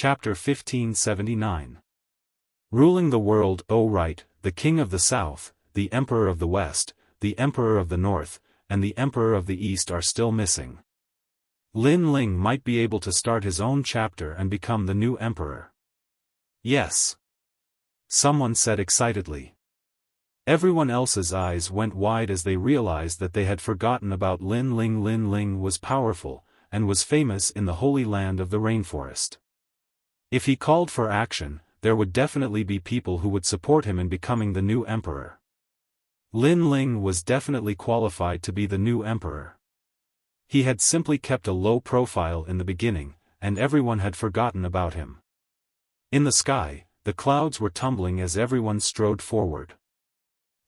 Chapter 1579. Ruling the world. Oh right, the King of the South, the Emperor of the West, the Emperor of the North, and the Emperor of the East are still missing. Lin Ling might be able to start his own chapter and become the new emperor. Yes. Someone said excitedly. Everyone else's eyes went wide as they realized that they had forgotten about Lin Ling. Lin Ling was powerful, and was famous in the holy land of the rainforest. If he called for action, there would definitely be people who would support him in becoming the new emperor. Lin Ling was definitely qualified to be the new emperor. He had simply kept a low profile in the beginning, and everyone had forgotten about him. In the sky, the clouds were tumbling as everyone strode forward.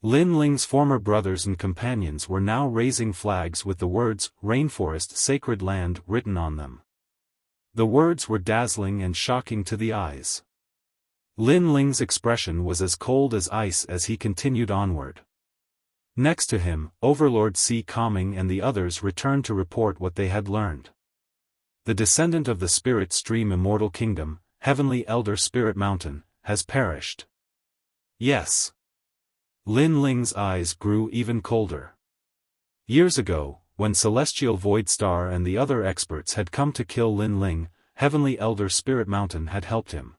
Lin Ling's former brothers and companions were now raising flags with the words, "Rainforest Sacred Land" written on them. The words were dazzling and shocking to the eyes. Lin Ling's expression was as cold as ice as he continued onward. Next to him, Overlord Si Kaming and the others returned to report what they had learned. The descendant of the Spirit Stream Immortal Kingdom, Heavenly Elder Spirit Mountain, has perished. Yes. Lin Ling's eyes grew even colder. Years ago, when Celestial Void Star and the other experts had come to kill Lin Ling, Heavenly Elder Spirit Mountain had helped him.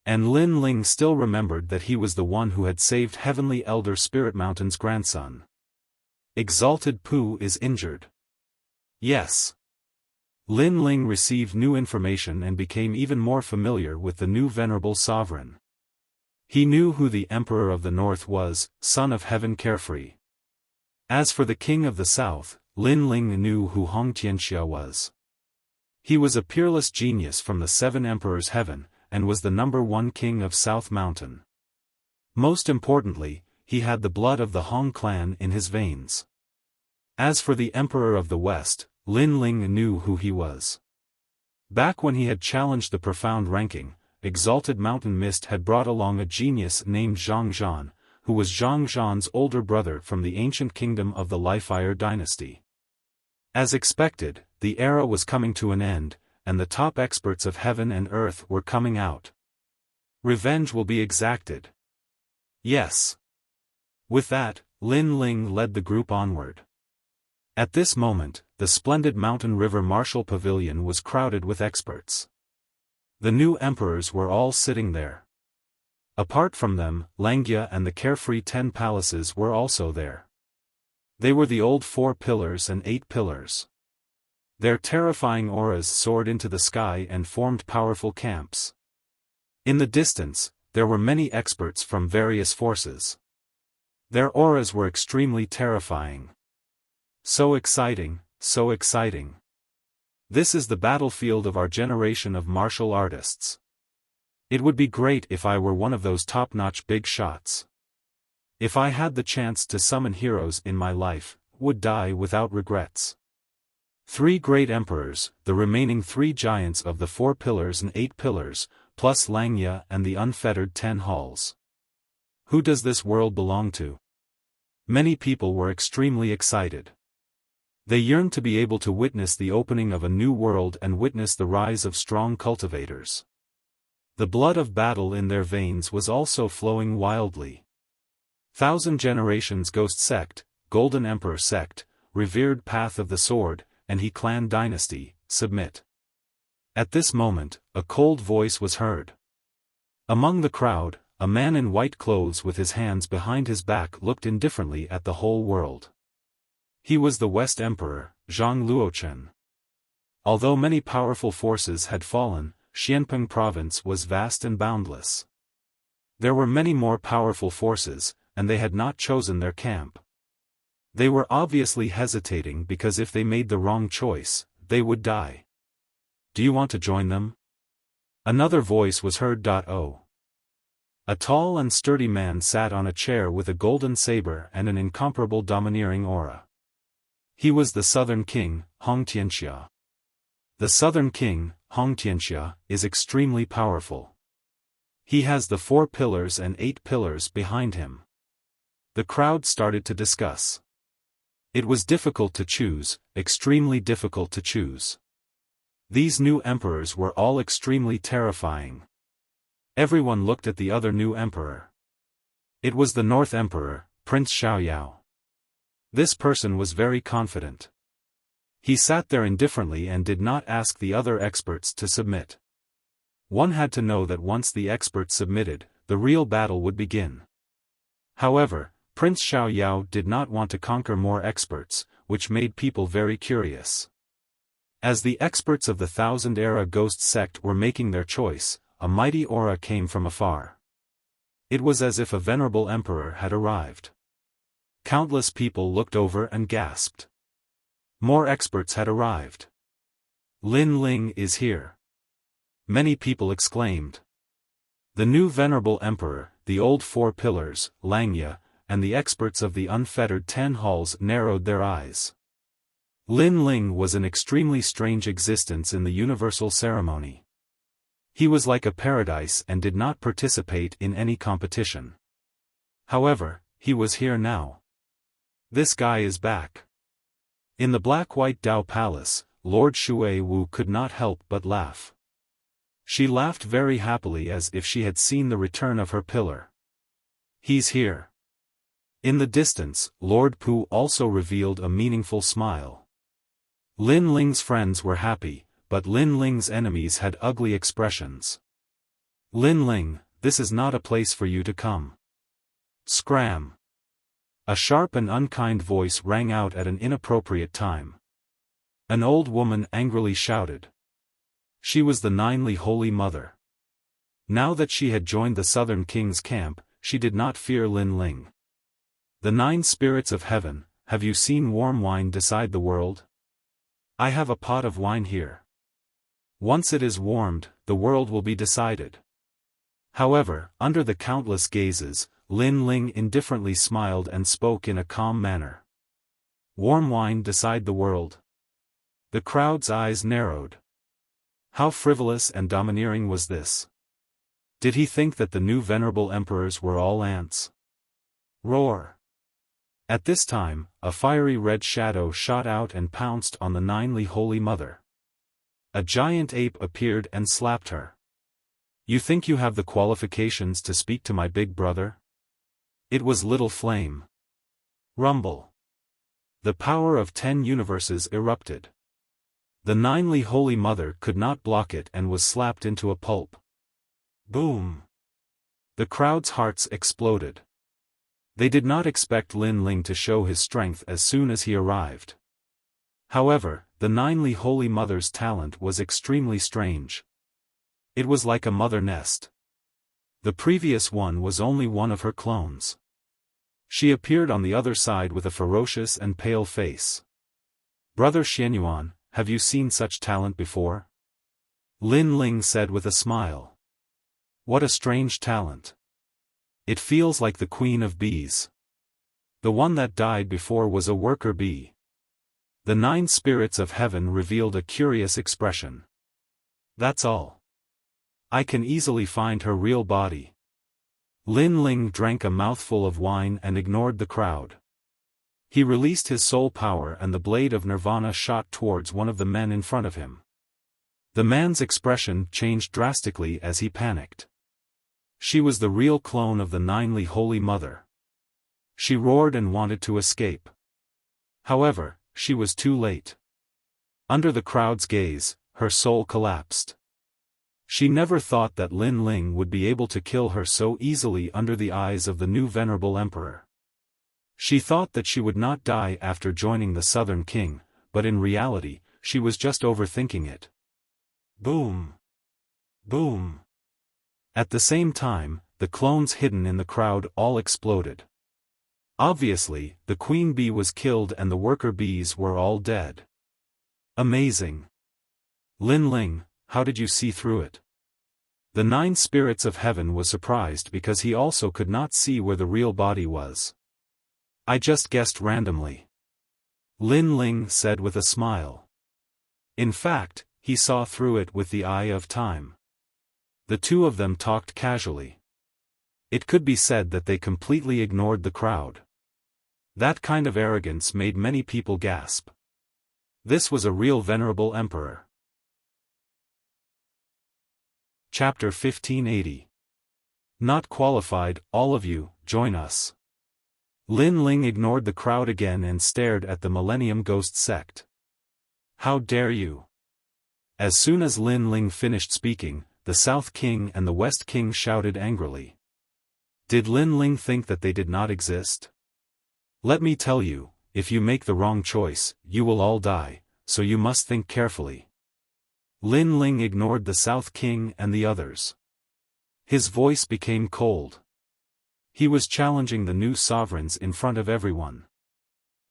And Lin Ling still remembered that he was the one who had saved Heavenly Elder Spirit Mountain's grandson. Exalted Pu is injured. Yes. Lin Ling received new information and became even more familiar with the new venerable sovereign. He knew who the Emperor of the North was, son of Heaven Carefree. As for the King of the South, Lin Ling knew who Hongtianxia was. He was a peerless genius from the Seven Emperors' Heaven, and was the #1 king of South Mountain. Most importantly, he had the blood of the Hong clan in his veins. As for the Emperor of the West, Lin Ling knew who he was. Back when he had challenged the profound ranking, Exalted Mountain Mist had brought along a genius named Zhang Zhan, who was Zhang Zhan's older brother from the ancient kingdom of the Lifeire dynasty. As expected, the era was coming to an end, and the top experts of heaven and earth were coming out. Revenge will be exacted. Yes. With that, Lin Ling led the group onward. At this moment, the splendid Mountain River Martial Pavilion was crowded with experts. The new emperors were all sitting there. Apart from them, Langia and the carefree 10 palaces were also there. They were the old 4 pillars and 8 pillars. Their terrifying auras soared into the sky and formed powerful camps. In the distance, there were many experts from various forces. Their auras were extremely terrifying. So exciting, so exciting. This is the battlefield of our generation of martial artists. It would be great if I were one of those top-notch big shots. If I had the chance to summon heroes in my life, would die without regrets. 3 great emperors, the remaining 3 giants of the 4 pillars and 8 pillars, plus Langya and the unfettered 10 halls. Who does this world belong to? Many people were extremely excited. They yearned to be able to witness the opening of a new world and witness the rise of strong cultivators. The blood of battle in their veins was also flowing wildly. Thousand Generations Ghost Sect, Golden Emperor Sect, Revered Path of the Sword, and He Clan Dynasty, submit. At this moment, a cold voice was heard. Among the crowd, a man in white clothes with his hands behind his back looked indifferently at the whole world. He was the West Emperor, Zhang Luochen. Although many powerful forces had fallen, Xianpeng province was vast and boundless. There were many more powerful forces, and they had not chosen their camp. They were obviously hesitating because if they made the wrong choice, they would die. Do you want to join them? Another voice was heard. A tall and sturdy man sat on a chair with a golden saber and an incomparable domineering aura. He was the Southern King, Hongtianxia. The Southern King, Hongtianxia, is extremely powerful. He has the 4 pillars and 8 pillars behind him. The crowd started to discuss. It was difficult to choose, extremely difficult to choose. These new emperors were all extremely terrifying. Everyone looked at the other new emperor. It was the North Emperor, Prince Xiaoyao. This person was very confident. He sat there indifferently and did not ask the other experts to submit. One had to know that once the experts submitted, the real battle would begin. However, Prince Xiaoyao did not want to conquer more experts, which made people very curious. As the experts of the Thousand Era Ghost sect were making their choice, a mighty aura came from afar. It was as if a venerable emperor had arrived. Countless people looked over and gasped. More experts had arrived. Lin Ling is here. Many people exclaimed. The new venerable emperor, the old Four Pillars, Langya, and the experts of the unfettered 10 halls narrowed their eyes. Lin Ling was an extremely strange existence in the universal ceremony. He was like a paradise and did not participate in any competition. However, he was here now. This guy is back. In the black-white Dao Palace, Lord Shui Wu could not help but laugh. She laughed very happily as if she had seen the return of her pillar. He's here. In the distance, Lord Pu also revealed a meaningful smile. Lin Ling's friends were happy, but Lin Ling's enemies had ugly expressions. Lin Ling, this is not a place for you to come. Scram! A sharp and unkind voice rang out at an inappropriate time. An old woman angrily shouted. She was the Ninely Holy Mother. Now that she had joined the Southern King's camp, she did not fear Lin Ling. The 9 spirits of heaven, have you seen warm wine decide the world? I have a pot of wine here. Once it is warmed, the world will be decided. However, under the countless gazes, Lin Ling indifferently smiled and spoke in a calm manner. Warm wine decide the world. The crowd's eyes narrowed. How frivolous and domineering was this? Did he think that the new venerable emperors were all ants? Roar! At this time, a fiery red shadow shot out and pounced on the Ninely Holy Mother. A giant ape appeared and slapped her. You think you have the qualifications to speak to my big brother? It was Little Flame. Rumble. The power of 10 universes erupted. The Ninely Holy Mother could not block it and was slapped into a pulp. Boom! The crowd's hearts exploded. They did not expect Lin Ling to show his strength as soon as he arrived. However, the Ninely Holy Mother's talent was extremely strange. It was like a mother nest. The previous one was only one of her clones. She appeared on the other side with a ferocious and pale face. Brother Xianyuan, have you seen such talent before? Lin Ling said with a smile. What a strange talent. It feels like the queen of bees. The one that died before was a worker bee. The 9 spirits of heaven revealed a curious expression. That's all. I can easily find her real body. Lin Ling drank a mouthful of wine and ignored the crowd. He released his soul power and the blade of nirvana shot towards one of the men in front of him. The man's expression changed drastically as he panicked. She was the real clone of the Ninely Holy Mother. She roared and wanted to escape. However, she was too late. Under the crowd's gaze, her soul collapsed. She never thought that Lin Ling would be able to kill her so easily under the eyes of the new venerable emperor. She thought that she would not die after joining the Southern King, but in reality, she was just overthinking it. Boom! Boom! At the same time, the clones hidden in the crowd all exploded. Obviously, the queen bee was killed and the worker bees were all dead. Amazing! Lin Ling, how did you see through it? The 9 spirits of heaven was surprised because he also could not see where the real body was. I just guessed randomly. Lin Ling said with a smile. In fact, he saw through it with the eye of time. The two of them talked casually. It could be said that they completely ignored the crowd. That kind of arrogance made many people gasp. This was a real venerable emperor. Chapter 1580. Not qualified, all of you, join us. Lin Ling ignored the crowd again and stared at the Millennium Ghost sect. How dare you? As soon as Lin Ling finished speaking, the South King and the West King shouted angrily. Did Lin Ling think that they did not exist? Let me tell you, if you make the wrong choice, you will all die, so you must think carefully. Lin Ling ignored the South King and the others. His voice became cold. He was challenging the new sovereigns in front of everyone.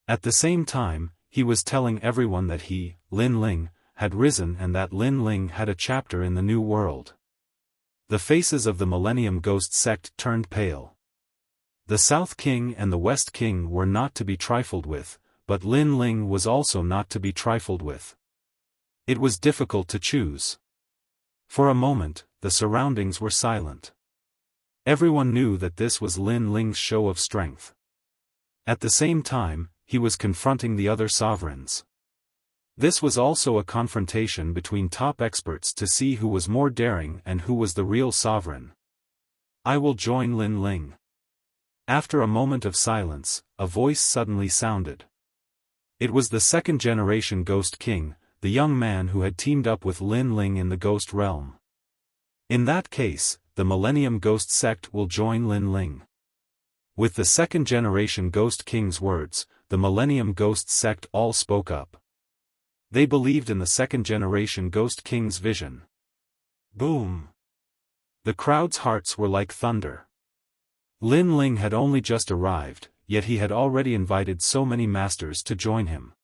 At the same time, he was telling everyone that he, Lin Ling, had risen and that Lin Ling had a chapter in the new world. The faces of the Millennium Ghost sect turned pale. The South King and the West King were not to be trifled with, but Lin Ling was also not to be trifled with. It was difficult to choose. For a moment, the surroundings were silent. Everyone knew that this was Lin Ling's show of strength. At the same time, he was confronting the other sovereigns. This was also a confrontation between top experts to see who was more daring and who was the real sovereign. I will join Lin Ling. After a moment of silence, a voice suddenly sounded. It was the second-generation Ghost King, the young man who had teamed up with Lin Ling in the Ghost Realm. In that case, the Millennium Ghost sect will join Lin Ling. With the second-generation Ghost King's words, the Millennium Ghost sect all spoke up. They believed in the second-generation Ghost King's vision. Boom! The crowd's hearts were like thunder. Lin Ling had only just arrived, yet he had already invited so many masters to join him.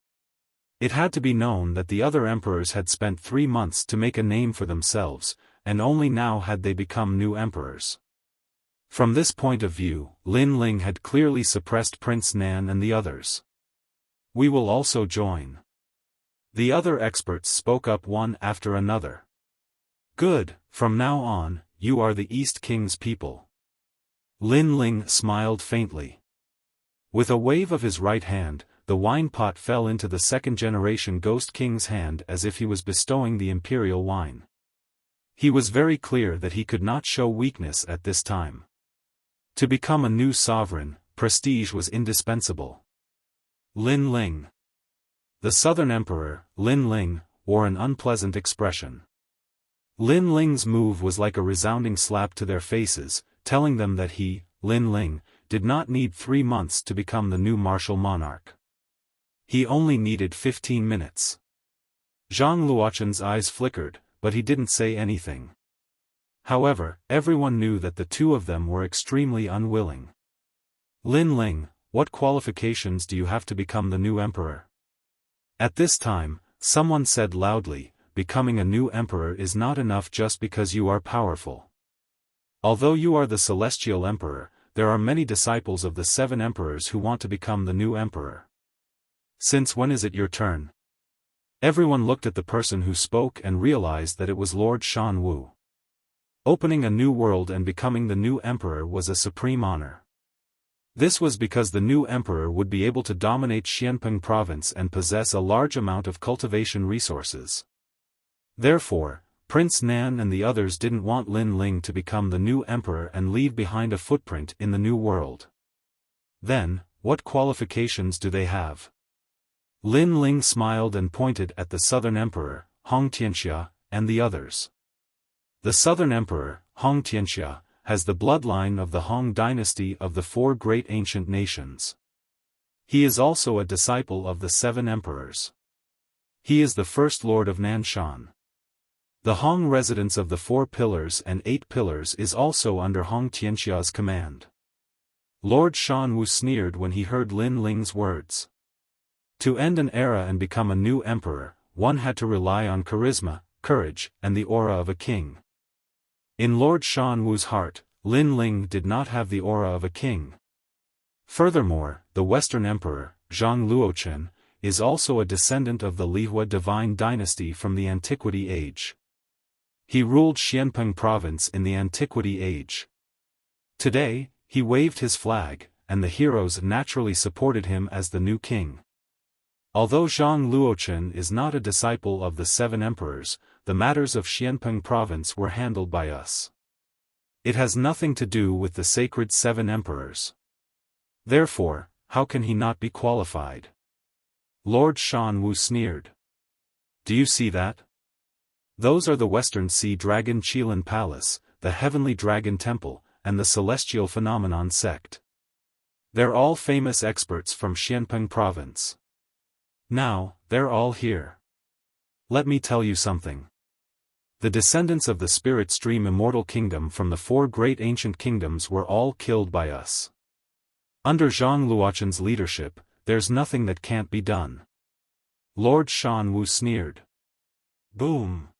It had to be known that the other emperors had spent 3 months to make a name for themselves, and only now had they become new emperors. From this point of view, Lin Ling had clearly suppressed Prince Nan and the others. We will also join. The other experts spoke up one after another. Good, from now on, you are the East King's people. Lin Ling smiled faintly. With a wave of his right hand, the wine pot fell into the second-generation Ghost King's hand as if he was bestowing the imperial wine. He was very clear that he could not show weakness at this time. To become a new sovereign, prestige was indispensable. Lin Ling. The Southern Emperor, Lin Ling, wore an unpleasant expression. Lin Ling's move was like a resounding slap to their faces, telling them that he, Lin Ling, did not need 3 months to become the new martial monarch. He only needed 15 minutes. Zhang Luochen's eyes flickered, but he didn't say anything. However, everyone knew that the two of them were extremely unwilling. Lin Ling, what qualifications do you have to become the new emperor? At this time, someone said loudly, becoming a new emperor is not enough just because you are powerful. Although you are the celestial emperor, there are many disciples of the 7 emperors who want to become the new emperor. Since when is it your turn? Everyone looked at the person who spoke and realized that it was Lord Shan Wu. Opening a new world and becoming the new emperor was a supreme honor. This was because the new emperor would be able to dominate Xianpeng province and possess a large amount of cultivation resources. Therefore, Prince Nan and the others didn't want Lin Ling to become the new emperor and leave behind a footprint in the new world. Then, what qualifications do they have? Lin Ling smiled and pointed at the Southern Emperor, Hong Tianxia, and the others. The Southern Emperor, Hong Tianxia, has the bloodline of the Hong dynasty of the 4 great ancient nations. He is also a disciple of the 7 emperors. He is the first lord of Nanshan. The Hong residence of the 4 pillars and 8 pillars is also under Hong Tianxia's command. Lord Shan Wu sneered when he heard Lin Ling's words. To end an era and become a new emperor, one had to rely on charisma, courage, and the aura of a king. In Lord Shan Wu's heart, Lin Ling did not have the aura of a king. Furthermore, the Western Emperor, Zhang Luochen, is also a descendant of the Lihua divine dynasty from the Antiquity Age. He ruled Xianpeng province in the Antiquity Age. Today, he waved his flag, and the heroes naturally supported him as the new king. Although Zhang Luochen is not a disciple of the 7 emperors, the matters of Xianpeng province were handled by us. It has nothing to do with the sacred 7 emperors. Therefore, how can he not be qualified? Lord Shan Wu sneered. Do you see that? Those are the Western Sea Dragon Qilin Palace, the Heavenly Dragon Temple, and the Celestial Phenomenon Sect. They're all famous experts from Xianpeng province. Now, they're all here. Let me tell you something. The descendants of the Spirit Stream Immortal Kingdom from the 4 great ancient kingdoms were all killed by us. Under Zhang Luochen's leadership, there's nothing that can't be done. Lord Shan Wu sneered. Boom!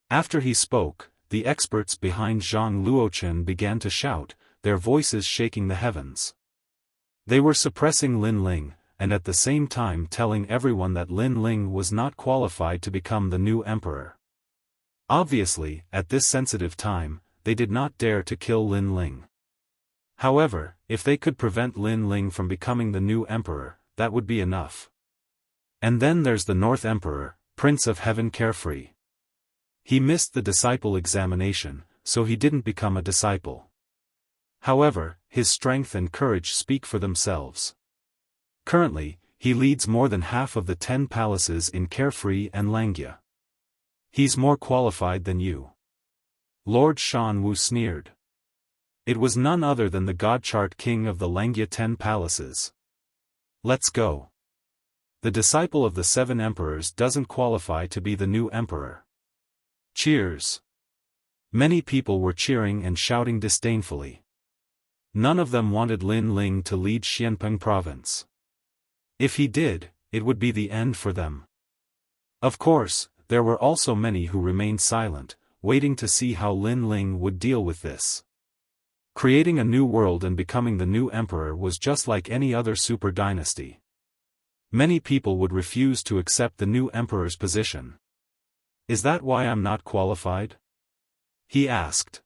After he spoke, the experts behind Zhang Luochen began to shout, their voices shaking the heavens. They were suppressing Lin Ling, and at the same time telling everyone that Lin Ling was not qualified to become the new emperor. Obviously, at this sensitive time, they did not dare to kill Lin Ling. However, if they could prevent Lin Ling from becoming the new emperor, that would be enough. And then there's the North Emperor, Prince of Heaven Carefree. He missed the disciple examination, so he didn't become a disciple. However, his strength and courage speak for themselves. Currently, he leads more than half of the 10 palaces in Carefree and Langia. He's more qualified than you. Lord Shan Wu sneered. It was none other than the God-chart king of the Langia 10 palaces. Let's go. The disciple of the 7 emperors doesn't qualify to be the new emperor. Cheers. Many people were cheering and shouting disdainfully. None of them wanted Lin Ling to lead Xianpeng province. If he did, it would be the end for them. Of course, there were also many who remained silent, waiting to see how Lin Ling would deal with this. Creating a new world and becoming the new emperor was just like any other super dynasty. Many people would refuse to accept the new emperor's position. Is that why I'm not qualified? He asked.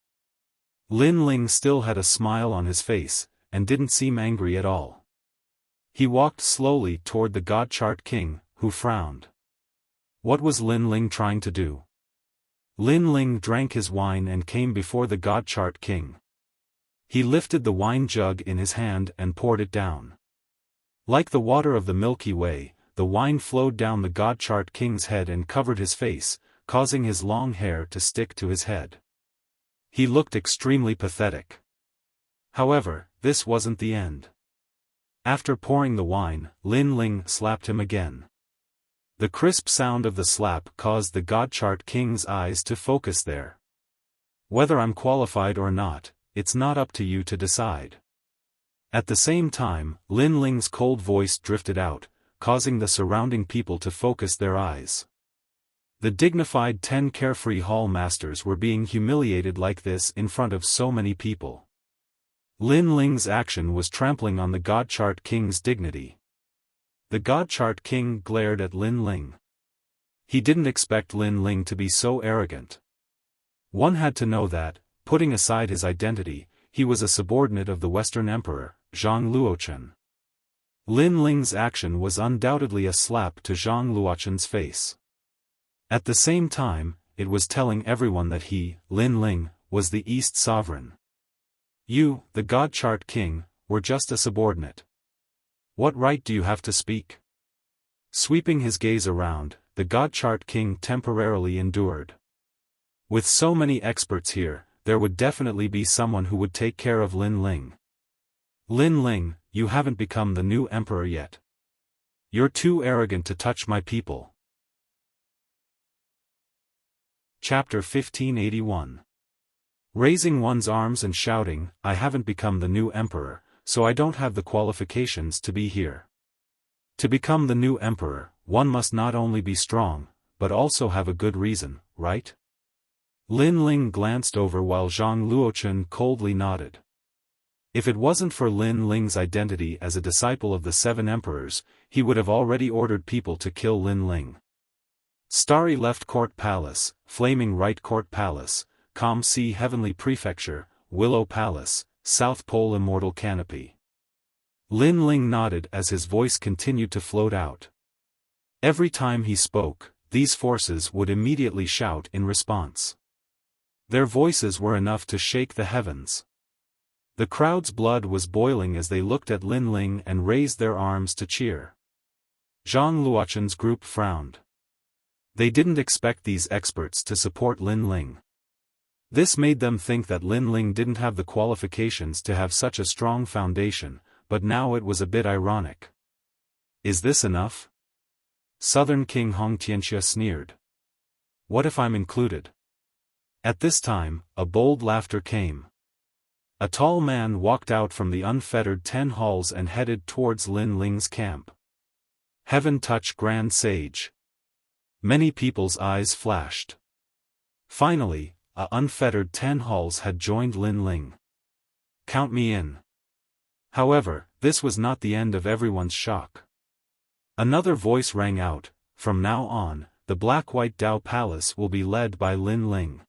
Lin Ling still had a smile on his face, and didn't seem angry at all. He walked slowly toward the God-chart king, who frowned. What was Lin Ling trying to do? Lin Ling drank his wine and came before the God-chart king. He lifted the wine jug in his hand and poured it down. Like the water of the Milky Way, the wine flowed down the God-chart king's head and covered his face, causing his long hair to stick to his head. He looked extremely pathetic. However, this wasn't the end. After pouring the wine, Lin Ling slapped him again. The crisp sound of the slap caused the God-chart king's eyes to focus there. Whether I'm qualified or not, it's not up to you to decide. At the same time, Lin Ling's cold voice drifted out, causing the surrounding people to focus their eyes. The dignified 10 Carefree Hall masters were being humiliated like this in front of so many people. Lin Ling's action was trampling on the God-chart king's dignity. The God-chart king glared at Lin Ling. He didn't expect Lin Ling to be so arrogant. One had to know that, putting aside his identity, he was a subordinate of the Western Emperor, Zhang Luochen. Lin Ling's action was undoubtedly a slap to Zhang Luochen's face. At the same time, it was telling everyone that he, Lin Ling, was the East Sovereign. You, the God-chart king, were just a subordinate. What right do you have to speak? Sweeping his gaze around, the God-chart king temporarily endured. With so many experts here, there would definitely be someone who would take care of Lin Ling. Lin Ling, you haven't become the new emperor yet. You're too arrogant to touch my people. Chapter 1581. Raising one's arms and shouting, I haven't become the new emperor, so I don't have the qualifications to be here. To become the new emperor, one must not only be strong, but also have a good reason, right? Lin Ling glanced over while Zhang Luochen coldly nodded. If it wasn't for Lin Ling's identity as a disciple of the 7 emperors, he would have already ordered people to kill Lin Ling. Starry Left Court Palace, Flaming Right Court Palace, Calm Sea Heavenly Prefecture, Willow Palace, South Pole Immortal Canopy. Lin Ling nodded as his voice continued to float out. Every time he spoke, these forces would immediately shout in response. Their voices were enough to shake the heavens. The crowd's blood was boiling as they looked at Lin Ling and raised their arms to cheer. Zhang Luoqin's group frowned. They didn't expect these experts to support Lin Ling. This made them think that Lin Ling didn't have the qualifications to have such a strong foundation, but now it was a bit ironic. Is this enough? Southern King Hong Tianxia sneered. What if I'm included? At this time, a bold laughter came. A tall man walked out from the unfettered 10 halls and headed towards Lin Ling's camp. Heaven touch Grand Sage. Many people's eyes flashed. Finally, a unfettered 10 halls had joined Lin Ling. Count me in. However, this was not the end of everyone's shock. Another voice rang out, from now on, the Black-White Dao Palace will be led by Lin Ling.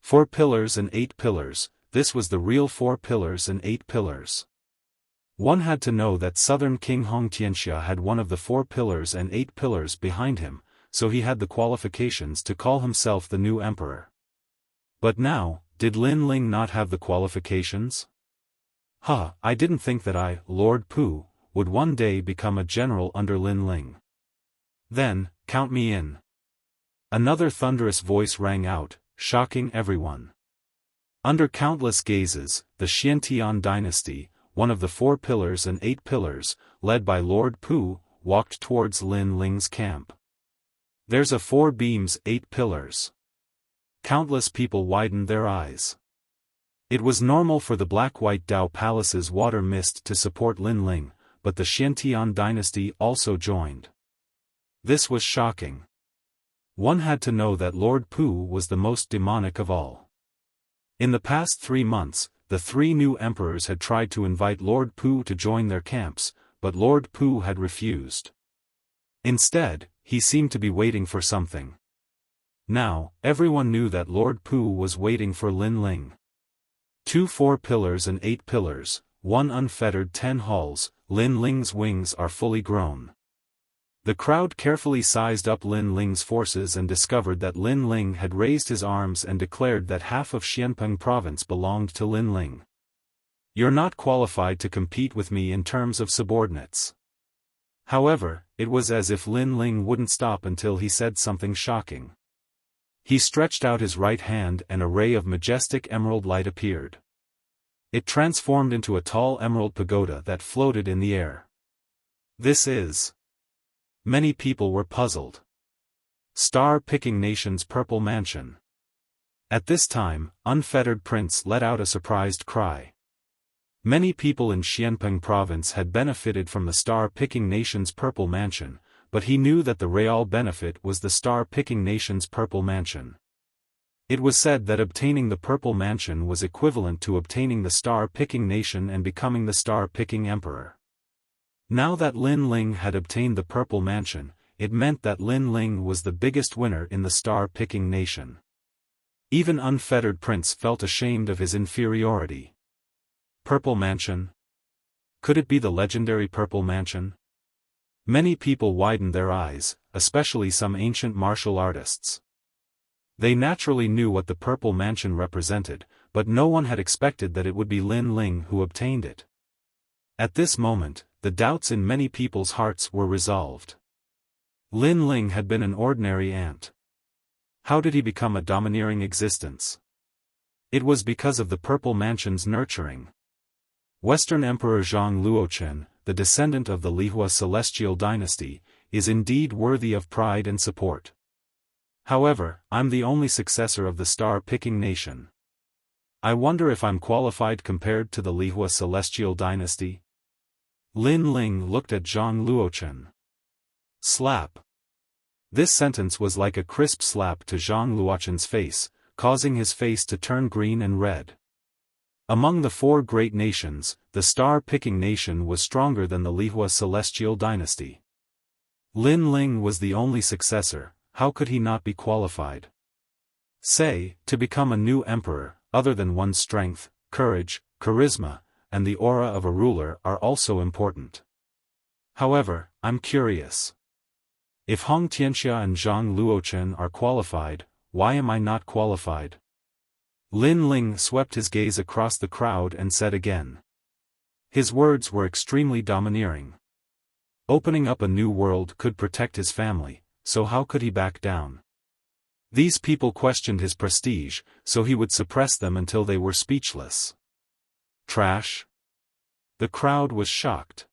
4 pillars and 8 pillars, this was the real 4 pillars and 8 pillars. One had to know that Southern King Hong Tianxia had one of the 4 pillars and 8 pillars behind him, so he had the qualifications to call himself the new emperor. But now, did Lin Ling not have the qualifications? I didn't think that I, Lord Pu, would one day become a general under Lin Ling. Then, count me in. Another thunderous voice rang out, shocking everyone. Under countless gazes, the Xiantian dynasty, one of the 4 pillars and 8 pillars, led by Lord Pu, walked towards Lin Ling's camp. There's a 4 beams 8 pillars. Countless people widened their eyes. It was normal for the Black-White Dao Palace's water mist to support Lin Ling, but the Xiantian dynasty also joined. This was shocking. One had to know that Lord Pu was the most demonic of all. In the past 3 months, the 3 new emperors had tried to invite Lord Pu to join their camps, but Lord Pu had refused. Instead, he seemed to be waiting for something. Now, everyone knew that Lord Pu was waiting for Lin Ling. 2 4 pillars and 8 pillars, 1 unfettered 10 halls, Lin Ling's wings are fully grown. The crowd carefully sized up Lin Ling's forces and discovered that Lin Ling had raised his arms and declared that half of Xianpeng province belonged to Lin Ling. You're not qualified to compete with me in terms of subordinates. However, it was as if Lin Ling wouldn't stop until he said something shocking. He stretched out his right hand and a ray of majestic emerald light appeared. It transformed into a tall emerald pagoda that floated in the air. This is... Many people were puzzled. Star-picking nation's purple mansion. At this time, Unfettered Prince let out a surprised cry. Many people in Xianpeng province had benefited from the star-picking nation's purple mansion, but he knew that the real benefit was the star-picking nation's purple mansion. It was said that obtaining the purple mansion was equivalent to obtaining the star-picking nation and becoming the star-picking emperor. Now that Lin Ling had obtained the purple mansion, it meant that Lin Ling was the biggest winner in the star-picking nation. Even Unfettered Prince felt ashamed of his inferiority. Purple mansion? Could it be the legendary purple mansion? Many people widened their eyes, especially some ancient martial artists. They naturally knew what the purple mansion represented, but no one had expected that it would be Lin Ling who obtained it. At this moment, the doubts in many people's hearts were resolved. Lin Ling had been an ordinary ant. How did he become a domineering existence? It was because of the purple mansion's nurturing. Western Emperor Zhang Luoqin, the descendant of the Lihua celestial dynasty, is indeed worthy of pride and support. However, I'm the only successor of the star-picking nation. I wonder if I'm qualified compared to the Lihua celestial dynasty? Lin Ling looked at Zhang Luoqin. Slap. This sentence was like a crisp slap to Zhang Luoqin's face, causing his face to turn green and red. Among the 4 great nations, the star-picking nation was stronger than the Lihua celestial dynasty. Lin Ling was the only successor, how could he not be qualified? Say, to become a new emperor, other than one's strength, courage, charisma, and the aura of a ruler are also important. However, I'm curious. If Hong Tianxia and Zhang Luochen are qualified, why am I not qualified? Lin Ling swept his gaze across the crowd and said again. His words were extremely domineering. Opening up a new world could protect his family, so how could he back down? These people questioned his prestige, so he would suppress them until they were speechless. Trash? The crowd was shocked.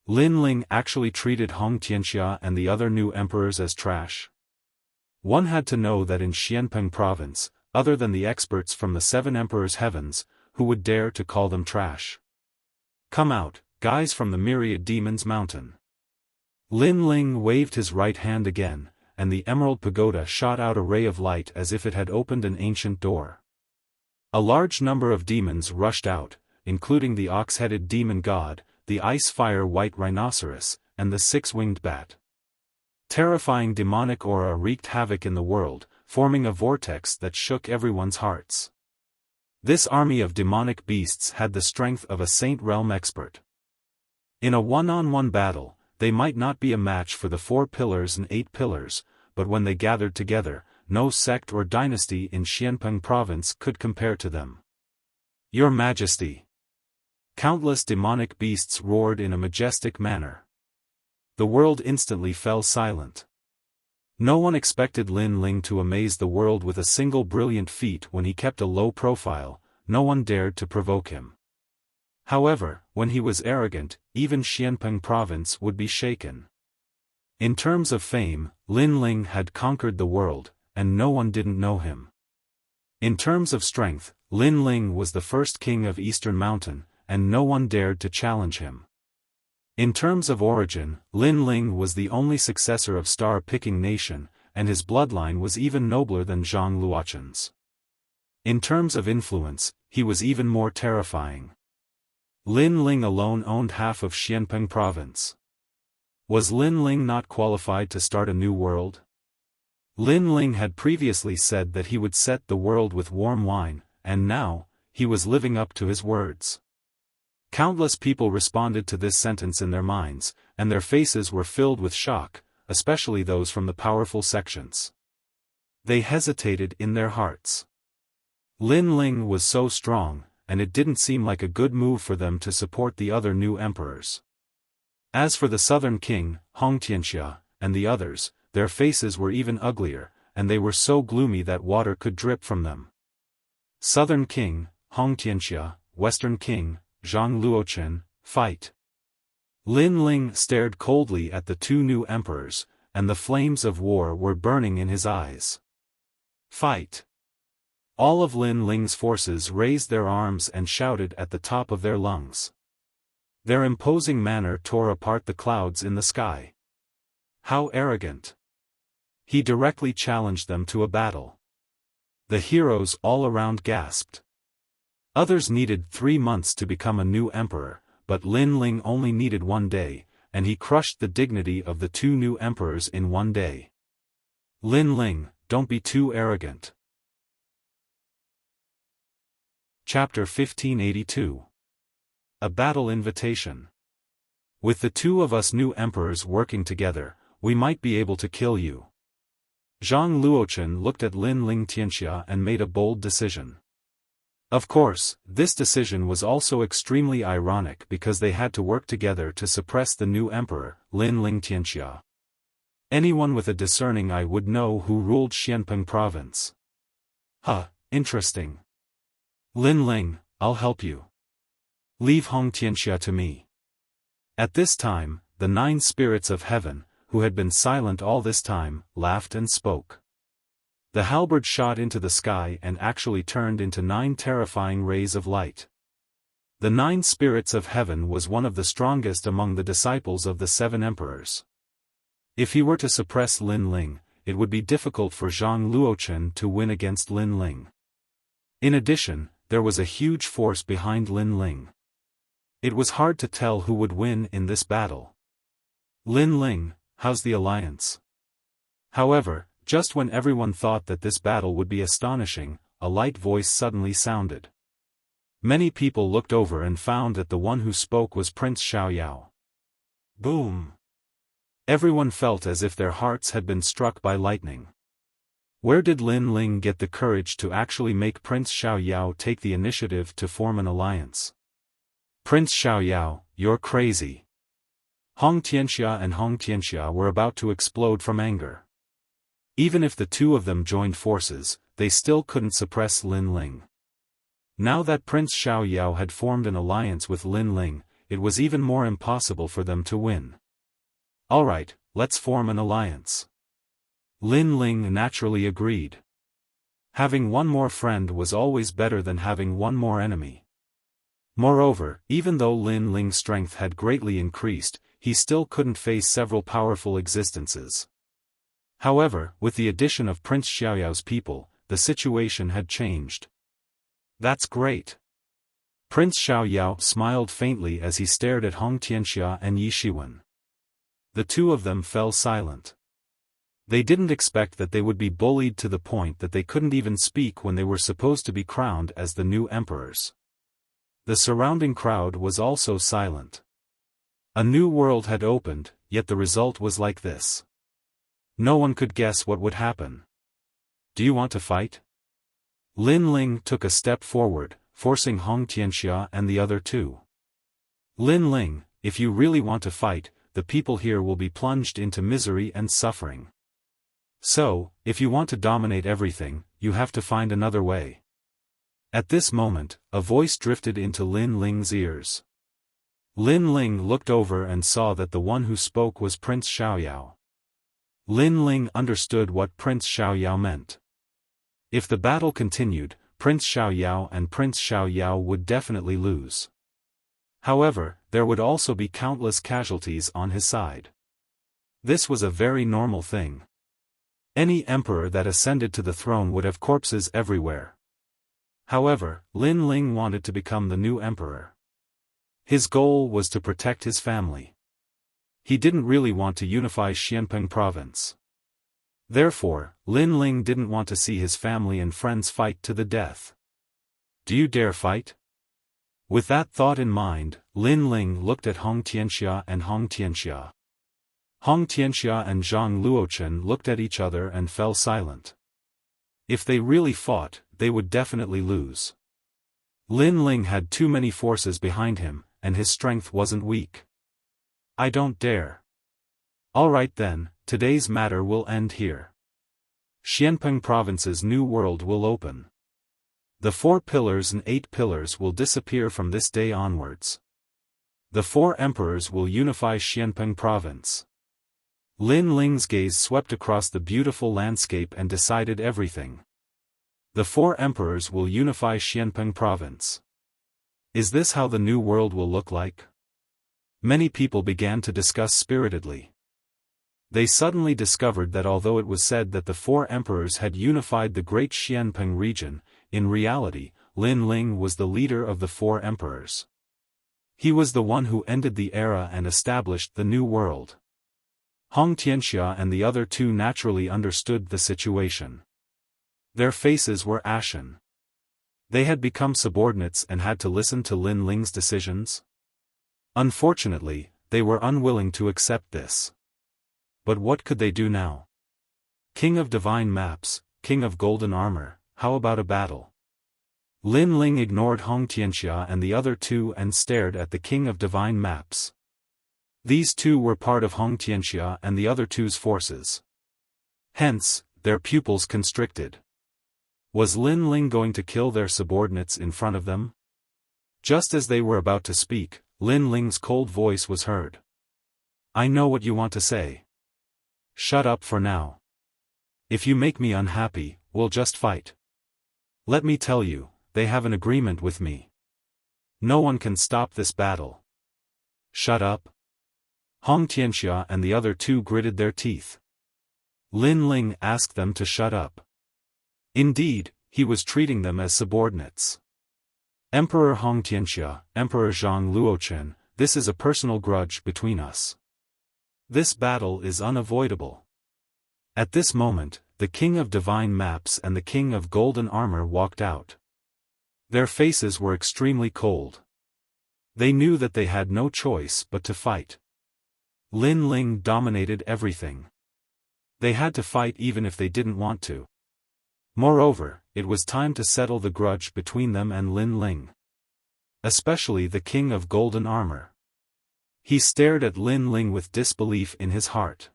Lin Ling actually treated Hong Tianxia and the other new emperors as trash. One had to know that in Xianpeng province, other than the experts from the 7 emperors' heavens, who would dare to call them trash? Come out, guys from the myriad demons mountain. Lin Ling waved his right hand again, and the emerald pagoda shot out a ray of light as if it had opened an ancient door. A large number of demons rushed out, including the ox-headed demon god, the ice-fire white rhinoceros, and the 6-winged bat. Terrifying demonic aura wreaked havoc in the world, forming a vortex that shook everyone's hearts. This army of demonic beasts had the strength of a Saint Realm expert. In a one-on-one battle, they might not be a match for the 4 pillars and 8 pillars, but when they gathered together, no sect or dynasty in Xianpeng province could compare to them. Your Majesty! Countless demonic beasts roared in a majestic manner. The world instantly fell silent. No one expected Lin Ling to amaze the world with a single brilliant feat when he kept a low profile, no one dared to provoke him. However, when he was arrogant, even Xianpeng province would be shaken. In terms of fame, Lin Ling had conquered the world, and no one didn't know him. In terms of strength, Lin Ling was the first king of Eastern Mountain, and no one dared to challenge him. In terms of origin, Lin Ling was the only successor of Star-Picking Nation, and his bloodline was even nobler than Zhang Luochen's. In terms of influence, he was even more terrifying. Lin Ling alone owned half of Xianpeng province. Was Lin Ling not qualified to start a new world? Lin Ling had previously said that he would set the world with warm wine, and now, he was living up to his words. Countless people responded to this sentence in their minds, and their faces were filled with shock, especially those from the powerful sections. They hesitated in their hearts. Lin Ling was so strong, and it didn't seem like a good move for them to support the other new emperors. As for the southern king, Hong Tianxia, and the others, their faces were even uglier, and they were so gloomy that water could drip from them. Southern king, Hong Tianxia, western king, Zhang Luochen, fight. Lin Ling stared coldly at the 2 new emperors, and the flames of war were burning in his eyes. Fight! All of Lin Ling's forces raised their arms and shouted at the top of their lungs. Their imposing manner tore apart the clouds in the sky. How arrogant! He directly challenged them to a battle. The heroes all around gasped. Others needed 3 months to become a new emperor, but Lin Ling only needed 1 day, and he crushed the dignity of the 2 new emperors in 1 day. Lin Ling, don't be too arrogant. Chapter 1582. A Battle Invitation. With the 2 of us new emperors working together, we might be able to kill you. Zhang Luochen looked at Lin Ling Tianxia and made a bold decision. Of course, this decision was also extremely ironic because they had to work together to suppress the new emperor, Lin Ling Tianxia. Anyone with a discerning eye would know who ruled Xianpeng province. Interesting. Lin Ling, I'll help you. Leave Hong Tianxia to me. At this time, the 9 spirits of heaven, who had been silent all this time, laughed and spoke. The halberd shot into the sky and actually turned into 9 terrifying rays of light. The 9 spirits of heaven was one of the strongest among the disciples of the 7 emperors. If he were to suppress Lin Ling, it would be difficult for Zhang Luochen to win against Lin Ling. In addition, there was a huge force behind Lin Ling. It was hard to tell who would win in this battle. Lin Ling, how's the alliance? However, just when everyone thought that this battle would be astonishing, a light voice suddenly sounded. Many people looked over and found that the one who spoke was Prince Xiaoyao. Boom! Everyone felt as if their hearts had been struck by lightning. Where did Lin Ling get the courage to actually make Prince Xiaoyao take the initiative to form an alliance? Prince Xiaoyao, you're crazy. Hong Tianxia and Hong Tianxia were about to explode from anger. Even if the two of them joined forces, they still couldn't suppress Lin Ling. Now that Prince Xiaoyao had formed an alliance with Lin Ling, it was even more impossible for them to win. Alright, let's form an alliance. Lin Ling naturally agreed. Having one more friend was always better than having one more enemy. Moreover, even though Lin Ling's strength had greatly increased, he still couldn't face several powerful existences. However, with the addition of Prince Xiaoyao's people, the situation had changed. That's great. Prince Xiaoyao smiled faintly as he stared at Hong Tianxia and Yi Shiwen. The two of them fell silent. They didn't expect that they would be bullied to the point that they couldn't even speak when they were supposed to be crowned as the new emperors. The surrounding crowd was also silent. A new world had opened, yet the result was like this. No one could guess what would happen. Do you want to fight? Lin Ling took a step forward, forcing Hong Tianxia and the other two. Lin Ling, if you really want to fight, the people here will be plunged into misery and suffering. So, if you want to dominate everything, you have to find another way. At this moment, a voice drifted into Lin Ling's ears. Lin Ling looked over and saw that the one who spoke was Prince Xiaoyao. Lin Ling understood what Prince Xiaoyao meant. If the battle continued, Prince Xiaoyao and Prince Xiaoyao would definitely lose. However, there would also be countless casualties on his side. This was a very normal thing. Any emperor that ascended to the throne would have corpses everywhere. However, Lin Ling wanted to become the new emperor. His goal was to protect his family. He didn't really want to unify Xianpeng province. Therefore, Lin Ling didn't want to see his family and friends fight to the death. Do you dare fight? With that thought in mind, Lin Ling looked at Hong Tianxia and Hong Tianxia. Hong Tianxia and Zhang Luochen looked at each other and fell silent. If they really fought, they would definitely lose. Lin Ling had too many forces behind him, and his strength wasn't weak. I don't dare. Alright then, today's matter will end here. Xianpeng province's new world will open. The 4 pillars and 8 pillars will disappear from this day onwards. The 4 emperors will unify Xianpeng province. Lin Ling's gaze swept across the beautiful landscape and decided everything. The 4 emperors will unify Xianpeng province. Is this how the new world will look like? Many people began to discuss spiritedly. They suddenly discovered that although it was said that the 4 emperors had unified the great Xianpeng region, in reality, Lin Ling was the leader of the 4 emperors. He was the one who ended the era and established the new world. Hong Tianxia and the other 2 naturally understood the situation. Their faces were ashen. They had become subordinates and had to listen to Lin Ling's decisions. Unfortunately, they were unwilling to accept this. But what could they do now? King of Divine Maps, King of Golden Armor, how about a battle? Lin Ling ignored Hong Tianxia and the other 2 and stared at the King of Divine Maps. These 2 were part of Hong Tianxia and the other 2's forces. Hence, their pupils constricted. Was Lin Ling going to kill their subordinates in front of them? Just as they were about to speak, Lin Ling's cold voice was heard. I know what you want to say. Shut up for now. If you make me unhappy, we'll just fight. Let me tell you, they have an agreement with me. No one can stop this battle. Shut up. Hong Tianxia and the other 2 gritted their teeth. Lin Ling asked them to shut up. Indeed, he was treating them as subordinates. Emperor Hong Tianxia, Emperor Zhang Luochen, this is a personal grudge between us. This battle is unavoidable. At this moment, the King of Divine Maps and the King of Golden Armor walked out. Their faces were extremely cold. They knew that they had no choice but to fight. Lin Ling dominated everything. They had to fight even if they didn't want to. Moreover, it was time to settle the grudge between them and Lin Ling. Especially the King of Golden Armor. He stared at Lin Ling with disbelief in his heart.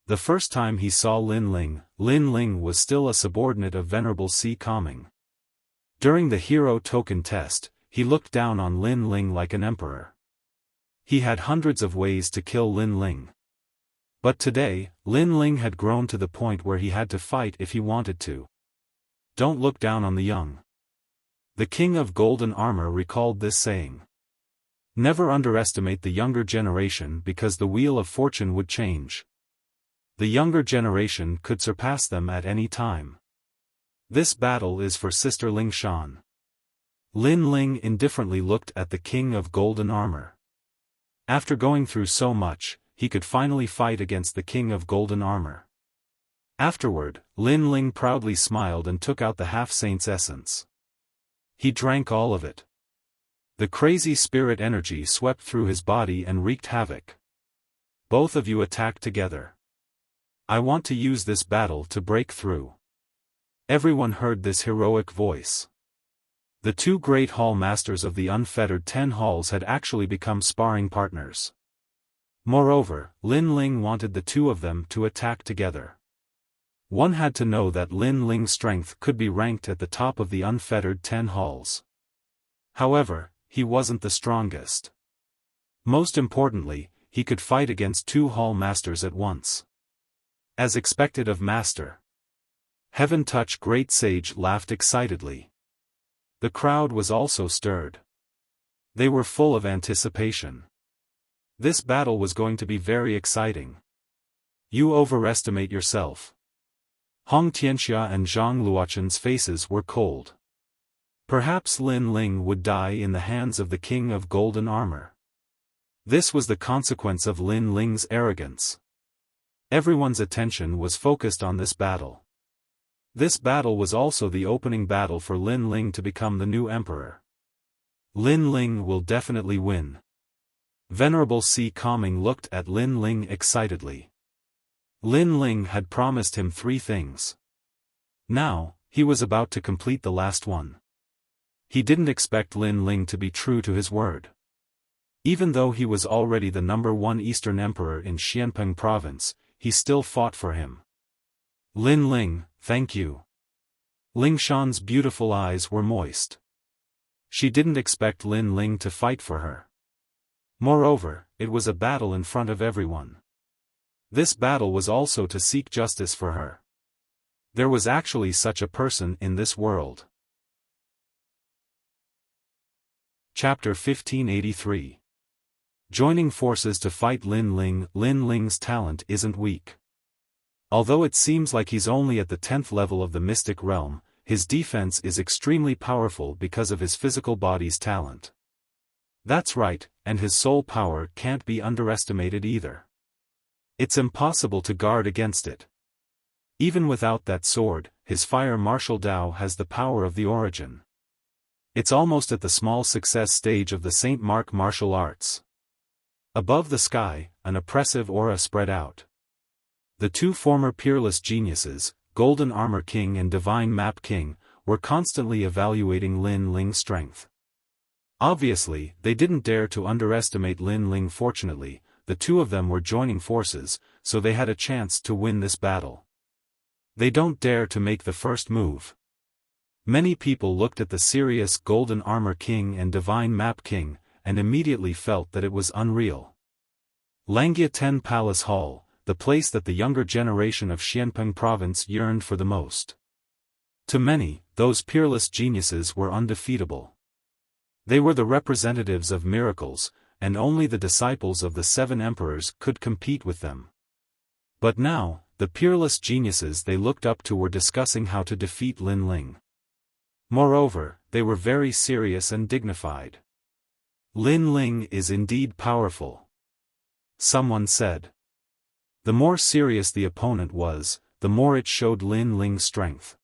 The first time he saw Lin Ling was still a subordinate of Venerable Si Kongming. During the hero token test, he looked down on Lin Ling like an emperor. He had hundreds of ways to kill Lin Ling. But today, Lin Ling had grown to the point where he had to fight if he wanted to. Don't look down on the young. The King of Golden Armor recalled this saying. Never underestimate the younger generation because the wheel of fortune would change. The younger generation could surpass them at any time. This battle is for Sister Ling Shan. Lin Ling indifferently looked at the King of Golden Armor. After going through so much, he could finally fight against the King of Golden Armor. Afterward, Lin Ling proudly smiled and took out the half-saint's essence. He drank all of it. The crazy spirit energy swept through his body and wreaked havoc. Both of you attack together. I want to use this battle to break through. Everyone heard this heroic voice. The two great hall masters of the unfettered 10 halls had actually become sparring partners. Moreover, Lin Ling wanted the two of them to attack together. One had to know that Lin Ling's strength could be ranked at the top of the unfettered 10 halls. However, he wasn't the strongest. Most importantly, he could fight against 2 hall masters at once. As expected of Master Heaven Touch Great Sage laughed excitedly. The crowd was also stirred. They were full of anticipation. This battle was going to be very exciting. You overestimate yourself. Hong Tianxia and Zhang Luochen's faces were cold. Perhaps Lin Ling would die in the hands of the King of Golden Armor. This was the consequence of Lin Ling's arrogance. Everyone's attention was focused on this battle. This battle was also the opening battle for Lin Ling to become the new emperor. Lin Ling will definitely win. Venerable Si Kongming looked at Lin Ling excitedly. Lin Ling had promised him 3 things. Now, he was about to complete the last one. He didn't expect Lin Ling to be true to his word. Even though he was already the #1 Eastern Emperor in Xianpeng Province, he still fought for him. Lin Ling, thank you. Ling Shan's beautiful eyes were moist. She didn't expect Lin Ling to fight for her. Moreover, it was a battle in front of everyone. This battle was also to seek justice for her. There was actually such a person in this world. Chapter 1583. Joining forces to fight Lin Ling. Lin Ling's talent isn't weak. Although it seems like he's only at the 10th level of the mystic realm, his defense is extremely powerful because of his physical body's talent. That's right, and his soul power can't be underestimated either. It's impossible to guard against it. Even without that sword, his fire martial Dao has the power of the origin. It's almost at the small success stage of the Saint Mark martial arts. Above the sky, an oppressive aura spread out. The 2 former peerless geniuses, Golden Armor King and Divine Map King, were constantly evaluating Lin Ling's strength. Obviously, they didn't dare to underestimate Lin Ling. Fortunately, the 2 of them were joining forces, so they had a chance to win this battle. They don't dare to make the first move. Many people looked at the serious Golden Armor King and Divine Map King, and immediately felt that it was unreal. Langia 10 Palace Hall, the place that the younger generation of Xianpeng Province yearned for the most. To many, those peerless geniuses were undefeatable. They were the representatives of miracles, and only the disciples of the 7 emperors could compete with them. But now, the peerless geniuses they looked up to were discussing how to defeat Lin Ling. Moreover, they were very serious and dignified. Lin Ling is indeed powerful. Someone said. The more serious the opponent was, the more it showed Lin Ling's strength.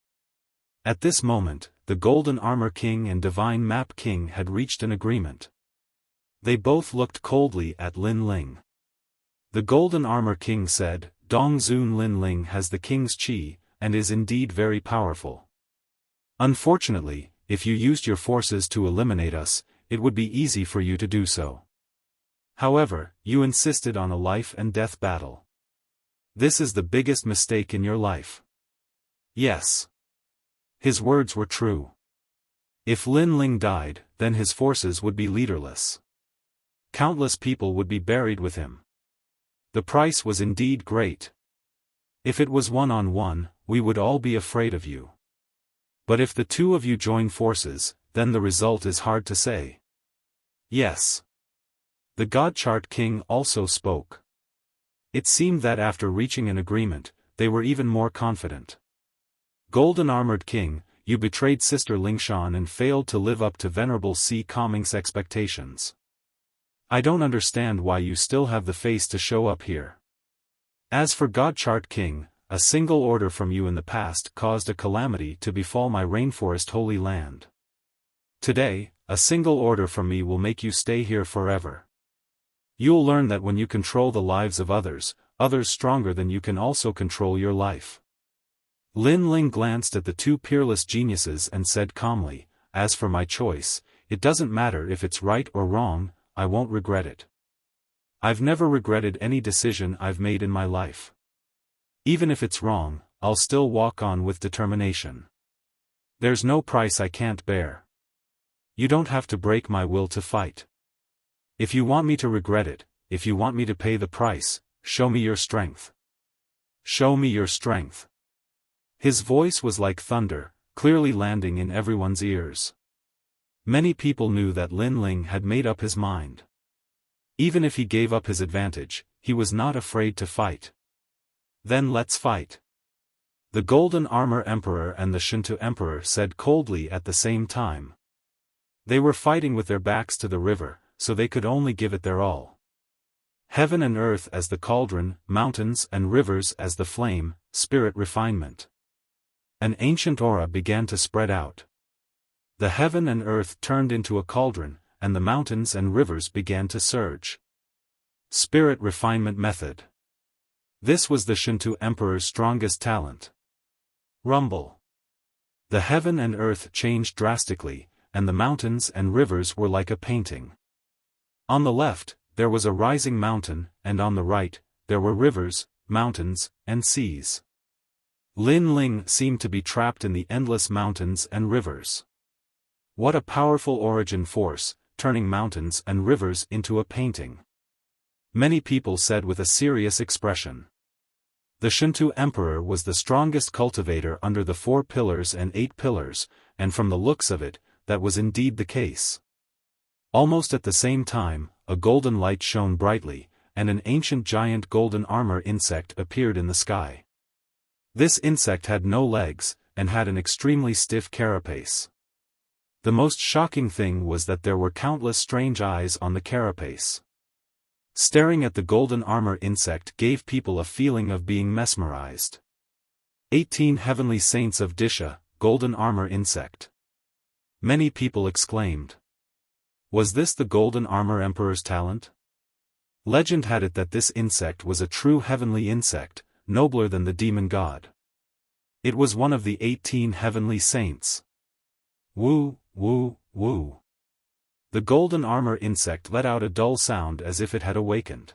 At this moment, the Golden Armor King and Divine Map King had reached an agreement. They both looked coldly at Lin Ling. The Golden Armor King said, Dongzun Linling has the king's qi, and is indeed very powerful. Unfortunately, if you used your forces to eliminate us, it would be easy for you to do so. However, you insisted on a life-and-death battle. This is the biggest mistake in your life. Yes. His words were true. If Lin Ling died, then his forces would be leaderless. Countless people would be buried with him. The price was indeed great. If it was one-on-one, we would all be afraid of you. But if the two of you join forces, then the result is hard to say. Yes. The God Chart King also spoke. It seemed that after reaching an agreement, they were even more confident. Golden Armored King, you betrayed Sister Lingshan and failed to live up to Venerable C. Kongming's expectations. I don't understand why you still have the face to show up here. As for God Chart King, a single order from you in the past caused a calamity to befall my rainforest holy land. Today, a single order from me will make you stay here forever. You'll learn that when you control the lives of others, others stronger than you can also control your life. Lin Ling glanced at the two peerless geniuses and said calmly, as for my choice, it doesn't matter if it's right or wrong, I won't regret it. I've never regretted any decision I've made in my life. Even if it's wrong, I'll still walk on with determination. There's no price I can't bear. You don't have to break my will to fight. If you want me to regret it, if you want me to pay the price, show me your strength. Show me your strength. His voice was like thunder, clearly landing in everyone's ears. Many people knew that Lin Ling had made up his mind. Even if he gave up his advantage, he was not afraid to fight. Then let's fight. The Golden Armor Emperor and the Shinto Emperor said coldly at the same time. They were fighting with their backs to the river, so they could only give it their all. Heaven and earth as the cauldron, mountains and rivers as the flame, spirit refinement. An ancient aura began to spread out. The heaven and earth turned into a cauldron, and the mountains and rivers began to surge. Spirit refinement method. This was the Shinto Emperor's strongest talent. Rumble. The heaven and earth changed drastically, and the mountains and rivers were like a painting. On the left, there was a rising mountain, and on the right, there were rivers, mountains, and seas. Lin Ling seemed to be trapped in the endless mountains and rivers. What a powerful origin force, turning mountains and rivers into a painting. Many people said with a serious expression. The Shinto Emperor was the strongest cultivator under the 4 pillars and 8 pillars, and from the looks of it, that was indeed the case. Almost at the same time, a golden light shone brightly, and an ancient giant golden armor insect appeared in the sky. This insect had no legs, and had an extremely stiff carapace. The most shocking thing was that there were countless strange eyes on the carapace. Staring at the golden armor insect gave people a feeling of being mesmerized. 18 heavenly saints of Disha, golden armor insect. Many people exclaimed. Was this the golden armor emperor's talent? Legend had it that this insect was a true heavenly insect, nobler than the demon god. It was one of the 18 heavenly saints. Woo, woo, woo. The golden armor insect let out a dull sound as if it had awakened.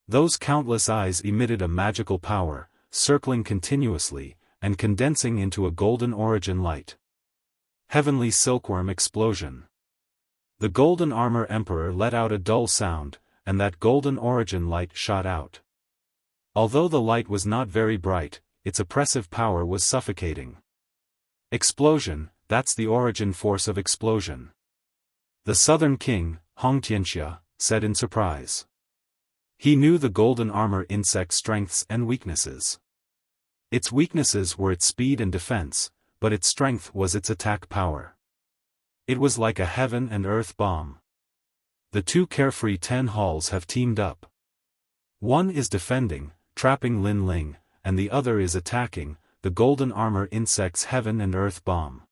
Those countless eyes emitted a magical power, circling continuously, and condensing into a golden origin light. Heavenly silkworm explosion. The golden armor emperor let out a dull sound, and that golden origin light shot out. Although the light was not very bright, its oppressive power was suffocating. Explosion, that's the origin force of explosion. The Southern King, Hongtianxia, said in surprise. He knew the golden armor insect's strengths and weaknesses. Its weaknesses were its speed and defense, but its strength was its attack power. It was like a heaven and earth bomb. The two carefree 10 halls have teamed up. One is defending, trapping Lin Ling, and the other is attacking, the golden armor insect's heaven and earth bomb.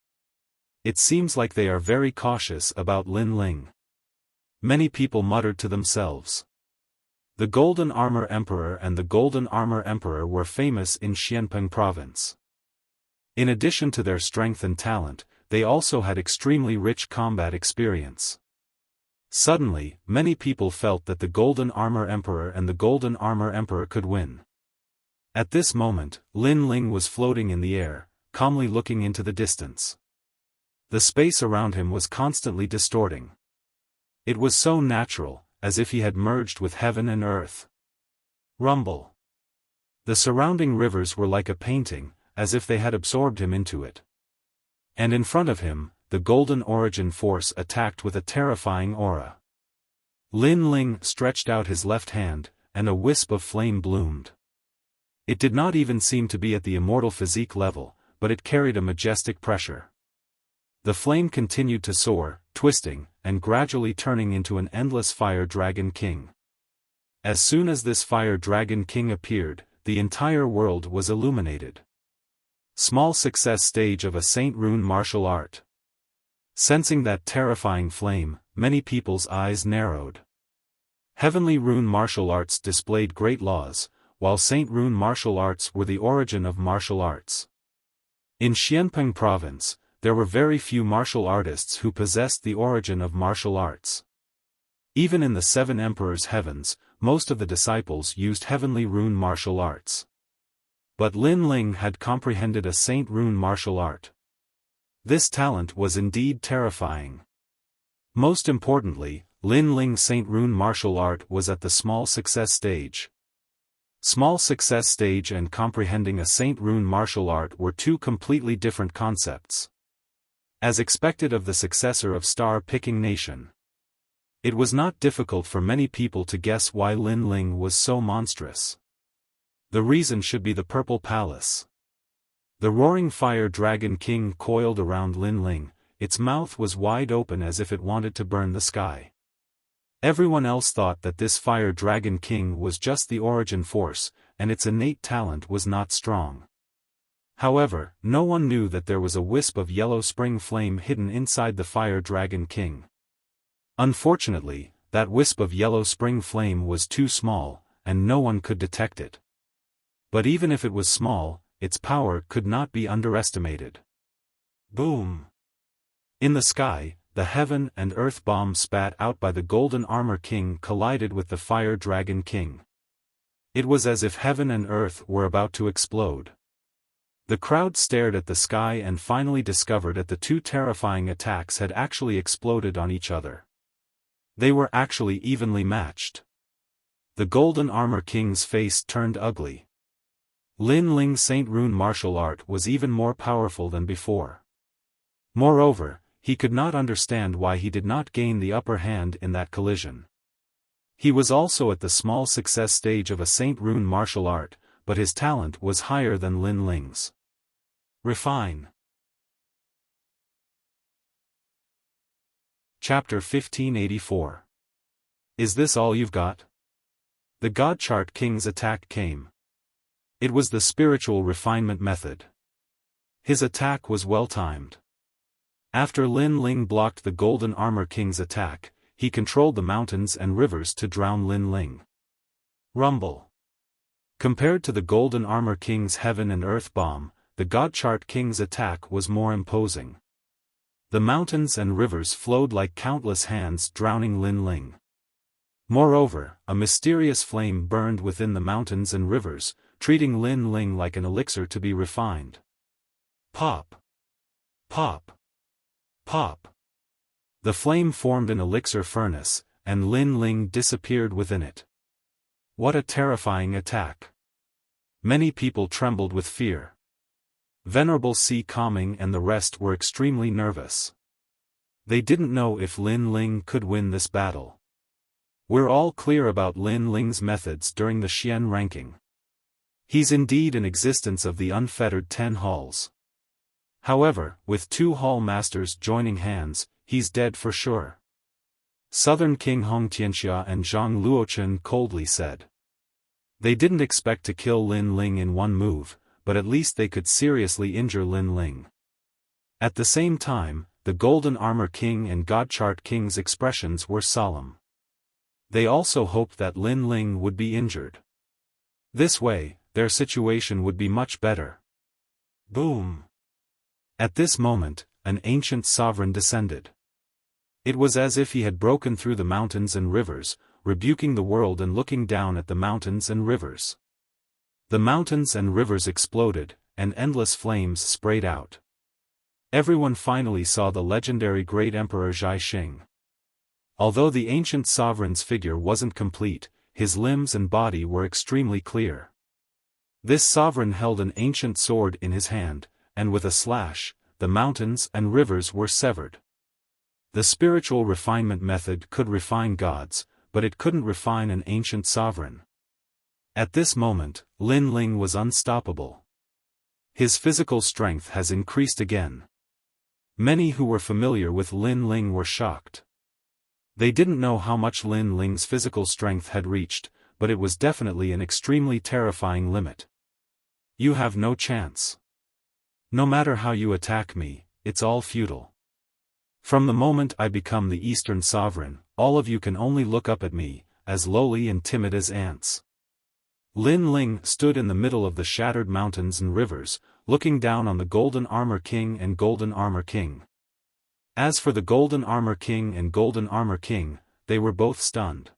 It seems like they are very cautious about Lin Ling. Many people muttered to themselves. The Golden Armor Emperor and the Golden Armor Emperor were famous in Xianpeng province. In addition to their strength and talent, they also had extremely rich combat experience. Suddenly, many people felt that the Golden Armor Emperor and the Golden Armor Emperor could win. At this moment, Lin Ling was floating in the air, calmly looking into the distance. The space around him was constantly distorting. It was so natural, as if he had merged with heaven and earth. Rumble. The surrounding rivers were like a painting, as if they had absorbed him into it. And in front of him, the Golden Origin Force attacked with a terrifying aura. Lin Ling stretched out his left hand, and a wisp of flame bloomed. It did not even seem to be at the immortal physique level, but it carried a majestic pressure. The flame continued to soar, twisting, and gradually turning into an endless Fire Dragon King. As soon as this Fire Dragon King appeared, the entire world was illuminated. Small success stage of a Saint Rune martial art. Sensing that terrifying flame, many people's eyes narrowed. Heavenly Rune martial arts displayed great laws, while Saint Rune martial arts were the origin of martial arts. In Xianpeng province, there were very few martial artists who possessed the origin of martial arts. Even in the Seven Emperors' heavens, most of the disciples used Heavenly Rune martial arts. But Lin Ling had comprehended a Saint Rune martial art. This talent was indeed terrifying. Most importantly, Lin Ling's Saint Rune martial art was at the small success stage. Small success stage and comprehending a Saint Rune martial art were two completely different concepts. As expected of the successor of Star-Picking Nation. It was not difficult for many people to guess why Lin Ling was so monstrous. The reason should be the Purple Palace. The roaring Fire Dragon King coiled around Lin Ling, its mouth was wide open as if it wanted to burn the sky. Everyone else thought that this Fire Dragon King was just the origin force, and its innate talent was not strong. However, no one knew that there was a wisp of yellow spring flame hidden inside the Fire Dragon King. Unfortunately, that wisp of yellow spring flame was too small, and no one could detect it. But even if it was small, its power could not be underestimated. Boom! In the sky, the heaven and earth bomb spat out by the Golden Armor King collided with the Fire Dragon King. It was as if heaven and earth were about to explode. The crowd stared at the sky and finally discovered that the two terrifying attacks had actually exploded on each other. They were actually evenly matched. The Golden Armor King's face turned ugly. Lin Ling's Saint Rune martial art was even more powerful than before. Moreover, he could not understand why he did not gain the upper hand in that collision. He was also at the small success stage of a Saint Rune martial art, but his talent was higher than Lin Ling's. Refine. Chapter 1584. Is this all you've got? The Godchart King's attack came. It was the spiritual refinement method. His attack was well-timed. After Lin Ling blocked the Golden Armor King's attack, he controlled the mountains and rivers to drown Lin Ling. Rumble. Compared to the Golden Armor King's Heaven and Earth bomb, the Godchart King's attack was more imposing. The mountains and rivers flowed like countless hands drowning Lin Ling. Moreover, a mysterious flame burned within the mountains and rivers, treating Lin Ling like an elixir to be refined. Pop! Pop! Pop! The flame formed an elixir furnace, and Lin Ling disappeared within it. What a terrifying attack! Many people trembled with fear. Venerable Si Kaming and the rest were extremely nervous. They didn't know if Lin Ling could win this battle. We're all clear about Lin Ling's methods during the Xian ranking. He's indeed an existence of the unfettered 10 halls. However, with 2 hall masters joining hands, he's dead for sure. Southern King Hong Tianxia and Zhang Luochen coldly said. They didn't expect to kill Lin Ling in one move, but at least they could seriously injure Lin Ling. At the same time, the Golden Armor King and Godchart King's expressions were solemn. They also hoped that Lin Ling would be injured. This way, their situation would be much better. Boom! At this moment, an ancient sovereign descended. It was as if he had broken through the mountains and rivers, rebuking the world and looking down at the mountains and rivers. The mountains and rivers exploded, and endless flames sprayed out. Everyone finally saw the legendary Great Emperor Zhai Xing. Although the ancient sovereign's figure wasn't complete, his limbs and body were extremely clear. This sovereign held an ancient sword in his hand, and with a slash, the mountains and rivers were severed. The spiritual refinement method could refine gods, but it couldn't refine an ancient sovereign. At this moment, Lin Ling was unstoppable. His physical strength has increased again. Many who were familiar with Lin Ling were shocked. They didn't know how much Lin Ling's physical strength had reached, but it was definitely an extremely terrifying limit. You have no chance. No matter how you attack me, it's all futile. From the moment I become the Eastern Sovereign, all of you can only look up at me, as lowly and timid as ants. Lin Ling stood in the middle of the shattered mountains and rivers, looking down on the Golden Armor King and Golden Armor King. As for the Golden Armor King and Golden Armor King, they were both stunned.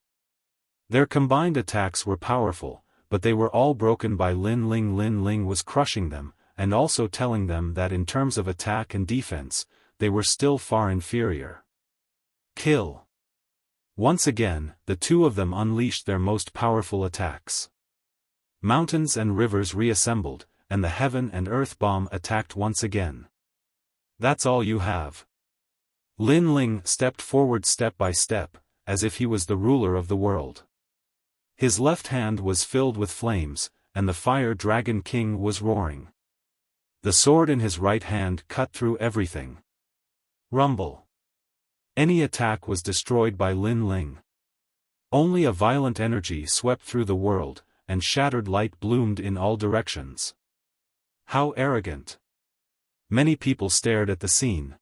Their combined attacks were powerful, but they were all broken by Lin Ling. Lin Ling was crushing them, and also telling them that in terms of attack and defense, they were still far inferior. Kill. Once again, the two of them unleashed their most powerful attacks. Mountains and rivers reassembled, and the heaven and earth bomb attacked once again. That's all you have. Lin Ling stepped forward step by step, as if he was the ruler of the world. His left hand was filled with flames, and the Fire Dragon King was roaring. The sword in his right hand cut through everything. Rumble. Any attack was destroyed by Lin Ling. Only a violent energy swept through the world, and shattered light bloomed in all directions. How arrogant. Many people stared at the scene.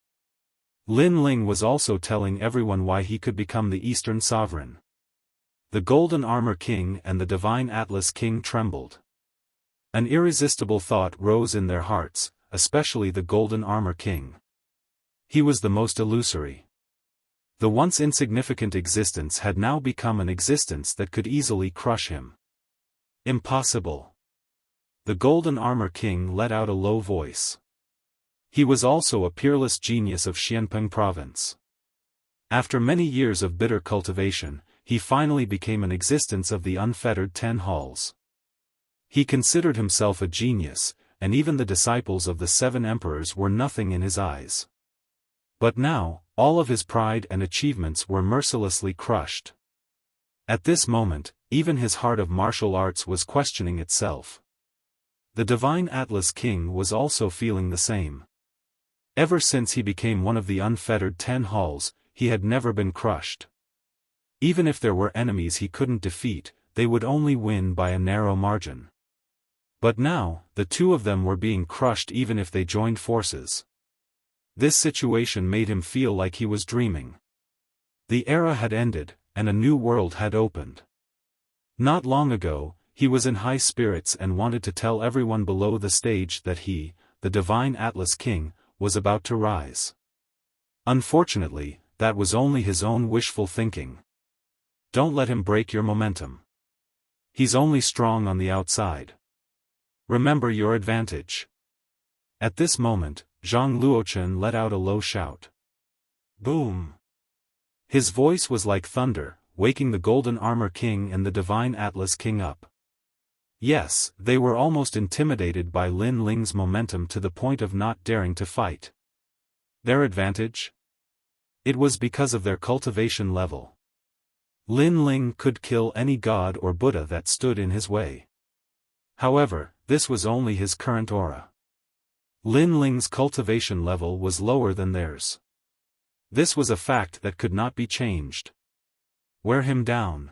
Lin Ling was also telling everyone why he could become the Eastern Sovereign. The Golden Armor King and the Divine Atlas King trembled. An irresistible thought rose in their hearts, especially the Golden Armor King. He was the most illusory. The once insignificant existence had now become an existence that could easily crush him. Impossible. The Golden Armor King let out a low voice. He was also a peerless genius of Xianpeng province. After many years of bitter cultivation, he finally became an existence of the unfettered 10 halls. He considered himself a genius, and even the disciples of the 7 emperors were nothing in his eyes. But now, all of his pride and achievements were mercilessly crushed. At this moment, even his heart of martial arts was questioning itself. The Divine Atlas King was also feeling the same. Ever since he became one of the unfettered 10 halls, he had never been crushed. Even if there were enemies he couldn't defeat, they would only win by a narrow margin. But now, the two of them were being crushed even if they joined forces. This situation made him feel like he was dreaming. The era had ended, and a new world had opened. Not long ago, he was in high spirits and wanted to tell everyone below the stage that he, the Divine Atlas King, was about to rise. Unfortunately, that was only his own wishful thinking. Don't let him break your momentum. He's only strong on the outside. Remember your advantage. At this moment, Zhang Luochen let out a low shout. Boom! His voice was like thunder, waking the Golden Armor King and the Divine Atlas King up. Yes, they were almost intimidated by Lin Ling's momentum to the point of not daring to fight. Their advantage? It was because of their cultivation level. Lin Ling could kill any god or Buddha that stood in his way. However, this was only his current aura. Lin Ling's cultivation level was lower than theirs. This was a fact that could not be changed. Wear him down.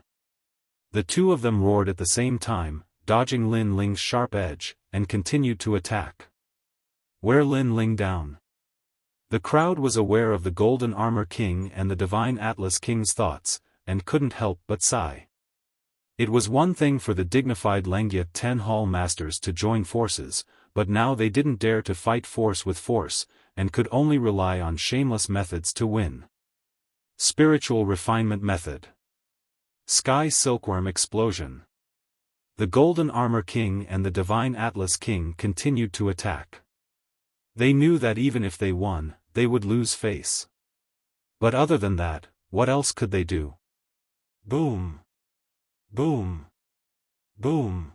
The two of them roared at the same time, dodging Lin Ling's sharp edge, and continued to attack. Wear Lin Ling down. The crowd was aware of the Golden Armor King and the Divine Atlas King's thoughts, and couldn't help but sigh. It was one thing for the dignified Lengyat 10 Hall Masters to join forces, but now they didn't dare to fight force with force, and could only rely on shameless methods to win. Spiritual Refinement Method. Sky Silkworm Explosion. The Golden Armor King and the Divine Atlas King continued to attack. They knew that even if they won, they would lose face. But other than that, what else could they do? Boom! Boom! Boom!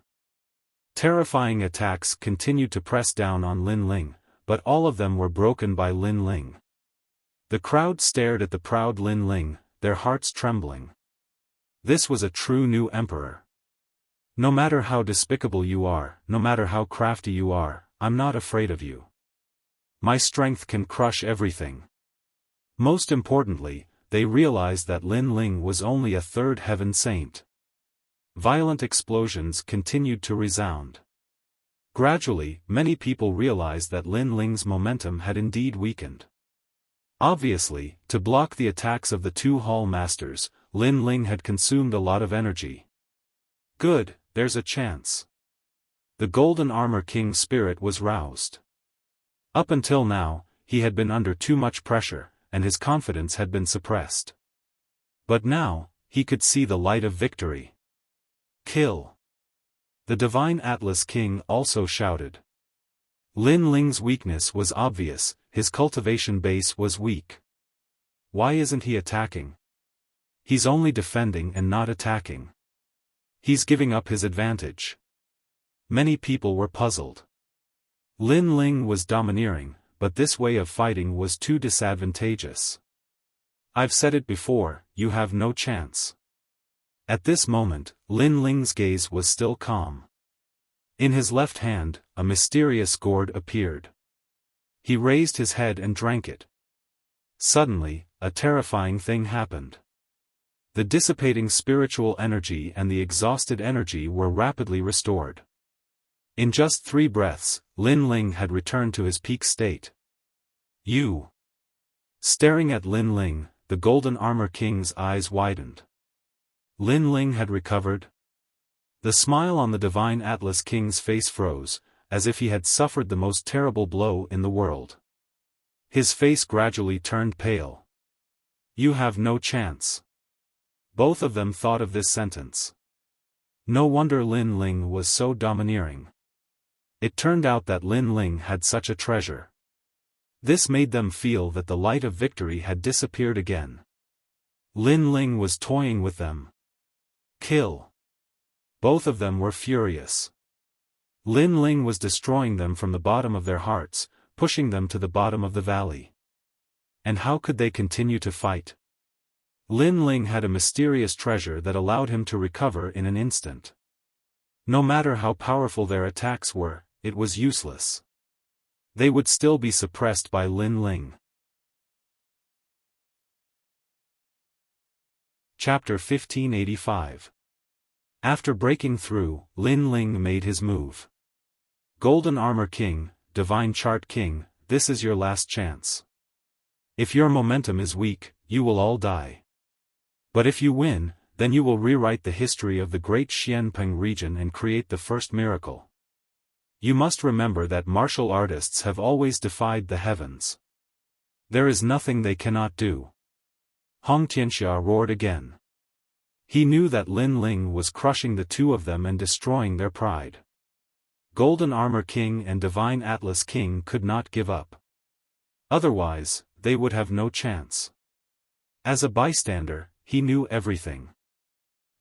Terrifying attacks continued to press down on Lin Ling, but all of them were broken by Lin Ling. The crowd stared at the proud Lin Ling, their hearts trembling. This was a true new emperor. No matter how despicable you are, no matter how crafty you are, I'm not afraid of you. My strength can crush everything. Most importantly, they realized that Lin Ling was only a third heaven saint. Violent explosions continued to resound. Gradually, many people realized that Lin Ling's momentum had indeed weakened. Obviously, to block the attacks of the 2 Hall Masters, Lin Ling had consumed a lot of energy. Good, there's a chance. The Golden Armor King's spirit was roused. Up until now, he had been under too much pressure, and his confidence had been suppressed. But now, he could see the light of victory. Kill! The Divine Atlas King also shouted. Lin Ling's weakness was obvious, his cultivation base was weak. Why isn't he attacking? He's only defending and not attacking. He's giving up his advantage. Many people were puzzled. Lin Ling was domineering, but this way of fighting was too disadvantageous. I've said it before, you have no chance. At this moment, Lin Ling's gaze was still calm. In his left hand, a mysterious gourd appeared. He raised his head and drank it. Suddenly, a terrifying thing happened. The dissipating spiritual energy and the exhausted energy were rapidly restored. In just 3 breaths, Lin Ling had returned to his peak state. You! Staring at Lin Ling, the Golden Armor King's eyes widened. Lin Ling had recovered? The smile on the Divine Atlas King's face froze, as if he had suffered the most terrible blow in the world. His face gradually turned pale. You have no chance. Both of them thought of this sentence. No wonder Lin Ling was so domineering. It turned out that Lin Ling had such a treasure. This made them feel that the light of victory had disappeared again. Lin Ling was toying with them. Kill! Both of them were furious. Lin Ling was destroying them from the bottom of their hearts, pushing them to the bottom of the valley. And how could they continue to fight? Lin Ling had a mysterious treasure that allowed him to recover in an instant. No matter how powerful their attacks were, it was useless. They would still be suppressed by Lin Ling. Chapter 1585. After breaking through, Lin Ling made his move. Golden Armor King, Divine Chart King, this is your last chance. If your momentum is weak, you will all die. But if you win, then you will rewrite the history of the great Xianpeng region and create the first miracle. You must remember that martial artists have always defied the heavens. There is nothing they cannot do. Hong Tianxia roared again. He knew that Lin Ling was crushing the 2 of them and destroying their pride. Golden Armor King and Divine Atlas King could not give up. Otherwise, they would have no chance. As a bystander, he knew everything.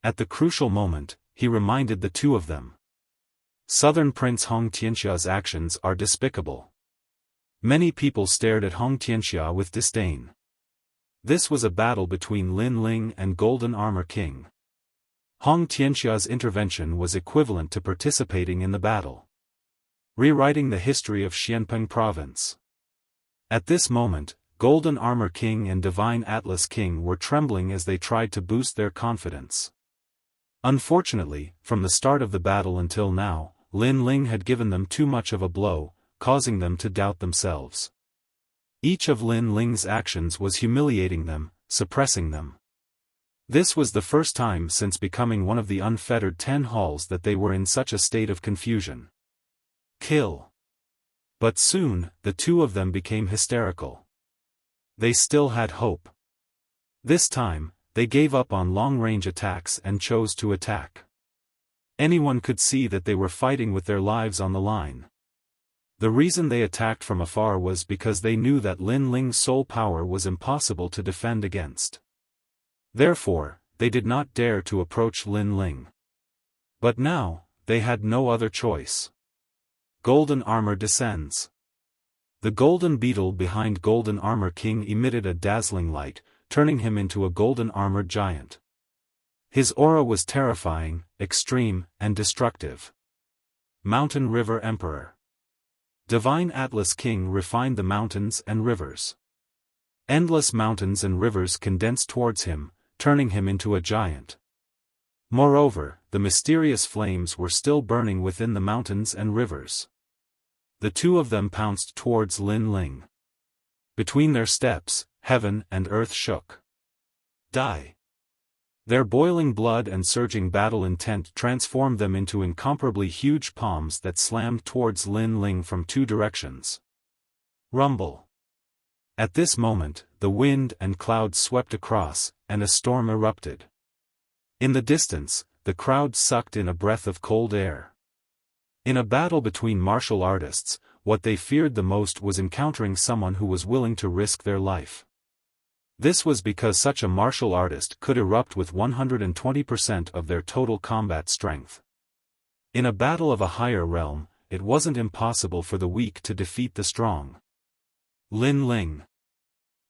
At the crucial moment, he reminded the 2 of them. Southern Prince Hong Tianxia's actions are despicable. Many people stared at Hong Tianxia with disdain. This was a battle between Lin Ling and Golden Armor King. Hong Tianxia's intervention was equivalent to participating in the battle. Rewriting the history of Xianpeng province. At this moment, Golden Armor King and Divine Atlas King were trembling as they tried to boost their confidence. Unfortunately, from the start of the battle until now, Lin Ling had given them too much of a blow, causing them to doubt themselves. Each of Lin Ling's actions was humiliating them, suppressing them. This was the first time since becoming one of the unfettered 10 halls that they were in such a state of confusion. Kill. But soon, the two of them became hysterical. They still had hope. This time, they gave up on long-range attacks and chose to attack. Anyone could see that they were fighting with their lives on the line. The reason they attacked from afar was because they knew that Lin Ling's soul power was impossible to defend against. Therefore, they did not dare to approach Lin Ling. But now, they had no other choice. Golden armor descends. The golden beetle behind Golden Armor King emitted a dazzling light, turning him into a golden armored giant. His aura was terrifying, extreme, and destructive. Mountain River Emperor. Divine Atlas King refined the mountains and rivers. Endless mountains and rivers condensed towards him, turning him into a giant. Moreover, the mysterious flames were still burning within the mountains and rivers. The two of them pounced towards Lin Ling. Between their steps, heaven and earth shook. Die. Their boiling blood and surging battle intent transformed them into incomparably huge palms that slammed towards Lin Ling from two directions. Rumble. At this moment, the wind and clouds swept across, and a storm erupted. In the distance, the crowd sucked in a breath of cold air. In a battle between martial artists, what they feared the most was encountering someone who was willing to risk their life. This was because such a martial artist could erupt with 120% of their total combat strength. In a battle of a higher realm, it wasn't impossible for the weak to defeat the strong. Lin Ling.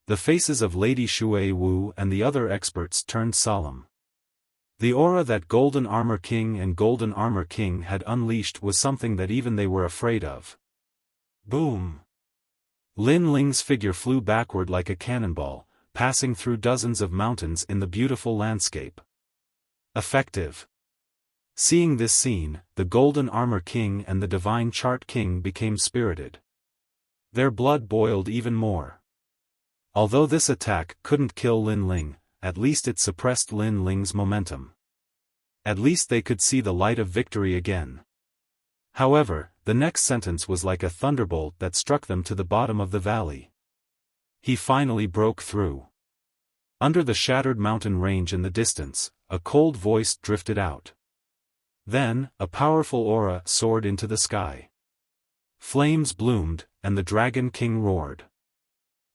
The faces of Lady Shui Wu and the other experts turned solemn. The aura that Golden Armor King and Golden Armor King had unleashed was something that even they were afraid of. Boom! Lin Ling's figure flew backward like a cannonball, passing through dozens of mountains in the beautiful landscape. Effective. Seeing this scene, the Golden Armor King and the Divine Chart King became spirited. Their blood boiled even more. Although this attack couldn't kill Lin Ling, at least it suppressed Lin Ling's momentum. At least they could see the light of victory again. However, the next sentence was like a thunderbolt that struck them to the bottom of the valley. He finally broke through. Under the shattered mountain range in the distance, a cold voice drifted out. Then, a powerful aura soared into the sky. Flames bloomed, and the Dragon King roared.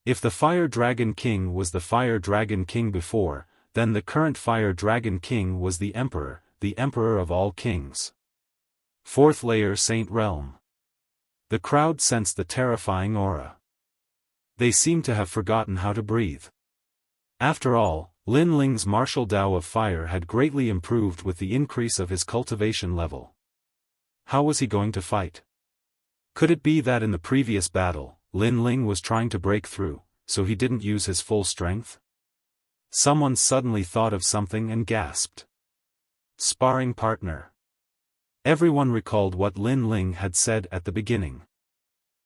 If the Fire Dragon King was the Fire Dragon King before, then the current Fire Dragon King was the Emperor of all kings. Fourth layer Saint Realm. The crowd sensed the terrifying aura. They seemed to have forgotten how to breathe. After all, Lin Ling's martial Tao of fire had greatly improved with the increase of his cultivation level. How was he going to fight? Could it be that in the previous battle, Lin Ling was trying to break through, so he didn't use his full strength? Someone suddenly thought of something and gasped. Sparring partner. Everyone recalled what Lin Ling had said at the beginning.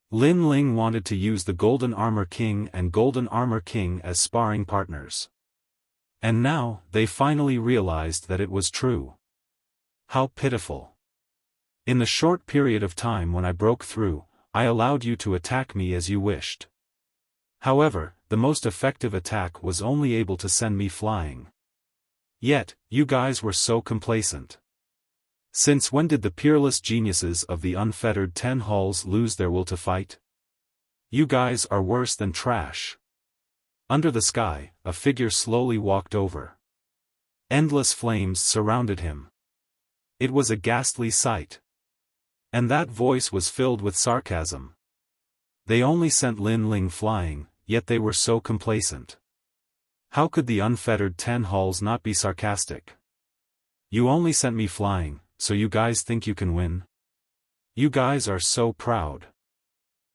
Lin Ling wanted to use the Golden Armor King and Golden Armor King as sparring partners. And now, they finally realized that it was true. How pitiful. In the short period of time when I broke through, I allowed you to attack me as you wished. However, the most effective attack was only able to send me flying. Yet, you guys were so complacent. Since when did the peerless geniuses of the unfettered 10 halls lose their will to fight? You guys are worse than trash. Under the sky, a figure slowly walked over. Endless flames surrounded him. It was a ghastly sight. And that voice was filled with sarcasm. They only sent Lin Ling flying, yet they were so complacent. How could the unfettered 10 halls not be sarcastic? You only sent me flying, so you guys think you can win? You guys are so proud.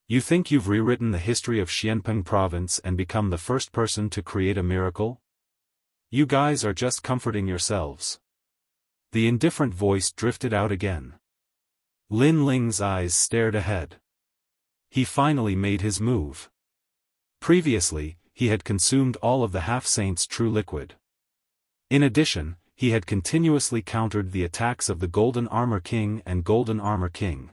You think you've rewritten the history of Xianpeng province and become the first person to create a miracle? You guys are just comforting yourselves. The indifferent voice drifted out again. Lin Ling's eyes stared ahead. He finally made his move. Previously, he had consumed all of the half-saint's true liquid. In addition, he had continuously countered the attacks of the Golden Armor King and Golden Armor King.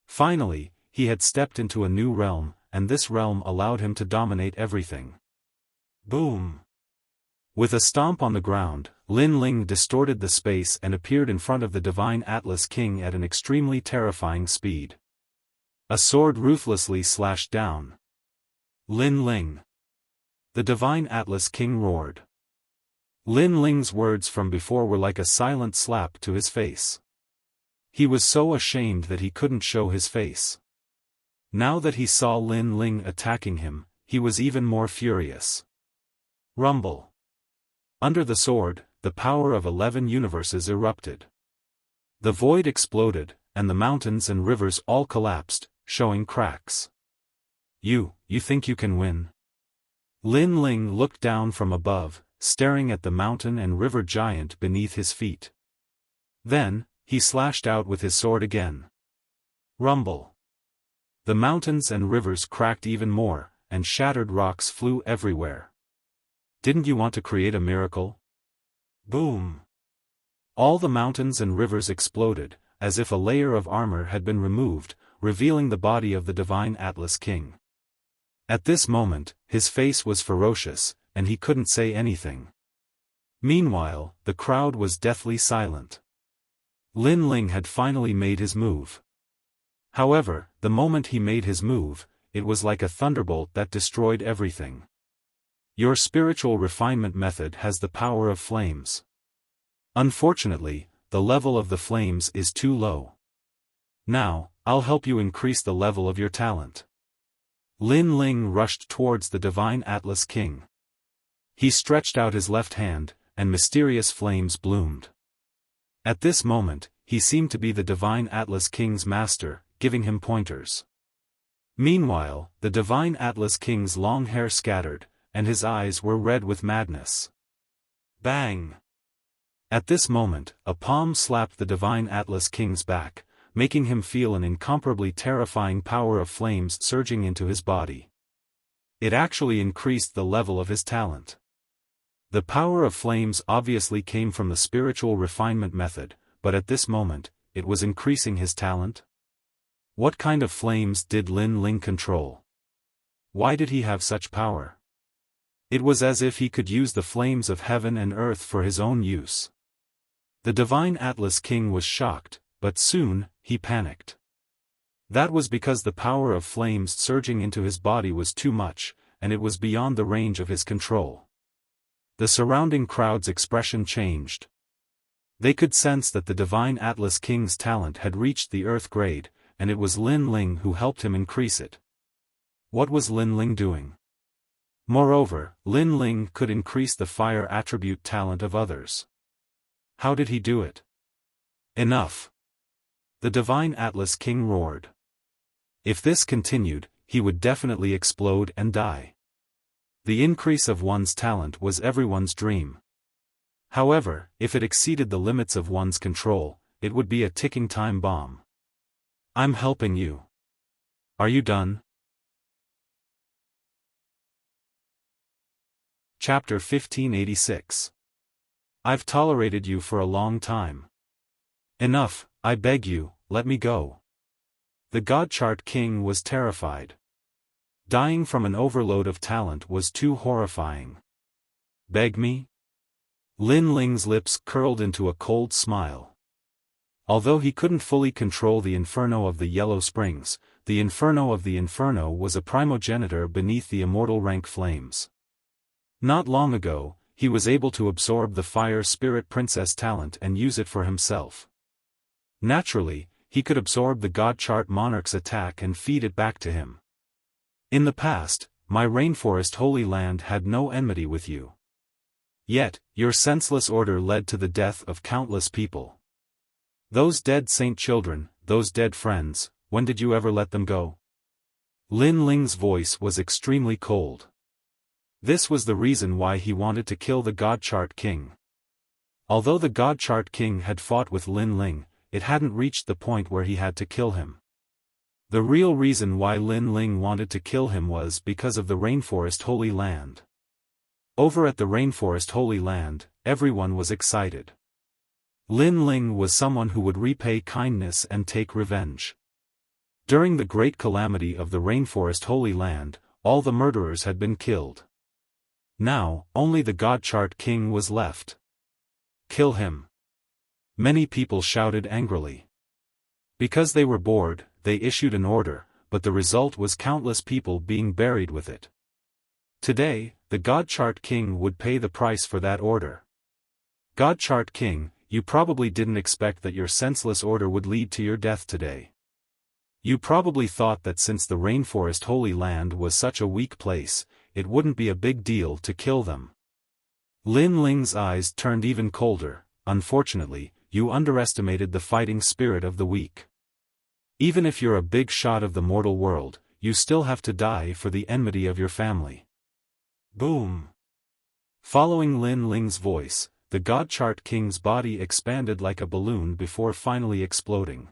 Finally, he had stepped into a new realm, and this realm allowed him to dominate everything. Boom! With a stomp on the ground, Lin Ling distorted the space and appeared in front of the Divine Atlas King at an extremely terrifying speed. A sword ruthlessly slashed down. Lin Ling! The Divine Atlas King roared. Lin Ling's words from before were like a silent slap to his face. He was so ashamed that he couldn't show his face. Now that he saw Lin Ling attacking him, he was even more furious. Rumble. Under the sword, the power of 11 universes erupted. The void exploded, and the mountains and rivers all collapsed, showing cracks. You think you can win? Lin Ling looked down from above, staring at the mountain and river giant beneath his feet. Then, he slashed out with his sword again. Rumble. The mountains and rivers cracked even more, and shattered rocks flew everywhere. Didn't you want to create a miracle? Boom! All the mountains and rivers exploded, as if a layer of armor had been removed, revealing the body of the Divine Atlas King. At this moment, his face was ferocious, and he couldn't say anything. Meanwhile, the crowd was deathly silent. Lin Ling had finally made his move. However, the moment he made his move, it was like a thunderbolt that destroyed everything. Your spiritual refinement method has the power of flames. Unfortunately, the level of the flames is too low. Now, I'll help you increase the level of your talent. Lin Ling rushed towards the Divine Atlas King. He stretched out his left hand, and mysterious flames bloomed. At this moment, he seemed to be the Divine Atlas King's master, giving him pointers. Meanwhile, the Divine Atlas King's long hair scattered, and his eyes were red with madness. Bang! At this moment, a palm slapped the Divine Atlas King's back, making him feel an incomparably terrifying power of flames surging into his body. It actually increased the level of his talent. The power of flames obviously came from the spiritual refinement method, but at this moment, it was increasing his talent. What kind of flames did Lin Ling control? Why did he have such power? It was as if he could use the flames of heaven and earth for his own use. The Divine Atlas King was shocked, but soon, he panicked. That was because the power of flames surging into his body was too much, and it was beyond the range of his control. The surrounding crowd's expression changed. They could sense that the Divine Atlas King's talent had reached the Earth grade, and it was Lin Ling who helped him increase it. What was Lin Ling doing? Moreover, Lin Ling could increase the fire attribute talent of others. How did he do it? Enough! The Divine Atlas King roared. If this continued, he would definitely explode and die. The increase of one's talent was everyone's dream. However, if it exceeded the limits of one's control, it would be a ticking time bomb. I'm helping you. Are you done? Chapter 1586. I've tolerated you for a long time. Enough, I beg you, let me go. The God-Chart King was terrified. Dying from an overload of talent was too horrifying. Beg me? Lin Ling's lips curled into a cold smile. Although he couldn't fully control the Inferno of the Yellow Springs, the Inferno of the Inferno was a primogenitor beneath the immortal rank flames. Not long ago, he was able to absorb the Fire Spirit Princess talent and use it for himself. Naturally, he could absorb the God-Chart Monarch's attack and feed it back to him. In the past, my rainforest Holy Land had no enmity with you. Yet, your senseless order led to the death of countless people. Those dead saint children, those dead friends, when did you ever let them go? Lin Ling's voice was extremely cold. This was the reason why he wanted to kill the God-Chart King. Although the God-Chart King had fought with Lin Ling, it hadn't reached the point where he had to kill him. The real reason why Lin Ling wanted to kill him was because of the Rainforest Holy Land. Over at the Rainforest Holy Land, everyone was excited. Lin Ling was someone who would repay kindness and take revenge. During the great calamity of the Rainforest Holy Land, all the murderers had been killed. Now, only the God Chart King was left. Kill him. Many people shouted angrily. Because they were bored, they issued an order, but the result was countless people being buried with it. Today, the God Chart King would pay the price for that order. God Chart King, you probably didn't expect that your senseless order would lead to your death today. You probably thought that since the Rainforest Holy Land was such a weak place, it wouldn't be a big deal to kill them. Lin Ling's eyes turned even colder. Unfortunately, you underestimated the fighting spirit of the weak. Even if you're a big shot of the mortal world, you still have to die for the enmity of your family. Boom! Following Lin Ling's voice, the God Chart King's body expanded like a balloon before finally exploding.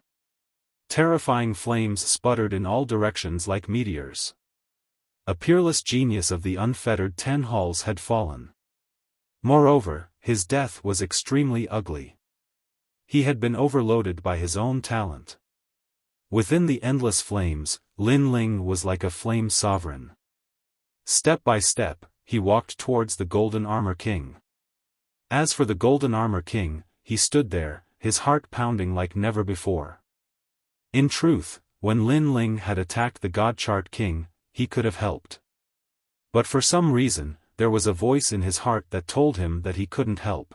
Terrifying flames sputtered in all directions like meteors. A peerless genius of the unfettered 10 halls had fallen. Moreover, his death was extremely ugly. He had been overloaded by his own talent. Within the endless flames, Lin Ling was like a flame sovereign. Step by step, he walked towards the Golden Armor King. As for the Golden Armor King, he stood there, his heart pounding like never before. In truth, when Lin Ling had attacked the God Chart King, he could have helped. But for some reason, there was a voice in his heart that told him that he couldn't help.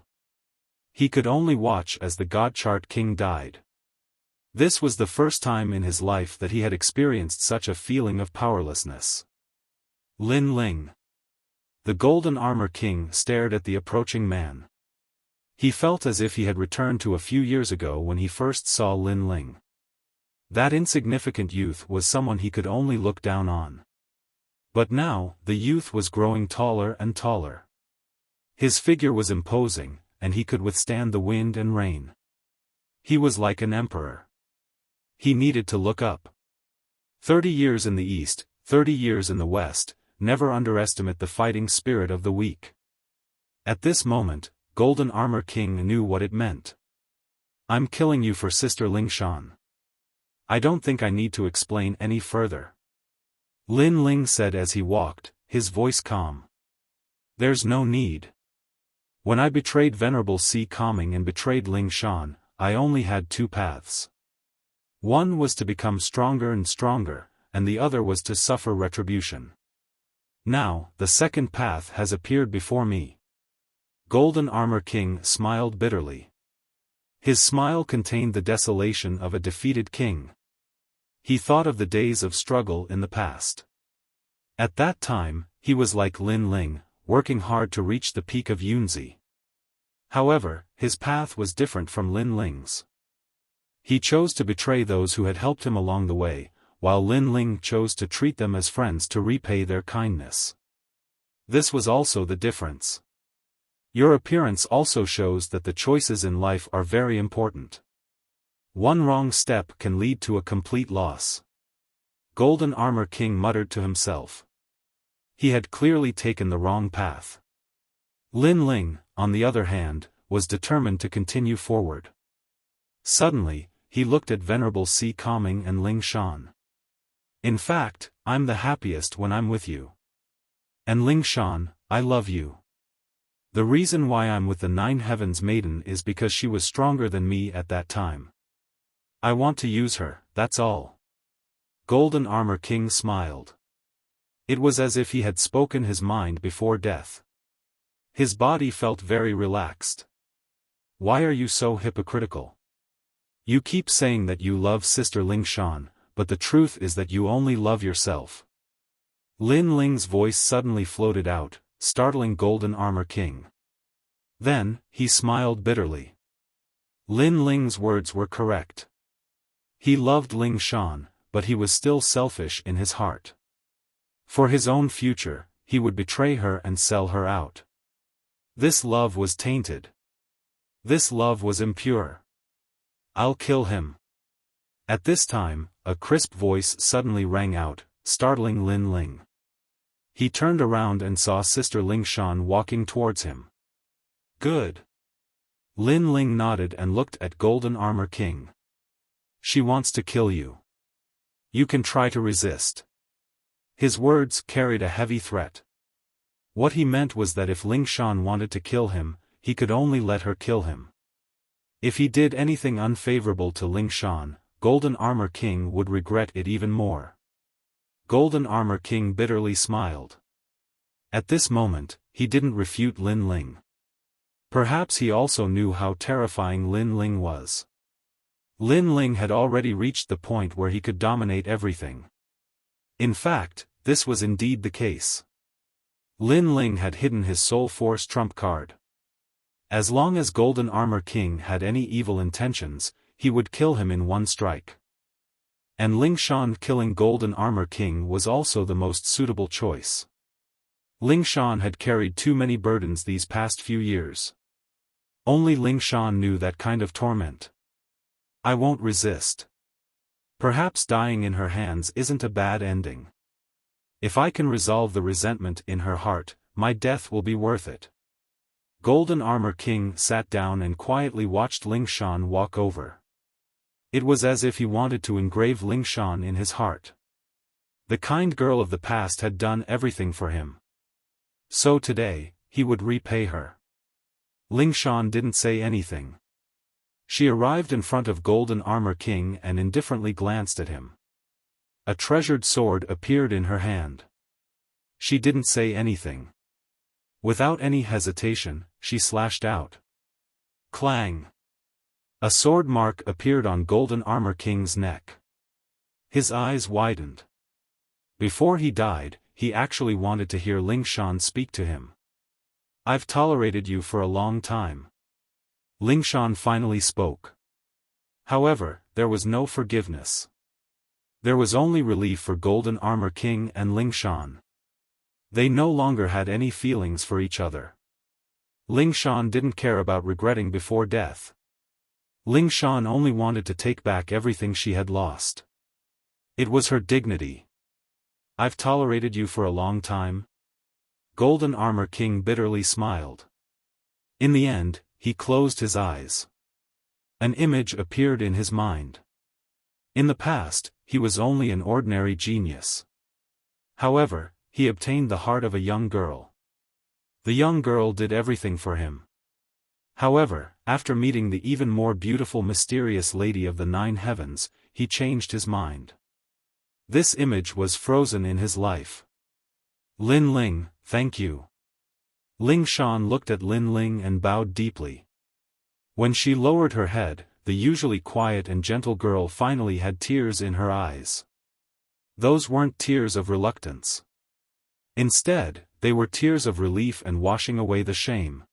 He could only watch as the God Chart King died. This was the first time in his life that he had experienced such a feeling of powerlessness. Lin Ling. The Golden Armor King stared at the approaching man. He felt as if he had returned to a few years ago when he first saw Lin Ling. That insignificant youth was someone he could only look down on. But now, the youth was growing taller and taller. His figure was imposing, and he could withstand the wind and rain. He was like an emperor. He needed to look up. 30 years in the east, 30 years in the west, never underestimate the fighting spirit of the weak. At this moment, Golden Armor King knew what it meant. I'm killing you for Sister Lingshan. I don't think I need to explain any further. Lin Ling said as he walked, his voice calm. There's no need. When I betrayed Venerable Si Calming and betrayed Lingshan, I only had 2 paths. One was to become stronger and stronger, and the other was to suffer retribution. Now, the second path has appeared before me. Golden Armor King smiled bitterly. His smile contained the desolation of a defeated king. He thought of the days of struggle in the past. At that time, he was like Lin Ling, working hard to reach the peak of Yunzi. However, his path was different from Lin Ling's. He chose to betray those who had helped him along the way, while Lin Ling chose to treat them as friends to repay their kindness. This was also the difference. Your appearance also shows that the choices in life are very important. One wrong step can lead to a complete loss. Golden Armor King muttered to himself. He had clearly taken the wrong path. Lin Ling, on the other hand, was determined to continue forward. Suddenly, he looked at Venerable Si Calming and Lingshan. In fact, I'm the happiest when I'm with you. And Lingshan, I love you. The reason why I'm with the 9 Heavens Maiden is because she was stronger than me at that time. I want to use her, that's all. Golden Armor King smiled. It was as if he had spoken his mind before death. His body felt very relaxed. Why are you so hypocritical? You keep saying that you love Sister Lingshan, but the truth is that you only love yourself. Lin Ling's voice suddenly floated out, startling Golden Armor King. Then, he smiled bitterly. Lin Ling's words were correct. He loved Lingshan, but he was still selfish in his heart. For his own future, he would betray her and sell her out. This love was tainted. This love was impure. I'll kill him. At this time, a crisp voice suddenly rang out, startling Lin Ling. He turned around and saw Sister Lingshan walking towards him. Good. Lin Ling nodded and looked at Golden Armor King. She wants to kill you. You can try to resist. His words carried a heavy threat. What he meant was that if Lingshan wanted to kill him, he could only let her kill him. If he did anything unfavorable to Lingshan, Golden Armor King would regret it even more. Golden Armor King bitterly smiled. At this moment, he didn't refute Lin Ling. Perhaps he also knew how terrifying Lin Ling was. Lin Ling had already reached the point where he could dominate everything. In fact, this was indeed the case. Lin Ling had hidden his Soul Force trump card. As long as Golden Armor King had any evil intentions, he would kill him in one strike. And Lingshan killing Golden Armor King was also the most suitable choice. Lingshan had carried too many burdens these past few years. Only Lingshan knew that kind of torment. I won't resist. Perhaps dying in her hands isn't a bad ending. If I can resolve the resentment in her heart, my death will be worth it. Golden Armor King sat down and quietly watched Lingshan walk over. It was as if he wanted to engrave Lingshan in his heart. The kind girl of the past had done everything for him. So today, he would repay her. Lingshan didn't say anything. She arrived in front of Golden Armor King and indifferently glanced at him. A treasured sword appeared in her hand. She didn't say anything. Without any hesitation, she slashed out. Clang! A sword mark appeared on Golden Armor King's neck. His eyes widened. Before he died, he actually wanted to hear Lingshan speak to him. I've tolerated you for a long time. Lingshan finally spoke. However, there was no forgiveness. There was only relief for Golden Armor King and Lingshan. They no longer had any feelings for each other. Lingshan didn't care about regretting before death. Lingshan only wanted to take back everything she had lost. It was her dignity. I've tolerated you for a long time. Golden Armor King bitterly smiled. In the end, he closed his eyes. An image appeared in his mind. In the past, he was only an ordinary genius. However, he obtained the heart of a young girl. The young girl did everything for him. However, after meeting the even more beautiful mysterious Lady of the Nine Heavens, he changed his mind. This image was frozen in his life. Lin Ling, thank you. Lingshan looked at Lin Ling and bowed deeply. When she lowered her head, the usually quiet and gentle girl finally had tears in her eyes. Those weren't tears of reluctance. Instead, they were tears of relief and washing away the shame.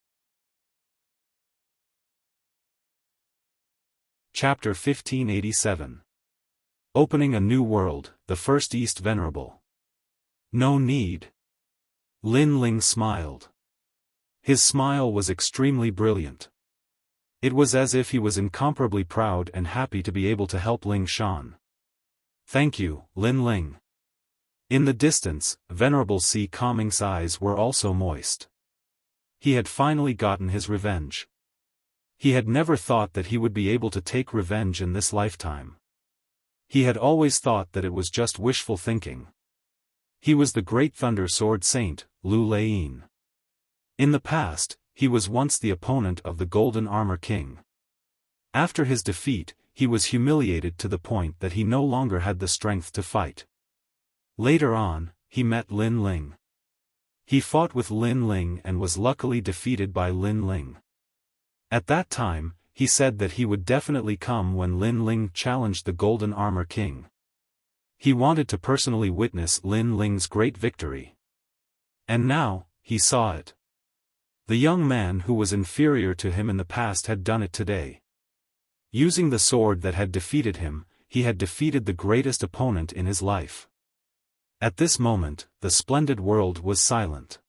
Chapter 1587. Opening a New World, the First East Venerable. No need. Lin Ling smiled. His smile was extremely brilliant. It was as if he was incomparably proud and happy to be able to help Lingshan. Thank you, Lin Ling. In the distance, Venerable C. Calming's eyes were also moist. He had finally gotten his revenge. He had never thought that he would be able to take revenge in this lifetime. He had always thought that it was just wishful thinking. He was the great Thunder Sword Saint, Lu Laiyin. In the past, he was once the opponent of the Golden Armor King. After his defeat, he was humiliated to the point that he no longer had the strength to fight. Later on, he met Lin Ling. He fought with Lin Ling and was luckily defeated by Lin Ling. At that time, he said that he would definitely come when Lin Ling challenged the Golden Armor King. He wanted to personally witness Lin Ling's great victory. And now, he saw it. The young man who was inferior to him in the past had done it today. Using the sword that had defeated him, he had defeated the greatest opponent in his life. At this moment, the splendid world was silent.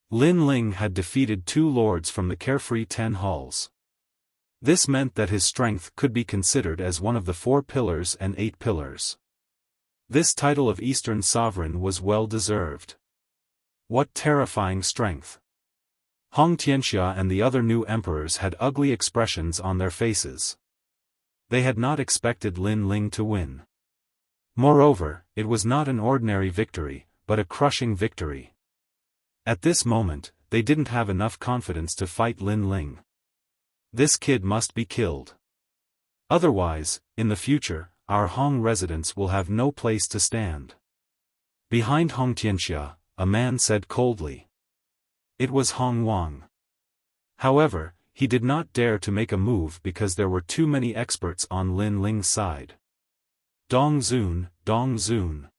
Lin Ling had defeated 2 lords from the carefree 10 halls. This meant that his strength could be considered as one of the 4 pillars and 8 pillars. This title of Eastern Sovereign was well deserved. What terrifying strength! Hong Tianxia and the other new emperors had ugly expressions on their faces. They had not expected Lin Ling to win. Moreover, it was not an ordinary victory, but a crushing victory. At this moment, they didn't have enough confidence to fight Lin Ling. This kid must be killed. Otherwise, in the future, our Hong residents will have no place to stand. Behind Hong Tianxia, a man said coldly. It was Hong Wang. However, he did not dare to make a move because there were too many experts on Lin Ling's side. Dong Zun, Dong Zun.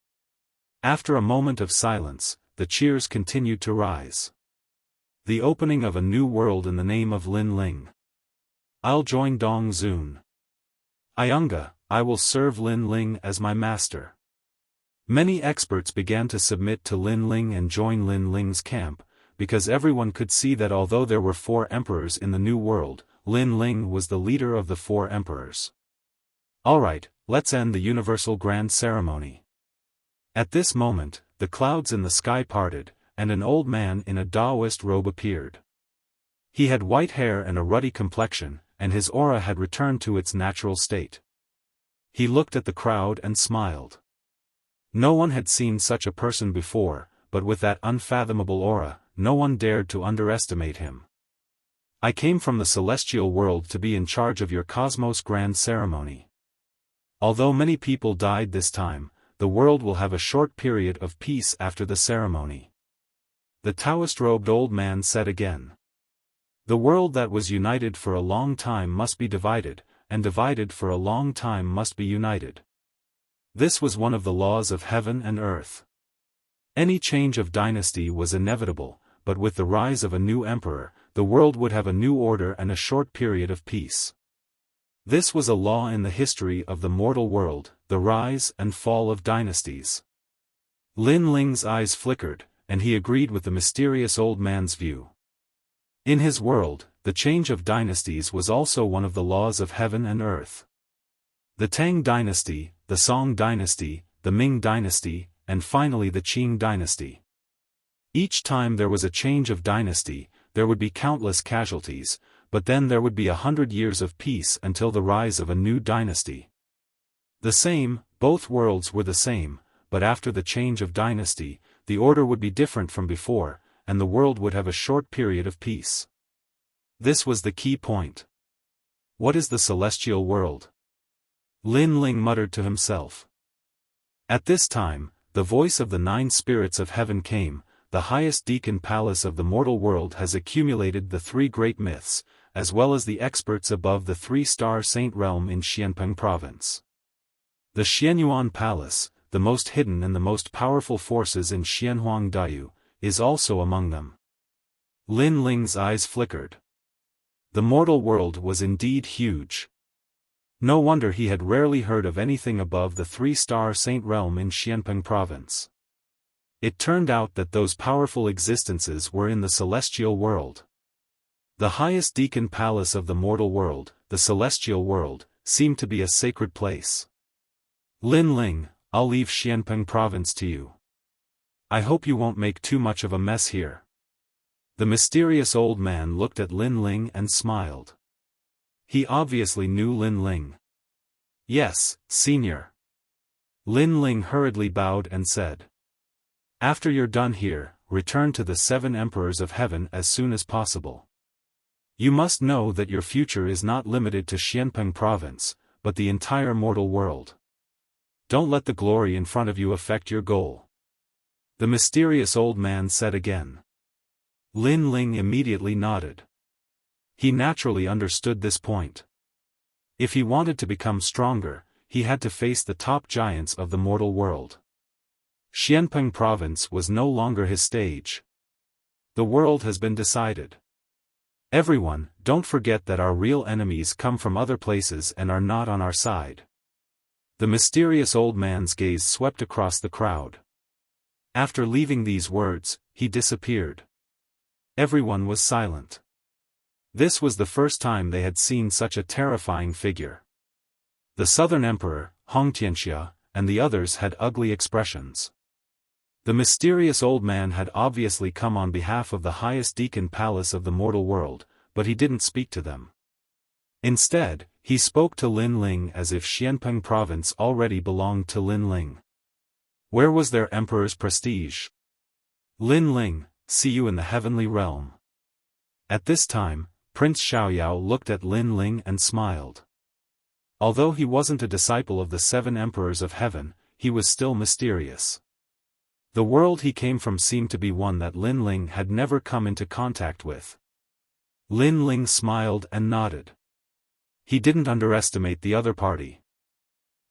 After a moment of silence, the cheers continued to rise. The opening of a new world in the name of Lin Ling. I'll join Dong Zun. Iunga, I will serve Lin Ling as my master. Many experts began to submit to Lin Ling and join Lin Ling's camp, because everyone could see that although there were 4 emperors in the new world, Lin Ling was the leader of the 4 emperors. Alright, let's end the universal grand ceremony. At this moment, the clouds in the sky parted, and an old man in a Taoist robe appeared. He had white hair and a ruddy complexion, and his aura had returned to its natural state. He looked at the crowd and smiled. No one had seen such a person before, but with that unfathomable aura, no one dared to underestimate him. I came from the celestial world to be in charge of your cosmos grand ceremony. Although many people died this time, the world will have a short period of peace after the ceremony. The Taoist-robed old man said again. The world that was united for a long time must be divided, and divided for a long time must be united. This was one of the laws of heaven and earth. Any change of dynasty was inevitable, but with the rise of a new emperor, the world would have a new order and a short period of peace. This was a law in the history of the mortal world, the rise and fall of dynasties. Lin Ling's eyes flickered, and he agreed with the mysterious old man's view. In his world, the change of dynasties was also one of the laws of heaven and earth. The Tang dynasty, the Song dynasty, the Ming dynasty, and finally the Qing dynasty. Each time there was a change of dynasty, there would be countless casualties, but then there would be 100 years of peace until the rise of a new dynasty. The same, both worlds were the same, but after the change of dynasty, the order would be different from before, and the world would have a short period of peace. This was the key point. What is the celestial world? Lin Ling muttered to himself. At this time, the voice of the 9 spirits of heaven came. The highest deacon palace of the mortal world has accumulated the 3 great myths, as well as the experts above the 3-star saint realm in Xianpeng province. The Xianyuan Palace, the most hidden and the most powerful forces in Xianhuang Daiyu, is also among them. Lin Ling's eyes flickered. The mortal world was indeed huge. No wonder he had rarely heard of anything above the 3-star saint realm in Xianpeng province. It turned out that those powerful existences were in the celestial world. The highest deacon palace of the mortal world, the celestial world, seemed to be a sacred place. Lin Ling, I'll leave Xianpeng province to you. I hope you won't make too much of a mess here. The mysterious old man looked at Lin Ling and smiled. He obviously knew Lin Ling. Yes, senior. Lin Ling hurriedly bowed and said. After you're done here, return to the 7 emperors of heaven as soon as possible. You must know that your future is not limited to Xianpeng province, but the entire mortal world. Don't let the glory in front of you affect your goal. The mysterious old man said again. Lin Ling immediately nodded. He naturally understood this point. If he wanted to become stronger, he had to face the top giants of the mortal world. Xianpeng province was no longer his stage. The world has been decided. Everyone, don't forget that our real enemies come from other places and are not on our side. The mysterious old man's gaze swept across the crowd. After leaving these words, he disappeared. Everyone was silent. This was the first time they had seen such a terrifying figure. The southern emperor, Hong Tianxia, and the others had ugly expressions. The mysterious old man had obviously come on behalf of the highest deacon palace of the mortal world, but he didn't speak to them. Instead, he spoke to Lin Ling as if Xianpeng province already belonged to Lin Ling. Where was their emperor's prestige? Lin Ling, see you in the heavenly realm. At this time, Prince Xiaoyao looked at Lin Ling and smiled. Although he wasn't a disciple of the 7 emperors of heaven, he was still mysterious. The world he came from seemed to be one that Lin Ling had never come into contact with. Lin Ling smiled and nodded. He didn't underestimate the other party.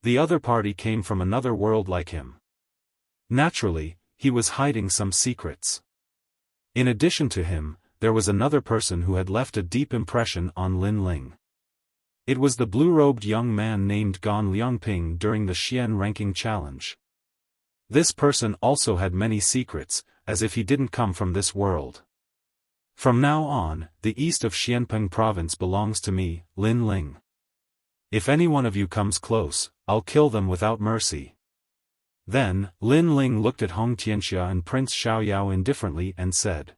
The other party came from another world like him. Naturally, he was hiding some secrets. In addition to him, there was another person who had left a deep impression on Lin Ling. It was the blue-robed young man named Gan Liangping during the Xian ranking challenge. This person also had many secrets, as if he didn't come from this world. From now on, the east of Xianpeng province belongs to me, Lin Ling. If any one of you comes close, I'll kill them without mercy. Then, Lin Ling looked at Hong Tianxia and Prince Xiaoyao indifferently and said,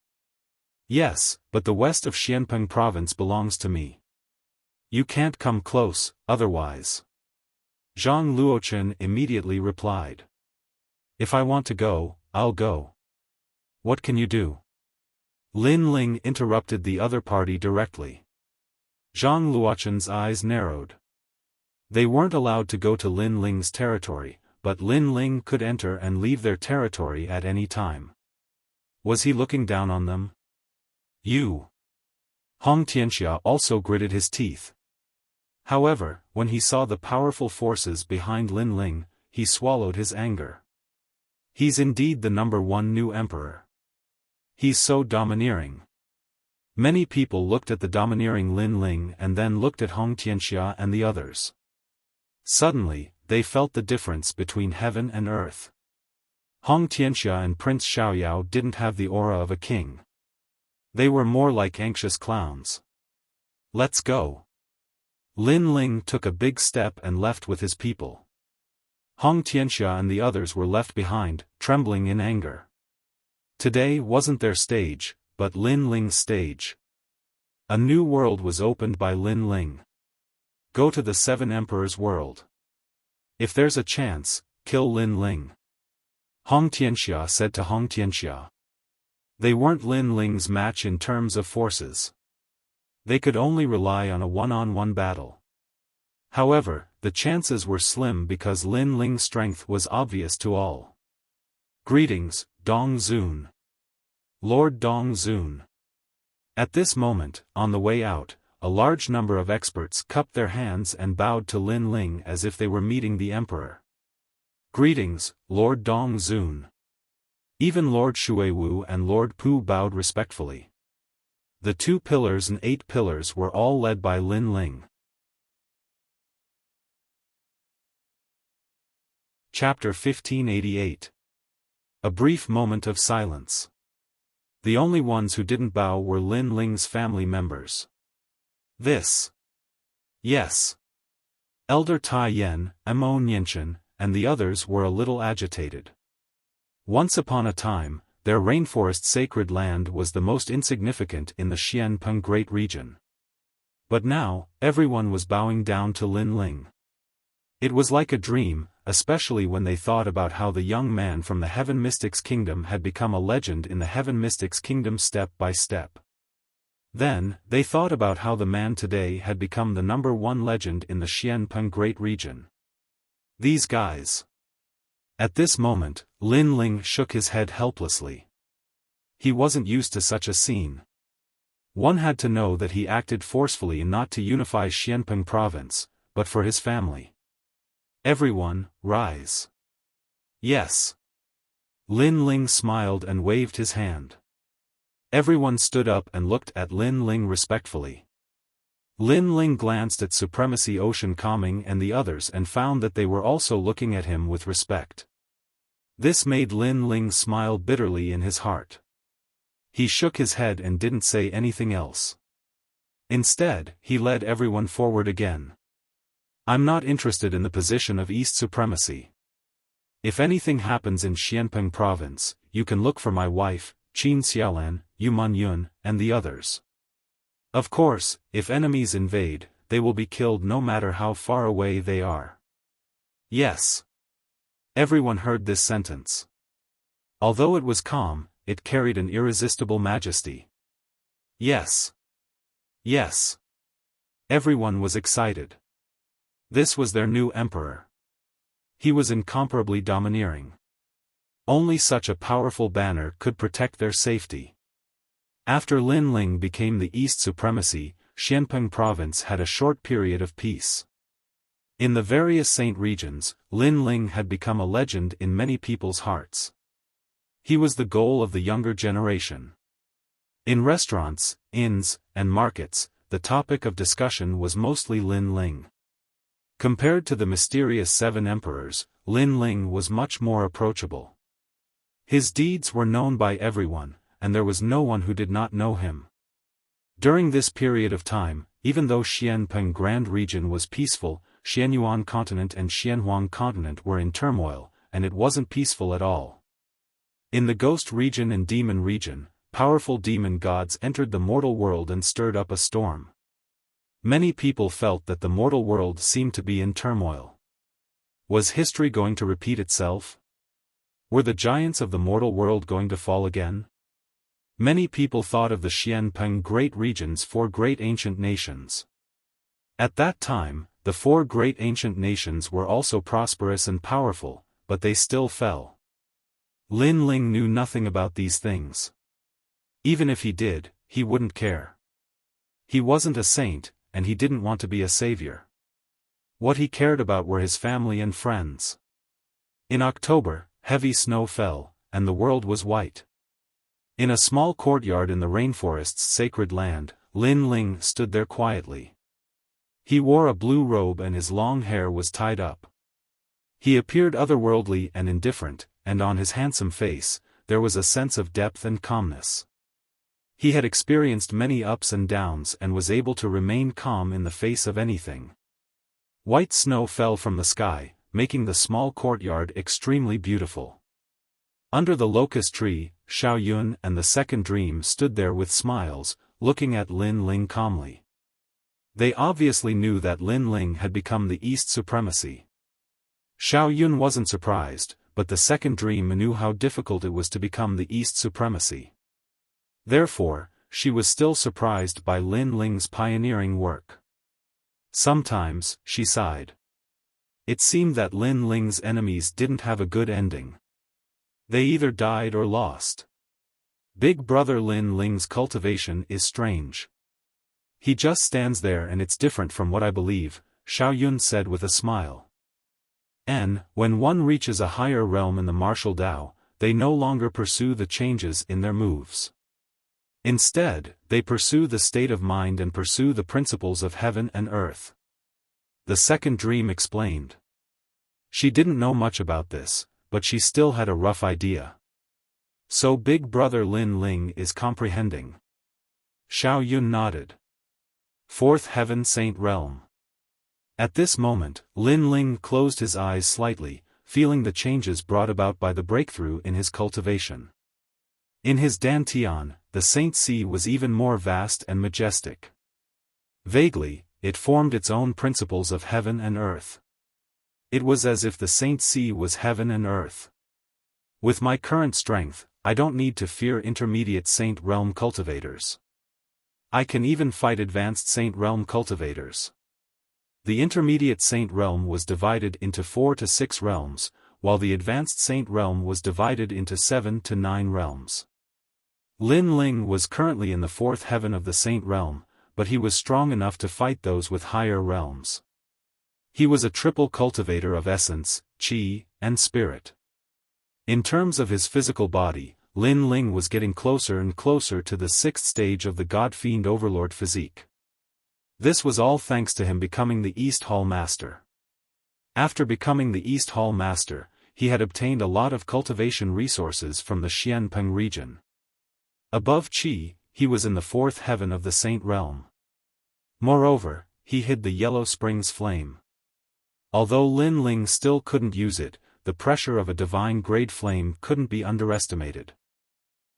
"Yes, but the west of Xianpeng province belongs to me. You can't come close, otherwise." Zhang Luochen immediately replied, "If I want to go, I'll go. What can you do?" Lin Ling interrupted the other party directly. Zhang Luochen's eyes narrowed. They weren't allowed to go to Lin Ling's territory, but Lin Ling could enter and leave their territory at any time. Was he looking down on them? You. Hong Tianxia also gritted his teeth. However, when he saw the powerful forces behind Lin Ling, he swallowed his anger. He's indeed the #1 new emperor. He's so domineering. Many people looked at the domineering Lin Ling and then looked at Hong Tianxia and the others. Suddenly, they felt the difference between heaven and earth. Hong Tianxia and Prince Xiaoyao didn't have the aura of a king. They were more like anxious clowns. "Let's go." Lin Ling took a big step and left with his people. Hong Tianxia and the others were left behind, trembling in anger. Today wasn't their stage, but Lin Ling's stage. A new world was opened by Lin Ling. Go to the 7 emperors' world. If there's a chance, kill Lin Ling. Hong Tianxia said to Hong Tianxia. They weren't Lin Ling's match in terms of forces. They could only rely on a one-on-one battle. However, the chances were slim because Lin Ling's strength was obvious to all. "Greetings, Dong Zun. Lord Dong Zun." At this moment, on the way out, a large number of experts cupped their hands and bowed to Lin Ling as if they were meeting the emperor. "Greetings, Lord Dong Zun." Even Lord Shuiwu and Lord Pu bowed respectfully. The 2 pillars and 8 pillars were all led by Lin Ling. Chapter 1588. A brief moment of silence. The only ones who didn't bow were Lin Ling's family members. Yes. Elder Tai Yen, Amo Nianchen, and the others were a little agitated. Once upon a time, their rainforest sacred land was the most insignificant in the Xianpeng Great Region. But now, everyone was bowing down to Lin Ling. It was like a dream, especially when they thought about how the young man from the Heaven Mystics Kingdom had become a legend in the Heaven Mystics Kingdom step by step. Then, they thought about how the man today had become the #1 legend in the Xianpeng Great Region. These guys. At this moment, Lin Ling shook his head helplessly. He wasn't used to such a scene. One had to know that he acted forcefully not to unify Xianpeng province, but for his family. "Everyone, rise." "Yes." Lin Ling smiled and waved his hand. Everyone stood up and looked at Lin Ling respectfully. Lin Ling glanced at Supremacy Ocean Calming and the others and found that they were also looking at him with respect. This made Lin Ling smile bitterly in his heart. He shook his head and didn't say anything else. Instead, he led everyone forward again. "I'm not interested in the position of East Supremacy. If anything happens in Xianpeng province, you can look for my wife, Qin Xiaolan, Yu Yun, and the others. Of course, if enemies invade, they will be killed no matter how far away they are. Yes. Everyone heard this sentence. Although it was calm, it carried an irresistible majesty. Yes. Yes. Everyone was excited. This was their new emperor. He was incomparably domineering. Only such a powerful banner could protect their safety. After Lin Ling became the East supremacy, Xianpeng province had a short period of peace. In the various saint regions, Lin Ling had become a legend in many people's hearts. He was the goal of the younger generation. In restaurants, inns, and markets, the topic of discussion was mostly Lin Ling. Compared to the mysterious seven emperors, Lin Ling was much more approachable. His deeds were known by everyone, and there was no one who did not know him. During this period of time, even though Xianpeng Grand Region was peaceful, Xianyuan Continent and Xianhuang Continent were in turmoil, and it wasn't peaceful at all. In the Ghost Region and Demon Region, powerful demon gods entered the mortal world and stirred up a storm. Many people felt that the mortal world seemed to be in turmoil. Was history going to repeat itself? Were the giants of the mortal world going to fall again? Many people thought of the Xianpeng Great Regions, four great ancient nations. At that time, the four great ancient nations were also prosperous and powerful, but they still fell. Lin Ling knew nothing about these things. Even if he did, he wouldn't care. He wasn't a saint, and he didn't want to be a savior. What he cared about were his family and friends. In October, heavy snow fell, and the world was white. In a small courtyard in the rainforest's sacred land, Lin Ling stood there quietly. He wore a blue robe and his long hair was tied up. He appeared otherworldly and indifferent, and on his handsome face, there was a sense of depth and calmness. He had experienced many ups and downs and was able to remain calm in the face of anything. White snow fell from the sky, making the small courtyard extremely beautiful. Under the locust tree, Xiao Yun and the second dream stood there with smiles, looking at Lin Ling calmly. They obviously knew that Lin Ling had become the East supremacy. Xiao Yun wasn't surprised, but the second dream knew how difficult it was to become the East supremacy. Therefore, she was still surprised by Lin Ling's pioneering work. Sometimes, she sighed. It seemed that Lin Ling's enemies didn't have a good ending. They either died or lost. Big brother Lin Ling's cultivation is strange. He just stands there and it's different from what I believe, Xiao Yun said with a smile. And, when one reaches a higher realm in the martial Tao, they no longer pursue the changes in their moves. Instead, they pursue the state of mind and pursue the principles of heaven and earth. The second dream explained. She didn't know much about this, but she still had a rough idea. So big brother Lin Ling is comprehending. Xiao Yun nodded. Fourth Heaven Saint Realm. At this moment, Lin Ling closed his eyes slightly, feeling the changes brought about by the breakthrough in his cultivation. In his dantian, the Saint Sea was even more vast and majestic. Vaguely, it formed its own principles of heaven and earth. It was as if the Saint Sea was heaven and earth. With my current strength, I don't need to fear intermediate Saint Realm cultivators. I can even fight advanced Saint Realm cultivators. The intermediate Saint Realm was divided into 4 to 6 realms, while the advanced Saint Realm was divided into 7 to 9 realms. Lin Ling was currently in the 4th heaven of the Saint Realm, but he was strong enough to fight those with higher realms. He was a triple cultivator of essence, qi, and spirit. In terms of his physical body, Lin Ling was getting closer and closer to the 6th stage of the God-Fiend Overlord physique. This was all thanks to him becoming the East Hall Master. After becoming the East Hall Master, he had obtained a lot of cultivation resources from the Xianpeng region. Above qi, he was in the 4th heaven of the Saint Realm. Moreover, he hid the Yellow Springs flame. Although Lin Ling still couldn't use it, the pressure of a divine-grade flame couldn't be underestimated.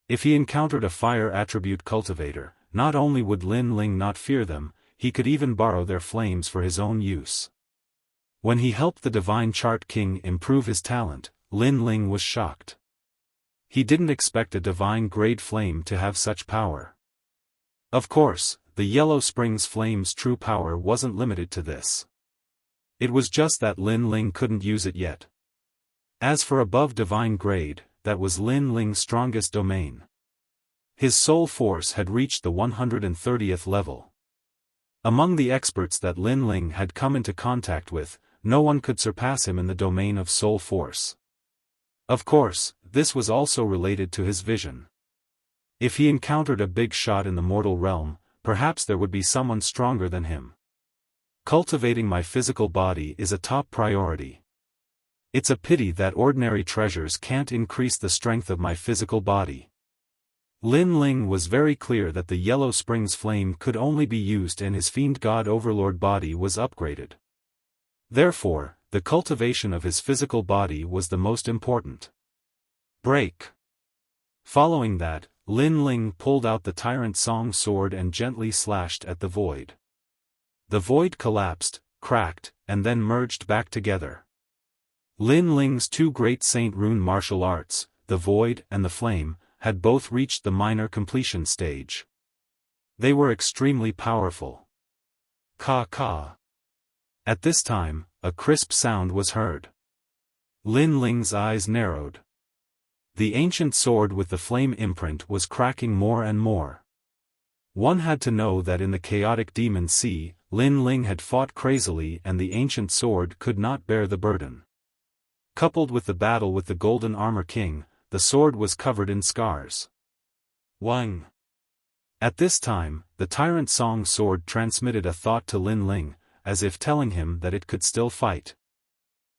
If he encountered a fire attribute cultivator, not only would Lin Ling not fear them, he could even borrow their flames for his own use. When he helped the Divine Chart King improve his talent, Lin Ling was shocked. He didn't expect a divine-grade flame to have such power. Of course, the Yellow Springs flame's true power wasn't limited to this. It was just that Lin Ling couldn't use it yet. As for above divine grade, that was Lin Ling's strongest domain. His soul force had reached the 130th level. Among the experts that Lin Ling had come into contact with, no one could surpass him in the domain of soul force. Of course, this was also related to his vision. If he encountered a big shot in the mortal realm, perhaps there would be someone stronger than him. Cultivating my physical body is a top priority. It's a pity that ordinary treasures can't increase the strength of my physical body. Lin Ling was very clear that the Yellow Springs flame could only be used and his fiend god overlord body was upgraded. Therefore, the cultivation of his physical body was the most important. Break. Following that, Lin Ling pulled out the Tyrant Song sword and gently slashed at the void. The void collapsed, cracked, and then merged back together. Lin Ling's two great Saint Rune martial arts, the void and the flame, had both reached the minor completion stage. They were extremely powerful. Ka. At this time, a crisp sound was heard. Lin Ling's eyes narrowed. The ancient sword with the flame imprint was cracking more and more. One had to know that in the chaotic demon sea, Lin Ling had fought crazily and the ancient sword could not bear the burden. Coupled with the battle with the Golden Armor King, the sword was covered in scars. Wang. At this time, the Tyrant Song sword transmitted a thought to Lin Ling, as if telling him that it could still fight.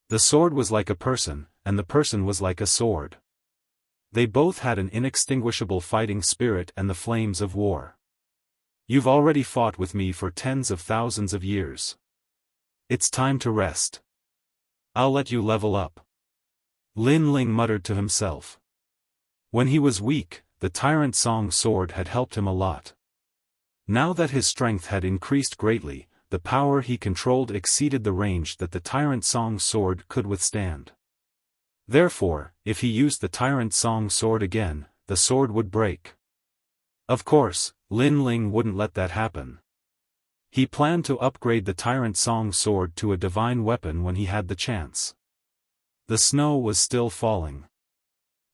The sword was like a person, and the person was like a sword. They both had an inextinguishable fighting spirit and the flames of war. You've already fought with me for tens of thousands of years. It's time to rest. I'll let you level up. Lin Ling muttered to himself. When he was weak, the Tyrant Song sword had helped him a lot. Now that his strength had increased greatly, the power he controlled exceeded the range that the Tyrant Song sword could withstand. Therefore, if he used the Tyrant Song sword again, the sword would break. Of course, Lin Ling wouldn't let that happen. He planned to upgrade the Tyrant Song sword to a divine weapon when he had the chance. The snow was still falling.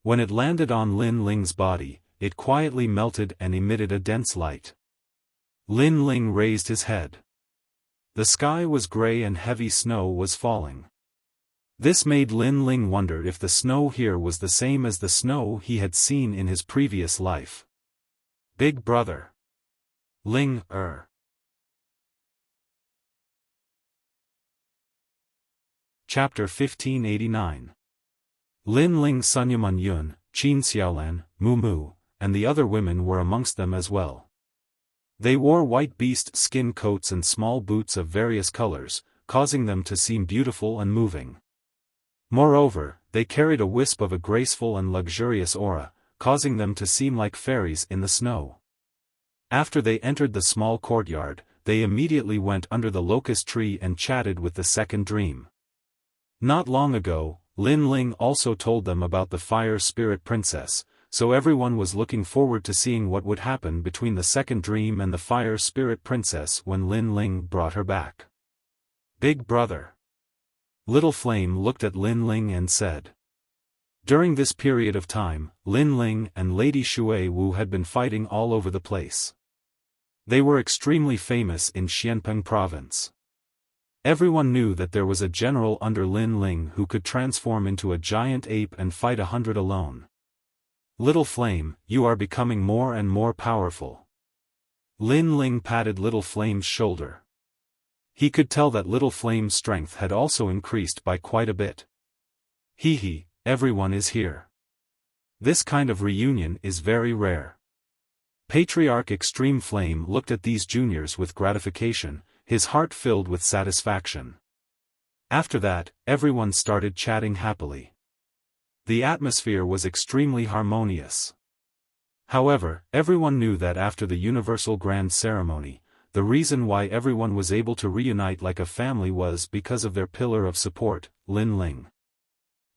When it landed on Lin Ling's body, it quietly melted and emitted a dense light. Lin Ling raised his head. The sky was gray and heavy snow was falling. This made Lin Ling wonder if the snow here was the same as the snow he had seen in his previous life. Big brother. Ling. Chapter 1589. Lin Ling, Sunyamun Yun, Qin Xiaolan, Mu Mu, and the other women were amongst them as well. They wore white beast skin coats and small boots of various colors, causing them to seem beautiful and moving. Moreover, they carried a wisp of a graceful and luxurious aura, causing them to seem like fairies in the snow. After they entered the small courtyard, they immediately went under the locust tree and chatted with the second dream. Not long ago, Lin Ling also told them about the Fire Spirit Princess, so everyone was looking forward to seeing what would happen between the second dream and the Fire Spirit Princess when Lin Ling brought her back. Big brother. Little Flame looked at Lin Ling and said. During this period of time, Lin Ling and Lady Shui Wu had been fighting all over the place. They were extremely famous in Xianpeng province. Everyone knew that there was a general under Lin Ling who could transform into a giant ape and fight 100 alone. Little Flame, you are becoming more and more powerful. Lin Ling patted Little Flame's shoulder. He could tell that Little Flame's strength had also increased by quite a bit. Hee, everyone is here. This kind of reunion is very rare. Patriarch Extreme Flame looked at these juniors with gratification, his heart filled with satisfaction. After that, everyone started chatting happily. The atmosphere was extremely harmonious. However, everyone knew that after the universal grand ceremony, the reason why everyone was able to reunite like a family was because of their pillar of support, Lin Ling.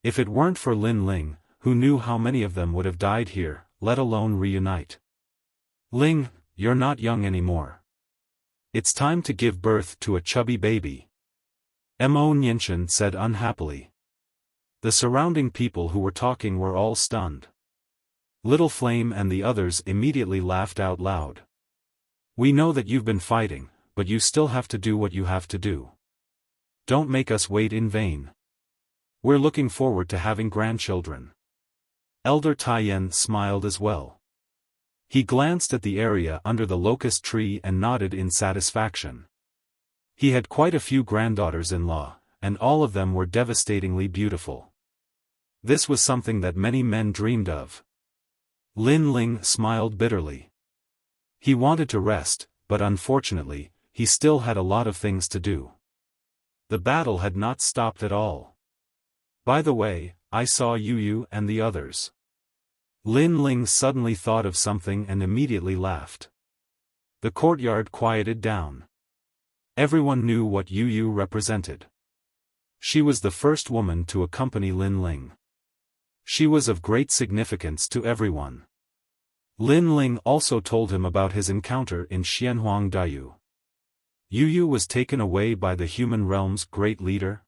If it weren't for Lin Ling, who knew how many of them would have died here, let alone reunite? Ling, you're not young anymore. It's time to give birth to a chubby baby. Mo Nianchen said unhappily. The surrounding people who were talking were all stunned. Little Flame and the others immediately laughed out loud. We know that you've been fighting, but you still have to do what you have to do. Don't make us wait in vain. We're looking forward to having grandchildren. Elder Taiyan smiled as well. He glanced at the area under the locust tree and nodded in satisfaction. He had quite a few granddaughters-in-law, and all of them were devastatingly beautiful. This was something that many men dreamed of. Lin Ling smiled bitterly. He wanted to rest, but unfortunately, he still had a lot of things to do. The battle had not stopped at all. By the way, I saw Yu and the others. Lin Ling suddenly thought of something and immediately laughed. The courtyard quieted down. Everyone knew what Yu represented. She was the first woman to accompany Lin Ling. She was of great significance to everyone. Lin Ling also told him about his encounter in Xianhuang Dayu. Yu was taken away by the human realm's great leader?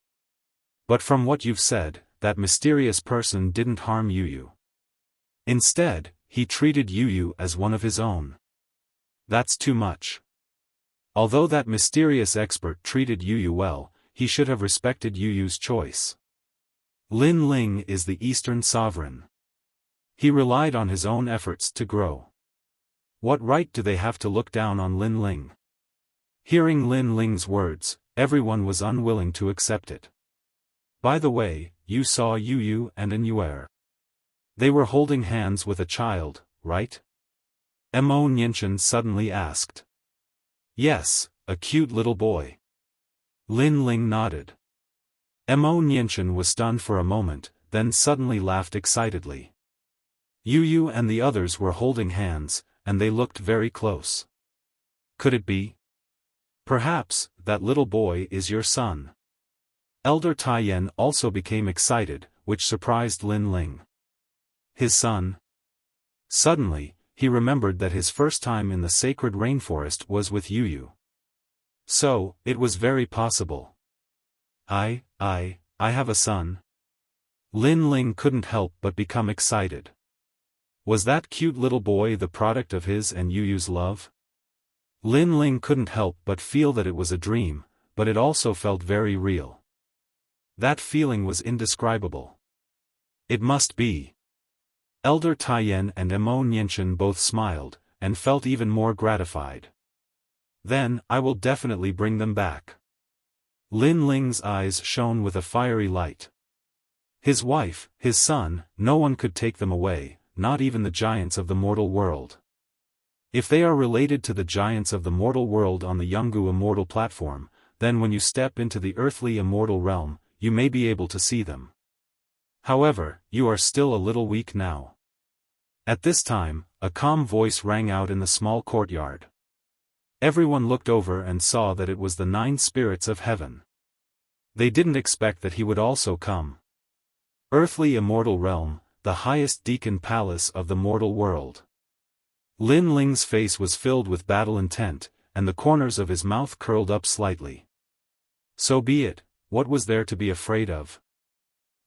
But from what you've said, that mysterious person didn't harm Yu. Instead, he treated Yu as one of his own. That's too much. Although that mysterious expert treated Yu well, he should have respected Yu's choice. Lin Ling is the Eastern sovereign. He relied on his own efforts to grow. What right do they have to look down on Lin Ling? Hearing Lin Ling's words, everyone was unwilling to accept it. By the way, you saw Yu and An'Yuer. They were holding hands with a child, right? Mo Nianchen suddenly asked. Yes, a cute little boy. Lin Ling nodded. Mo Nianchen was stunned for a moment, then suddenly laughed excitedly. Yu and the others were holding hands, and they looked very close. Could it be? Perhaps, that little boy is your son. Elder Taiyan also became excited, which surprised Lin Ling. His son? Suddenly, he remembered that his first time in the sacred rainforest was with Yu. So, it was very possible. I have a son. Lin Ling couldn't help but become excited. Was that cute little boy the product of his and Yu's love? Lin Ling couldn't help but feel that it was a dream, but it also felt very real. That feeling was indescribable. It must be. Elder Taiyan and Mo Nianchen both smiled, and felt even more gratified. Then, I will definitely bring them back. Lin Ling's eyes shone with a fiery light. His wife, his son, no one could take them away, not even the giants of the mortal world. If they are related to the giants of the mortal world on the Yanggu immortal platform, then when you step into the earthly immortal realm, you may be able to see them. However, you are still a little weak now. At this time, a calm voice rang out in the small courtyard. Everyone looked over and saw that it was the 9 spirits of heaven. They didn't expect that he would also come. Earthly immortal realm, the highest deacon palace of the mortal world. Lin Ling's face was filled with battle intent, and the corners of his mouth curled up slightly. So be it, what was there to be afraid of?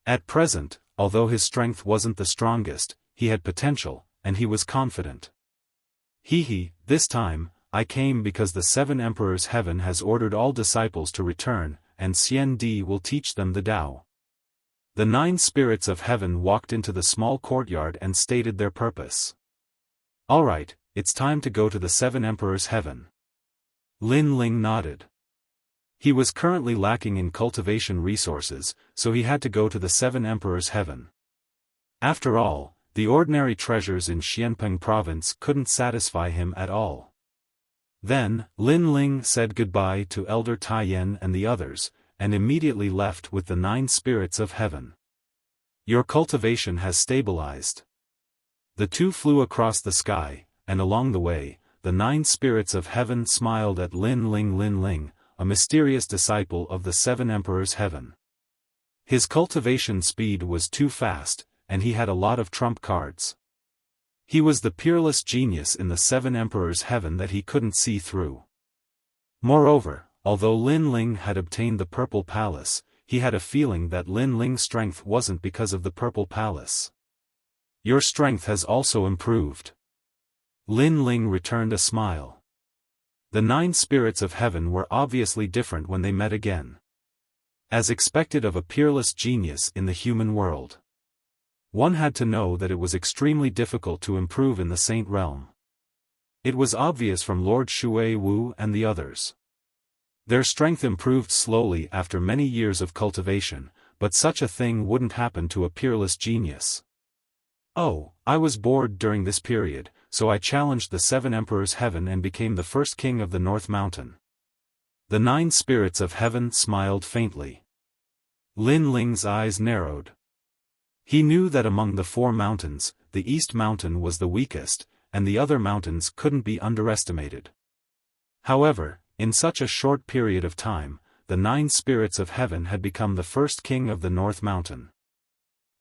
At present, although his strength wasn't the strongest, he had potential, and he was confident. This time, I came because the 7 Emperors Heaven has ordered all disciples to return, and Xian Di will teach them the Tao. The 9 spirits of heaven walked into the small courtyard and stated their purpose. Alright, it's time to go to the 7 Emperors Heaven. Lin Ling nodded. He was currently lacking in cultivation resources, so he had to go to the 7 Emperors Heaven. After all, the ordinary treasures in Xianpeng province couldn't satisfy him at all. Then, Lin Ling said goodbye to Elder Taiyan and the others, and immediately left with the 9 spirits of heaven. Your cultivation has stabilized. The two flew across the sky, and along the way, the 9 spirits of heaven smiled at Lin Ling, a mysterious disciple of the 7 emperors heaven. His cultivation speed was too fast, and he had a lot of trump cards. He was the peerless genius in the 7 emperors heaven that he couldn't see through. Moreover, although Lin Ling had obtained the Purple Palace, he had a feeling that Lin Ling's strength wasn't because of the Purple Palace. Your strength has also improved. Lin Ling returned a smile. The 9 spirits of heaven were obviously different when they met again. As expected of a peerless genius in the human world. One had to know that it was extremely difficult to improve in the Saint Realm. It was obvious from Lord Shui Wu and the others. Their strength improved slowly after many years of cultivation, but such a thing wouldn't happen to a peerless genius. Oh, I was bored during this period, so I challenged the 7 emperors heaven and became the first king of the North Mountain. The 9 spirits of heaven smiled faintly. Lin Ling's eyes narrowed. He knew that among the 4 mountains, the East Mountain was the weakest, and the other mountains couldn't be underestimated. However, in such a short period of time, the 9 spirits of heaven had become the first king of the North Mountain.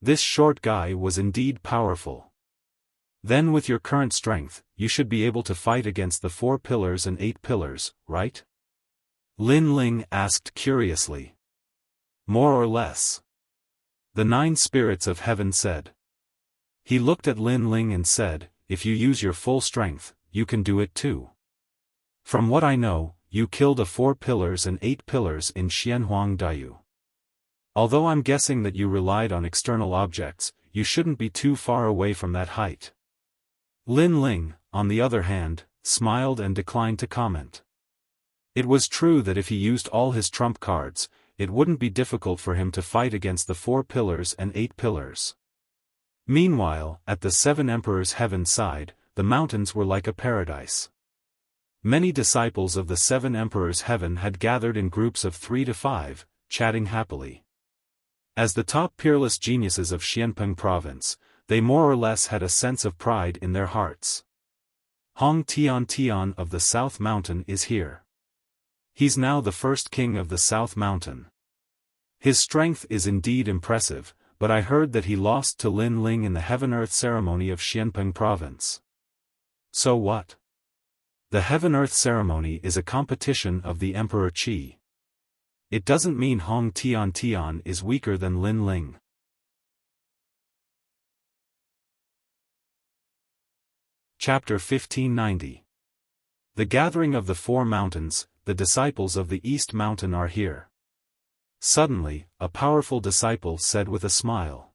This short guy was indeed powerful. Then with your current strength, you should be able to fight against the 4 pillars and 8 pillars, right? Lin Ling asked curiously. More or less. The 9 spirits of heaven said. He looked at Lin Ling and said, if you use your full strength, you can do it too. From what I know, you killed the 4 pillars and 8 pillars in Xianhuang Daiyu. Although I'm guessing that you relied on external objects, you shouldn't be too far away from that height. Lin Ling, on the other hand, smiled and declined to comment. It was true that if he used all his trump cards, it wouldn't be difficult for him to fight against the 4 pillars and 8 pillars. Meanwhile, at the 7 emperors heaven side, the mountains were like a paradise. Many disciples of the 7 emperors heaven had gathered in groups of 3 to 5, chatting happily. As the top peerless geniuses of Xianpeng province, they more or less had a sense of pride in their hearts. Hong Tian of the South Mountain is here. He's now the first king of the South Mountain. His strength is indeed impressive, but I heard that he lost to Lin Ling in the Heaven-Earth ceremony of Xianpeng province. So what? The Heaven-Earth ceremony is a competition of the Emperor Qi. It doesn't mean Hong Tian is weaker than Lin Ling. Chapter 1590. The gathering of the 4 mountains, the disciples of the East Mountain are here. Suddenly, a powerful disciple said with a smile.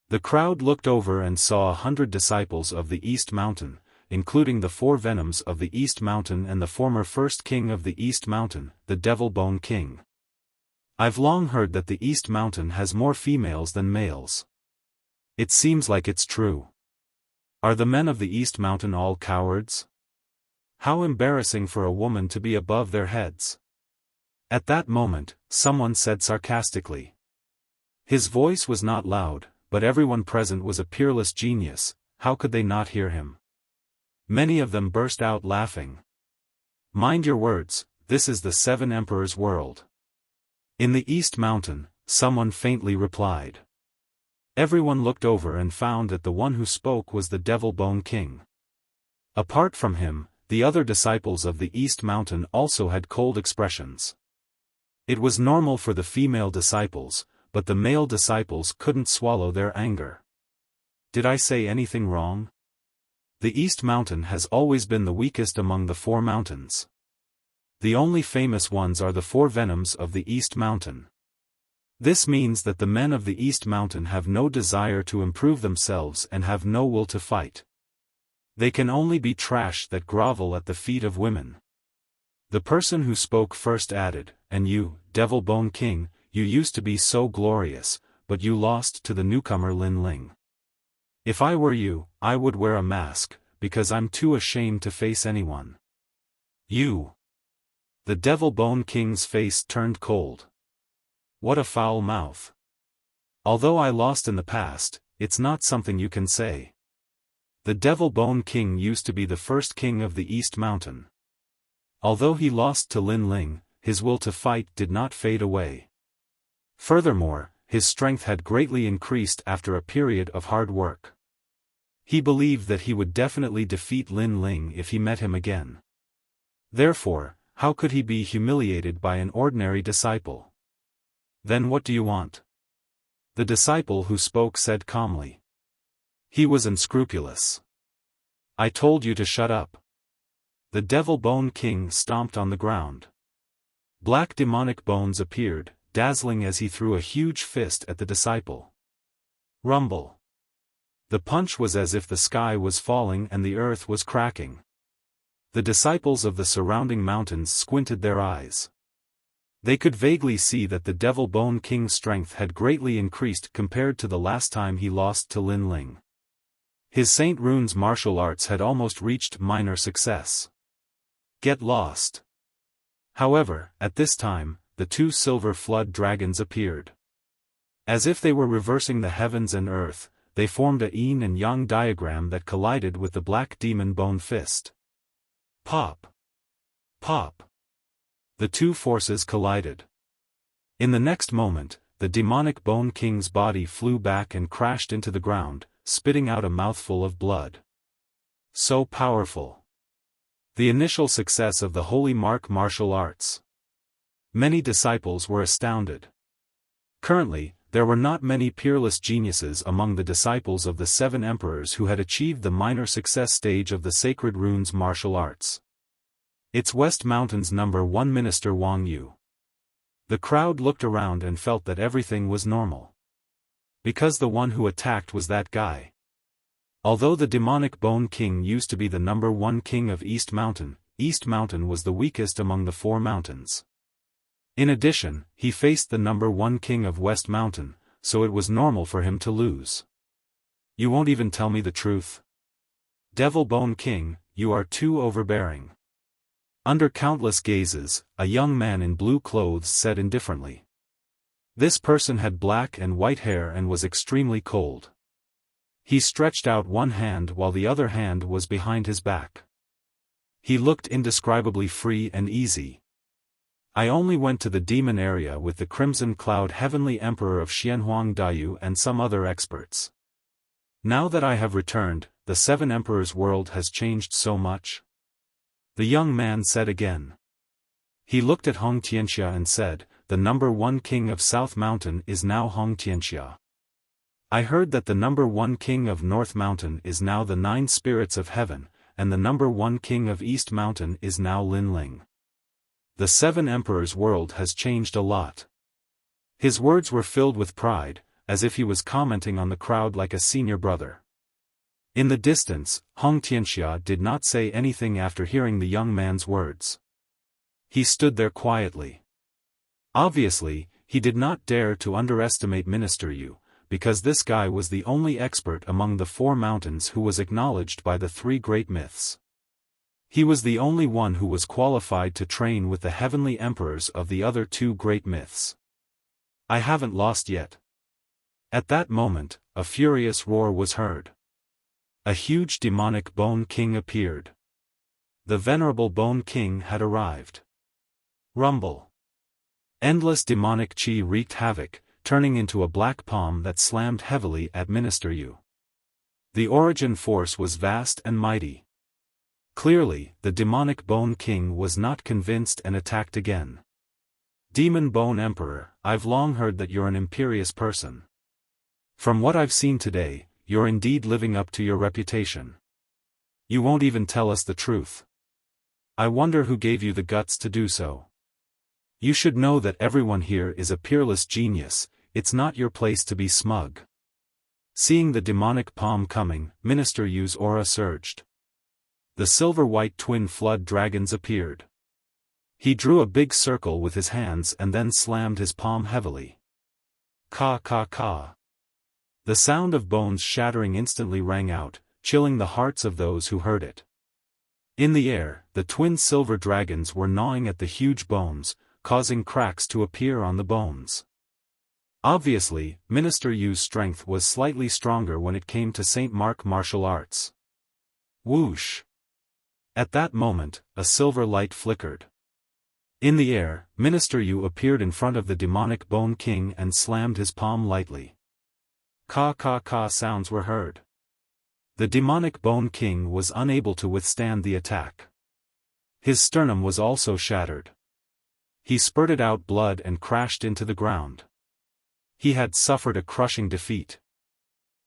The crowd looked over and saw 100 disciples of the East Mountain, including the 4 venoms of the East Mountain and the former first king of the East Mountain, the Devil Bone King. I've long heard that the East Mountain has more females than males. It seems like it's true. Are the men of the East Mountain all cowards? How embarrassing for a woman to be above their heads. At that moment, someone said sarcastically. His voice was not loud, but everyone present was a peerless genius, how could they not hear him? Many of them burst out laughing. Mind your words, this is the 7 emperors' world. In the East Mountain, someone faintly replied. Everyone looked over and found that the one who spoke was the Devil Bone King. Apart from him, the other disciples of the East Mountain also had cold expressions. It was normal for the female disciples, but the male disciples couldn't swallow their anger. Did I say anything wrong? The East Mountain has always been the weakest among the 4 mountains. The only famous ones are the 4 venoms of the East Mountain. This means that the men of the East Mountain have no desire to improve themselves and have no will to fight. They can only be trash that grovel at the feet of women. The person who spoke first added, and you, Devil Bone King, you used to be so glorious, but you lost to the newcomer Lin Ling. If I were you, I would wear a mask, because I'm too ashamed to face anyone. You. The Devil Bone King's face turned cold. What a foul mouth. Although I lost in the past, it's not something you can say. The Devil Bone King used to be the first king of the East Mountain. Although he lost to Lin Ling, his will to fight did not fade away. Furthermore, his strength had greatly increased after a period of hard work. He believed that he would definitely defeat Lin Ling if he met him again. Therefore, how could he be humiliated by an ordinary disciple? Then what do you want? The disciple who spoke said calmly. He was unscrupulous. I told you to shut up. The Devil Bone King stomped on the ground. Black demonic bones appeared, dazzling as he threw a huge fist at the disciple. Rumble. The punch was as if the sky was falling and the earth was cracking. The disciples of the surrounding mountains squinted their eyes. They could vaguely see that the Devil Bone King's strength had greatly increased compared to the last time he lost to Lin Ling. His Saint Rune's martial arts had almost reached minor success. Get lost. However, at this time, the two silver flood dragons appeared. As if they were reversing the heavens and earth, they formed a yin and yang diagram that collided with the black demon bone fist. Pop! Pop! The two forces collided. In the next moment, the demonic Bone King's body flew back and crashed into the ground, spitting out a mouthful of blood. So powerful. The initial success of the Holy Mark martial arts. Many disciples were astounded. Currently, there were not many peerless geniuses among the disciples of the 7 emperors who had achieved the minor success stage of the Sacred Runes martial arts. It's West Mountain's #1 minister Wang Yu. The crowd looked around and felt that everything was normal. Because the one who attacked was that guy. Although the demonic Bone King used to be the #1 king of East Mountain was the weakest among the 4 mountains. In addition, he faced the #1 king of West Mountain, so it was normal for him to lose. You won't even tell me the truth? Devil Bone King, you are too overbearing. Under countless gazes, a young man in blue clothes said indifferently. This person had black and white hair and was extremely cold. He stretched out one hand while the other hand was behind his back. He looked indescribably free and easy. I only went to the demon area with the Crimson Cloud Heavenly Emperor of Xianhuang Daiyu and some other experts. Now that I have returned, the 7 emperors' world has changed so much. The young man said again. He looked at Hong Tianxia and said, the #1 king of South Mountain is now Hong Tianxia. I heard that the #1 king of North Mountain is now the 9 spirits of heaven, and the #1 king of East Mountain is now Lin Ling. The 7 emperors' world has changed a lot. His words were filled with pride, as if he was commenting on the crowd like a senior brother. In the distance, Hong Tianxia did not say anything after hearing the young man's words. He stood there quietly. Obviously, he did not dare to underestimate Minister Yu, because this guy was the only expert among the 4 mountains who was acknowledged by the 3 great myths. He was the only one who was qualified to train with the heavenly emperors of the other 2 great myths. I haven't lost yet. At that moment, a furious roar was heard. A huge demonic Bone King appeared. The venerable Bone King had arrived. Rumble. Endless demonic chi wreaked havoc, turning into a black palm that slammed heavily at Minister Yu. The origin force was vast and mighty. Clearly, the demonic Bone King was not convinced and attacked again. Demon Bone Emperor, I've long heard that you're an imperious person. From what I've seen today, you're indeed living up to your reputation. You won't even tell us the truth. I wonder who gave you the guts to do so. You should know that everyone here is a peerless genius, it's not your place to be smug. Seeing the demonic palm coming, Minister Yu's aura surged. The silver-white twin flood dragons appeared. He drew a big circle with his hands and then slammed his palm heavily. Ka ka ka. The sound of bones shattering instantly rang out, chilling the hearts of those who heard it. In the air, the twin silver dragons were gnawing at the huge bones, causing cracks to appear on the bones. Obviously, Minister Yu's strength was slightly stronger when it came to St. Mark martial arts. Whoosh! At that moment, a silver light flickered. In the air, Minister Yu appeared in front of the demonic Bone King and slammed his palm lightly. Ka sounds were heard. The demonic Bone King was unable to withstand the attack. His sternum was also shattered. He spurted out blood and crashed into the ground. He had suffered a crushing defeat.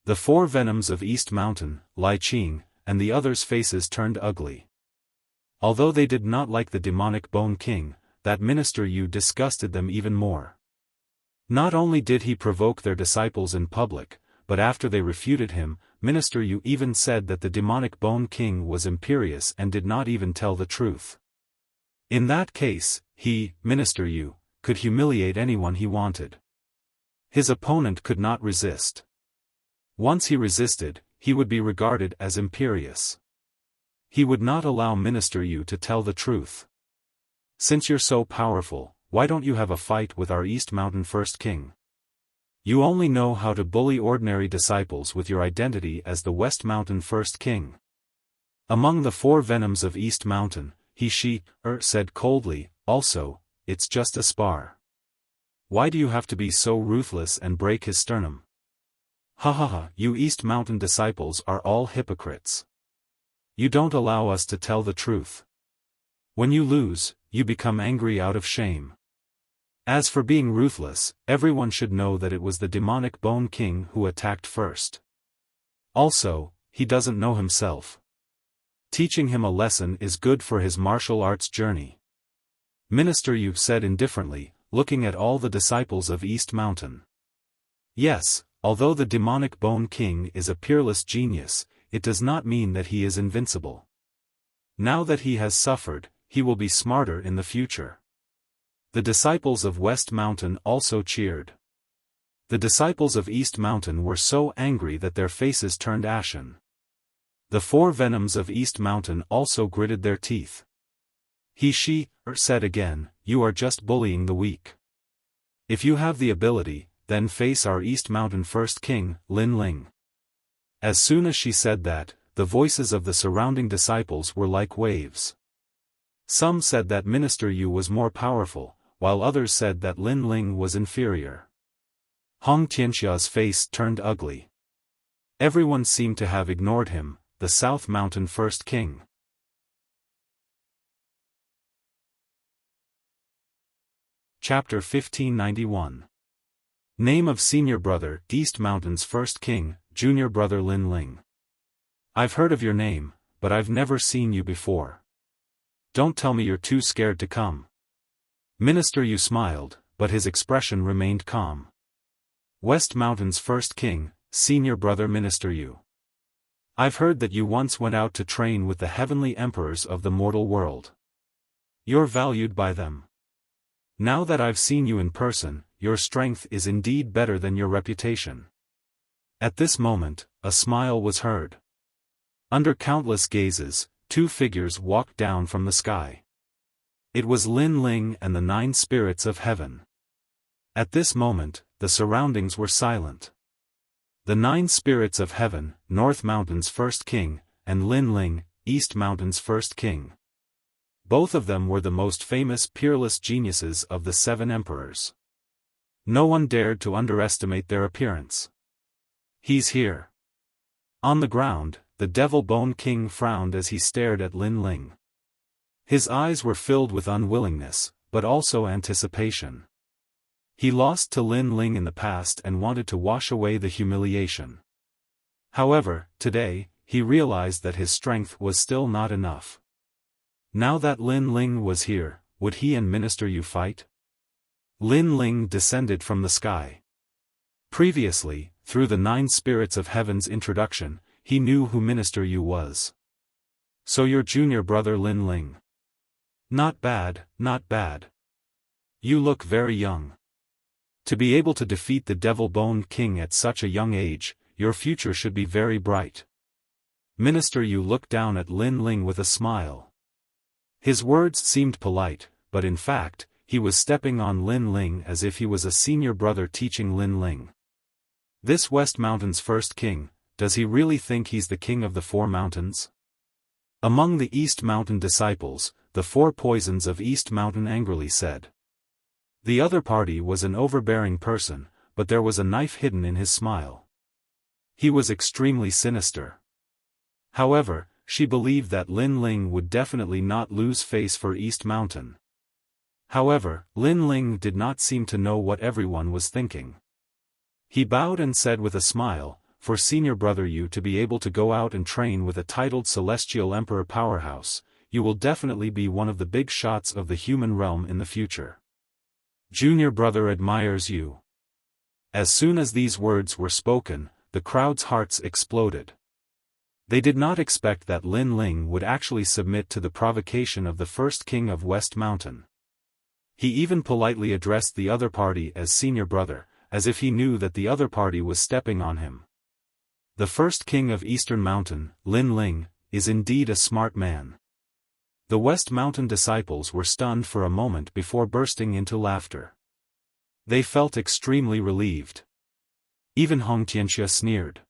The four venoms of East Mountain, Lai Qing, and the others' faces turned ugly. Although they did not like the demonic Bone King, that Minister Yu disgusted them even more. Not only did he provoke their disciples in public, but after they refuted him, Minister Yu even said that the demonic Bone King was imperious and did not even tell the truth. In that case, he, Minister Yu, could humiliate anyone he wanted. His opponent could not resist. Once he resisted, he would be regarded as imperious. He would not allow Minister Yu to tell the truth. Since you're so powerful, why don't you have a fight with our East Mountain First King? You only know how to bully ordinary disciples with your identity as the West Mountain First King. Among the four venoms of East Mountain, he said coldly, also, it's just a spar. Why do you have to be so ruthless and break his sternum? Ha, you East Mountain disciples are all hypocrites. You don't allow us to tell the truth. When you lose, you become angry out of shame. As for being ruthless, everyone should know that it was the demonic Bone King who attacked first. Also, he doesn't know himself. Teaching him a lesson is good for his martial arts journey. Minister Yu said indifferently, looking at all the disciples of East Mountain. Yes, although the demonic Bone King is a peerless genius, it does not mean that he is invincible. Now that he has suffered, he will be smarter in the future. The disciples of West Mountain also cheered. The disciples of East Mountain were so angry that their faces turned ashen. The four venoms of East Mountain also gritted their teeth. He said again, you are just bullying the weak. If you have the ability, then face our East Mountain First King, Lin Ling. As soon as she said that, the voices of the surrounding disciples were like waves. Some said that Minister Yu was more powerful, while others said that Lin Ling was inferior. Hong Tianxia's face turned ugly. Everyone seemed to have ignored him, the South Mountain First King. Chapter 1591. Name of Senior Brother, East Mountain's First King, Junior Brother Lin Ling. I've heard of your name, but I've never seen you before. Don't tell me you're too scared to come. Minister Yu smiled, but his expression remained calm. West Mountain's First King, Senior Brother Minister Yu. I've heard that you once went out to train with the heavenly emperors of the mortal world. You're valued by them. Now that I've seen you in person, your strength is indeed better than your reputation. At this moment, a smile was heard. Under countless gazes, two figures walked down from the sky. It was Lin Ling and the 9 spirits of heaven. At this moment, the surroundings were silent. The 9 spirits of heaven, North Mountain's First King, and Lin Ling, East Mountain's First King. Both of them were the most famous peerless geniuses of the 7 emperors. No one dared to underestimate their appearance. He's here. On the ground, the Devil Bone King frowned as he stared at Lin Ling. His eyes were filled with unwillingness, but also anticipation. He lost to Lin Ling in the past and wanted to wash away the humiliation. However, today, he realized that his strength was still not enough. Now that Lin Ling was here, would he and Minister Yu fight? Lin Ling descended from the sky. Previously, through the 9 spirits of heaven's introduction, he knew who Minister Yu was. So your junior brother Lin Ling. Not bad, not bad. You look very young. To be able to defeat the Devil Bone King at such a young age, your future should be very bright. Minister Yu looked down at Lin Ling with a smile. His words seemed polite, but in fact, he was stepping on Lin Ling as if he was a senior brother teaching Lin Ling. This West Mountain's first king, does he really think he's the king of the Four Mountains? Among the East Mountain disciples, the Four Poisons of East Mountain angrily said. The other party was an overbearing person, but there was a knife hidden in his smile. He was extremely sinister. However, she believed that Lin Ling would definitely not lose face for East Mountain. However, Lin Ling did not seem to know what everyone was thinking. He bowed and said with a smile, "For senior brother you to be able to go out and train with a titled Celestial Emperor powerhouse, you will definitely be one of the big shots of the human realm in the future. Junior brother admires you." As soon as these words were spoken, the crowd's hearts exploded. They did not expect that Lin Ling would actually submit to the provocation of the first king of West Mountain. He even politely addressed the other party as senior brother, as if he knew that the other party was stepping on him. The first king of Eastern Mountain, Lin Ling, is indeed a smart man. The West Mountain disciples were stunned for a moment before bursting into laughter. They felt extremely relieved. Even Hong Tianxia sneered.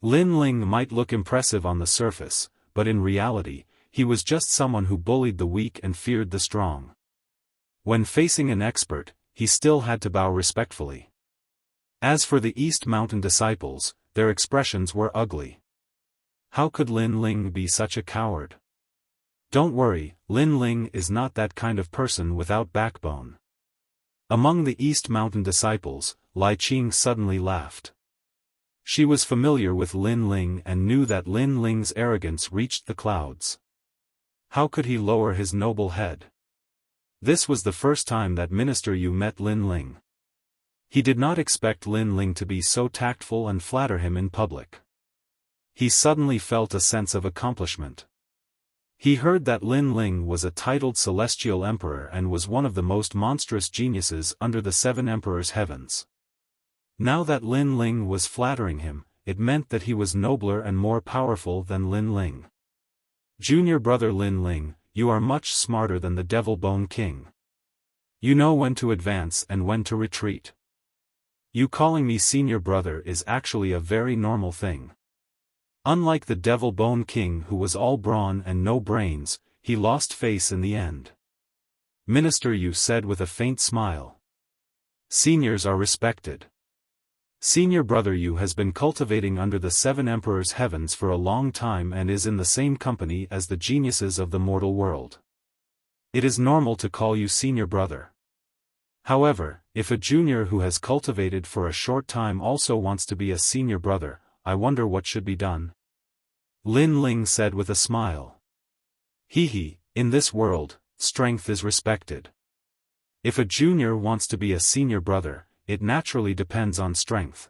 Lin Ling might look impressive on the surface, but in reality, he was just someone who bullied the weak and feared the strong. When facing an expert, he still had to bow respectfully. As for the East Mountain disciples, their expressions were ugly. How could Lin Ling be such a coward? Don't worry, Lin Ling is not that kind of person without backbone. Among the East Mountain disciples, Lai Qing suddenly laughed. She was familiar with Lin Ling and knew that Lin Ling's arrogance reached the clouds. How could he lower his noble head? This was the first time that Minister Yu met Lin Ling. He did not expect Lin Ling to be so tactful and flatter him in public. He suddenly felt a sense of accomplishment. He heard that Lin Ling was a titled Celestial Emperor and was one of the most monstrous geniuses under the Seven Emperors' heavens. Now that Lin Ling was flattering him, it meant that he was nobler and more powerful than Lin Ling. Junior brother Lin Ling, you are much smarter than the Devil Bone King. You know when to advance and when to retreat. You calling me senior brother is actually a very normal thing. Unlike the Devil Bone King who was all brawn and no brains, he lost face in the end. Minister Yu said with a faint smile. Seniors are respected. Senior brother Yu has been cultivating under the Seven Emperors' heavens for a long time and is in the same company as the geniuses of the mortal world. It is normal to call you senior brother. However, if a junior who has cultivated for a short time also wants to be a senior brother, I wonder what should be done. Lin Ling said with a smile. In this world, strength is respected. If a junior wants to be a senior brother, it naturally depends on strength.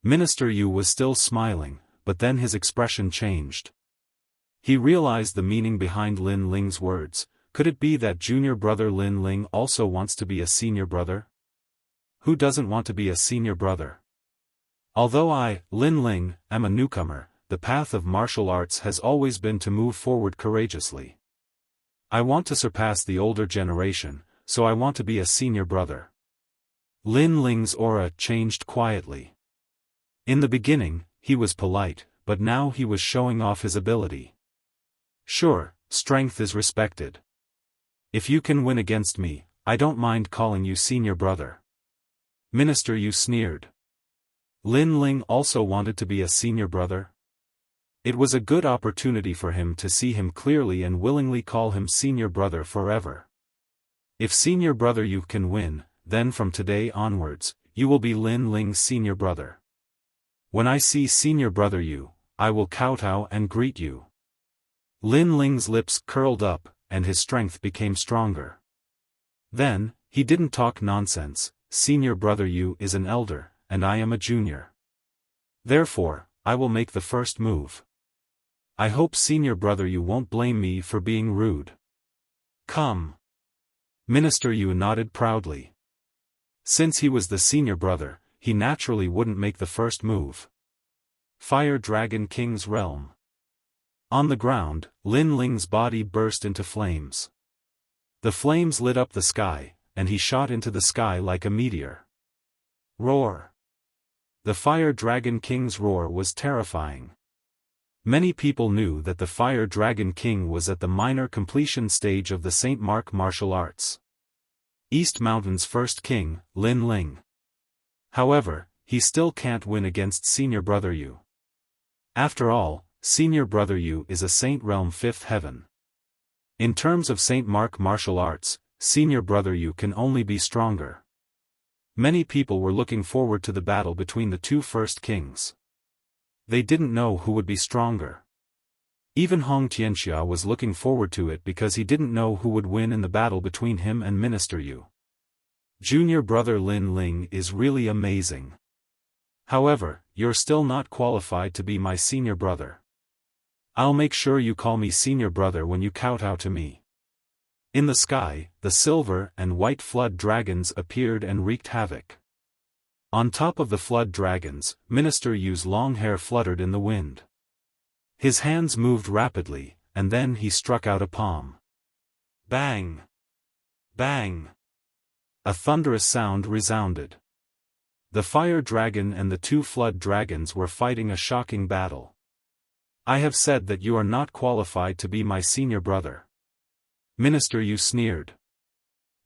Minister Yu was still smiling, but then his expression changed. He realized the meaning behind Lin Ling's words. Could it be that junior brother Lin Ling also wants to be a senior brother? Who doesn't want to be a senior brother? Although I, Lin Ling, am a newcomer, the path of martial arts has always been to move forward courageously. I want to surpass the older generation, so I want to be a senior brother. Lin Ling's aura changed quietly. In the beginning, he was polite, but now he was showing off his ability. Sure, strength is respected. If you can win against me, I don't mind calling you senior brother. Minister Yu sneered. Lin Ling also wanted to be a senior brother. It was a good opportunity for him to see him clearly and willingly call him senior brother forever. If senior brother Yu can win, then from today onwards, you will be Lin Ling's senior brother. When I see senior brother Yu, I will kowtow and greet you. Lin Ling's lips curled up, and his strength became stronger. Then, he didn't talk nonsense. Senior brother Yu is an elder, and I am a junior. Therefore, I will make the first move. I hope senior brother Yu won't blame me for being rude. Come. Minister Yu nodded proudly. Since he was the senior brother, he naturally wouldn't make the first move. Fire Dragon King's realm. On the ground, Lin Ling's body burst into flames. The flames lit up the sky, and he shot into the sky like a meteor. Roar! The Fire Dragon King's roar was terrifying. Many people knew that the Fire Dragon King was at the minor completion stage of the St. Mark martial arts. East Mountain's first king, Lin Ling. However, he still can't win against Senior Brother Yu. After all, Senior Brother Yu is a Saint Realm 5th Heaven. In terms of St. Mark martial arts, Senior Brother Yu can only be stronger. Many people were looking forward to the battle between the two first kings. They didn't know who would be stronger. Even Hong Tianxia was looking forward to it because he didn't know who would win in the battle between him and Minister Yu. Junior brother Lin Ling is really amazing. However, you're still not qualified to be my senior brother. I'll make sure you call me senior brother when you kowtow to me. In the sky, the silver and white flood dragons appeared and wreaked havoc. On top of the flood dragons, Minister Yu's long hair fluttered in the wind. His hands moved rapidly, and then he struck out a palm. Bang! Bang! A thunderous sound resounded. The fire dragon and the two flood dragons were fighting a shocking battle. I have said that you are not qualified to be my senior brother. Minister Yu sneered.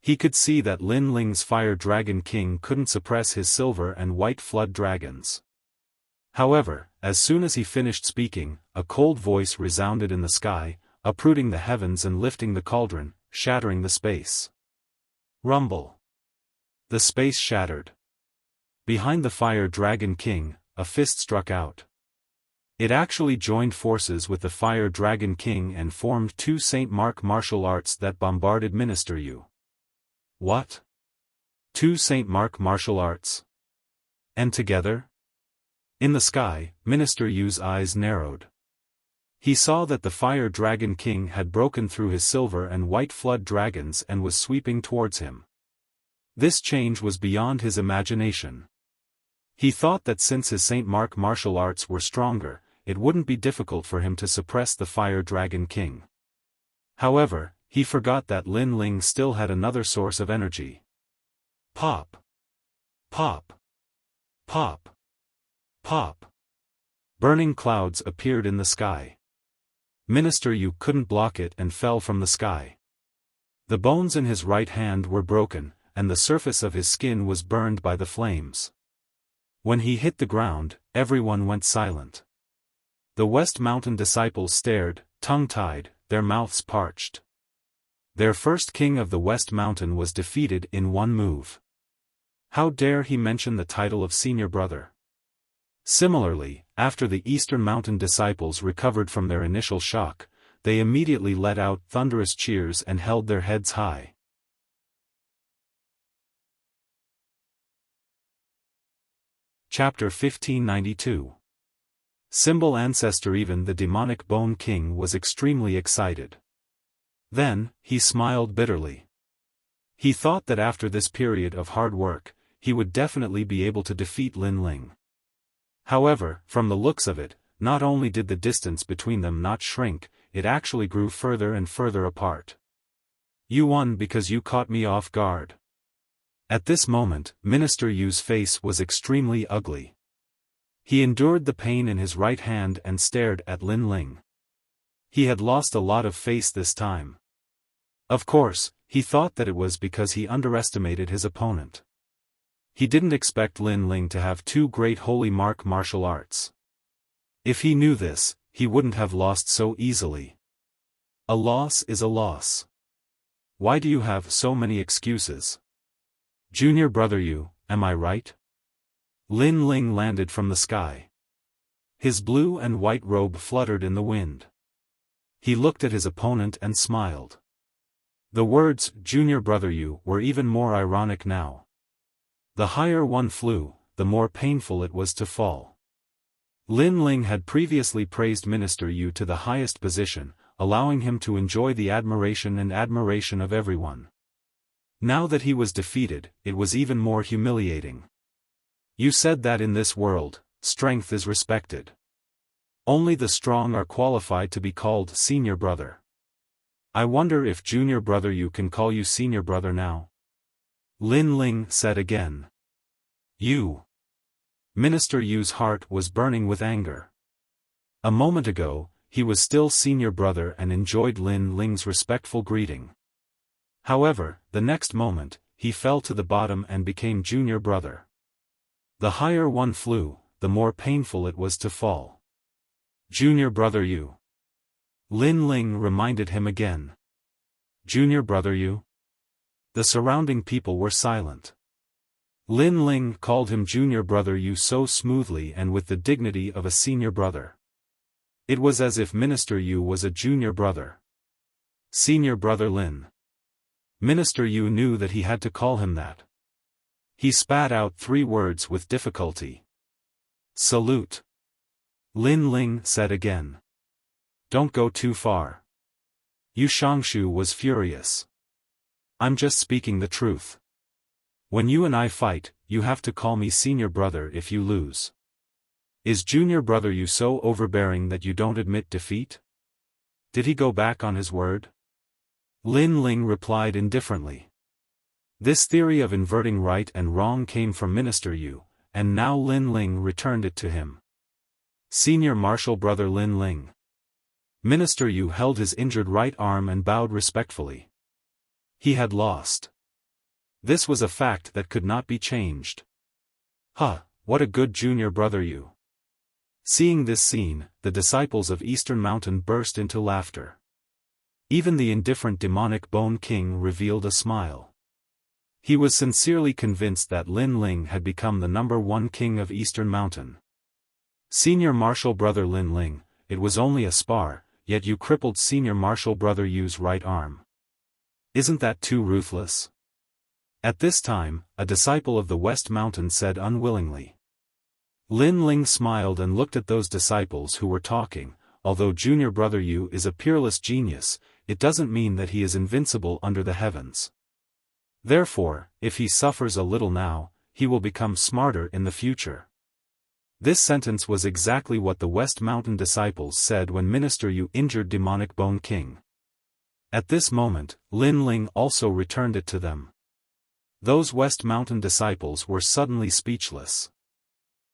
He could see that Lin Ling's Fire Dragon King couldn't suppress his silver and white flood dragons. However, as soon as he finished speaking, a cold voice resounded in the sky, uprooting the heavens and lifting the cauldron, shattering the space. Rumble. The space shattered. Behind the Fire Dragon King, a fist struck out. It actually joined forces with the Fire Dragon King and formed two St. Mark martial arts that bombarded Minister Yu. What? Two St. Mark martial arts? And together? In the sky, Minister Yu's eyes narrowed. He saw that the Fire Dragon King had broken through his silver and white flood dragons and was sweeping towards him. This change was beyond his imagination. He thought that since his St. Mark martial arts were stronger, it wouldn't be difficult for him to suppress the Fire Dragon King. However, he forgot that Lin Ling still had another source of energy. Pop! Pop! Pop! Pop! Burning clouds appeared in the sky. Minister Yu couldn't block it and fell from the sky. The bones in his right hand were broken, and the surface of his skin was burned by the flames. When he hit the ground, everyone went silent. The West Mountain disciples stared, tongue-tied, their mouths parched. Their first king of the West Mountain was defeated in one move. How dare he mention the title of senior brother? Similarly, after the Eastern Mountain disciples recovered from their initial shock, they immediately let out thunderous cheers and held their heads high. Chapter 1592. Symbol Ancestor. Even the demonic Bone King was extremely excited. Then, he smiled bitterly. He thought that after this period of hard work, he would definitely be able to defeat Lin Ling. However, from the looks of it, not only did the distance between them not shrink, it actually grew further and further apart. You won because you caught me off guard. At this moment, Minister Yu's face was extremely ugly. He endured the pain in his right hand and stared at Lin Ling. He had lost a lot of face this time. Of course, he thought that it was because he underestimated his opponent. He didn't expect Lin Ling to have two great holy mark martial arts. If he knew this, he wouldn't have lost so easily. A loss is a loss. Why do you have so many excuses? Junior brother Yu, am I right? Lin Ling landed from the sky. His blue and white robe fluttered in the wind. He looked at his opponent and smiled. The words, Junior brother Yu, were even more ironic now. The higher one flew, the more painful it was to fall. Lin Ling had previously praised Minister Yu to the highest position, allowing him to enjoy the admiration of everyone. Now that he was defeated, it was even more humiliating. You said that in this world, strength is respected. Only the strong are qualified to be called senior brother. I wonder if junior brother Yu can call you senior brother now? Lin Ling said again. You. Minister Yu's heart was burning with anger. A moment ago, he was still senior brother and enjoyed Lin Ling's respectful greeting. However, the next moment, he fell to the bottom and became junior brother. The higher one flew, the more painful it was to fall. Junior brother Yu. Lin Ling reminded him again. Junior brother Yu? The surrounding people were silent. Lin Ling called him junior brother Yu so smoothly and with the dignity of a senior brother. It was as if Minister Yu was a junior brother. Senior brother Lin. Minister Yu knew that he had to call him that. He spat out 3 words with difficulty. Salute. Lin Ling said again. Don't go too far. Yu Shangshu was furious. I'm just speaking the truth. When you and I fight, you have to call me senior brother if you lose. Is junior brother Yu so overbearing that you don't admit defeat? Did he go back on his word? Lin Ling replied indifferently. This theory of inverting right and wrong came from Minister Yu, and now Lin Ling returned it to him. Senior martial brother Lin Ling. Minister Yu held his injured right arm and bowed respectfully. He had lost. This was a fact that could not be changed. Huh, what a good junior brother Yu. Seeing this scene, the disciples of Eastern Mountain burst into laughter. Even the indifferent demonic Bone King revealed a smile. He was sincerely convinced that Lin Ling had become the #1 king of Eastern Mountain. Senior martial brother Lin Ling, it was only a spar, yet you crippled senior martial brother Yu's right arm. Isn't that too ruthless? At this time, a disciple of the West Mountain said unwillingly. Lin Ling smiled and looked at those disciples who were talking. Although junior brother Yu is a peerless genius, it doesn't mean that he is invincible under the heavens. Therefore, if he suffers a little now, he will become smarter in the future. This sentence was exactly what the West Mountain disciples said when Minister Yu injured demonic Bone King. At this moment, Lin Ling also returned it to them. Those West Mountain disciples were suddenly speechless.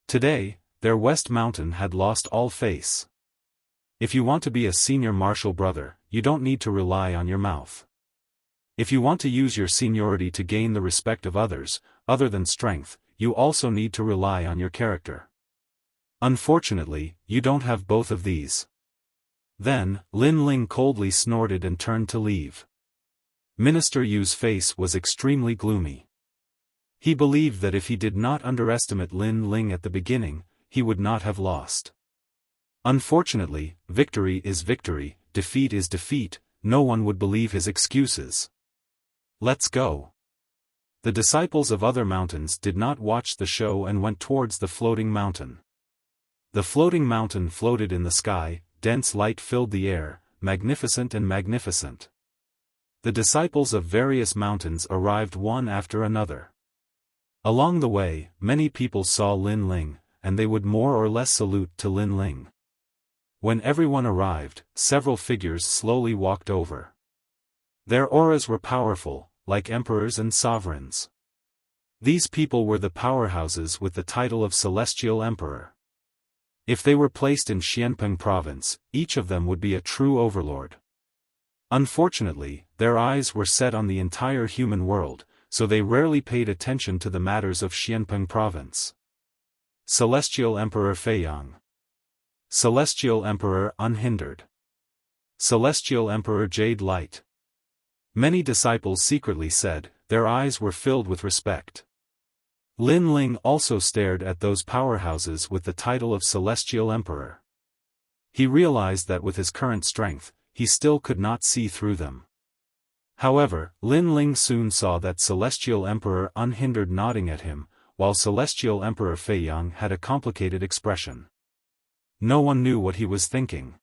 Today, their West Mountain had lost all face. If you want to be a senior martial brother, you don't need to rely on your mouth. If you want to use your seniority to gain the respect of others, other than strength, you also need to rely on your character. Unfortunately, you don't have both of these. Then, Lin Ling coldly snorted and turned to leave. Minister Yu's face was extremely gloomy. He believed that if he did not underestimate Lin Ling at the beginning, he would not have lost. Unfortunately, victory is victory, defeat is defeat, no one would believe his excuses. Let's go. The disciples of other mountains did not watch the show and went towards the floating mountain. The floating mountain floated in the sky, dense light filled the air, magnificent and magnificent. The disciples of various mountains arrived one after another. Along the way, many people saw Lin Ling, and they would more or less salute to Lin Ling. When everyone arrived, several figures slowly walked over. Their auras were powerful, like emperors and sovereigns. These people were the powerhouses with the title of Celestial Emperor. If they were placed in Xianpeng province, each of them would be a true overlord. Unfortunately, their eyes were set on the entire human world, so they rarely paid attention to the matters of Xianpeng province. Celestial Emperor Feiyang. Celestial Emperor Unhindered. Celestial Emperor Jade Light. Many disciples secretly said, their eyes were filled with respect. Lin Ling also stared at those powerhouses with the title of Celestial Emperor. He realized that with his current strength, he still could not see through them. However, Lin Ling soon saw that Celestial Emperor Unhindered nodding at him, while Celestial Emperor Feiyang had a complicated expression. No one knew what he was thinking.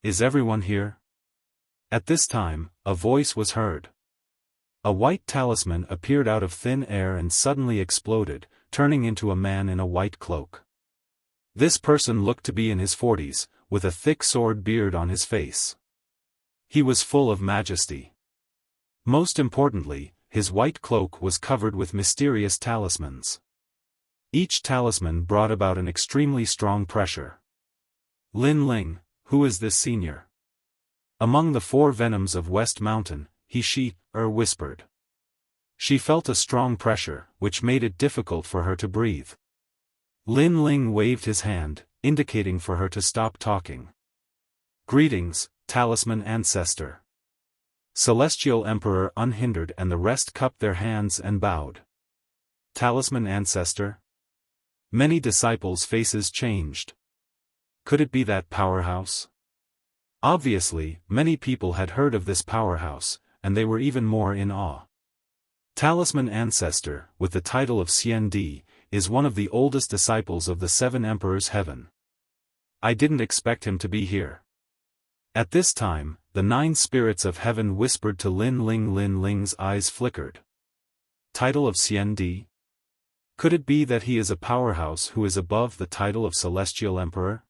Is everyone here? At this time, a voice was heard. A white talisman appeared out of thin air and suddenly exploded, turning into a man in a white cloak. This person looked to be in his 40s, with a thick sword beard on his face. He was full of majesty. Most importantly, his white cloak was covered with mysterious talismans. Each talisman brought about an extremely strong pressure. Lin Ling, who is this senior? Among the 4 venoms of West Mountain, she whispered. She felt a strong pressure, which made it difficult for her to breathe. Lin Ling waved his hand, indicating for her to stop talking. Greetings, Talisman Ancestor. Celestial Emperor unhindered and the rest cupped their hands and bowed. Talisman Ancestor? Many disciples' faces changed. Could it be that powerhouse? Obviously, many people had heard of this powerhouse, and they were even more in awe. Talisman Ancestor, with the title of Xiandi, is one of the oldest disciples of the 7 Emperors Heaven. I didn't expect him to be here. At this time, the 9 spirits of heaven whispered to Lin Ling. Lin Ling's eyes flickered. Title of Xiandi? Could it be that he is a powerhouse who is above the title of Celestial Emperor?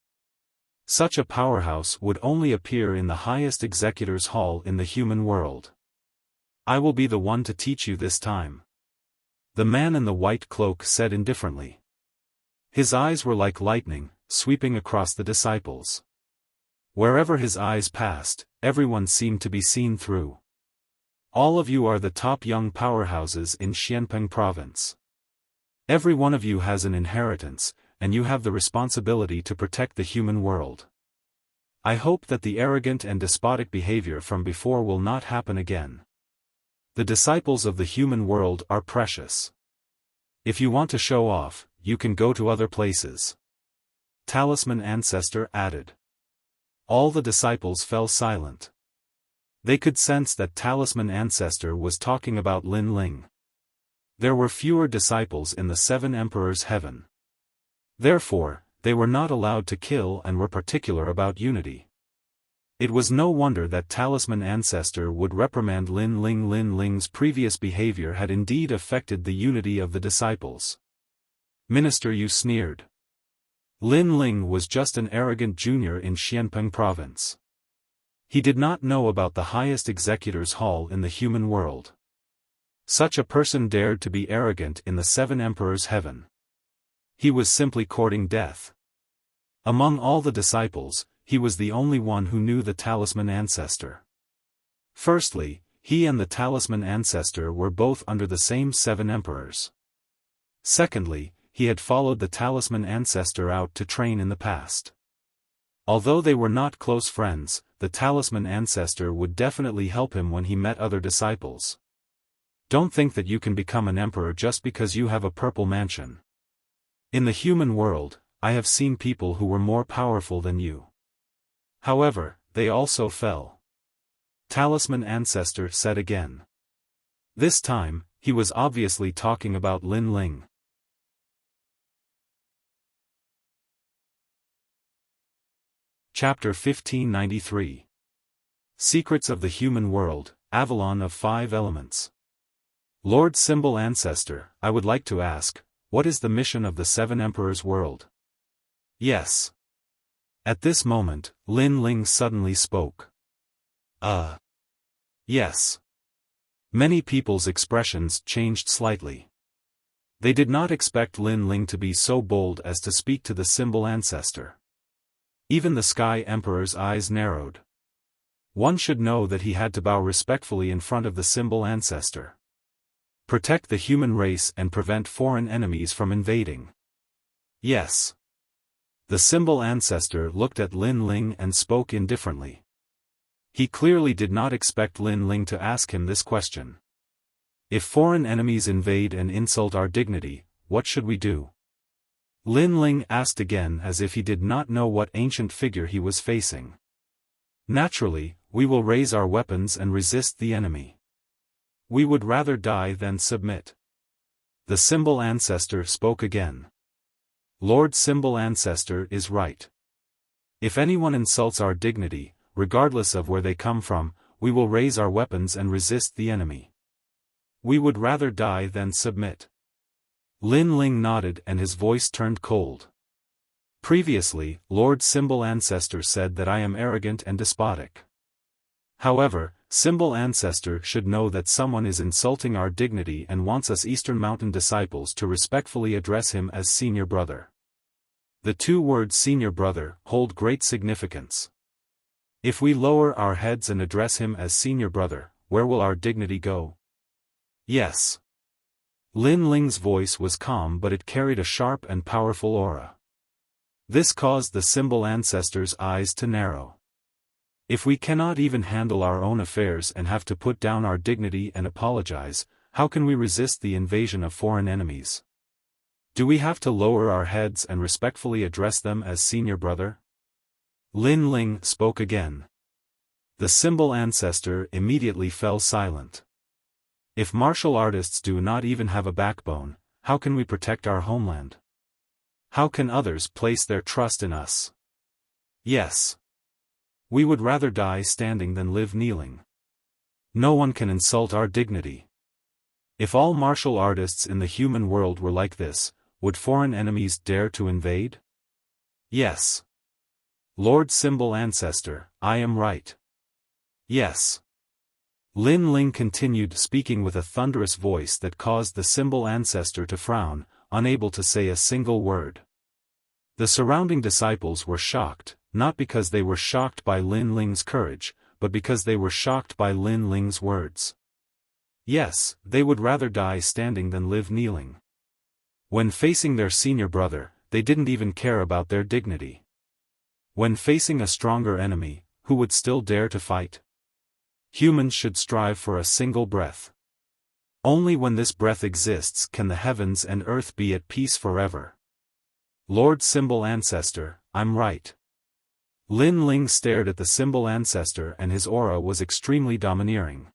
Such a powerhouse would only appear in the highest executor's hall in the human world. I will be the one to teach you this time. The man in the white cloak said indifferently. His eyes were like lightning, sweeping across the disciples. Wherever his eyes passed, everyone seemed to be seen through. All of you are the top young powerhouses in Xianpeng province. Every one of you has an inheritance, and you have the responsibility to protect the human world. I hope that the arrogant and despotic behavior from before will not happen again. The disciples of the human world are precious. If you want to show off, you can go to other places. Talisman Ancestor added. All the disciples fell silent. They could sense that Talisman Ancestor was talking about Lin Ling. There were fewer disciples in the 7 Emperors Heaven. Therefore, they were not allowed to kill and were particular about unity. It was no wonder that Talisman Ancestor would reprimand Lin Ling. Lin Ling's previous behavior had indeed affected the unity of the disciples. Minister, you sneered. Lin Ling was just an arrogant junior in Xianpeng province. He did not know about the highest executor's hall in the human world. Such a person dared to be arrogant in the 7 Emperors Heaven. He was simply courting death. Among all the disciples, he was the only one who knew the Talisman Ancestor. Firstly, he and the Talisman Ancestor were both under the same 7 emperors. Secondly, he had followed the Talisman Ancestor out to train in the past. Although they were not close friends, the Talisman Ancestor would definitely help him when he met other disciples. Don't think that you can become an emperor just because you have a purple mansion. In the human world, I have seen people who were more powerful than you. However, they also fell. Talisman Ancestor said again. This time, he was obviously talking about Lin Ling. Chapter 1593. Secrets of the Human World, Avalon of 5 Elements. Lord Symbol Ancestor, I would like to ask, what is the mission of the 7 Emperors' world? Yes. At this moment, Lin Ling suddenly spoke. Yes. Many people's expressions changed slightly. They did not expect Lin Ling to be so bold as to speak to the Symbol Ancestor. Even the Sky Emperor's eyes narrowed. One should know that he had to bow respectfully in front of the Symbol Ancestor. Protect the human race and prevent foreign enemies from invading. Yes. The Symbol Ancestor looked at Lin Ling and spoke indifferently. He clearly did not expect Lin Ling to ask him this question. If foreign enemies invade and insult our dignity, what should we do? Lin Ling asked again as if he did not know what ancient figure he was facing. Naturally, we will raise our weapons and resist the enemy. We would rather die than submit. The Symbol Ancestor spoke again. Lord Symbol Ancestor is right. If anyone insults our dignity, regardless of where they come from, we will raise our weapons and resist the enemy. We would rather die than submit. Lin Ling nodded and his voice turned cold. Previously, Lord Symbol Ancestor said that I am arrogant and despotic. However, Symbol Ancestor should know that someone is insulting our dignity and wants us Eastern Mountain disciples to respectfully address him as senior brother. The two words senior brother hold great significance. If we lower our heads and address him as senior brother, where will our dignity go? Yes. Lin Ling's voice was calm, but it carried a sharp and powerful aura. This caused the Symbol Ancestor's eyes to narrow. If we cannot even handle our own affairs and have to put down our dignity and apologize, how can we resist the invasion of foreign enemies? Do we have to lower our heads and respectfully address them as senior brother? Lin Ling spoke again. The Symbol Ancestor immediately fell silent. If martial artists do not even have a backbone, how can we protect our homeland? How can others place their trust in us? Yes. We would rather die standing than live kneeling. No one can insult our dignity. If all martial artists in the human world were like this, would foreign enemies dare to invade? Yes. Lord Symbol Ancestor, I am right. Yes. Lin Ling continued speaking with a thunderous voice that caused the Symbol Ancestor to frown, unable to say a single word. The surrounding disciples were shocked, not because they were shocked by Lin Ling's courage, but because they were shocked by Lin Ling's words. Yes, they would rather die standing than live kneeling. When facing their senior brother, they didn't even care about their dignity. When facing a stronger enemy, who would still dare to fight? Humans should strive for a single breath. Only when this breath exists can the heavens and earth be at peace forever. Lord Symbol Ancestor, I'm right. Lin Ling stared at the Symbol Ancestor and his aura was extremely domineering.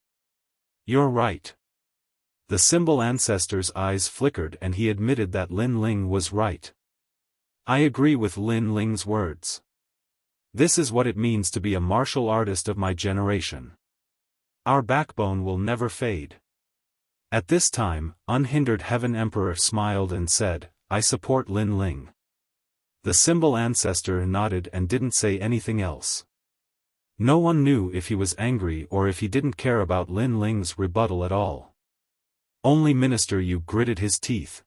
You're right. The Symbol Ancestor's eyes flickered and he admitted that Lin Ling was right. I agree with Lin Ling's words. This is what it means to be a martial artist of my generation. Our backbone will never fade. At this time, Unhindered Heaven Emperor smiled and said, I support Lin Ling. The Symbol Ancestor nodded and didn't say anything else. No one knew if he was angry or if he didn't care about Lin Ling's rebuttal at all. Only Minister Yu gritted his teeth.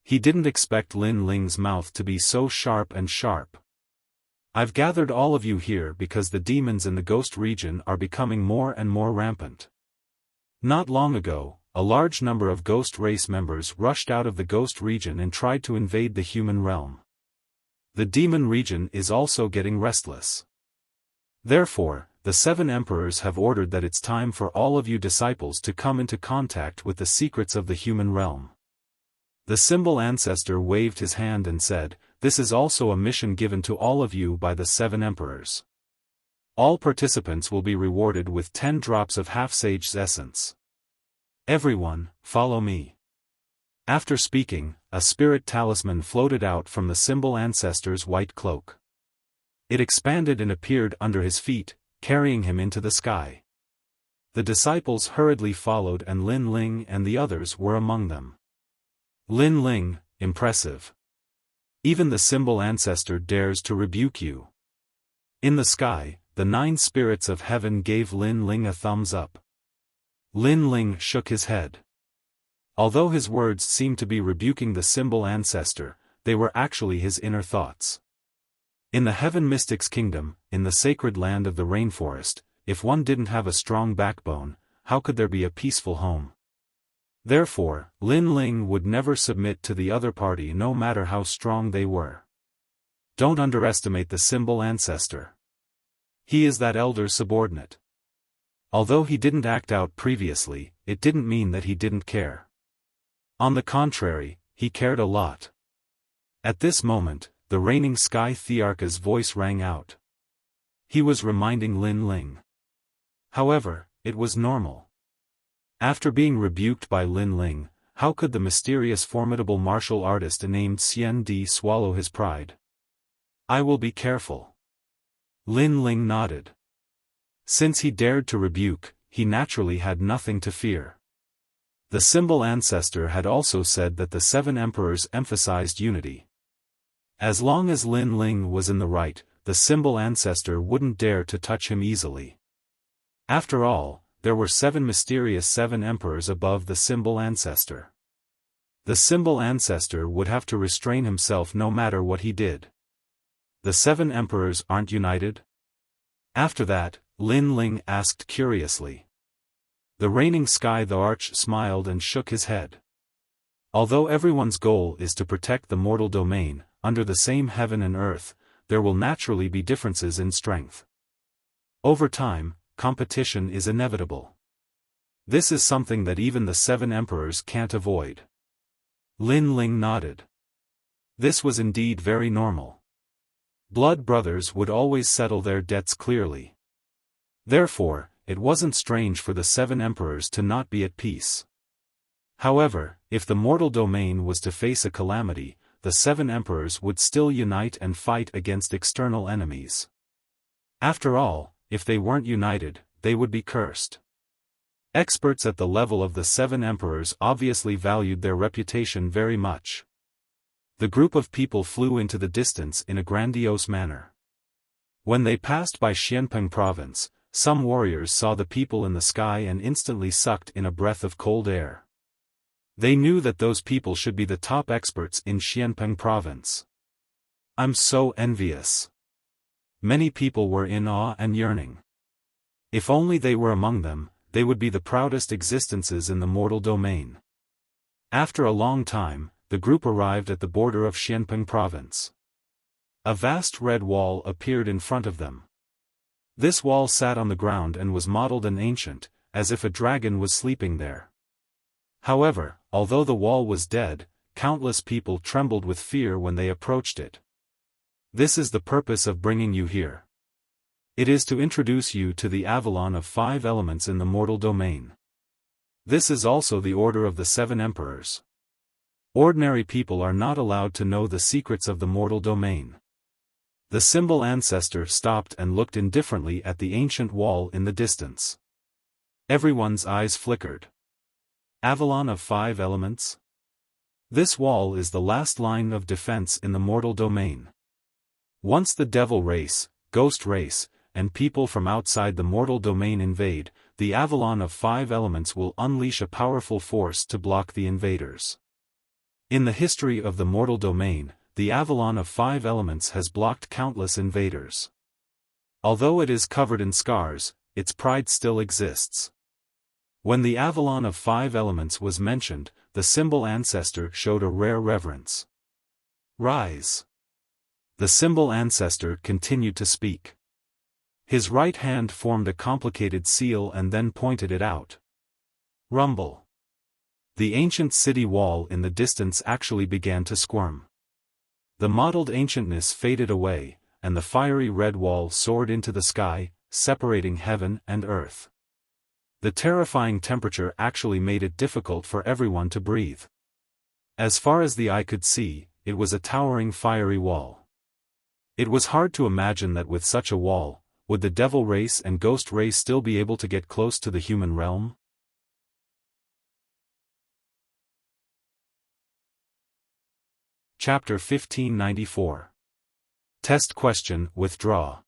He didn't expect Lin Ling's mouth to be so sharp and sharp. I've gathered all of you here because the demons in the ghost region are becoming more and more rampant. Not long ago, a large number of ghost race members rushed out of the ghost region and tried to invade the human realm. The demon region is also getting restless. Therefore, the 7 emperors have ordered that it's time for all of you disciples to come into contact with the secrets of the human realm. The Symbol Ancestor waved his hand and said, this is also a mission given to all of you by the 7 emperors. All participants will be rewarded with 10 drops of half-sage's essence. Everyone, follow me. After speaking, a spirit talisman floated out from the Symbol Ancestor's white cloak. It expanded and appeared under his feet, carrying him into the sky. The disciples hurriedly followed and Lin Ling and the others were among them. Lin Ling, impressive. Even the Symbol Ancestor dares to rebuke you. In the sky, the 9 spirits of heaven gave Lin Ling a thumbs up. Lin Ling shook his head. Although his words seemed to be rebuking the Symbol Ancestor, they were actually his inner thoughts. In the Heaven Mystics Kingdom, in the sacred land of the rainforest, if one didn't have a strong backbone, how could there be a peaceful home? Therefore, Lin Ling would never submit to the other party no matter how strong they were. Don't underestimate the Symbol Ancestor. He is that elder's subordinate. Although he didn't act out previously, it didn't mean that he didn't care. On the contrary, he cared a lot. At this moment, the reigning Sky Thearcha's voice rang out. He was reminding Lin Ling. However, it was normal. After being rebuked by Lin Ling, how could the mysterious formidable martial artist named Xian Di swallow his pride? I will be careful. Lin Ling nodded. Since he dared to rebuke, he naturally had nothing to fear. The Symbol Ancestor had also said that the 7 emperors emphasized unity. As long as Lin Ling was in the right, the Symbol Ancestor wouldn't dare to touch him easily. After all, there were 7 mysterious 7 emperors above the symbol ancestor. The symbol ancestor would have to restrain himself no matter what he did. The 7 emperors aren't united? After that, Lin Ling asked curiously. The reigning Sky the Arch smiled and shook his head. Although everyone's goal is to protect the mortal domain, under the same heaven and earth, there will naturally be differences in strength. Over time, competition is inevitable. This is something that even the 7 emperors can't avoid. Lin Ling nodded. This was indeed very normal. Blood brothers would always settle their debts clearly. Therefore, it wasn't strange for the 7 emperors to not be at peace. However, if the mortal domain was to face a calamity, the 7 emperors would still unite and fight against external enemies. After all, if they weren't united, they would be cursed. Experts at the level of the 7 emperors obviously valued their reputation very much. The group of people flew into the distance in a grandiose manner. When they passed by Xianpeng province, some warriors saw the people in the sky and instantly sucked in a breath of cold air. They knew that those people should be the top experts in Xianpeng province. I'm so envious. Many people were in awe and yearning. If only they were among them, they would be the proudest existences in the mortal domain. After a long time, the group arrived at the border of Xianpeng province. A vast red wall appeared in front of them. This wall sat on the ground and was modeled and ancient, as if a dragon was sleeping there. However, although the wall was dead, countless people trembled with fear when they approached it. This is the purpose of bringing you here. It is to introduce you to the Avalon of 5 elements in the mortal domain. This is also the order of the 7 emperors. Ordinary people are not allowed to know the secrets of the mortal domain. The symbol ancestor stopped and looked indifferently at the ancient wall in the distance. Everyone's eyes flickered. Avalon of 5 elements? This wall is the last line of defense in the mortal domain. Once the devil race, ghost race, and people from outside the mortal domain invade, the Avalon of 5 elements will unleash a powerful force to block the invaders. In the history of the mortal domain, the Avalon of 5 elements has blocked countless invaders. Although it is covered in scars, its pride still exists. When the Avalon of 5 elements was mentioned, the symbol ancestor showed a rare reverence. Rise. The symbol ancestor continued to speak. His right hand formed a complicated seal and then pointed it out. Rumble. The ancient city wall in the distance actually began to squirm. The mottled ancientness faded away, and the fiery red wall soared into the sky, separating heaven and earth. The terrifying temperature actually made it difficult for everyone to breathe. As far as the eye could see, it was a towering fiery wall. It was hard to imagine that with such a wall, would the devil race and ghost race still be able to get close to the human realm? Chapter 1594. Test question, withdraw.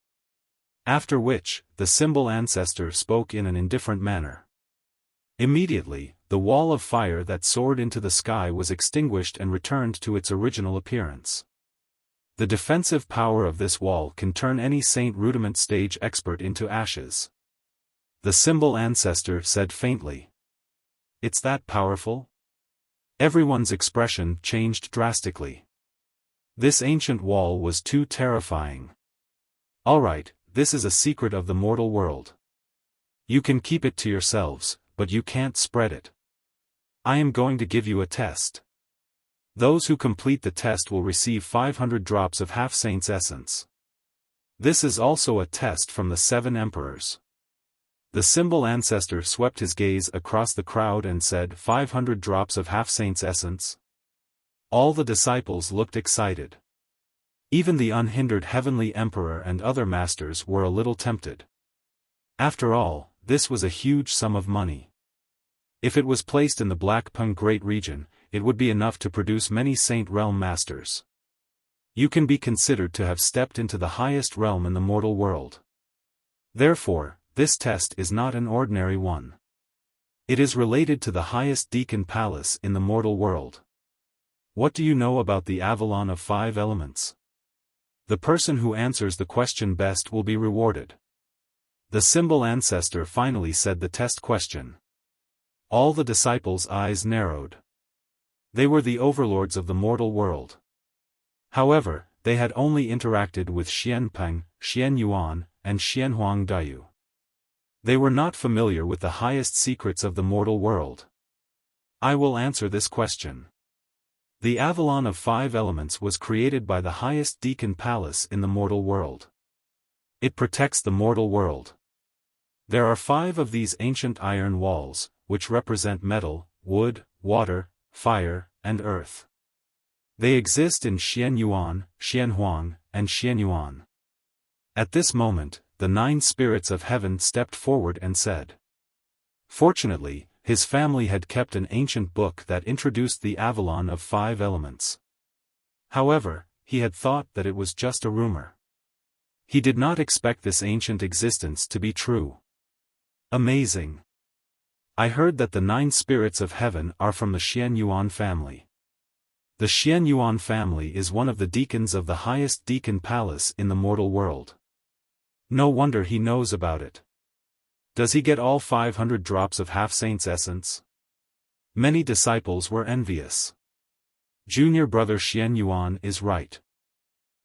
After which, the symbol ancestor spoke in an indifferent manner. Immediately, the wall of fire that soared into the sky was extinguished and returned to its original appearance. The defensive power of this wall can turn any Saint Rudiment stage expert into ashes. The symbol ancestor said faintly. It's that powerful? Everyone's expression changed drastically. This ancient wall was too terrifying. Alright, this is a secret of the mortal world. You can keep it to yourselves, but you can't spread it. I am going to give you a test. Those who complete the test will receive 500 drops of half-saint's essence. This is also a test from the 7 emperors. The symbol ancestor swept his gaze across the crowd and said 500 drops of half-saint's essence. All the disciples looked excited. Even the unhindered heavenly emperor and other masters were a little tempted. After all, this was a huge sum of money. If it was placed in the Black Pung Great Region, it would be enough to produce many Saint Realm masters. You can be considered to have stepped into the highest realm in the mortal world. Therefore, this test is not an ordinary one. It is related to the highest deacon palace in the mortal world. What do you know about the Avalon of 5 elements? The person who answers the question best will be rewarded. The symbol ancestor finally said the test question. All the disciples' eyes narrowed. They were the overlords of the mortal world. However, they had only interacted with Xianpeng, Xianyuan, and Xianhuang Daiyu. They were not familiar with the highest secrets of the mortal world. I will answer this question. The Avalon of 5 elements was created by the highest deacon palace in the mortal world. It protects the mortal world. There are 5 of these ancient iron walls, which represent metal, wood, water, fire, and earth. They exist in Xianyuan, Xianhuang, and Xianyuan. At this moment, the 9 spirits of heaven stepped forward and said. Fortunately, his family had kept an ancient book that introduced the Avalon of 5 elements. However, he had thought that it was just a rumor. He did not expect this ancient existence to be true. Amazing! I heard that the 9 spirits of heaven are from the Xianyuan family. The Xianyuan family is one of the deacons of the highest deacon palace in the mortal world. No wonder he knows about it. Does he get all 500 drops of half-saint's essence? Many disciples were envious. Junior brother Xianyuan is right.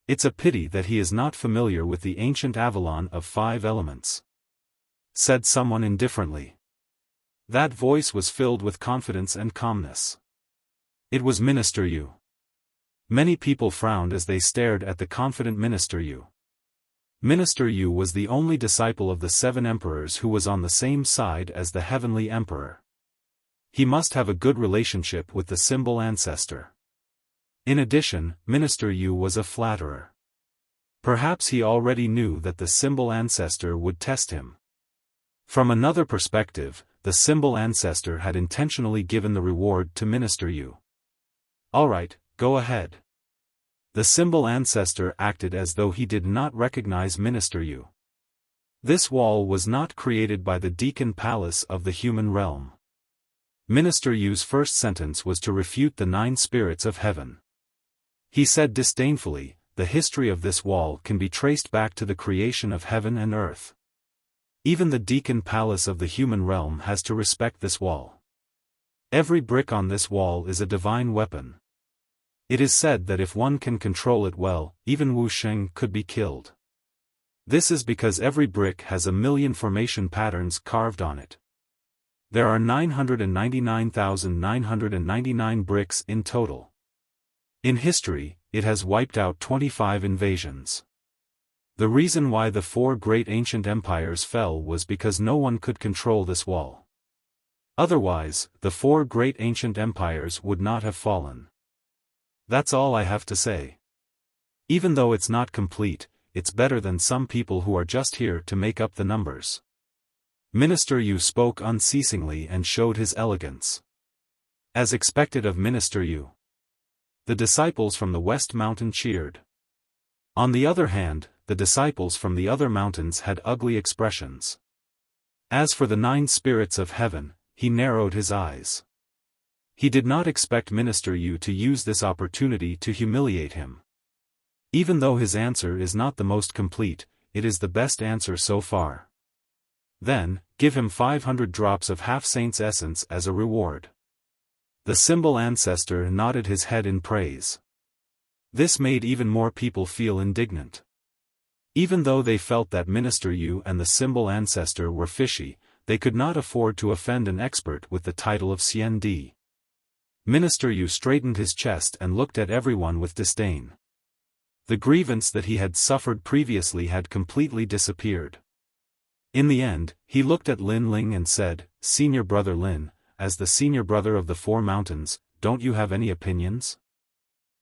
It's a pity that he is not familiar with the ancient Avalon of 5 elements, said someone indifferently. That voice was filled with confidence and calmness. It was Minister Yu. Many people frowned as they stared at the confident Minister Yu. Minister Yu was the only disciple of the 7 emperors who was on the same side as the heavenly emperor. He must have a good relationship with the symbol ancestor. In addition, Minister Yu was a flatterer. Perhaps he already knew that the symbol ancestor would test him. From another perspective, the symbol ancestor had intentionally given the reward to Minister Yu. Alright, go ahead. The symbol ancestor acted as though he did not recognize Minister Yu. This wall was not created by the deacon palace of the human realm. Minister Yu's first sentence was to refute the 9 spirits of heaven. He said disdainfully, the history of this wall can be traced back to the creation of heaven and earth. Even the deacon palace of the human realm has to respect this wall. Every brick on this wall is a divine weapon. It is said that if one can control it well, even Wu Sheng could be killed. This is because every brick has a million formation patterns carved on it. There are 999,999 bricks in total. In history, it has wiped out 25 invasions. The reason why the 4 great ancient empires fell was because no one could control this wall. Otherwise, the 4 great ancient empires would not have fallen. That's all I have to say. Even though it's not complete, it's better than some people who are just here to make up the numbers. Minister Yu spoke unceasingly and showed his elegance. As expected of Minister Yu, the disciples from the West Mountain cheered. On the other hand, the disciples from the other mountains had ugly expressions. As for the 9 spirits of heaven, he narrowed his eyes. He did not expect Minister Yu to use this opportunity to humiliate him. Even though his answer is not the most complete, it is the best answer so far. Then, give him 500 drops of half-saint's essence as a reward. The symbol ancestor nodded his head in praise. This made even more people feel indignant. Even though they felt that Minister Yu and the symbol ancestor were fishy, they could not afford to offend an expert with the title of CND. Minister Yu straightened his chest and looked at everyone with disdain. The grievance that he had suffered previously had completely disappeared. In the end, he looked at Lin Ling and said, "Senior brother Lin, as the senior brother of the 4 mountains, don't you have any opinions?"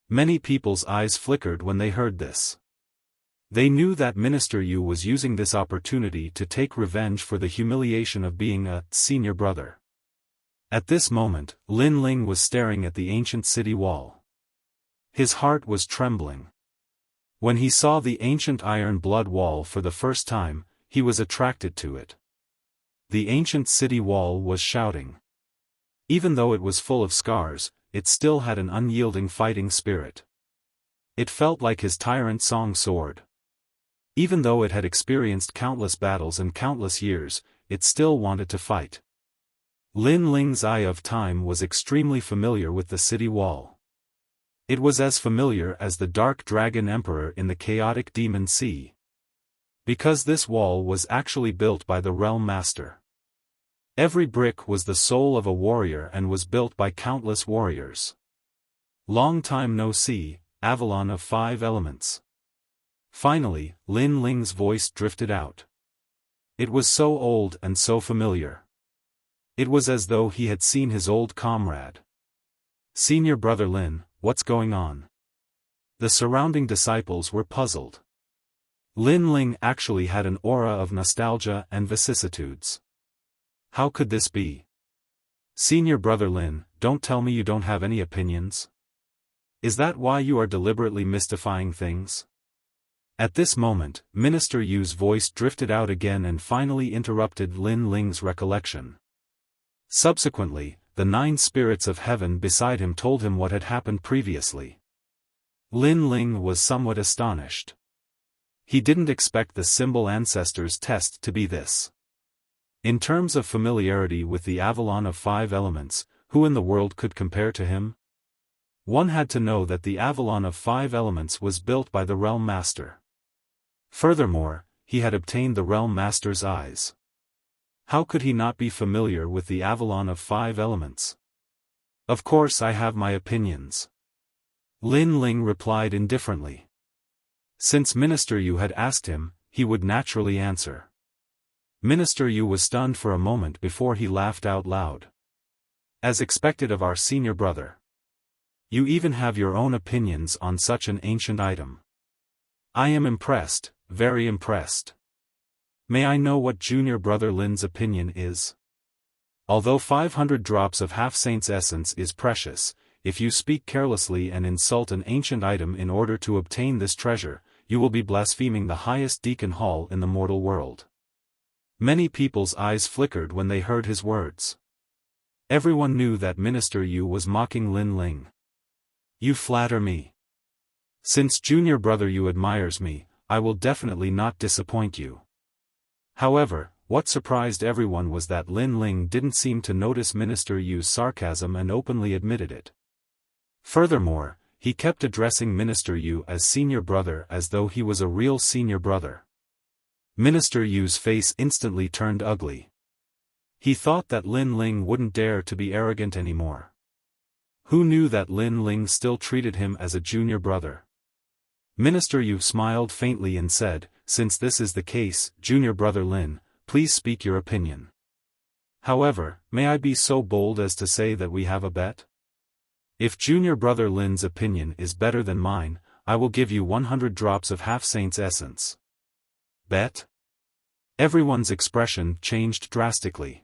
Many people's eyes flickered when they heard this. They knew that Minister Yu was using this opportunity to take revenge for the humiliation of being a senior brother. At this moment, Lin Ling was staring at the ancient city wall. His heart was trembling. When he saw the ancient iron blood wall for the first time, he was attracted to it. The ancient city wall was shouting. Even though it was full of scars, it still had an unyielding fighting spirit. It felt like his tyrant song sword. Even though it had experienced countless battles and countless years, it still wanted to fight. Lin Ling's Eye of Time was extremely familiar with the city wall. It was as familiar as the Dark Dragon Emperor in the chaotic Demon Sea. Because this wall was actually built by the Realm Master. Every brick was the soul of a warrior and was built by countless warriors. Long time no see, Avalon of 5 Elements. Finally, Lin Ling's voice drifted out. It was so old and so familiar. It was as though he had seen his old comrade. Senior Brother Lin, what's going on? The surrounding disciples were puzzled. Lin Ling actually had an aura of nostalgia and vicissitudes. How could this be? Senior Brother Lin, don't tell me you don't have any opinions. Is that why you are deliberately mystifying things? At this moment, Minister Yu's voice drifted out again and finally interrupted Lin Ling's recollection. Subsequently, the 9 spirits of heaven beside him told him what had happened previously. Lin Ling was somewhat astonished. He didn't expect the Symbol Ancestors test to be this. In terms of familiarity with the Avalon of 5 Elements, who in the world could compare to him? One had to know that the Avalon of 5 Elements was built by the Realm Master. Furthermore, he had obtained the Realm Master's eyes. How could he not be familiar with the Avalon of 5 Elements? Of course I have my opinions. Lin Ling replied indifferently. Since Minister Yu had asked him, he would naturally answer. Minister Yu was stunned for a moment before he laughed out loud. As expected of our senior brother. You even have your own opinions on such an ancient item. I am impressed, very impressed. May I know what junior brother Lin's opinion is? Although 500 drops of half-saint's essence is precious, if you speak carelessly and insult an ancient item in order to obtain this treasure, you will be blaspheming the highest deacon hall in the mortal world. Many people's eyes flickered when they heard his words. Everyone knew that Minister Yu was mocking Lin Ling. You flatter me. Since junior brother Yu admires me, I will definitely not disappoint you. However, what surprised everyone was that Lin Ling didn't seem to notice Minister Yu's sarcasm and openly admitted it. Furthermore, he kept addressing Minister Yu as senior brother as though he was a real senior brother. Minister Yu's face instantly turned ugly. He thought that Lin Ling wouldn't dare to be arrogant anymore. Who knew that Lin Ling still treated him as a junior brother? Minister Yu smiled faintly and said, since this is the case, junior brother Lin, please speak your opinion. However, may I be so bold as to say that we have a bet? If junior brother Lin's opinion is better than mine, I will give you 100 drops of half-saint's essence. Bet? Everyone's expression changed drastically.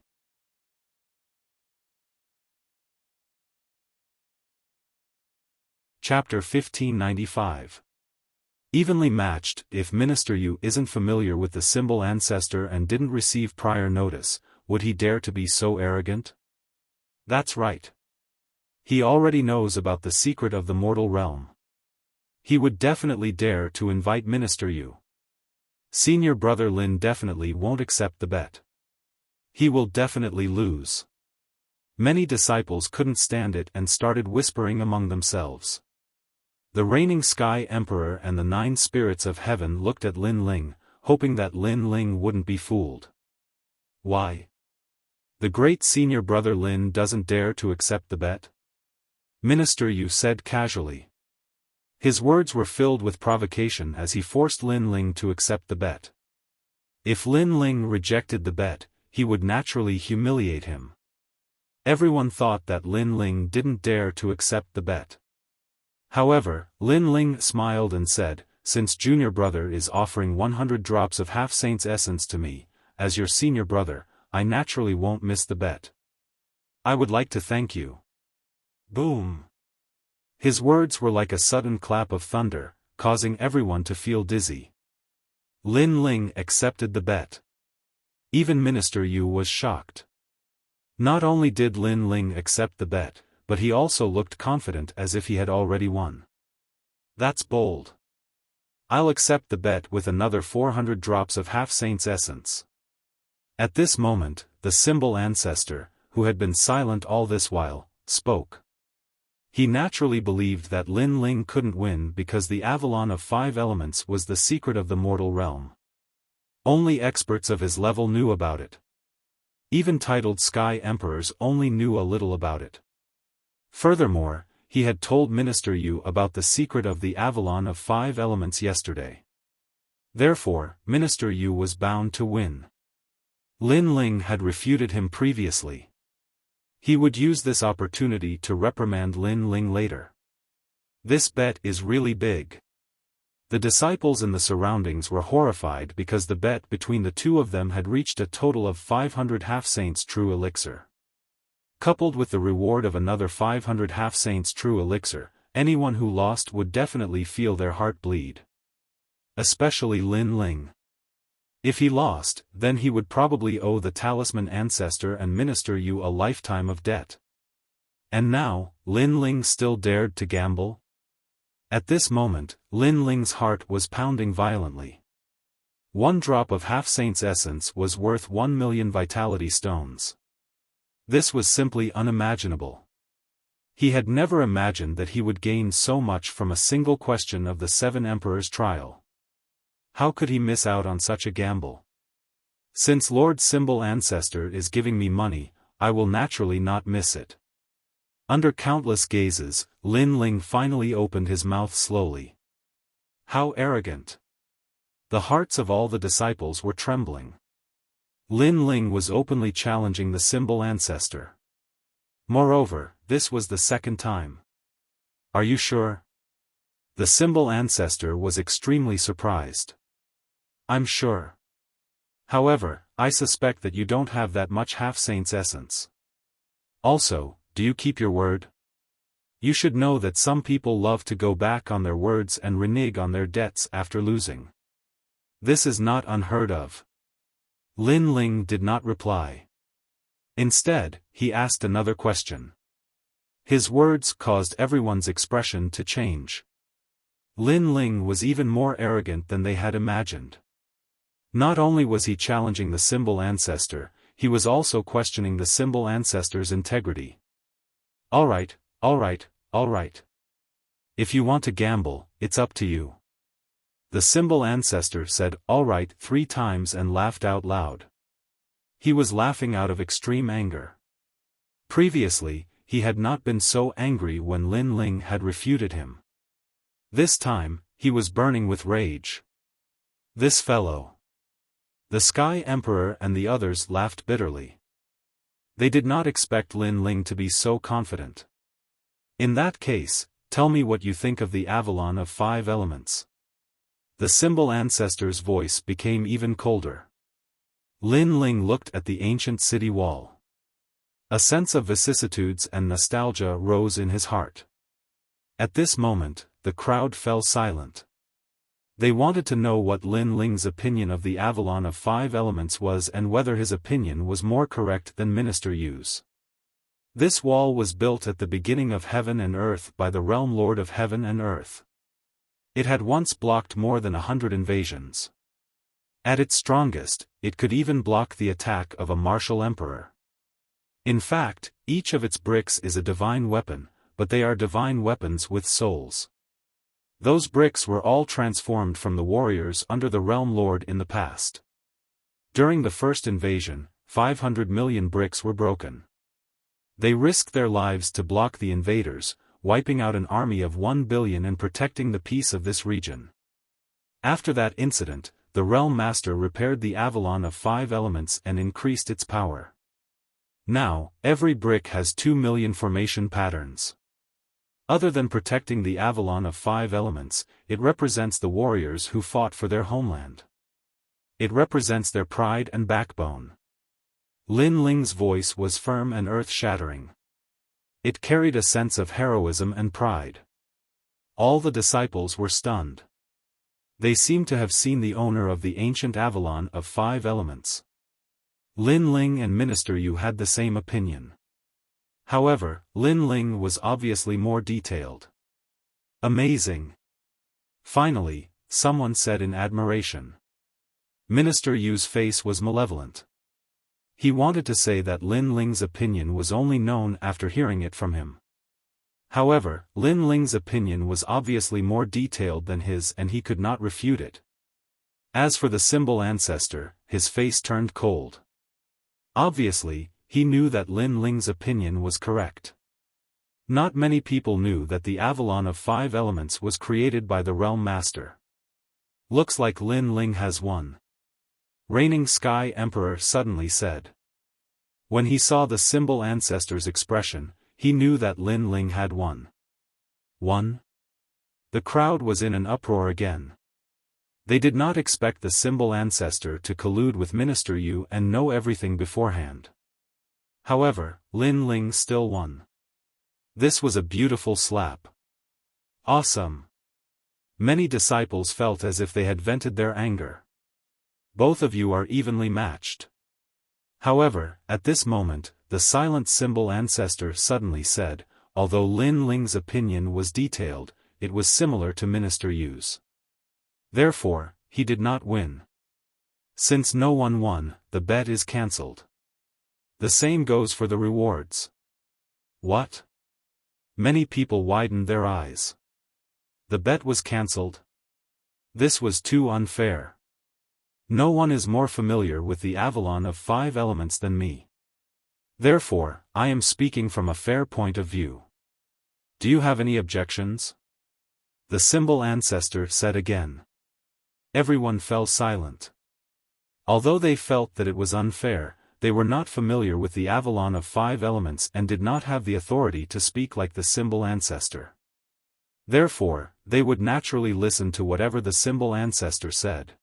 Chapter 1595. Evenly matched. If Minister Yu isn't familiar with the symbol ancestor and didn't receive prior notice, would he dare to be so arrogant? That's right. He already knows about the secret of the mortal realm. He would definitely dare to invite Minister Yu. Senior brother Lin definitely won't accept the bet. He will definitely lose. Many disciples couldn't stand it and started whispering among themselves. The reigning Sky Emperor and the 9 spirits of heaven looked at Lin Ling, hoping that Lin Ling wouldn't be fooled. Why? The great senior brother Lin doesn't dare to accept the bet? Minister Yu said casually. His words were filled with provocation as he forced Lin Ling to accept the bet. If Lin Ling rejected the bet, he would naturally humiliate him. Everyone thought that Lin Ling didn't dare to accept the bet. However, Lin Ling smiled and said, since junior brother is offering 100 drops of half-saint's essence to me, as your senior brother, I naturally won't miss the bet. I would like to thank you. Boom. His words were like a sudden clap of thunder, causing everyone to feel dizzy. Lin Ling accepted the bet. Even Minister Yu was shocked. Not only did Lin Ling accept the bet, but he also looked confident as if he had already won. That's bold. I'll accept the bet with another 400 drops of half-saint's essence. At this moment, the symbol ancestor, who had been silent all this while, spoke. He naturally believed that Lin Ling couldn't win because the Avalon of 5 elements was the secret of the mortal realm. Only experts of his level knew about it. Even titled Sky Emperors only knew a little about it. Furthermore, he had told Minister Yu about the secret of the Avalon of 5 elements yesterday. Therefore, Minister Yu was bound to win. Lin Ling had refuted him previously. He would use this opportunity to reprimand Lin Ling later. This bet is really big. The disciples in the surroundings were horrified because the bet between the two of them had reached a total of 500 half-saints true elixir. Coupled with the reward of another 500 half-saints true elixir, anyone who lost would definitely feel their heart bleed. Especially Lin Ling. If he lost, then he would probably owe the talisman ancestor and Minister Yu a lifetime of debt. And now, Lin Ling still dared to gamble? At this moment, Lin Ling's heart was pounding violently. 1 drop of half-saint's essence was worth 1 million vitality stones. This was simply unimaginable. He had never imagined that he would gain so much from a single question of the 7 Emperors' trial. How could he miss out on such a gamble? Since Lord Symbol Ancestor is giving me money, I will naturally not miss it. Under countless gazes, Lin Ling finally opened his mouth slowly. How arrogant! The hearts of all the disciples were trembling. Lin Ling was openly challenging the Symbol Ancestor. Moreover, this was the second time. Are you sure? The Symbol Ancestor was extremely surprised. I'm sure. However, I suspect that you don't have that much half-saint's essence. Also, do you keep your word? You should know that some people love to go back on their words and renege on their debts after losing. This is not unheard of. Lin Ling did not reply. Instead, he asked another question. His words caused everyone's expression to change. Lin Ling was even more arrogant than they had imagined. Not only was he challenging the Symbol Ancestor, he was also questioning the Symbol Ancestor's integrity. Alright, alright, alright. If you want to gamble, it's up to you. The Symbol Ancestor said alright 3 times and laughed out loud. He was laughing out of extreme anger. Previously, he had not been so angry when Lin Ling had refuted him. This time, he was burning with rage. This fellow. The Sky Emperor and the others laughed bitterly. They did not expect Lin Ling to be so confident. In that case, tell me what you think of the Avalon of 5 elements. The Symbol Ancestor's voice became even colder. Lin Ling looked at the ancient city wall. A sense of vicissitudes and nostalgia rose in his heart. At this moment, the crowd fell silent. They wanted to know what Lin Ling's opinion of the Avalon of 5 elements was and whether his opinion was more correct than Minister Yu's. This wall was built at the beginning of heaven and earth by the realm lord of heaven and earth. It had once blocked more than 100 invasions. At its strongest, it could even block the attack of a martial emperor. In fact, each of its bricks is a divine weapon, but they are divine weapons with souls. Those bricks were all transformed from the warriors under the Realm Lord in the past. During the first invasion, 500 million bricks were broken. They risked their lives to block the invaders, wiping out an army of 1 billion and protecting the peace of this region. After that incident, the Realm Master repaired the Avalon of 5 elements and increased its power. Now, every brick has 2 million formation patterns. Other than protecting the Avalon of 5 elements, it represents the warriors who fought for their homeland. It represents their pride and backbone. Lin Ling's voice was firm and earth-shattering. It carried a sense of heroism and pride. All the disciples were stunned. They seemed to have seen the owner of the ancient Avalon of 5 elements. Lin Ling and Minister Yu had the same opinion. However, Lin Ling was obviously more detailed. Amazing! Finally, someone said in admiration. Minister Yu's face was malevolent. He wanted to say that Lin Ling's opinion was only known after hearing it from him. However, Lin Ling's opinion was obviously more detailed than his and he could not refute it. As for the symbol ancestor, his face turned cold. Obviously, he knew that Lin Ling's opinion was correct. Not many people knew that the Avalon of 5 elements was created by the Realm Master. Looks like Lin Ling has won. Reigning Sky Emperor suddenly said. When he saw the symbol ancestor's expression, he knew that Lin Ling had won. Won? The crowd was in an uproar again. They did not expect the symbol ancestor to collude with Minister Yu and know everything beforehand. However, Lin Ling still won. This was a beautiful slap. Awesome! Many disciples felt as if they had vented their anger. Both of you are evenly matched. However, at this moment, the silent symbol ancestor suddenly said, although Lin Ling's opinion was detailed, it was similar to Minister Yu's. Therefore, he did not win. Since no one won, the bet is cancelled. The same goes for the rewards. What? Many people widened their eyes. The bet was cancelled? This was too unfair. No one is more familiar with the Avalon of 5 elements than me. Therefore, I am speaking from a fair point of view. Do you have any objections? The symbol ancestor said again. Everyone fell silent. Although they felt that it was unfair, they were not familiar with the Avalon of 5 elements and did not have the authority to speak like the symbol ancestor. Therefore, they would naturally listen to whatever the symbol ancestor said.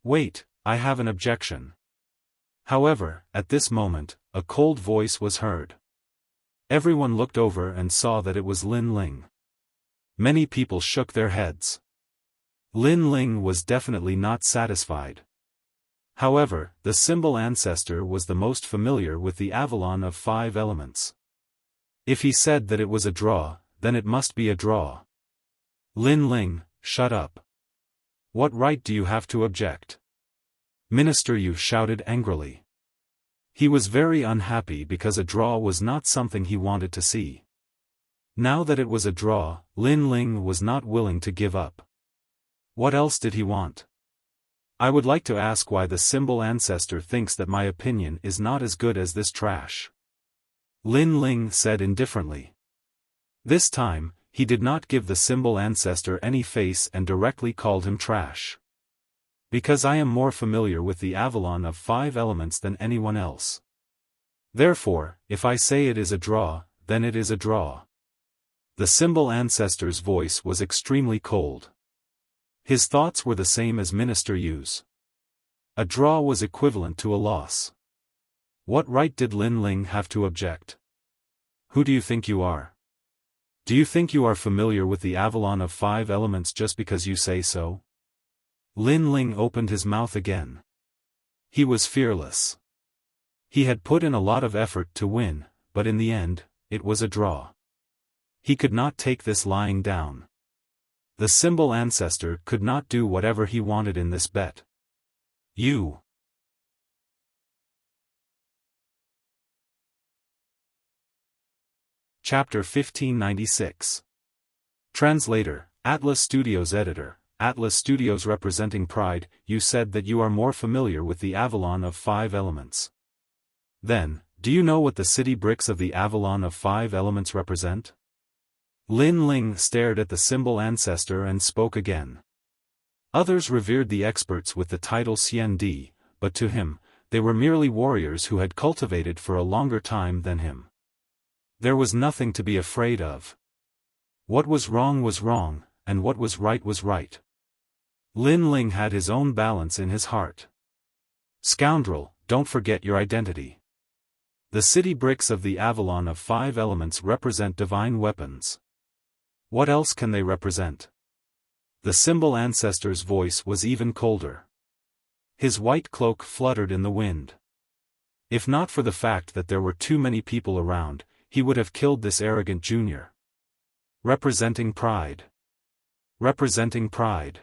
Wait, I have an objection. However, at this moment, a cold voice was heard. Everyone looked over and saw that it was Lin Ling. Many people shook their heads. Lin Ling was definitely not satisfied. However, the symbol ancestor was the most familiar with the Avalon of 5 elements. If he said that it was a draw, then it must be a draw. Lin Ling, shut up. What right do you have to object? Minister Yu shouted angrily. He was very unhappy because a draw was not something he wanted to see. Now that it was a draw, Lin Ling was not willing to give up. What else did he want? I would like to ask why the symbol ancestor thinks that my opinion is not as good as this trash. Lin Ling said indifferently. This time, he did not give the symbol ancestor any face and directly called him trash. Because I am more familiar with the Avalon of 5 elements than anyone else. Therefore, if I say it is a draw, then it is a draw. The symbol ancestor's voice was extremely cold. His thoughts were the same as Minister Yu's. A draw was equivalent to a loss. What right did Lin Ling have to object? Who do you think you are? Do you think you are familiar with the Avalon of 5 elements just because you say so? Lin Ling opened his mouth again. He was fearless. He had put in a lot of effort to win, but in the end, it was a draw. He could not take this lying down. The symbol ancestor could not do whatever he wanted in this bet. You. Chapter 1596. Translator, Atlas Studios Editor, Atlas Studios representing Pride, you said that you are more familiar with the Avalon of 5 elements. Then, do you know what the city bricks of the Avalon of 5 elements represent? Lin Ling stared at the symbol ancestor and spoke again. Others revered the experts with the title Xian Di, but to him, they were merely warriors who had cultivated for a longer time than him. There was nothing to be afraid of. What was wrong, and what was right. Lin Ling had his own balance in his heart. Scoundrel, don't forget your identity. The city bricks of the Avalon of 5 elements represent divine weapons. What else can they represent? The symbol ancestor's voice was even colder. His white cloak fluttered in the wind. If not for the fact that there were too many people around, he would have killed this arrogant junior. Representing pride. Representing pride.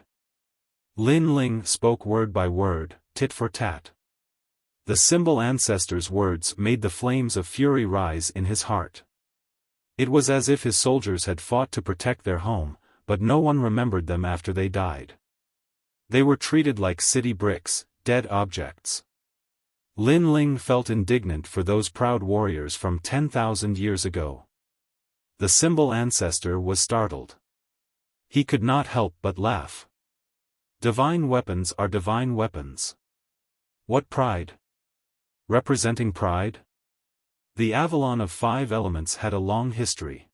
Lin Ling spoke word by word, tit for tat. The symbol ancestor's words made the flames of fury rise in his heart. It was as if his soldiers had fought to protect their home, but no one remembered them after they died. They were treated like city bricks, dead objects. Lin Ling felt indignant for those proud warriors from 10,000 years ago. The symbol ancestor was startled. He could not help but laugh. Divine weapons are divine weapons. What pride? Representing pride? The Avalon of 5 elements had a long history.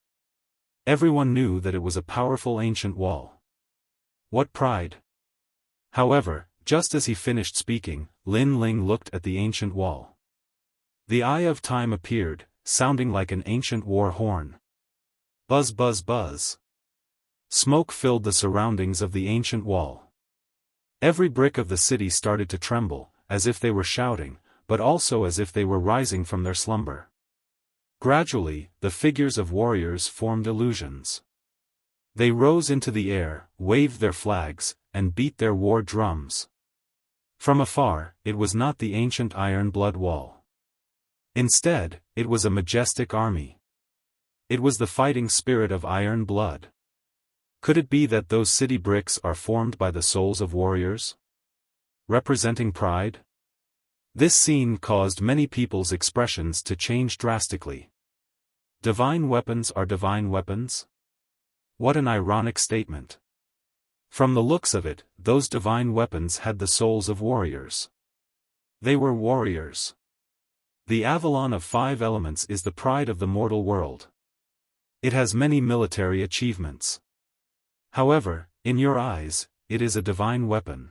Everyone knew that it was a powerful ancient wall. What pride? However, just as he finished speaking, Lin Ling looked at the ancient wall. The Eye of Time appeared, sounding like an ancient war horn. Buzz buzz buzz. Smoke filled the surroundings of the ancient wall. Every brick of the city started to tremble, as if they were shouting, but also as if they were rising from their slumber. Gradually, the figures of warriors formed illusions. They rose into the air, waved their flags, and beat their war drums. From afar, it was not the ancient iron blood wall. Instead, it was a majestic army. It was the fighting spirit of iron blood. Could it be that those city bricks are formed by the souls of warriors? Representing pride? This scene caused many people's expressions to change drastically. Divine weapons are divine weapons? What an ironic statement. From the looks of it, those divine weapons had the souls of warriors. They were warriors. The Avalon of 5 elements is the pride of the mortal world. It has many military achievements. However, in your eyes, it is a divine weapon.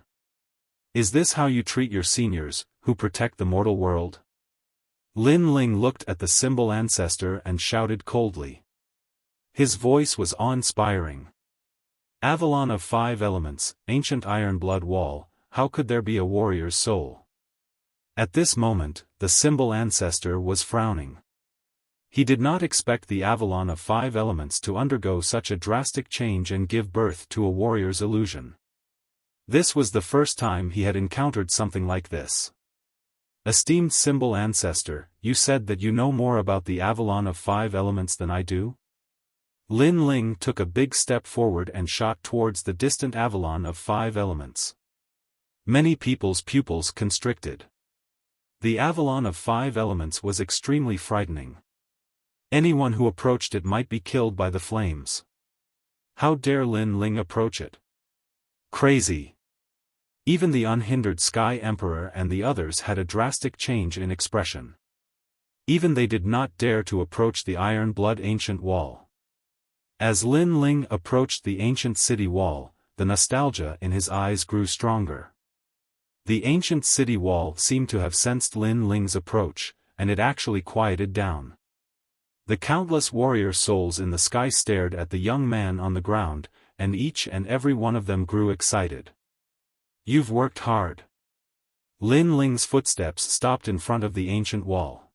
Is this how you treat your seniors, who protect the mortal world? Lin Ling looked at the symbol ancestor and shouted coldly. His voice was awe-inspiring. Avalon of 5 elements, ancient iron blood wall, how could there be a warrior's soul? At this moment, the symbol ancestor was frowning. He did not expect the Avalon of 5 elements to undergo such a drastic change and give birth to a warrior's illusion. This was the first time he had encountered something like this. Esteemed symbol ancestor, you said that you know more about the Avalon of 5 elements than I do? Lin Ling took a big step forward and shot towards the distant Avalon of 5 elements. Many people's pupils constricted. The Avalon of 5 elements was extremely frightening. Anyone who approached it might be killed by the flames. How dare Lin Ling approach it? Crazy. Even the unhindered Sky Emperor and the others had a drastic change in expression. Even they did not dare to approach the iron blood ancient wall. As Lin Ling approached the ancient city wall, the nostalgia in his eyes grew stronger. The ancient city wall seemed to have sensed Lin Ling's approach, and it actually quieted down. The countless warrior souls in the sky stared at the young man on the ground, and each and every one of them grew excited. You've worked hard. Lin Ling's footsteps stopped in front of the ancient wall.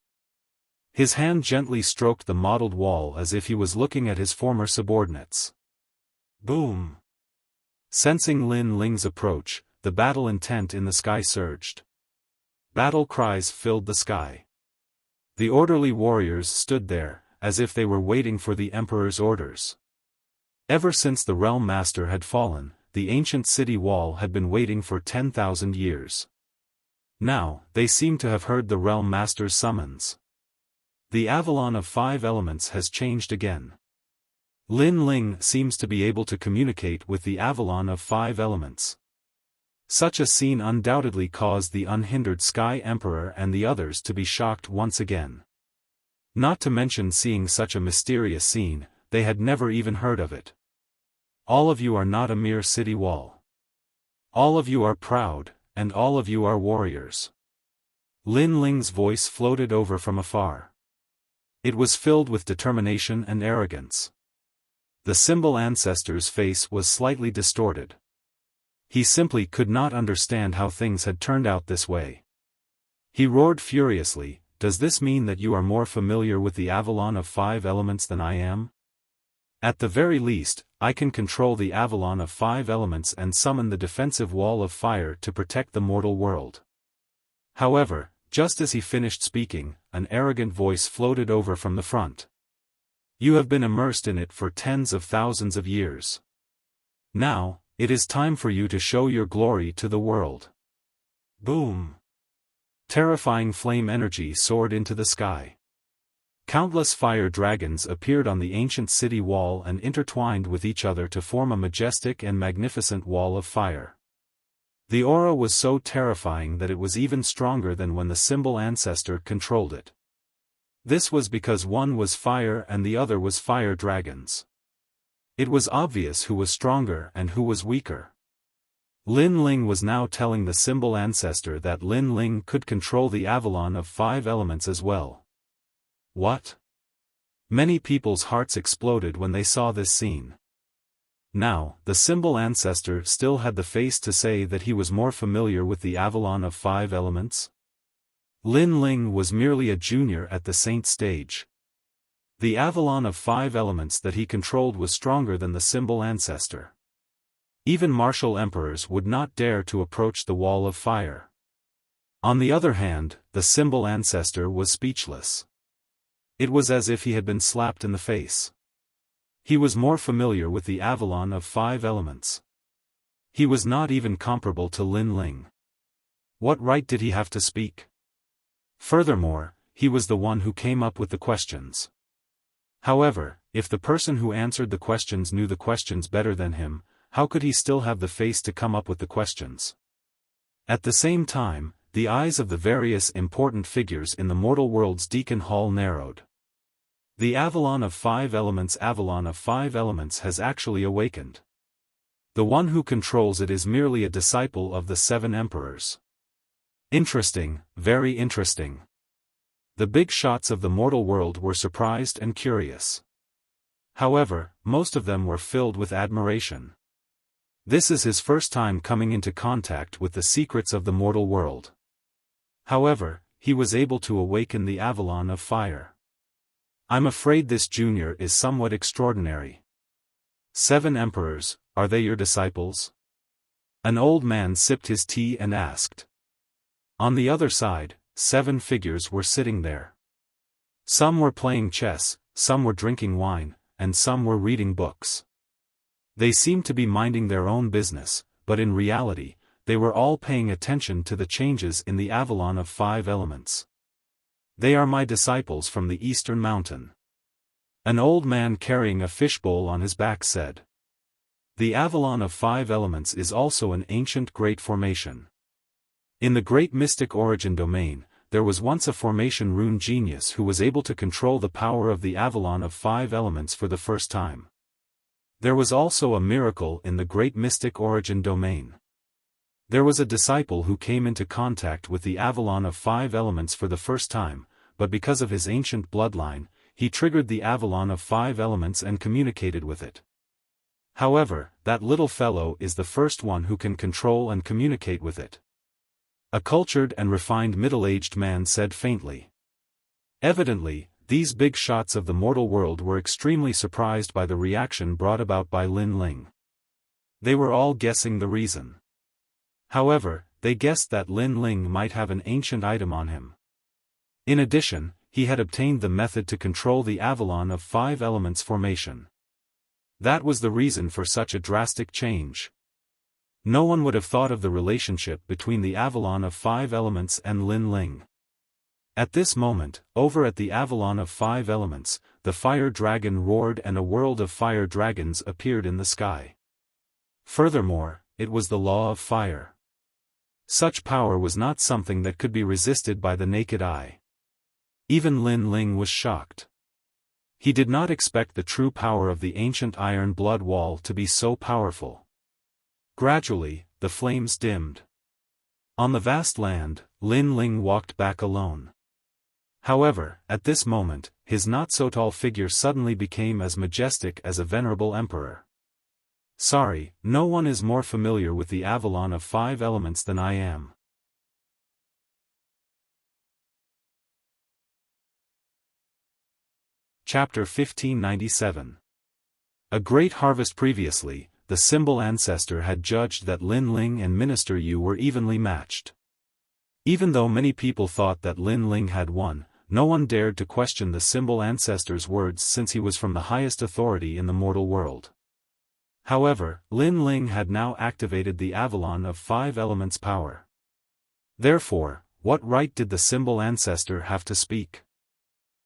His hand gently stroked the mottled wall as if he was looking at his former subordinates. Boom! Sensing Lin Ling's approach, the battle intent in the sky surged. Battle cries filled the sky. The orderly warriors stood there, as if they were waiting for the emperor's orders. Ever since the realm master had fallen, the ancient city wall had been waiting for 10,000 years. Now, they seemed to have heard the realm master's summons. The Avalon of 5 elements has changed again. Lin Ling seems to be able to communicate with the Avalon of 5 elements. Such a scene undoubtedly caused the unhindered Sky Emperor and the others to be shocked once again. Not to mention seeing such a mysterious scene, they had never even heard of it. All of you are not a mere city wall. All of you are proud, and all of you are warriors. Lin Ling's voice floated over from afar. It was filled with determination and arrogance. The symbol ancestor's face was slightly distorted. He simply could not understand how things had turned out this way. He roared furiously, "Does this mean that you are more familiar with the Avalon of 5 elements than I am? At the very least, I can control the Avalon of 5 elements and summon the defensive wall of fire to protect the mortal world." However, just as he finished speaking, an arrogant voice floated over from the front. "You have been immersed in it for tens of thousands of years. Now, it is time for you to show your glory to the world." Boom! Terrifying flame energy soared into the sky. Countless fire dragons appeared on the ancient city wall and intertwined with each other to form a majestic and magnificent wall of fire. The aura was so terrifying that it was even stronger than when the symbol ancestor controlled it. This was because one was fire and the other was fire dragons. It was obvious who was stronger and who was weaker. Lin Ling was now telling the symbol ancestor that Lin Ling could control the Avalon of 5 elements as well. What? Many people's hearts exploded when they saw this scene. Now, the symbol ancestor still had the face to say that he was more familiar with the Avalon of 5 elements? Lin Ling was merely a junior at the saint stage. The Avalon of 5 elements that he controlled was stronger than the symbol ancestor. Even martial emperors would not dare to approach the wall of fire. On the other hand, the symbol ancestor was speechless. It was as if he had been slapped in the face. He was more familiar with the Avalon of 5 elements. He was not even comparable to Lin Ling. What right did he have to speak? Furthermore, he was the one who came up with the questions. However, if the person who answered the questions knew the questions better than him, how could he still have the face to come up with the questions? At the same time, the eyes of the various important figures in the mortal world's Deacon Hall narrowed. The Avalon of 5 elements has actually awakened. The one who controls it is merely a disciple of the 7 emperors. Interesting, very interesting. The big shots of the mortal world were surprised and curious. However, most of them were filled with admiration. This is his first time coming into contact with the secrets of the mortal world. However, he was able to awaken the Avalon of fire. I'm afraid this junior is somewhat extraordinary. 7 emperors, are they your disciples? An old man sipped his tea and asked. On the other side, 7 figures were sitting there. Some were playing chess, some were drinking wine, and some were reading books. They seemed to be minding their own business, but in reality, they were all paying attention to the changes in the Avalon of 5 elements. They are my disciples from the eastern mountain. An old man carrying a fishbowl on his back said. The Avalon of 5 elements is also an ancient great formation. In the great mystic origin domain, there was once a formation rune genius who was able to control the power of the Avalon of 5 elements for the first time. There was also a miracle in the great mystic origin domain. There was a disciple who came into contact with the Avalon of 5 elements for the first time, but because of his ancient bloodline, he triggered the Avalon of 5 elements and communicated with it. However, that little fellow is the first one who can control and communicate with it. A cultured and refined middle-aged man said faintly. Evidently, these big shots of the mortal world were extremely surprised by the reaction brought about by Lin Ling. They were all guessing the reason. However, they guessed that Lin Ling might have an ancient item on him. In addition, he had obtained the method to control the Avalon of 5 elements formation. That was the reason for such a drastic change. No one would have thought of the relationship between the Avalon of 5 elements and Lin Ling. At this moment, over at the Avalon of 5 elements, the fire dragon roared and a world of fire dragons appeared in the sky. Furthermore, it was the law of fire. Such power was not something that could be resisted by the naked eye. Even Lin Ling was shocked. He did not expect the true power of the ancient iron blood wall to be so powerful. Gradually, the flames dimmed. On the vast land, Lin Ling walked back alone. However, at this moment, his not-so-tall figure suddenly became as majestic as a venerable emperor. Sorry, no one is more familiar with the Avalon of 5 elements than I am. Chapter 1597. A great harvest. Previously, the symbol ancestor had judged that Lin Ling and Minister Yu were evenly matched. Even though many people thought that Lin Ling had won, no one dared to question the symbol ancestor's words since he was from the highest authority in the mortal world. However, Lin Ling had now activated the Avalon of 5 elements power. Therefore, what right did the symbol ancestor have to speak?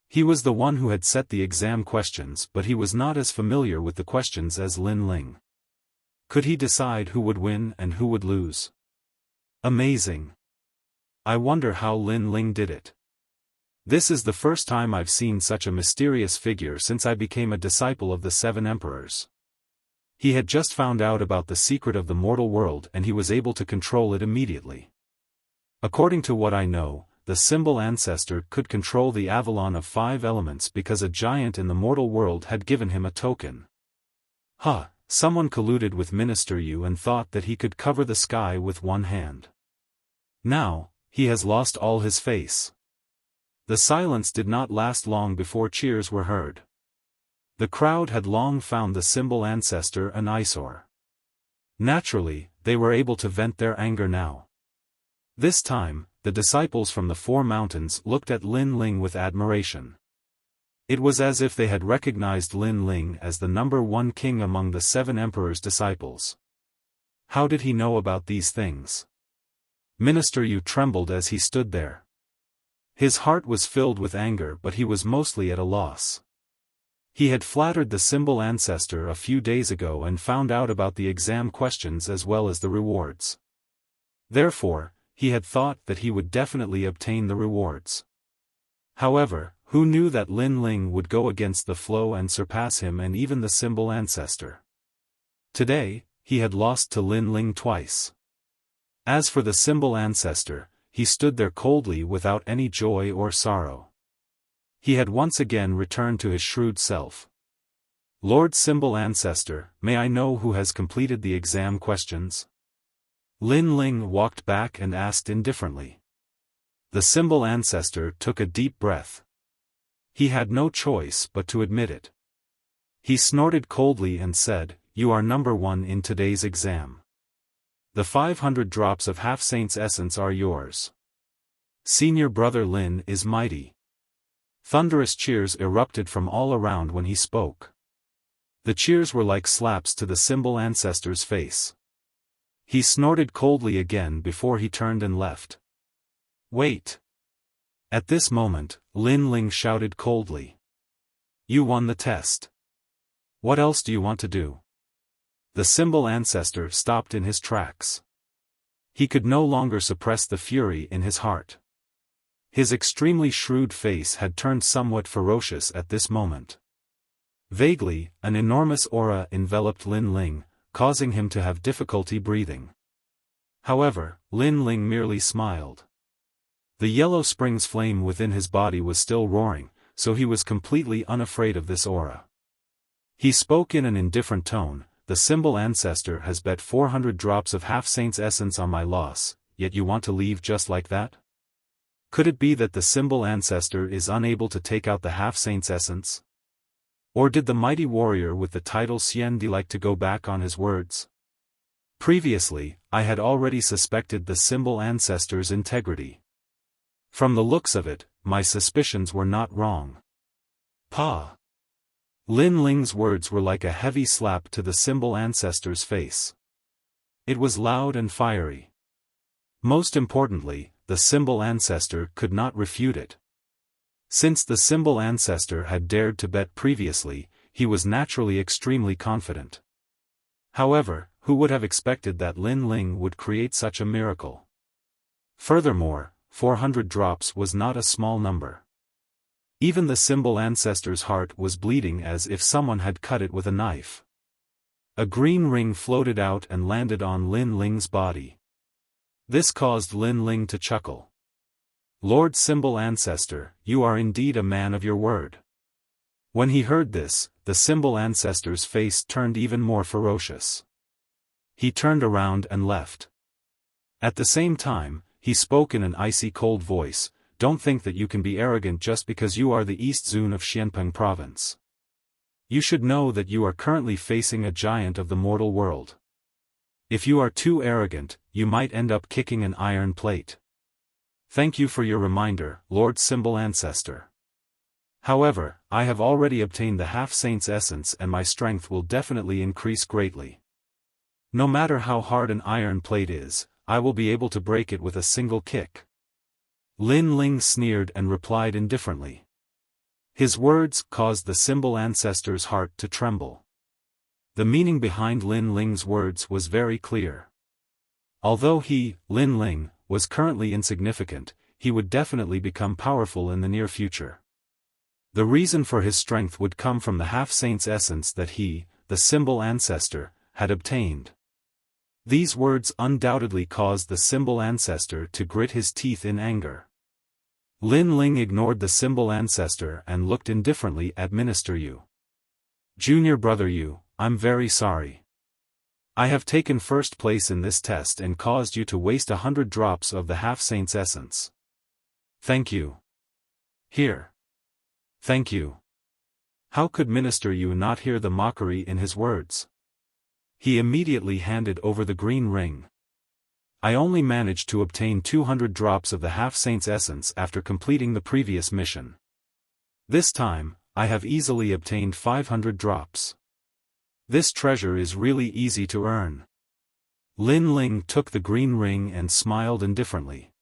He was the one who had set the exam questions, but he was not as familiar with the questions as Lin Ling. Could he decide who would win and who would lose? Amazing. I wonder how Lin Ling did it. This is the first time I've seen such a mysterious figure since I became a disciple of the 7 emperors. He had just found out about the secret of the mortal world and he was able to control it immediately. According to what I know, the symbol ancestor could control the Avalon of 5 elements because a giant in the mortal world had given him a token. Someone colluded with Minister Yu and thought that he could cover the sky with one hand. Now, he has lost all his face. The silence did not last long before cheers were heard. The crowd had long found the symbol ancestor an eyesore. Naturally, they were able to vent their anger now. This time, the disciples from the 4 mountains looked at Lin Ling with admiration. It was as if they had recognized Lin Ling as the number 1 king among the 7 emperors' disciples. How did he know about these things? Minister Yu trembled as he stood there. His heart was filled with anger, but he was mostly at a loss. He had flattered the symbol ancestor a few days ago and found out about the exam questions as well as the rewards. Therefore, he had thought that he would definitely obtain the rewards. However, who knew that Lin Ling would go against the flow and surpass him and even the symbol ancestor? Today, he had lost to Lin Ling twice. As for the symbol ancestor, he stood there coldly without any joy or sorrow. He had once again returned to his shrewd self. Lord Symbol Ancestor, may I know who has completed the exam questions? Lin Ling walked back and asked indifferently. The symbol ancestor took a deep breath. He had no choice but to admit it. He snorted coldly and said, "You are number 1 in today's exam. The 500 drops of half-saint's essence are yours. Senior brother Lin is mighty." Thunderous cheers erupted from all around when he spoke. The cheers were like slaps to the symbol ancestor's face. He snorted coldly again before he turned and left. "Wait." At this moment, Lin Ling shouted coldly. "You won the test. What else do you want to do?" The symbol ancestor stopped in his tracks. He could no longer suppress the fury in his heart. His extremely shrewd face had turned somewhat ferocious at this moment. Vaguely, an enormous aura enveloped Lin Ling, causing him to have difficulty breathing. However, Lin Ling merely smiled. The yellow springs flame within his body was still roaring, so he was completely unafraid of this aura. He spoke in an indifferent tone, "The symbol ancestor has bet 400 drops of half-saint's essence on my loss, yet you want to leave just like that? Could it be that the symbol ancestor is unable to take out the half-saint's essence? Or did the mighty warrior with the title Xiandi like to go back on his words? Previously, I had already suspected the symbol ancestor's integrity. From the looks of it, my suspicions were not wrong." "Pa!" Lin Ling's words were like a heavy slap to the symbol ancestor's face. It was loud and fiery. Most importantly, the symbol ancestor could not refute it. Since the symbol ancestor had dared to bet previously, he was naturally extremely confident. However, who would have expected that Lin Ling would create such a miracle? Furthermore, 400 drops was not a small number. Even the symbol ancestor's heart was bleeding as if someone had cut it with a knife. A green ring floated out and landed on Lin Ling's body. This caused Lin Ling to chuckle. Lord Symbol Ancestor, you are indeed a man of your word. When he heard this, the Symbol Ancestor's face turned even more ferocious. He turned around and left. At the same time, he spoke in an icy cold voice, "Don't think that you can be arrogant just because you are the East Zone of Xianpeng province. You should know that you are currently facing a giant of the mortal world. If you are too arrogant, you might end up kicking an iron plate. Thank you for your reminder, Lord Symbol Ancestor. However, I have already obtained the half-saint's essence and my strength will definitely increase greatly. No matter how hard an iron plate is, I will be able to break it with a single kick." Lin Ling sneered and replied indifferently. His words caused the Symbol Ancestor's heart to tremble. The meaning behind Lin Ling's words was very clear. Although he, Lin Ling, was currently insignificant, he would definitely become powerful in the near future. The reason for his strength would come from the half-saint's essence that he, the Symbol Ancestor, had obtained. These words undoubtedly caused the Symbol Ancestor to grit his teeth in anger. Lin Ling ignored the Symbol Ancestor and looked indifferently at Minister Yu. "Junior brother Yu, I'm very sorry. I have taken first place in this test and caused you to waste 100 drops of the half-saint's essence. Thank you. Here. Thank you." How could Minister Yu not hear the mockery in his words? He immediately handed over the green ring. "I only managed to obtain 200 drops of the half-saint's essence after completing the previous mission. This time, I have easily obtained 500 drops. This treasure is really easy to earn." Lin Ling took the green ring and smiled indifferently.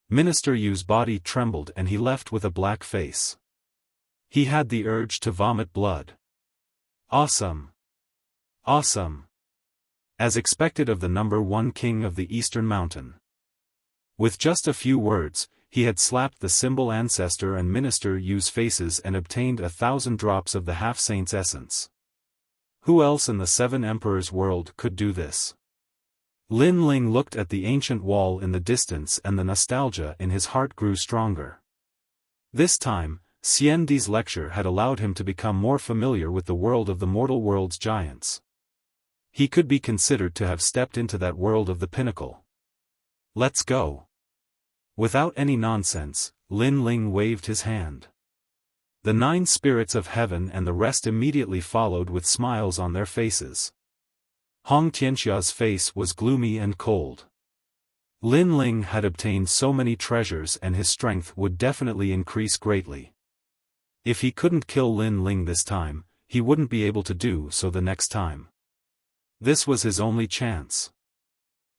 Minister Yu's body trembled and he left with a black face. He had the urge to vomit blood. Awesome! Awesome! As expected of the #1 king of the Eastern Mountain. With just a few words, he had slapped the Symbol Ancestor and Minister Yu's faces and obtained 1,000 drops of the half-saint's essence. Who else in the Seven Emperors world could do this? Lin Ling looked at the ancient wall in the distance and the nostalgia in his heart grew stronger. This time, Xian Di's lecture had allowed him to become more familiar with the world of the mortal world's giants. He could be considered to have stepped into that world of the pinnacle. "Let's go." Without any nonsense, Lin Ling waved his hand. The 9 spirits of heaven and the rest immediately followed with smiles on their faces. Hong Tianxia's face was gloomy and cold. Lin Ling had obtained so many treasures and his strength would definitely increase greatly. If he couldn't kill Lin Ling this time, he wouldn't be able to do so the next time. This was his only chance.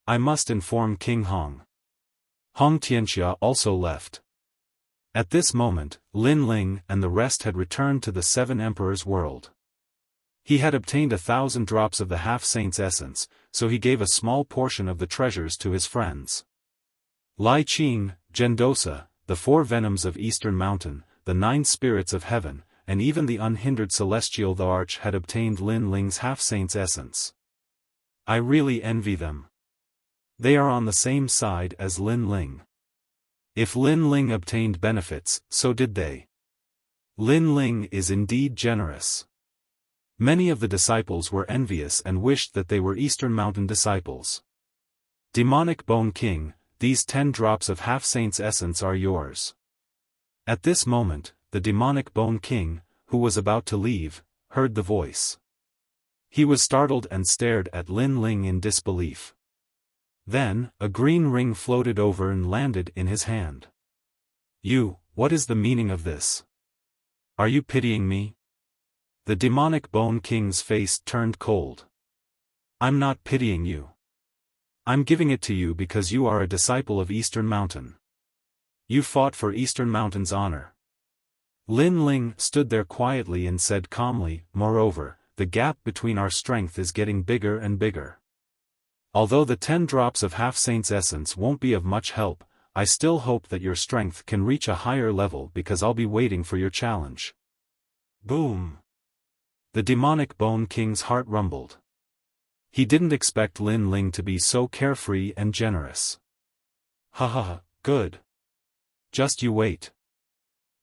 "I must inform King Hong." Hong Tianxia also left. At this moment, Lin Ling and the rest had returned to the Seven Emperors world. He had obtained 1,000 drops of the half-saint's essence, so he gave a small portion of the treasures to his friends. Lai Qing, Gendosa, the 4 venoms of Eastern Mountain, the 9 spirits of heaven, and even the unhindered celestial the Arch had obtained Lin Ling's half-saint's essence. I really envy them. They are on the same side as Lin Ling. If Lin Ling obtained benefits, so did they. Lin Ling is indeed generous. Many of the disciples were envious and wished that they were Eastern Mountain disciples. Demonic Bone King, these 10 drops of half-saint's essence are yours. At this moment, the Demonic Bone King, who was about to leave, heard the voice. He was startled and stared at Lin Ling in disbelief. Then, a green ring floated over and landed in his hand. "You, what is the meaning of this? Are you pitying me?" The Demonic Bone King's face turned cold. "I'm not pitying you. I'm giving it to you because you are a disciple of Eastern Mountain. You fought for Eastern Mountain's honor." Lin Ling stood there quietly and said calmly, "Moreover, the gap between our strength is getting bigger and bigger. Although the 10 drops of half-saint's essence won't be of much help, I still hope that your strength can reach a higher level because I'll be waiting for your challenge." Boom! The Demonic Bone King's heart rumbled. He didn't expect Lin Ling to be so carefree and generous. "Ha ha ha, good. Just you wait.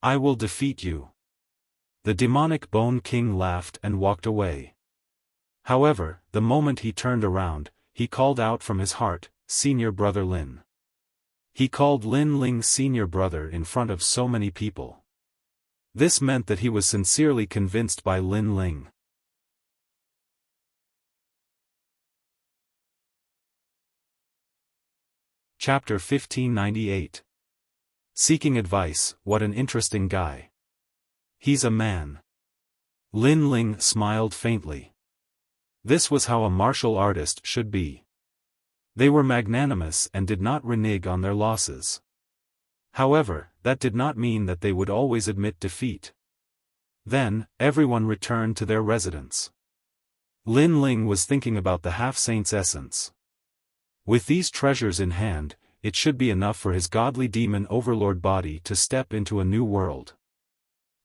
I will defeat you. The demonic Bone King laughed and walked away. However, the moment he turned around, he called out from his heart, "Senior brother Lin." He called Lin Ling senior brother in front of so many people. This meant that he was sincerely convinced by Lin Ling. Chapter 1598. Seeking advice, what an interesting guy. He's a man. Lin Ling smiled faintly. This was how a martial artist should be. They were magnanimous and did not renege on their losses. However, that did not mean that they would always admit defeat. Then, everyone returned to their residence. Lin Ling was thinking about the half-saint's essence. With these treasures in hand, it should be enough for his godly demon overlord body to step into a new world.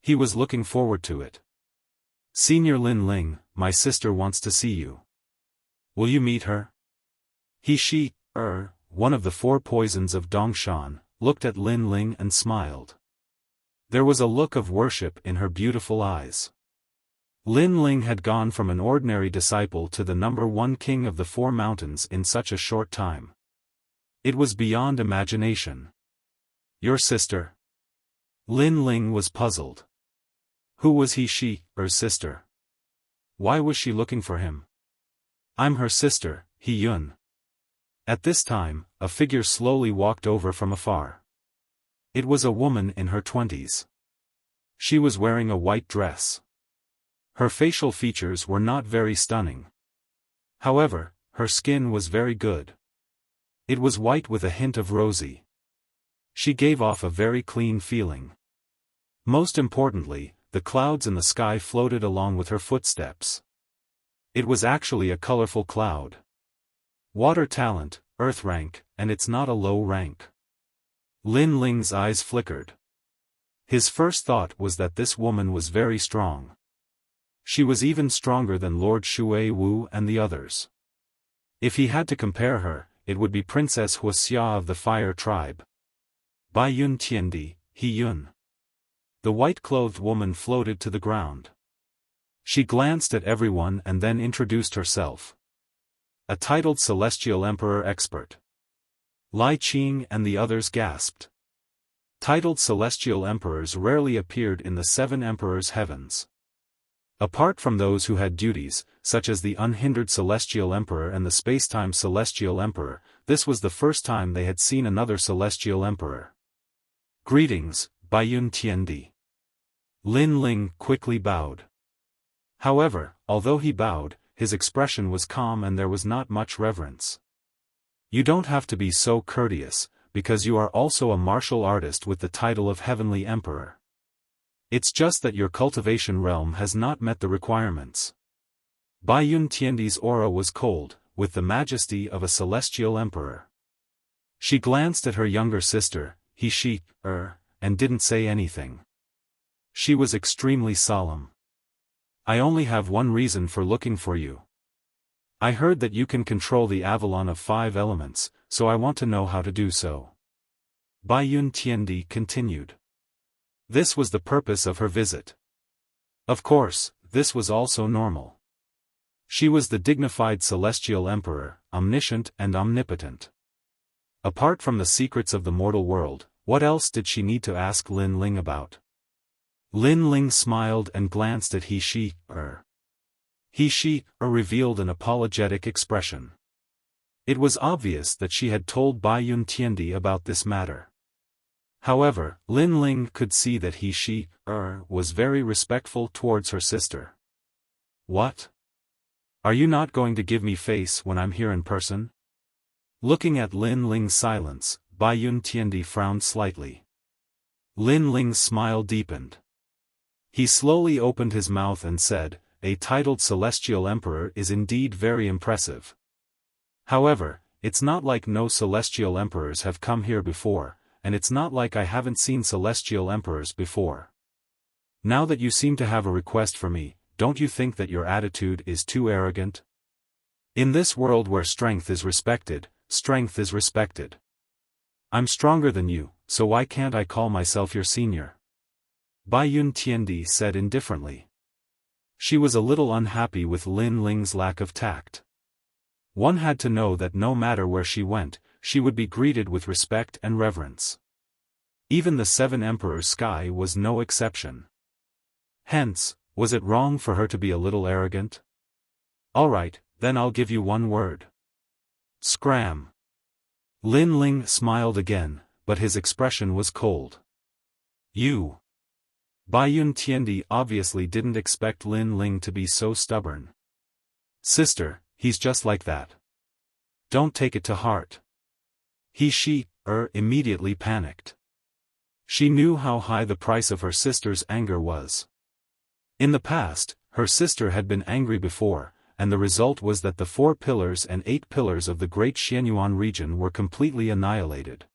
He was looking forward to it. "Senior Lin Ling, my sister wants to see you. Will you meet her?" One of the four poisons of Dongshan, looked at Lin Ling and smiled. There was a look of worship in her beautiful eyes. Lin Ling had gone from an ordinary disciple to the #1 king of the Four Mountains in such a short time. It was beyond imagination. "Your sister?" Lin Ling was puzzled. Who was her sister? Why was she looking for him? "I'm her sister, Yun." At this time, a figure slowly walked over from afar. It was a woman in her 20s. She was wearing a white dress. Her facial features were not very stunning. However, her skin was very good. It was white with a hint of rosy. She gave off a very clean feeling. Most importantly, the clouds in the sky floated along with her footsteps. It was actually a colorful cloud. Water talent, earth rank, and it's not a low rank. Lin Ling's eyes flickered. His first thought was that this woman was very strong. She was even stronger than Lord Shui Wu and the others. If he had to compare her, it would be Princess Wuxia of the Fire Tribe. Bai Yun Tiandi, Yun. The white-clothed woman floated to the ground. She glanced at everyone and then introduced herself. A titled Celestial Emperor expert. Lai Qing and the others gasped. Titled Celestial Emperors rarely appeared in the Seven Emperors' heavens. Apart from those who had duties, such as the Unhindered Celestial Emperor and the Spacetime Celestial Emperor, this was the first time they had seen another Celestial Emperor. "Greetings, Baiyun Tiandi." Lin Ling quickly bowed. However, although he bowed, his expression was calm and there was not much reverence. "You don't have to be so courteous, because you are also a martial artist with the title of Heavenly Emperor. It's just that your cultivation realm has not met the requirements." Baiyun Tiandi's aura was cold, with the majesty of a celestial emperor. She glanced at her younger sister, and didn't say anything. She was extremely solemn. "I only have one reason for looking for you. I heard that you can control the Avalon of 5 elements, so I want to know how to do so." Baiyun Tiandi continued. This was the purpose of her visit. Of course, this was also normal. She was the dignified celestial emperor, omniscient and omnipotent. Apart from the secrets of the mortal world, what else did she need to ask Lin Ling about? Lin Ling smiled and glanced at He revealed an apologetic expression. It was obvious that she had told Baiyun Tiandi about this matter. However, Lin Ling could see that He was very respectful towards her sister. "What? Are you not going to give me face when I'm here in person?" Looking at Lin Ling's silence, Baiyun Tiandi frowned slightly. Lin Ling's smile deepened. He slowly opened his mouth and said, "A titled celestial emperor is indeed very impressive. However, it's not like no celestial emperors have come here before, and it's not like I haven't seen celestial emperors before. Now that you seem to have a request for me, don't you think that your attitude is too arrogant? In this world where strength is respected, strength is respected. I'm stronger than you, so why can't I call myself your senior? Bai Yun Tiandi said indifferently. She was a little unhappy with Lin Ling's lack of tact. One had to know that no matter where she went, she would be greeted with respect and reverence. Even the Seven Emperors' sky was no exception. Hence, was it wrong for her to be a little arrogant? Alright, then I'll give you one word. Scram. Lin Ling smiled again, but his expression was cold. You. Bai Yun Tiandi obviously didn't expect Lin Ling to be so stubborn. Sister, he's just like that. Don't take it to heart. She immediately panicked. She knew how high the price of her sister's anger was. In the past, her sister had been angry before, and the result was that the 4 pillars and 8 pillars of the Great Xianyuan region were completely annihilated.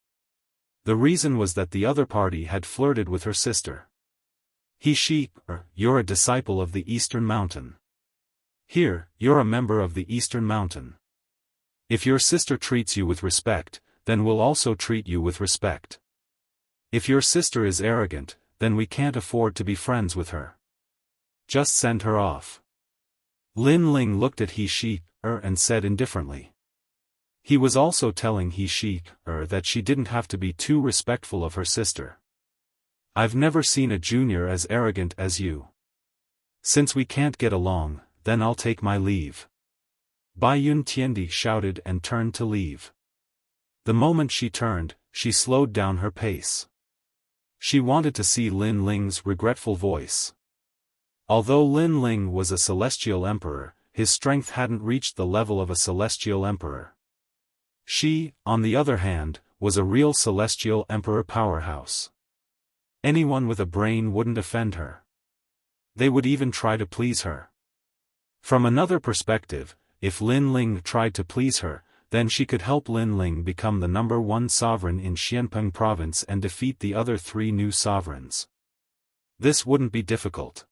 The reason was that the other party had flirted with her sister. You're a disciple of the Eastern Mountain. Here, you're a member of the Eastern Mountain. If your sister treats you with respect, then we'll also treat you with respect. If your sister is arrogant, then we can't afford to be friends with her. Just send her off. Lin Ling looked at and said indifferently. He was also telling that she didn't have to be too respectful of her sister. I've never seen a junior as arrogant as you. Since we can't get along, then I'll take my leave. Bai Yun Tiandi shouted and turned to leave. The moment she turned, she slowed down her pace. She wanted to see Lin Ling's regretful voice. Although Lin Ling was a celestial emperor, his strength hadn't reached the level of a celestial emperor. She, on the other hand, was a real celestial emperor powerhouse. Anyone with a brain wouldn't offend her. They would even try to please her. From another perspective, if Lin Ling tried to please her, then she could help Lin Ling become the #1 sovereign in Xianpeng province and defeat the other 3 new sovereigns. This wouldn't be difficult.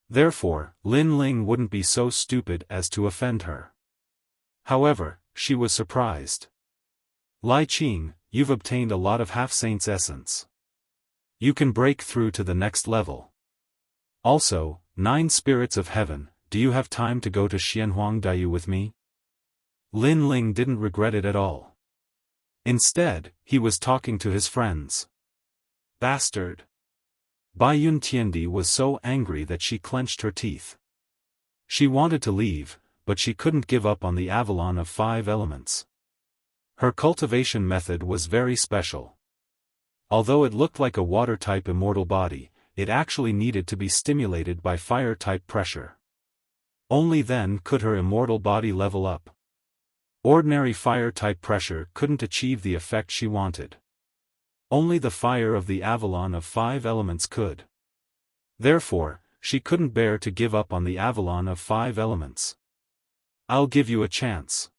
Therefore, Lin Ling wouldn't be so stupid as to offend her. However, she was surprised. Lai Qing, you've obtained a lot of half-saint's essence. You can break through to the next level. Also, 9 spirits of heaven, do you have time to go to Xianhuang Daiyu with me? Lin Ling didn't regret it at all. Instead, he was talking to his friends. Bastard! Bai Yun Tiandi was so angry that she clenched her teeth. She wanted to leave, but she couldn't give up on the Avalon of 5 elements. Her cultivation method was very special. Although it looked like a water-type immortal body, it actually needed to be stimulated by fire-type pressure. Only then could her immortal body level up. Ordinary fire-type pressure couldn't achieve the effect she wanted. Only the fire of the Avalon of 5 elements could. Therefore, she couldn't bear to give up on the Avalon of 5 elements. I'll give you a chance.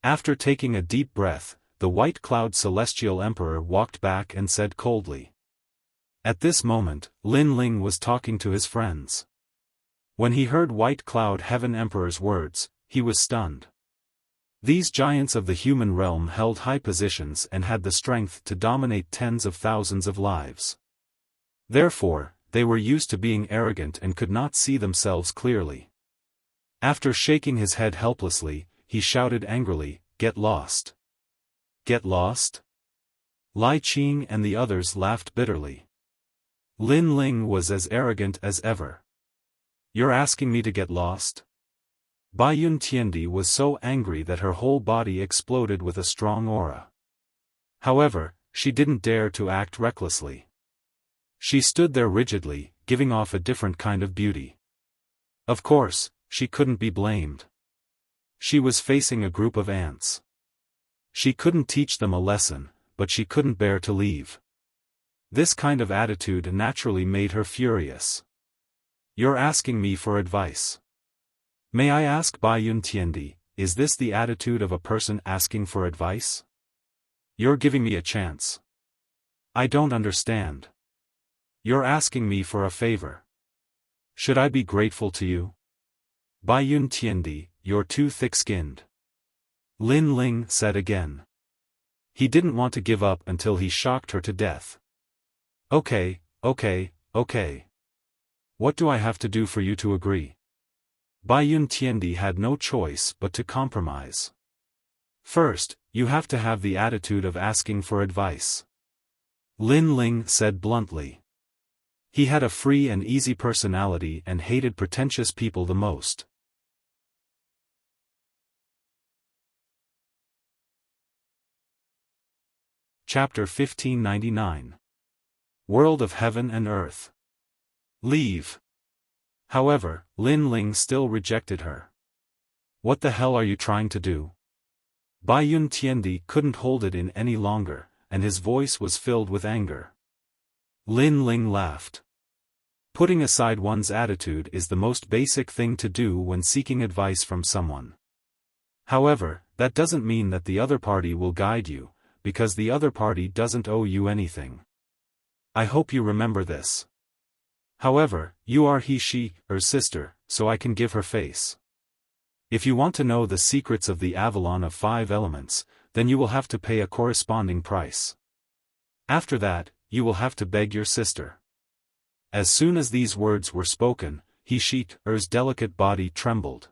After taking a deep breath, the White Cloud Celestial Emperor walked back and said coldly. At this moment, Lin Ling was talking to his friends. When he heard White Cloud Heaven Emperor's words, he was stunned. These giants of the human realm held high positions and had the strength to dominate tens of thousands of lives. Therefore, they were used to being arrogant and could not see themselves clearly. After shaking his head helplessly, he shouted angrily, "Get lost!" Get lost? Lai Qing and the others laughed bitterly. Lin Ling was as arrogant as ever. You're asking me to get lost? Bai Yun Tiandi was so angry that her whole body exploded with a strong aura. However, she didn't dare to act recklessly. She stood there rigidly, giving off a different kind of beauty. Of course, she couldn't be blamed. She was facing a group of ants. She couldn't teach them a lesson, but she couldn't bear to leave. This kind of attitude naturally made her furious. You're asking me for advice. May I ask Bai Yun Tiandi, is this the attitude of a person asking for advice? You're giving me a chance. I don't understand. You're asking me for a favor. Should I be grateful to you? Bai Yun Tiandi, you're too thick-skinned. Lin Ling said again. He didn't want to give up until he shocked her to death. Okay. What do I have to do for you to agree? Bai Yun Tiandi had no choice but to compromise. First, you have to have the attitude of asking for advice. Lin Ling said bluntly. He had a free and easy personality and hated pretentious people the most. Chapter 1599. World of Heaven and Earth. Leave. However, Lin Ling still rejected her. What the hell are you trying to do? Bai Yun Tiandi couldn't hold it in any longer, and his voice was filled with anger. Lin Ling laughed. Putting aside one's attitude is the most basic thing to do when seeking advice from someone. However, that doesn't mean that the other party will guide you, because the other party doesn't owe you anything. I hope you remember this. However, you are her sister, so I can give her face. If you want to know the secrets of the Avalon of 5 elements, then you will have to pay a corresponding price. After that, you will have to beg your sister. As soon as these words were spoken, her's delicate body trembled.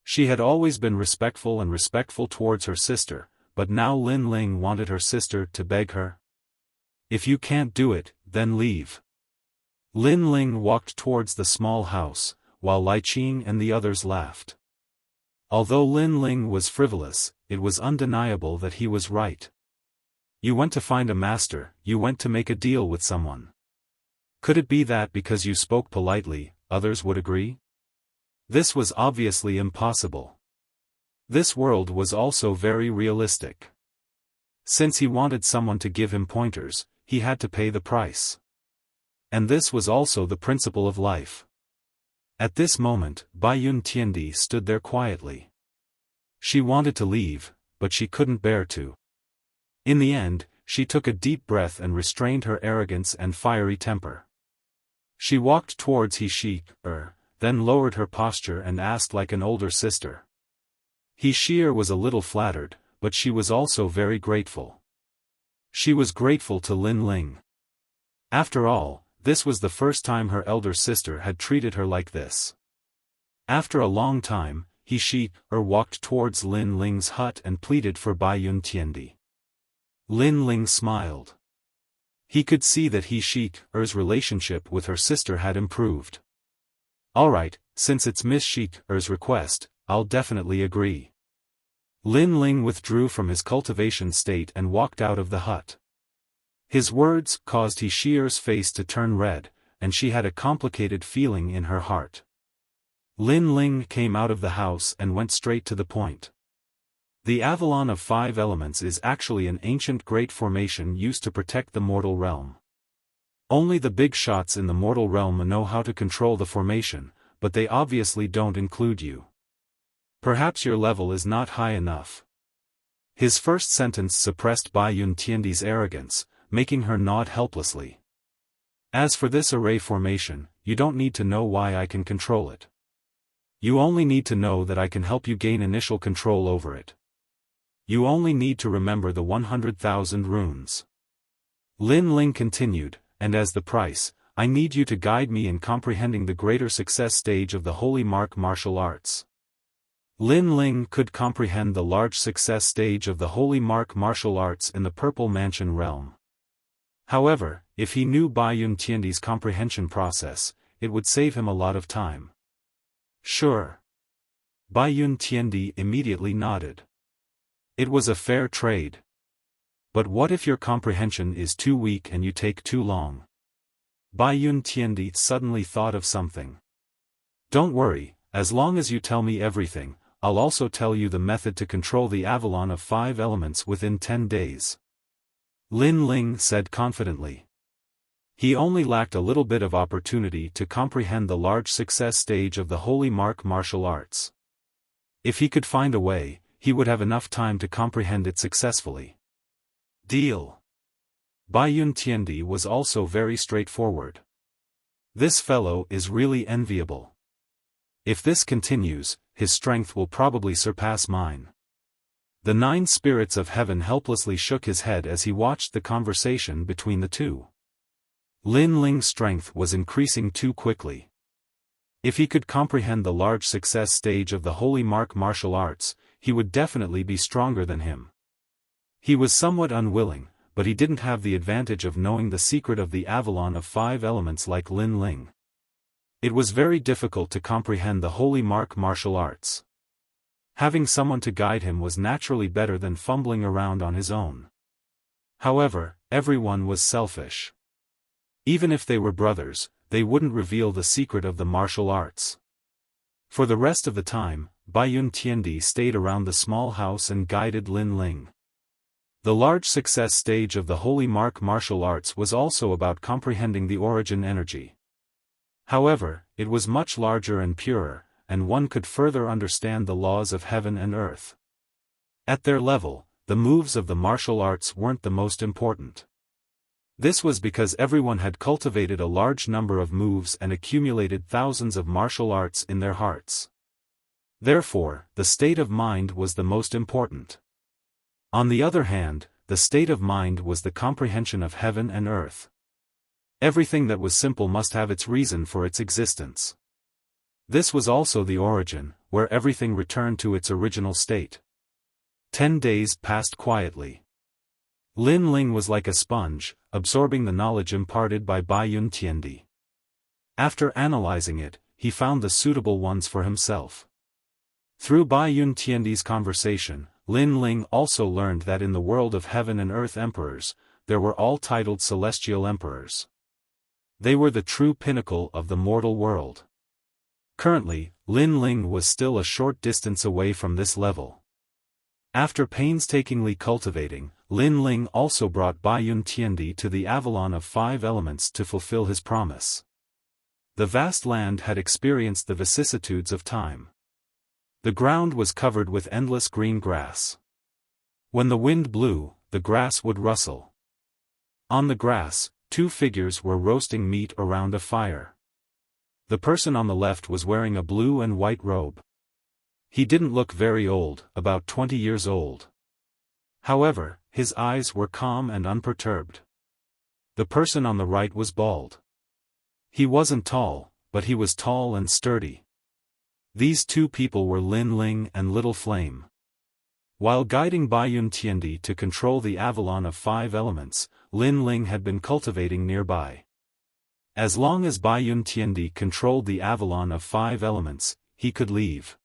She had always been respectful towards her sister, but now Lin Ling wanted her sister to beg her. If you can't do it, then leave. Lin Ling walked towards the small house, while Lai Qing and the others laughed. Although Lin Ling was frivolous, it was undeniable that he was right. You went to find a master, you went to make a deal with someone. Could it be that because you spoke politely, others would agree? This was obviously impossible. This world was also very realistic. Since he wanted someone to give him pointers, he had to pay the price. And this was also the principle of life. At this moment, Bai Yun Tiandi stood there quietly. She wanted to leave, but she couldn't bear to. In the end, she took a deep breath and restrained her arrogance and fiery temper. She walked towards then lowered her posture and asked like an older sister. Was a little flattered, but she was also very grateful. She was grateful to Lin Ling. After all, this was the first time her elder sister had treated her like this. After a long time, walked towards Lin Ling's hut and pleaded for Bai Yun Tiandi. Lin Ling smiled. He could see that her's relationship with her sister had improved. Alright, since it's Miss her's request, I'll definitely agree. Lin Ling withdrew from his cultivation state and walked out of the hut. His words caused her's face to turn red, and she had a complicated feeling in her heart. Lin Ling came out of the house and went straight to the point. The Avalon of 5 elements is actually an ancient great formation used to protect the mortal realm. Only the big shots in the mortal realm know how to control the formation, but they obviously don't include you. Perhaps your level is not high enough. His first sentence suppressed Bai Yun Tiandi's arrogance, making her nod helplessly. As for this array formation, you don't need to know why I can control it. You only need to know that I can help you gain initial control over it. You only need to remember the 100,000 runes. Lin Ling continued, and as the price, I need you to guide me in comprehending the greater success stage of the Holy Mark martial arts. Lin Ling could comprehend the large success stage of the Holy Mark martial arts in the Purple Mansion realm. However, if he knew Bai Yun Tiandi's comprehension process, it would save him a lot of time. Sure. Bai Yun Tiandi immediately nodded. It was a fair trade. But what if your comprehension is too weak and you take too long? Bai Yun Tiandi suddenly thought of something. Don't worry, as long as you tell me everything, I'll also tell you the method to control the Avalon of 5 elements within 10 days. Lin Ling said confidently. He only lacked a little bit of opportunity to comprehend the large success stage of the Holy Mark martial arts. If he could find a way, he would have enough time to comprehend it successfully. Deal. Bai Yun Tiandi was also very straightforward. This fellow is really enviable. If this continues, his strength will probably surpass mine. The 9 spirits of heaven helplessly shook his head as he watched the conversation between the two. Lin Ling's strength was increasing too quickly. If he could comprehend the large success stage of the holy mark martial arts, he would definitely be stronger than him. He was somewhat unwilling, but he didn't have the advantage of knowing the secret of the Avalon of 5 elements like Lin Ling. It was very difficult to comprehend the holy mark martial arts. Having someone to guide him was naturally better than fumbling around on his own. However, everyone was selfish. Even if they were brothers, they wouldn't reveal the secret of the martial arts. For the rest of the time, Baiyun Tiandi stayed around the small house and guided Lin Ling. The large success stage of the holy mark martial arts was also about comprehending the origin energy. However, it was much larger and purer, and one could further understand the laws of heaven and earth. At their level, the moves of the martial arts weren't the most important. This was because everyone had cultivated a large number of moves and accumulated thousands of martial arts in their hearts. Therefore, the state of mind was the most important. On the other hand, the state of mind was the comprehension of heaven and earth. Everything that was simple must have its reason for its existence. This was also the origin, where everything returned to its original state. 10 days passed quietly. Lin Ling was like a sponge, absorbing the knowledge imparted by Baiyun Tiandi. After analyzing it, he found the suitable ones for himself. Through Baiyun Tiandi's conversation, Lin Ling also learned that in the world of heaven and earth emperors, there were all titled celestial emperors. They were the true pinnacle of the mortal world. Currently, Lin Ling was still a short distance away from this level. After painstakingly cultivating, Lin Ling also brought Baiyun Tiandi to the Avalon of 5 elements to fulfill his promise. The vast land had experienced the vicissitudes of time. The ground was covered with endless green grass. When the wind blew, the grass would rustle. On the grass, 2 figures were roasting meat around a fire. The person on the left was wearing a blue and white robe. He didn't look very old, about 20 years old. However, his eyes were calm and unperturbed. The person on the right was bald. He wasn't tall, but he was tall and sturdy. These 2 people were Lin Ling and Little Flame. While guiding Baiyun Tiandi to control the Avalon of 5 elements, Lin Ling had been cultivating nearby. As long as Baiyun Tiandi controlled the Avalon of 5 elements, he could leave.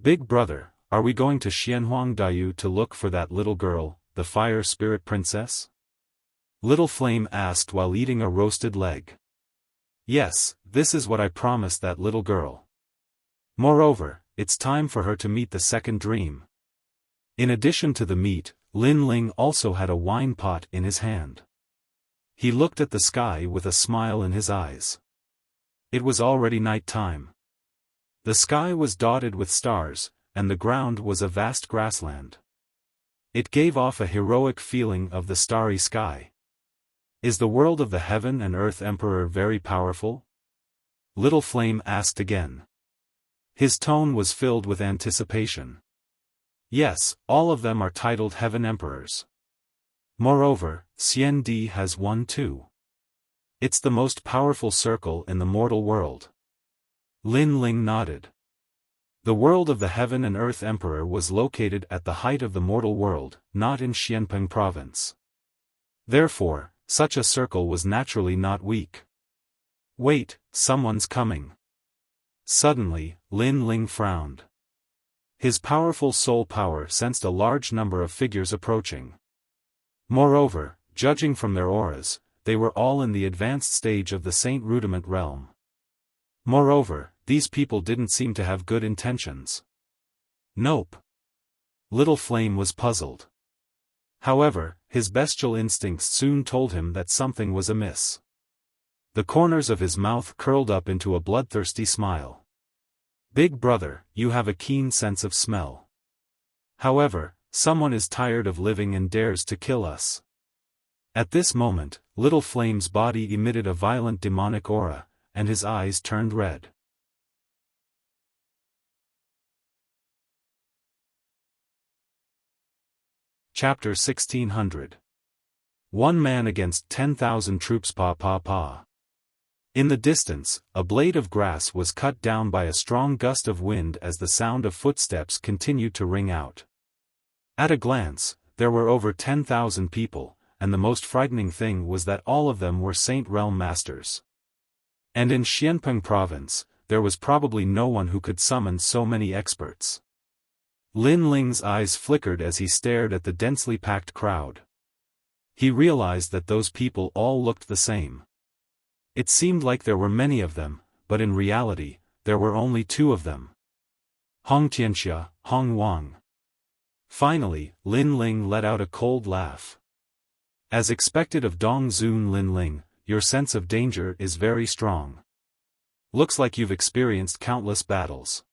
"Big brother, are we going to Xianhuangdaiyu to look for that little girl, the fire spirit princess?" Little Flame asked while eating a roasted leg. "Yes, this is what I promised that little girl. Moreover, it's time for her to meet the second dream." In addition to the meat, Lin Ling also had a wine pot in his hand. He looked at the sky with a smile in his eyes. It was already night time. The sky was dotted with stars, and the ground was a vast grassland. It gave off a heroic feeling of the starry sky. "Is the world of the heaven and earth emperor very powerful?" Little Flame asked again. His tone was filled with anticipation. "Yes, all of them are titled heaven emperors. Moreover, Xian Di has one too. It's the most powerful circle in the mortal world." Lin Ling nodded. The world of the heaven and earth emperor was located at the height of the mortal world, not in Xianpeng province. Therefore, such a circle was naturally not weak. "Wait, someone's coming." Suddenly, Lin Ling frowned. His powerful soul power sensed a large number of figures approaching. Moreover, judging from their auras, they were all in the advanced stage of the Saint Rudiment realm. Moreover, these people didn't seem to have good intentions. "Nope." Little Flame was puzzled. However, his bestial instincts soon told him that something was amiss. The corners of his mouth curled up into a bloodthirsty smile. "Big brother, you have a keen sense of smell. However, someone is tired of living and dares to kill us." At this moment, Little Flame's body emitted a violent demonic aura, and his eyes turned red. Chapter 1600. One man against 10,000 troops. In the distance, a blade of grass was cut down by a strong gust of wind as the sound of footsteps continued to ring out. At a glance, there were over 10,000 people, and the most frightening thing was that all of them were Saint Realm Masters. And in Xianpeng Province, there was probably no one who could summon so many experts. Lin Ling's eyes flickered as he stared at the densely packed crowd. He realized that those people all looked the same. It seemed like there were many of them, but in reality, there were only two of them. Hong Tianxia, Hong Wang. Finally, Lin Ling let out a cold laugh. As expected of Dong Zun Lin Ling, your sense of danger is very strong. Looks like you've experienced countless battles.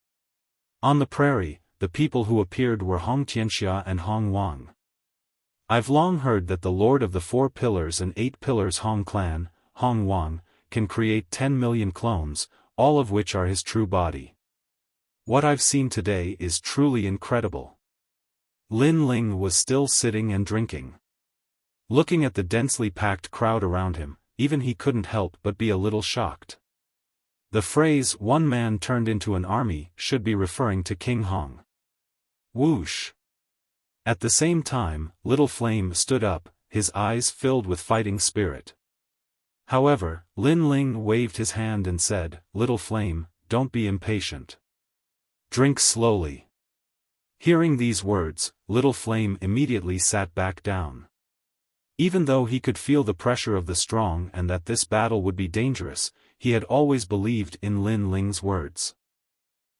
On the prairie, the people who appeared were Hong Tianxia and Hong Wang. I've long heard that the Lord of the Four Pillars and Eight Pillars Hong Clan, Hong Wang, can create 10 million clones, all of which are his true body. What I've seen today is truly incredible. Lin Ling was still sitting and drinking. Looking at the densely packed crowd around him, even he couldn't help but be a little shocked. The phrase "one man turned into an army" should be referring to King Hong. Whoosh! At the same time, Little Flame stood up, his eyes filled with fighting spirit. However, Lin Ling waved his hand and said, "Little Flame, don't be impatient. Drink slowly." Hearing these words, Little Flame immediately sat back down. Even though he could feel the pressure of the strong and that this battle would be dangerous, he had always believed in Lin Ling's words.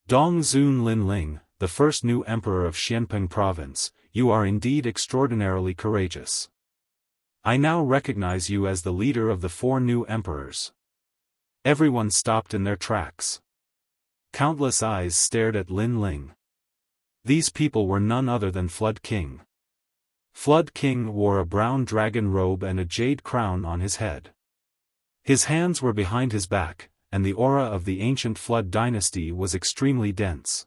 Dong Zun Lin Ling, the first new emperor of Xianpeng Province, you are indeed extraordinarily courageous. I now recognize you as the leader of the four new emperors. Everyone stopped in their tracks. Countless eyes stared at Lin Ling. These people were none other than Flood King. Flood King wore a brown dragon robe and a jade crown on his head. His hands were behind his back, and the aura of the ancient Flood dynasty was extremely dense.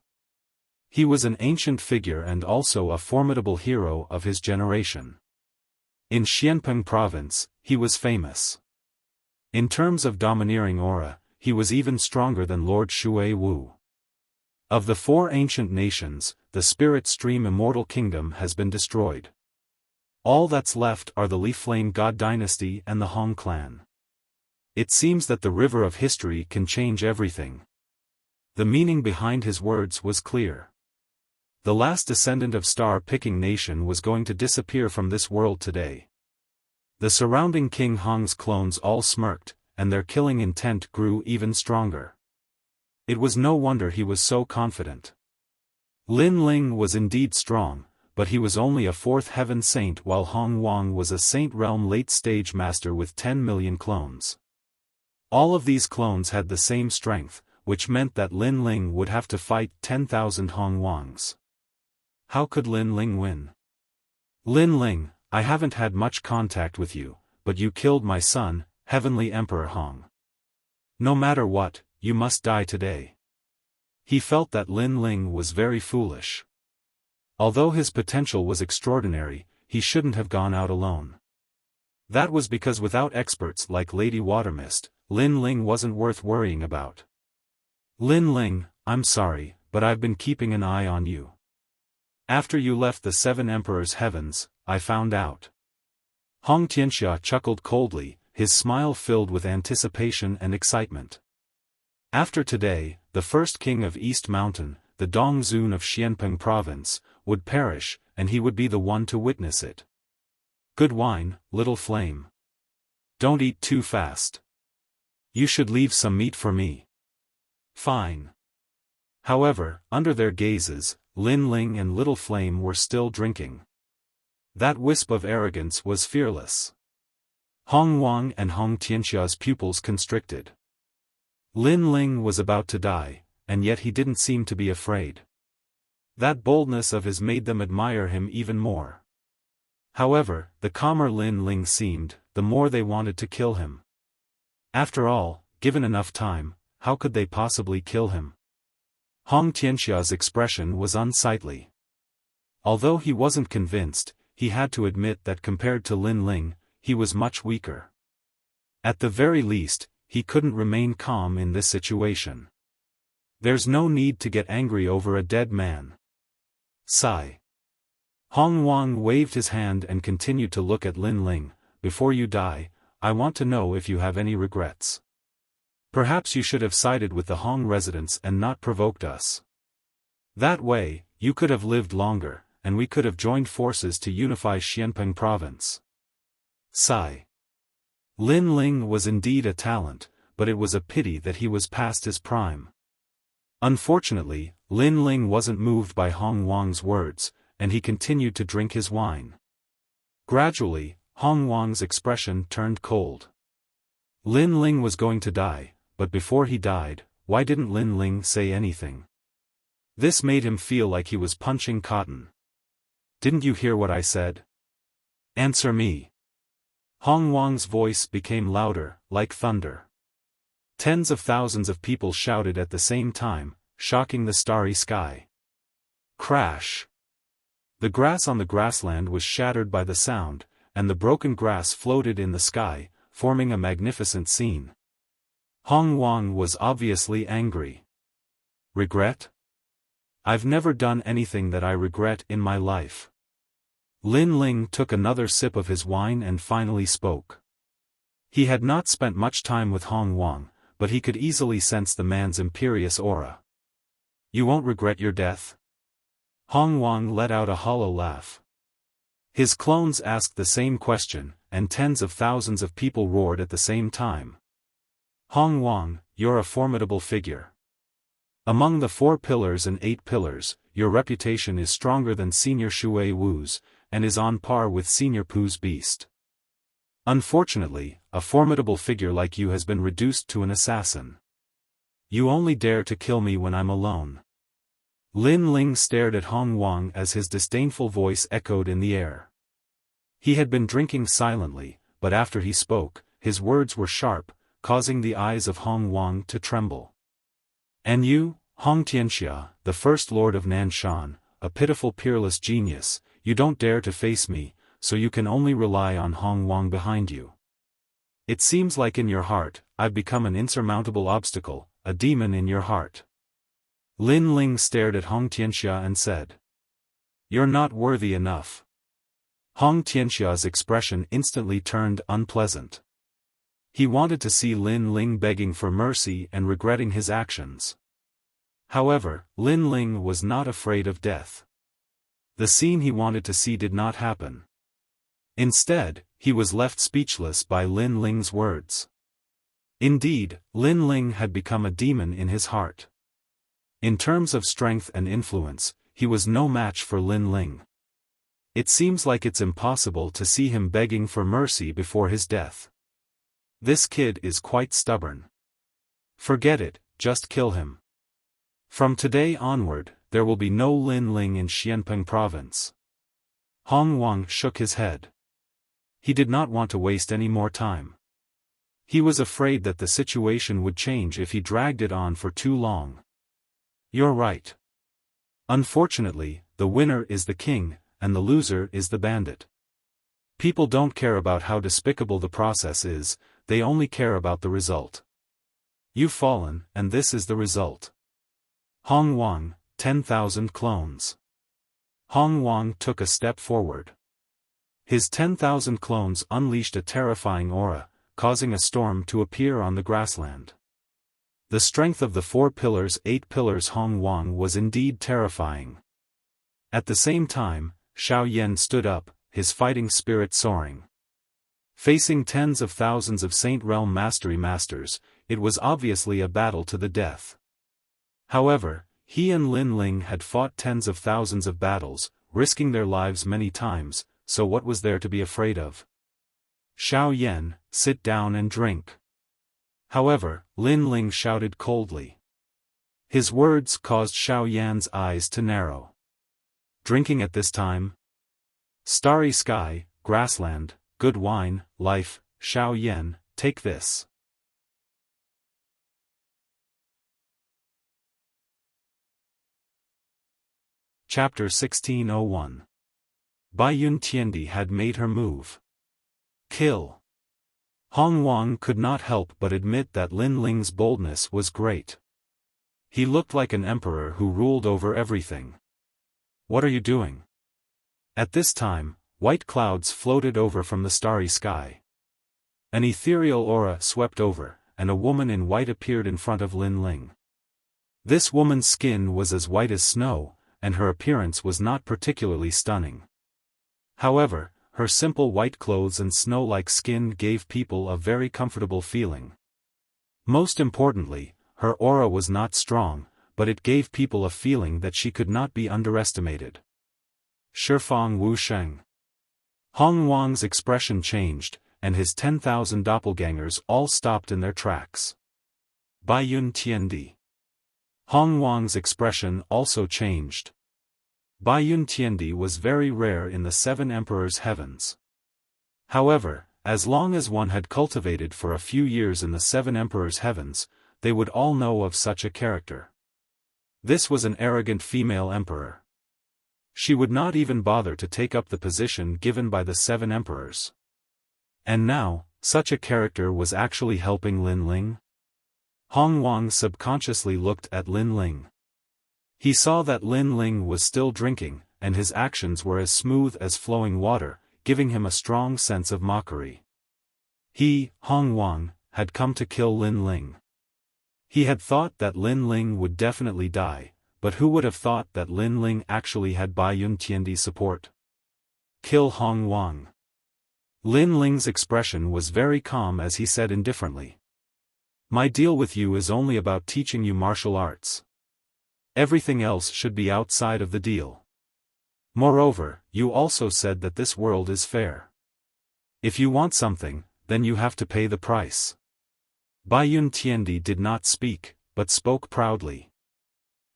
He was an ancient figure and also a formidable hero of his generation. In Xianpeng Province, he was famous. In terms of domineering aura, he was even stronger than Lord Shui Wu. Of the four ancient nations, the Spirit Stream Immortal Kingdom has been destroyed. All that's left are the Leaf Flame God Dynasty and the Hong Clan. It seems that the river of history can change everything. The meaning behind his words was clear. The last descendant of Star-Picking Nation was going to disappear from this world today. The surrounding King Hong's clones all smirked, and their killing intent grew even stronger. It was no wonder he was so confident. Lin Ling was indeed strong, but he was only a fourth heaven saint while Hong Wang was a Saint Realm late-stage master with 10 million clones. All of these clones had the same strength, which meant that Lin Ling would have to fight 10,000 Hong Wangs. How could Lin Ling win? Lin Ling, I haven't had much contact with you, but you killed my son, Heavenly Emperor Hong. No matter what, you must die today. He felt that Lin Ling was very foolish. Although his potential was extraordinary, he shouldn't have gone out alone. That was because without experts like Lady Watermist, Lin Ling wasn't worth worrying about. Lin Ling, I'm sorry, but I've been keeping an eye on you. After you left the Seven Emperors' Heavens, I found out. Hong Tianxia chuckled coldly, his smile filled with anticipation and excitement. After today, the first king of East Mountain, the Dong Zun of Xianpeng Province, would perish, and he would be the one to witness it. Good wine, Little Flame. Don't eat too fast. You should leave some meat for me. Fine. However, under their gazes, Lin Ling and Little Flame were still drinking. That wisp of arrogance was fearless. Hong Wang and Hong Tianxia's pupils constricted. Lin Ling was about to die, and yet he didn't seem to be afraid. That boldness of his made them admire him even more. However, the calmer Lin Ling seemed, the more they wanted to kill him. After all, given enough time, how could they possibly kill him? Hong Tianxia's expression was unsightly. Although he wasn't convinced, he had to admit that compared to Lin Ling, he was much weaker. At the very least, he couldn't remain calm in this situation. There's no need to get angry over a dead man. Sigh. Hong Wang waved his hand and continued to look at Lin Ling. Before you die, I want to know if you have any regrets. Perhaps you should have sided with the Hong residents and not provoked us. That way, you could have lived longer, and we could have joined forces to unify Xianpeng province. Sigh. Lin Ling was indeed a talent, but it was a pity that he was past his prime. Unfortunately, Lin Ling wasn't moved by Hong Wang's words, and he continued to drink his wine. Gradually, Hong Wang's expression turned cold. Lin Ling was going to die, but before he died, why didn't Lin Ling say anything? This made him feel like he was punching cotton. Didn't you hear what I said? Answer me. Hong Wang's voice became louder, like thunder. Tens of thousands of people shouted at the same time, shocking the starry sky. Crash! The grass on the grassland was shattered by the sound, and the broken grass floated in the sky, forming a magnificent scene. Hong Wang was obviously angry. Regret? I've never done anything that I regret in my life. Lin Ling took another sip of his wine and finally spoke. He had not spent much time with Hong Wang, but he could easily sense the man's imperious aura. You won't regret your death? Hong Wang let out a hollow laugh. His clones asked the same question, and tens of thousands of people roared at the same time. Hong Wang, you're a formidable figure. Among the 4 pillars and 8 pillars, your reputation is stronger than Senior Shui Wu's, and is on par with Senior Pu's beast. Unfortunately, a formidable figure like you has been reduced to an assassin. You only dare to kill me when I'm alone. Lin Ling stared at Hong Wang as his disdainful voice echoed in the air. He had been drinking silently, but after he spoke, his words were sharp, causing the eyes of Hong Wang to tremble. And you, Hong Tianxia, the first lord of Nanshan, a pitiful peerless genius, you don't dare to face me, so you can only rely on Hong Wang behind you. It seems like in your heart, I've become an insurmountable obstacle, a demon in your heart. Lin Ling stared at Hong Tianxia and said. You're not worthy enough. Hong Tianxia's expression instantly turned unpleasant. He wanted to see Lin Ling begging for mercy and regretting his actions. However, Lin Ling was not afraid of death. The scene he wanted to see did not happen. Instead, he was left speechless by Lin Ling's words. Indeed, Lin Ling had become a demon in his heart. In terms of strength and influence, he was no match for Lin Ling. It seems like it's impossible to see him begging for mercy before his death. This kid is quite stubborn. Forget it, just kill him. From today onward, there will be no Lin Ling in Xianpeng province. Hong Wang shook his head. He did not want to waste any more time. He was afraid that the situation would change if he dragged it on for too long. You're right. Unfortunately, the winner is the king, and the loser is the bandit. People don't care about how despicable the process is, they only care about the result. You've fallen, and this is the result. Hong Wang, 10,000 clones. Hong Wang took a step forward. His 10,000 clones unleashed a terrifying aura, causing a storm to appear on the grassland. The strength of the 4 pillars 8 pillars Hong Wang was indeed terrifying. At the same time, Xiao Yan stood up, his fighting spirit soaring. Facing tens of thousands of Saint Realm Mastery Masters, it was obviously a battle to the death. However, he and Lin Ling had fought tens of thousands of battles, risking their lives many times, so what was there to be afraid of? Xiao Yan, sit down and drink. However, Lin Ling shouted coldly. His words caused Xiao Yan's eyes to narrow. Drinking at this time? Starry sky, grassland, good wine, life, Xiao Yan, take this. Chapter 1601. Bai Yun Tiandi had made her move. Kill. Hong Wang could not help but admit that Lin Ling's boldness was great. He looked like an emperor who ruled over everything. What are you doing? At this time, white clouds floated over from the starry sky. An ethereal aura swept over, and a woman in white appeared in front of Lin Ling. This woman's skin was as white as snow, and her appearance was not particularly stunning. However, her simple white clothes and snow-like skin gave people a very comfortable feeling. Most importantly, her aura was not strong, but it gave people a feeling that she could not be underestimated. Shifang Wu Sheng. Hong Wang's expression changed, and his 10,000 doppelgangers all stopped in their tracks. Bai Yun Tiandi. Hong Wang's expression also changed. Bai Yun Tiandi was very rare in the Seven Emperors' heavens. However, as long as one had cultivated for a few years in the Seven Emperors' heavens, they would all know of such a character. This was an arrogant female emperor. She would not even bother to take up the position given by the Seven Emperors. And now, such a character was actually helping Lin Ling? Hong Wang subconsciously looked at Lin Ling. He saw that Lin Ling was still drinking, and his actions were as smooth as flowing water, giving him a strong sense of mockery. He, Hong Wang, had come to kill Lin Ling. He had thought that Lin Ling would definitely die, but who would have thought that Lin Ling actually had Bai Yun Tiandi's support? Kill Hong Wang. Lin Ling's expression was very calm as he said indifferently. My deal with you is only about teaching you martial arts. Everything else should be outside of the deal. Moreover, you also said that this world is fair. If you want something, then you have to pay the price. Bai Yun Tiandi did not speak, but spoke proudly.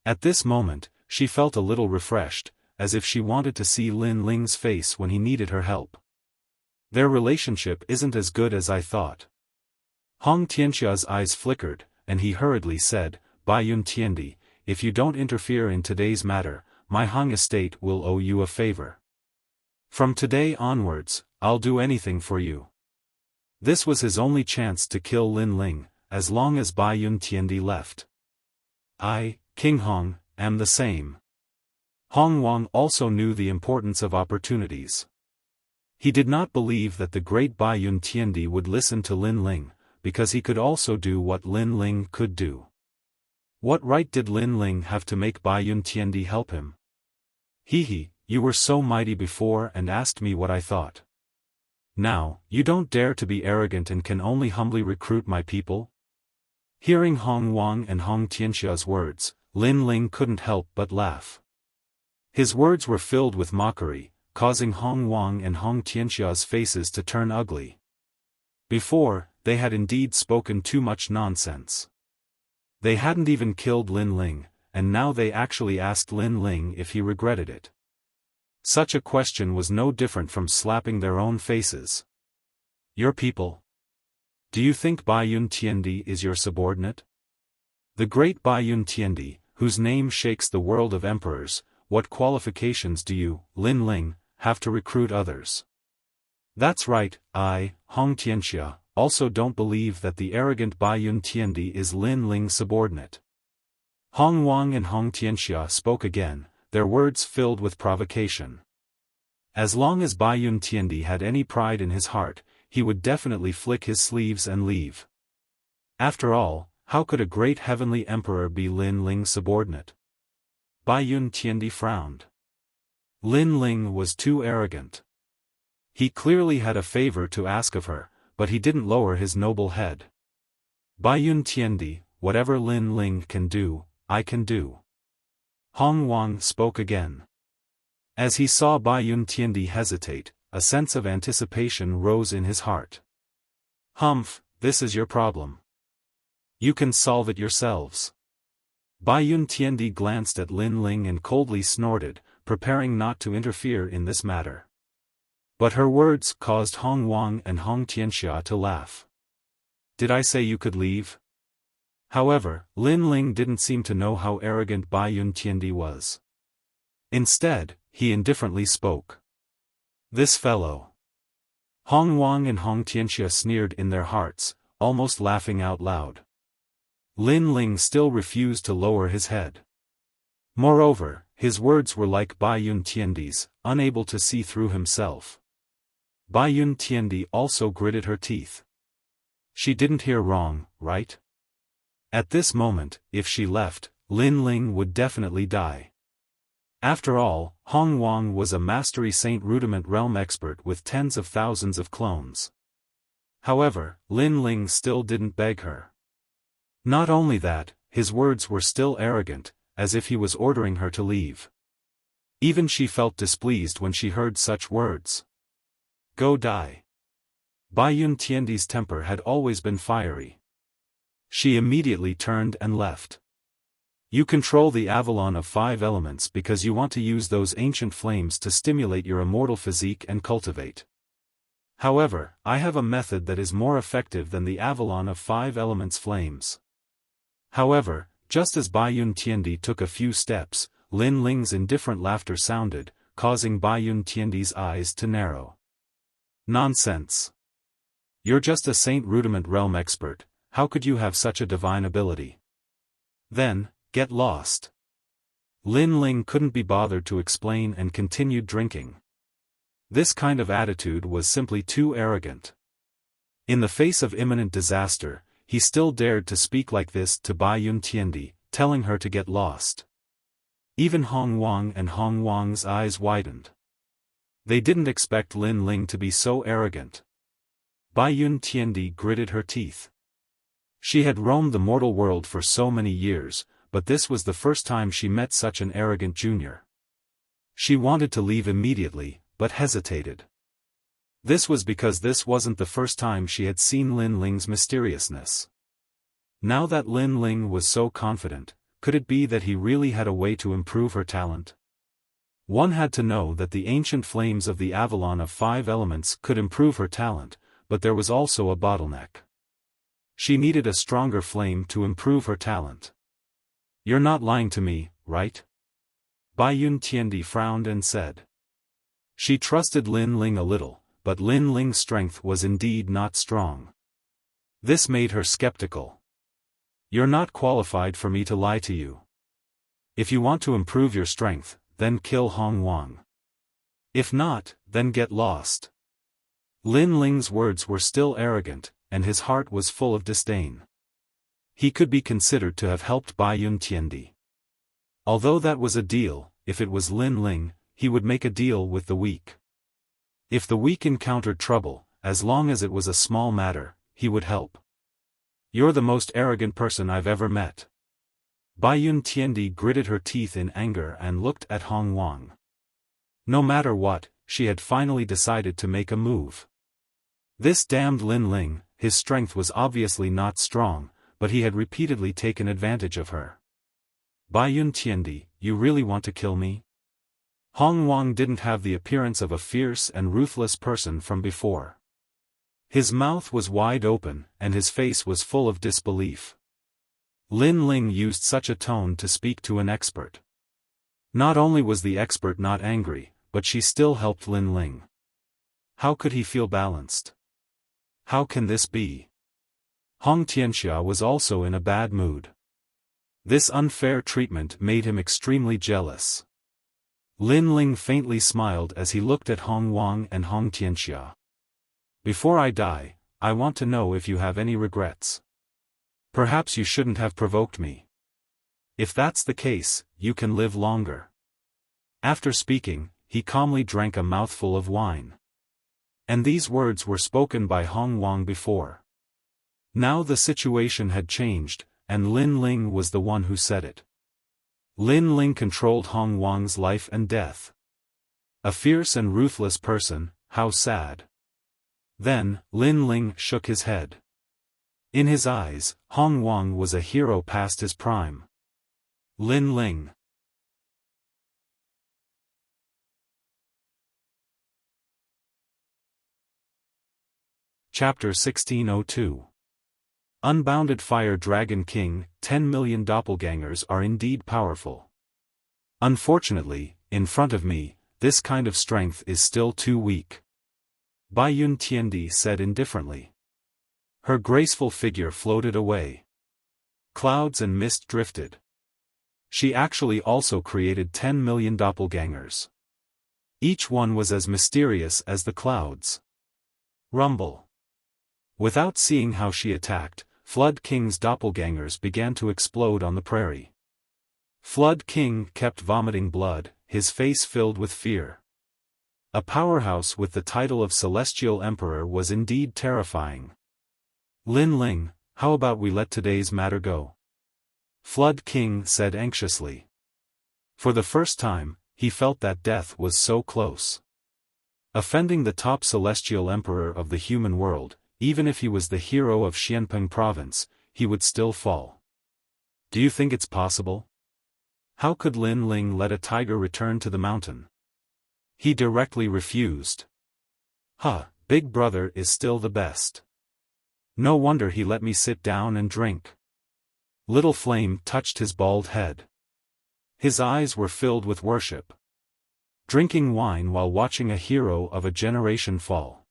At this moment, she felt a little refreshed, as if she wanted to see Lin Ling's face when he needed her help. Their relationship isn't as good as I thought. Hong Tianxia's eyes flickered, and he hurriedly said, Bai Yun Tiandi, if you don't interfere in today's matter, my Hong estate will owe you a favor. From today onwards, I'll do anything for you. This was his only chance to kill Lin Ling, as long as Bai Yun Tiandi left. I, King Hong, am the same. Hong Wang also knew the importance of opportunities. He did not believe that the great Bai Yun Tiandi would listen to Lin Ling, because he could also do what Lin Ling could do. What right did Lin Ling have to make Bai Yun Tiandi help him? He, you were so mighty before and asked me what I thought. Now, you don't dare to be arrogant and can only humbly recruit my people? Hearing Hong Wang and Hong Tianxia's words, Lin Ling couldn't help but laugh. His words were filled with mockery, causing Hong Wang and Hong Tianxia's faces to turn ugly. Before, they had indeed spoken too much nonsense. They hadn't even killed Lin Ling, and now they actually asked Lin Ling if he regretted it. Such a question was no different from slapping their own faces. Your people? Do you think Bai Yun Tiandi is your subordinate? The great Bai Yun Tiandi, whose name shakes the world of emperors, what qualifications do you, Lin Ling, have to recruit others? That's right, I, Hong Tianxia, also don't believe that the arrogant Bai Yun Tiandi is Lin Ling's subordinate. Hong Wang and Hong Tianxia spoke again, their words filled with provocation. As long as Bai Yun Tiandi had any pride in his heart, he would definitely flick his sleeves and leave. After all, how could a great heavenly emperor be Lin Ling's subordinate? Bai Yun Tiandi frowned. Lin Ling was too arrogant. He clearly had a favor to ask of her, but he didn't lower his noble head. Bai Yun Tiandi, whatever Lin Ling can do, I can do. Hong Wang spoke again. As he saw Bai Yun Tiandi hesitate, a sense of anticipation rose in his heart. Humph, this is your problem. You can solve it yourselves. Bai Yun Tiandi glanced at Lin Ling and coldly snorted, preparing not to interfere in this matter. But her words caused Hong Wang and Hong Tianxia to laugh. Did I say you could leave? However, Lin Ling didn't seem to know how arrogant Bai Yun Tiandi was. Instead, he indifferently spoke. This fellow. Hong Wang and Hong Tianxia sneered in their hearts, almost laughing out loud. Lin Ling still refused to lower his head. Moreover, his words were like Bai Yun Tiandi's, unable to see through himself. Bai Yun Tiandi also gritted her teeth. She didn't hear wrong, right? At this moment, if she left, Lin Ling would definitely die. After all, Hong Wang was a Mastery Saint Rudiment Realm expert with tens of thousands of clones. However, Lin Ling still didn't beg her. Not only that, his words were still arrogant, as if he was ordering her to leave. Even she felt displeased when she heard such words. Go die. Bai Yun Tiandi's temper had always been fiery. She immediately turned and left. You control the Avalon of 5 elements because you want to use those ancient flames to stimulate your immortal physique and cultivate. However, I have a method that is more effective than the Avalon of 5 elements flames. However, just as Bai Yun Tiandi took a few steps, Lin Ling's indifferent laughter sounded, causing Bai Yun Tiandi's eyes to narrow. Nonsense. You're just a Saint Rudiment Realm expert, how could you have such a divine ability? Then, get lost. Lin Ling couldn't be bothered to explain and continued drinking. This kind of attitude was simply too arrogant. In the face of imminent disaster, he still dared to speak like this to Bai Yun Tiandi, telling her to get lost. Even Hong Wang and Hong Wang's eyes widened. They didn't expect Lin Ling to be so arrogant. Bai Yun Tiandi gritted her teeth. She had roamed the mortal world for so many years, but this was the first time she met such an arrogant junior. She wanted to leave immediately, but hesitated. This was because this wasn't the first time she had seen Lin Ling's mysteriousness. Now that Lin Ling was so confident, could it be that he really had a way to improve her talent? One had to know that the ancient flames of the Avalon of 5 elements could improve her talent, but there was also a bottleneck. She needed a stronger flame to improve her talent. You're not lying to me, right? Bai Yun Tiandi frowned and said. She trusted Lin Ling a little, but Lin Ling's strength was indeed not strong. This made her skeptical. You're not qualified for me to lie to you. If you want to improve your strength, then kill Hong Wang. If not, then get lost. Lin Ling's words were still arrogant, and his heart was full of disdain. He could be considered to have helped Bai Yun Tiandi. Although that was a deal, if it was Lin Ling, he would make a deal with the weak. If the weak encountered trouble, as long as it was a small matter, he would help. You're the most arrogant person I've ever met. Bai Yun Tiandi gritted her teeth in anger and looked at Hong Wang. No matter what, she had finally decided to make a move. This damned Lin Ling, his strength was obviously not strong, but he had repeatedly taken advantage of her. Bai Yun Tiandi, you really want to kill me? Hong Wang didn't have the appearance of a fierce and ruthless person from before. His mouth was wide open, and his face was full of disbelief. Lin Ling used such a tone to speak to an expert. Not only was the expert not angry, but she still helped Lin Ling. How could he feel balanced? How can this be? Hong Tianxia was also in a bad mood. This unfair treatment made him extremely jealous. Lin Ling faintly smiled as he looked at Hong Wang and Hong Tianxia. Before I die, I want to know if you have any regrets. Perhaps you shouldn't have provoked me. If that's the case, you can live longer. After speaking, he calmly drank a mouthful of wine. And these words were spoken by Hong Wang before. Now the situation had changed, and Lin Ling was the one who said it. Lin Ling controlled Hong Wang's life and death. A fierce and ruthless person, how sad. Then, Lin Ling shook his head. In his eyes, Hong Wang was a hero past his prime. Lin Ling. Chapter 1602. Unbounded Fire Dragon King, 10 million doppelgangers are indeed powerful. Unfortunately, in front of me, this kind of strength is still too weak. Bai Yun Tiandi said indifferently. Her graceful figure floated away. Clouds and mist drifted. She actually also created 10 million doppelgangers. Each one was as mysterious as the clouds. Rumble. Without seeing how she attacked, Flood King's doppelgangers began to explode on the prairie. Flood King kept vomiting blood, his face filled with fear. A powerhouse with the title of Celestial Emperor was indeed terrifying. Lin Ling, how about we let today's matter go? Flood King said anxiously. For the first time, he felt that death was so close. Offending the top Celestial Emperor of the human world, even if he was the hero of Xianpeng province, he would still fall. Do you think it's possible? How could Lin Ling let a tiger return to the mountain? He directly refused. Big brother is still the best. No wonder he let me sit down and drink. Little Flame touched his bald head. His eyes were filled with worship. Drinking wine while watching a hero of a generation fall.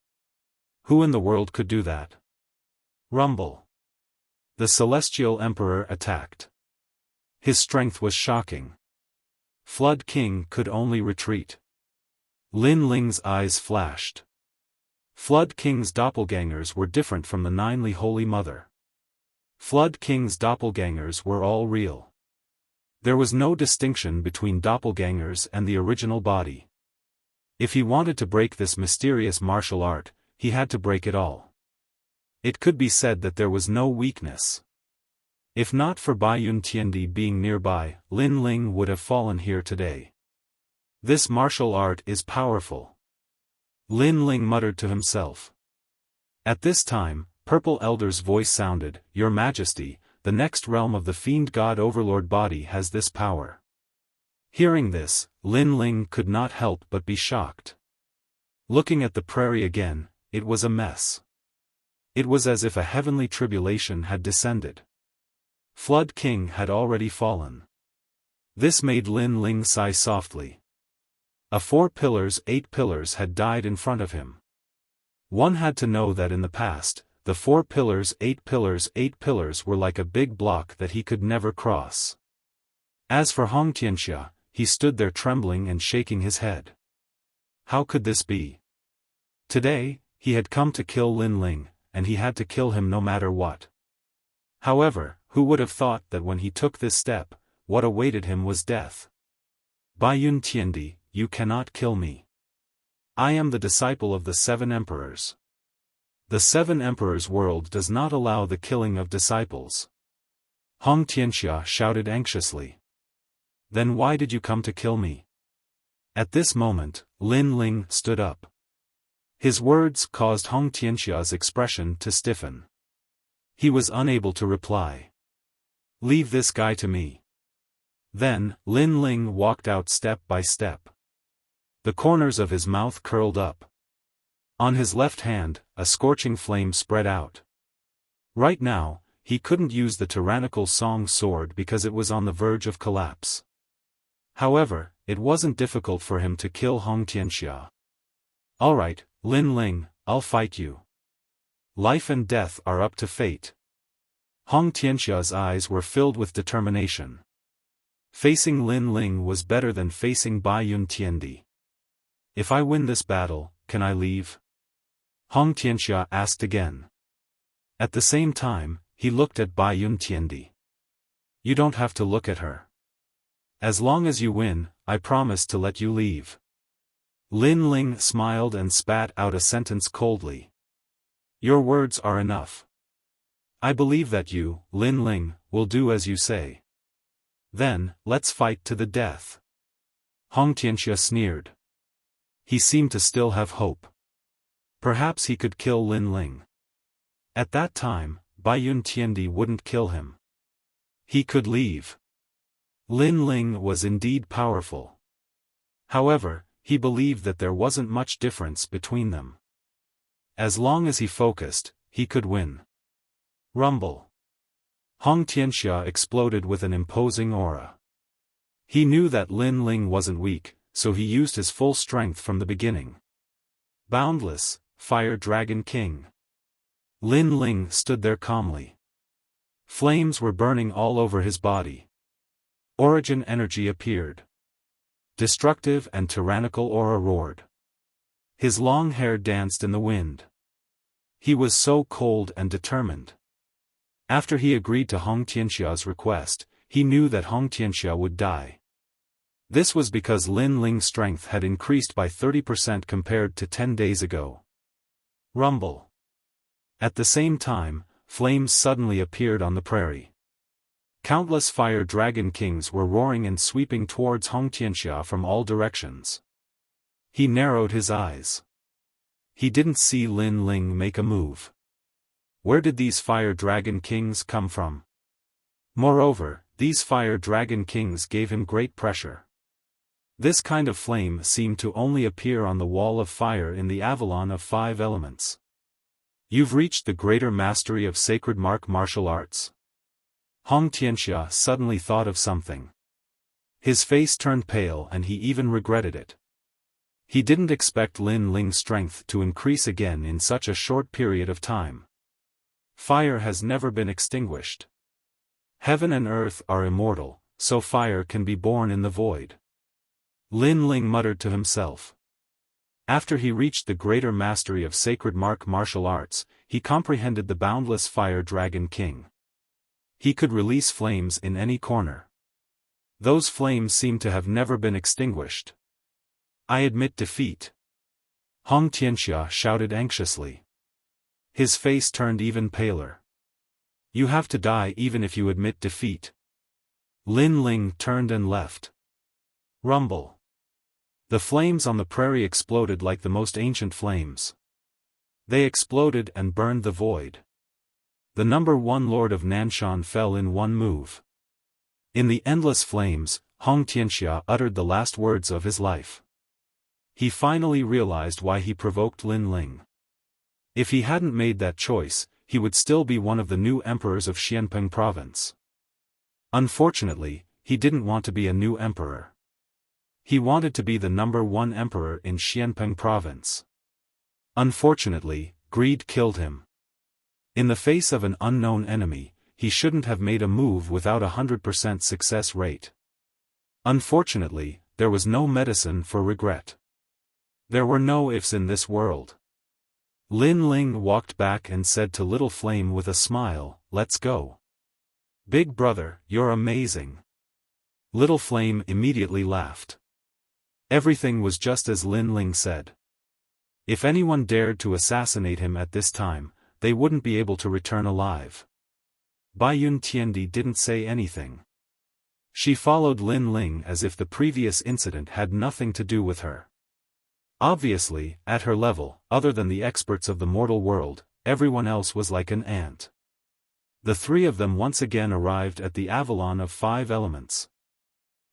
Who in the world could do that? Rumble. The Celestial Emperor attacked. His strength was shocking. Flood King could only retreat. Lin Ling's eyes flashed. Flood King's doppelgangers were different from the Ninely Holy Mother. Flood King's doppelgangers were all real. There was no distinction between doppelgangers and the original body. If he wanted to break this mysterious martial art, he had to break it all. It could be said that there was no weakness. If not for Bai Yun Tiandi being nearby, Lin Ling would have fallen here today. This martial art is powerful. Lin Ling muttered to himself. At this time, Purple Elder's voice sounded, Your Majesty, the next realm of the Fiend God Overlord body has this power. Hearing this, Lin Ling could not help but be shocked. Looking at the prairie again, it was a mess. It was as if a heavenly tribulation had descended. Flood King had already fallen. This made Lin Ling sigh softly. 8 pillars had died in front of him. One had to know that in the past, the 8 pillars were like a big block that he could never cross. As for Hong Tianxia, he stood there trembling and shaking his head. How could this be? Today, he had come to kill Lin Ling, and he had to kill him no matter what. However, who would have thought that when he took this step, what awaited him was death? Bai Yun Tiandi, you cannot kill me. I am the disciple of the 7 emperors. The 7 emperors' world does not allow the killing of disciples. Hong Tianxia shouted anxiously. Then why did you come to kill me? At this moment, Lin Ling stood up. His words caused Hong Tianxia's expression to stiffen. He was unable to reply. Leave this guy to me. Then, Lin Ling walked out step by step. The corners of his mouth curled up. On his left hand, a scorching flame spread out. Right now, he couldn't use the tyrannical Song sword because it was on the verge of collapse. However, it wasn't difficult for him to kill Hong Tianxia. Alright, Lin Ling, I'll fight you. Life and death are up to fate. Hong Tianxia's eyes were filled with determination. Facing Lin Ling was better than facing Bai Yun Tiandi. If I win this battle, can I leave? Hong Tianxia asked again. At the same time, he looked at Bai Yun Tiandi. You don't have to look at her. As long as you win, I promise to let you leave. Lin Ling smiled and spat out a sentence coldly. Your words are enough. I believe that you, Lin Ling, will do as you say. Then, let's fight to the death. Hong Tianxia sneered. He seemed to still have hope. Perhaps he could kill Lin Ling. At that time, Bai Yun Tiandi wouldn't kill him. He could leave. Lin Ling was indeed powerful. However, he believed that there wasn't much difference between them. As long as he focused, he could win. Rumble. Hong Tianxia exploded with an imposing aura. He knew that Lin Ling wasn't weak, so he used his full strength from the beginning. Boundless, Fire Dragon King. Lin Ling stood there calmly. Flames were burning all over his body. Origin energy appeared. Destructive and tyrannical aura roared. His long hair danced in the wind. He was so cold and determined. After he agreed to Hong Tianxia's request, he knew that Hong Tianxia would die. This was because Lin Ling's strength had increased by 30% compared to 10 days ago. Rumble. At the same time, flames suddenly appeared on the prairie. Countless Fire Dragon Kings were roaring and sweeping towards Hong Tianxia from all directions. He narrowed his eyes. He didn't see Lin Ling make a move. Where did these Fire Dragon Kings come from? Moreover, these Fire Dragon Kings gave him great pressure. This kind of flame seemed to only appear on the wall of fire in the Avalon of 5 elements. You've reached the greater mastery of sacred mark martial arts. Hong Tianxia suddenly thought of something. His face turned pale and he even regretted it. He didn't expect Lin Ling's strength to increase again in such a short period of time. Fire has never been extinguished. Heaven and earth are immortal, so fire can be born in the void. Lin Ling muttered to himself. After he reached the greater mastery of sacred mark martial arts, he comprehended the boundless Fire Dragon King. He could release flames in any corner. Those flames seemed to have never been extinguished. I admit defeat. Hong Tianxia shouted anxiously. His face turned even paler. You have to die even if you admit defeat. Lin Ling turned and left. Rumble. The flames on the prairie exploded like the most ancient flames. They exploded and burned the void. The number 1 Lord of Nanshan fell in one move. In the endless flames, Hong Tianxia uttered the last words of his life. He finally realized why he provoked Lin Ling. If he hadn't made that choice, he would still be one of the new emperors of Xianpeng province. Unfortunately, he didn't want to be a new emperor. He wanted to be the number 1 emperor in Xianpeng province. Unfortunately, greed killed him. In the face of an unknown enemy, he shouldn't have made a move without 100% success rate. Unfortunately, there was no medicine for regret. There were no ifs in this world. Lin Ling walked back and said to Little Flame with a smile, "Let's go. Big brother, you're amazing." Little Flame immediately laughed. Everything was just as Lin Ling said. If anyone dared to assassinate him at this time, they wouldn't be able to return alive. Baiyun Tiandi didn't say anything. She followed Lin Ling as if the previous incident had nothing to do with her. Obviously, at her level, other than the experts of the mortal world, everyone else was like an ant. The 3 of them once again arrived at the Avalon of 5 elements.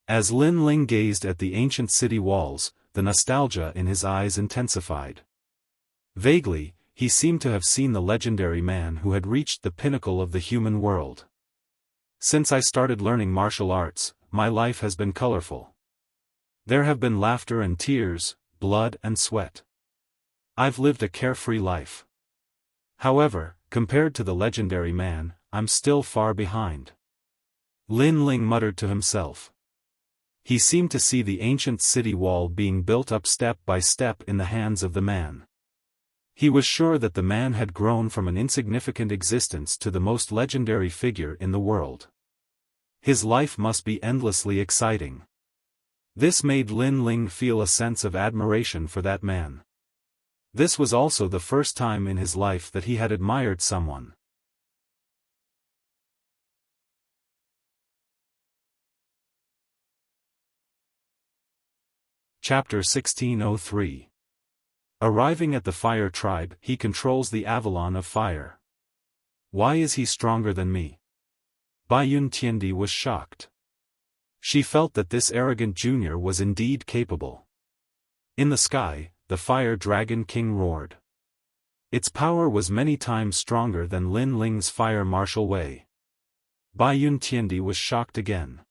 As Lin Ling gazed at the ancient city walls, the nostalgia in his eyes intensified. Vaguely, he seemed to have seen the legendary man who had reached the pinnacle of the human world. Since I started learning martial arts, my life has been colorful. There have been laughter and tears, blood and sweat. I've lived a carefree life. However, compared to the legendary man, I'm still far behind. Lin Ling muttered to himself. He seemed to see the ancient city wall being built up step by step in the hands of the man. He was sure that the man had grown from an insignificant existence to the most legendary figure in the world. His life must be endlessly exciting. This made Lin Ling feel a sense of admiration for that man. This was also the first time in his life that he had admired someone. Chapter 1603. Arriving at the Fire Tribe, he controls the Avalon of Fire. Why is he stronger than me? Baiyun Tiandi was shocked. She felt that this arrogant junior was indeed capable. In the sky, the Fire Dragon King roared. Its power was many times stronger than Lin Ling's fire martial way. Baiyun Tiandi was shocked again.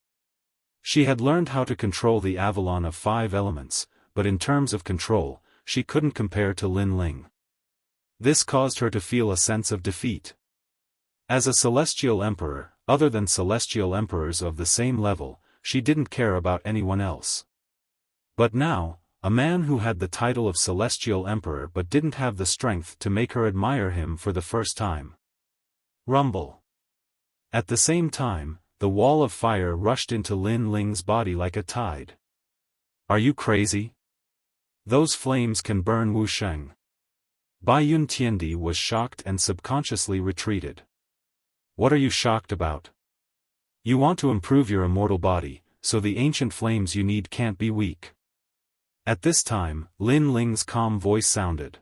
She had learned how to control the Avalon of 5 elements, but in terms of control, she couldn't compare to Lin Ling. This caused her to feel a sense of defeat. As a celestial emperor, other than celestial emperors of the same level, she didn't care about anyone else. But now, a man who had the title of celestial emperor but didn't have the strength to make her admire him for the first time. Rumble. At the same time, the wall of fire rushed into Lin Ling's body like a tide. Are you crazy? Those flames can burn Wuxia. Bai Yun Tiandi was shocked and subconsciously retreated. What are you shocked about? You want to improve your immortal body, so the ancient flames you need can't be weak. At this time, Lin Ling's calm voice sounded.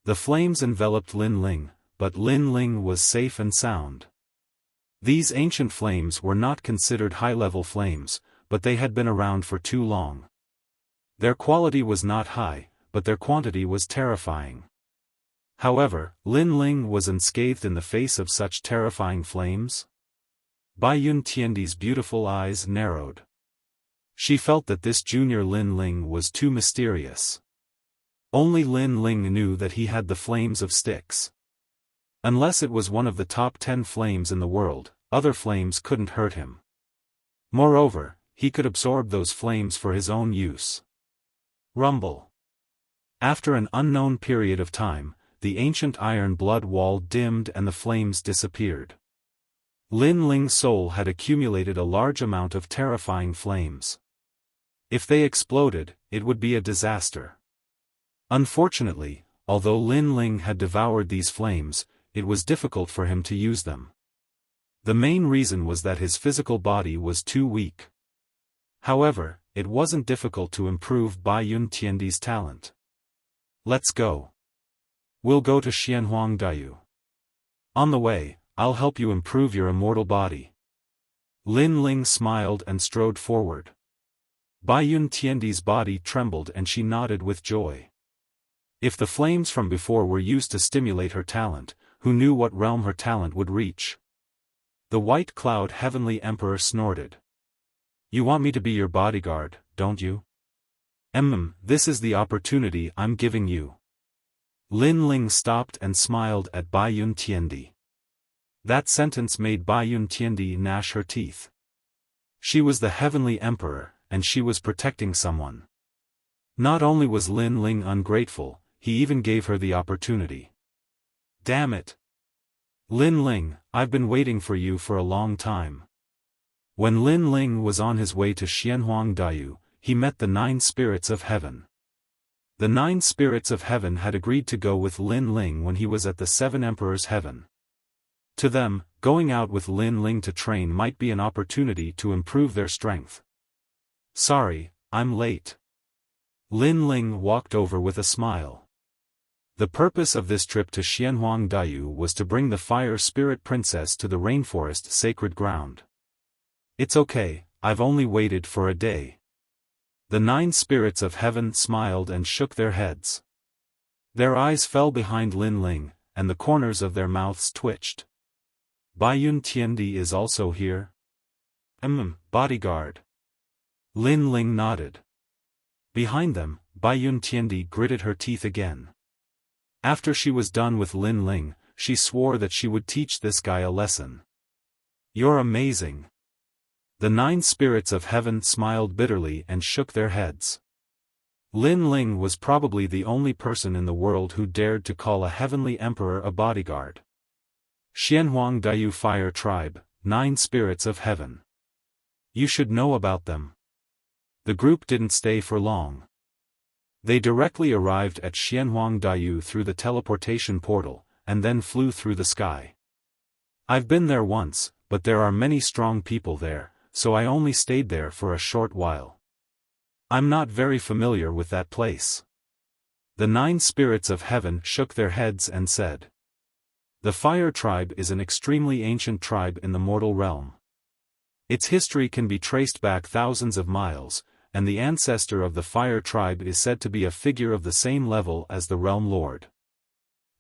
The flames enveloped Lin Ling, but Lin Ling was safe and sound. These ancient flames were not considered high-level flames, but they had been around for too long. Their quality was not high, but their quantity was terrifying. However, Lin Ling was unscathed in the face of such terrifying flames. Bai Yun Tiandi's beautiful eyes narrowed. She felt that this junior Lin Ling was too mysterious. Only Lin Ling knew that he had the flames of Styx. Unless it was one of the top 10 flames in the world, other flames couldn't hurt him. Moreover, he could absorb those flames for his own use. Rumble. After an unknown period of time, the ancient iron blood wall dimmed and the flames disappeared. Lin Ling's soul had accumulated a large amount of terrifying flames. If they exploded, it would be a disaster. Unfortunately, although Lin Ling had devoured these flames, it was difficult for him to use them. The main reason was that his physical body was too weak. However, it wasn't difficult to improve Bai Yun Tiandi's talent. Let's go. We'll go to Xianhuang Daiyu. On the way, I'll help you improve your immortal body. Lin Ling smiled and strode forward. Bai Yun Tiandi's body trembled and she nodded with joy. If the flames from before were used to stimulate her talent, who knew what realm her talent would reach? The white cloud heavenly emperor snorted. You want me to be your bodyguard, don't you? This is the opportunity I'm giving you. Lin Ling stopped and smiled at Bai Yun Tiandi. That sentence made Bai Yun Tiandi gnash her teeth. She was the heavenly emperor, and she was protecting someone. Not only was Lin Ling ungrateful, he even gave her the opportunity. Damn it! Lin Ling, I've been waiting for you for a long time. When Lin Ling was on his way to Xianhuang Daiyu, he met the 9 spirits of heaven. The 9 spirits of heaven had agreed to go with Lin Ling when he was at the 7 emperors' heaven. To them, going out with Lin Ling to train might be an opportunity to improve their strength. Sorry, I'm late. Lin Ling walked over with a smile. The purpose of this trip to Xianhuang Daiyu was to bring the Fire Spirit Princess to the rainforest sacred ground. It's okay, I've only waited for a day. The 9 spirits of heaven smiled and shook their heads. Their eyes fell behind Lin Ling, and the corners of their mouths twitched. Bai Yun Tiandi is also here? Bodyguard. Lin Ling nodded. Behind them, Bai Yun Tiandi gritted her teeth again. After she was done with Lin Ling, she swore that she would teach this guy a lesson. You're amazing. The 9 spirits of heaven smiled bitterly and shook their heads. Lin Ling was probably the only person in the world who dared to call a heavenly emperor a bodyguard. Xianhuang Daiyu Fire Tribe, 9 spirits of heaven. You should know about them. The group didn't stay for long. They directly arrived at Xianhuang Daiyu through the teleportation portal, and then flew through the sky. I've been there once, but there are many strong people there, so I only stayed there for a short while. I'm not very familiar with that place. The 9 spirits of heaven shook their heads and said. The Fire Tribe is an extremely ancient tribe in the mortal realm. Its history can be traced back thousands of miles, and the ancestor of the Fire Tribe is said to be a figure of the same level as the Realm Lord.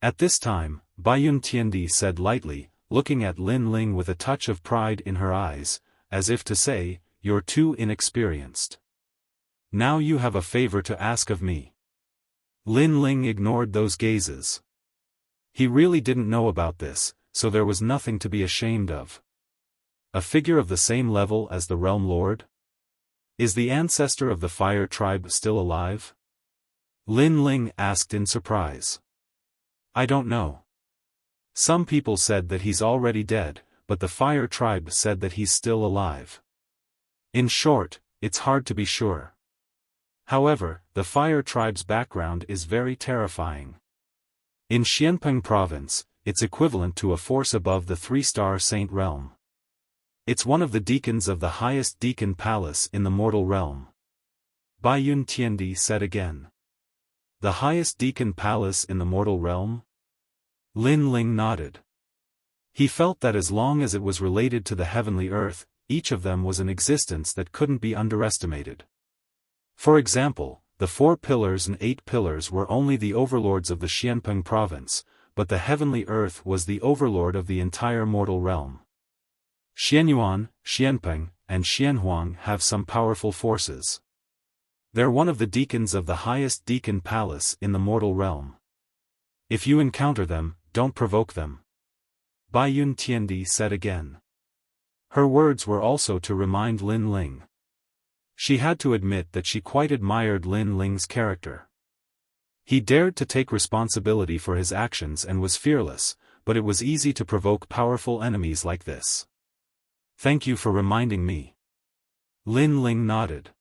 At this time, Bai Yun Tiandi said lightly, looking at Lin Ling with a touch of pride in her eyes, as if to say, you're too inexperienced. Now you have a favor to ask of me." Lin Ling ignored those gazes. He really didn't know about this, so there was nothing to be ashamed of. A figure of the same level as the Realm Lord? Is the ancestor of the Fire Tribe still alive? Lin Ling asked in surprise. "I don't know. Some people said that he's already dead, but the Fire Tribe said that he's still alive. In short, it's hard to be sure. However, the Fire Tribe's background is very terrifying. In Xianpeng Province, it's equivalent to a force above the 3-star Saint Realm. It's one of the deacons of the highest deacon palace in the mortal realm." Baiyun Tiandi said again. "The highest deacon palace in the mortal realm?" Lin Ling nodded. He felt that as long as it was related to the heavenly earth, each of them was an existence that couldn't be underestimated. For example, the 4 pillars and 8 pillars were only the overlords of the Xianpeng province, but the heavenly earth was the overlord of the entire mortal realm. Xianyuan, Xianpeng, and Xianhuang have some powerful forces. They're one of the deacons of the highest deacon palace in the mortal realm. If you encounter them, don't provoke them." Baiyun Tiandi said again. Her words were also to remind Lin Ling. She had to admit that she quite admired Lin Ling's character. He dared to take responsibility for his actions and was fearless, but it was easy to provoke powerful enemies like this. "Thank you for reminding me." Lin Ling nodded.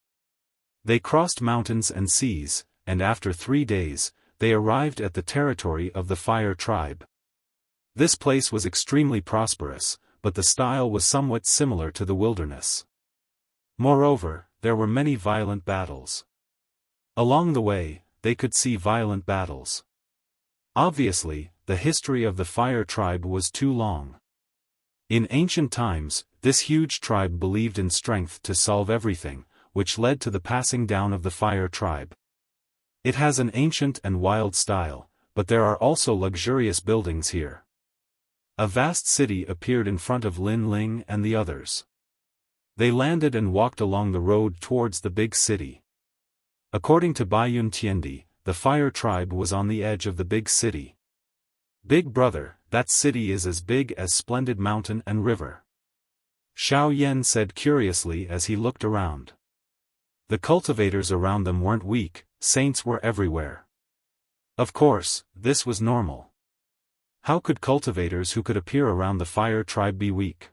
They crossed mountains and seas, and after 3 days, they arrived at the territory of the Fire Tribe. This place was extremely prosperous, but the style was somewhat similar to the wilderness. Moreover, there were many violent battles. Along the way, they could see violent battles. Obviously, the history of the Fire Tribe was too long. In ancient times, this huge tribe believed in strength to solve everything, which led to the passing down of the Fire Tribe. It has an ancient and wild style, but there are also luxurious buildings here. A vast city appeared in front of Lin Ling and the others. They landed and walked along the road towards the big city. According to Baiyun Tiandi, the Fire Tribe was on the edge of the big city. "Big brother, that city is as big as Splendid Mountain and River." Xiao Yan said curiously as he looked around. The cultivators around them weren't weak, saints were everywhere. Of course, this was normal. How could cultivators who could appear around the Fire Tribe be weak?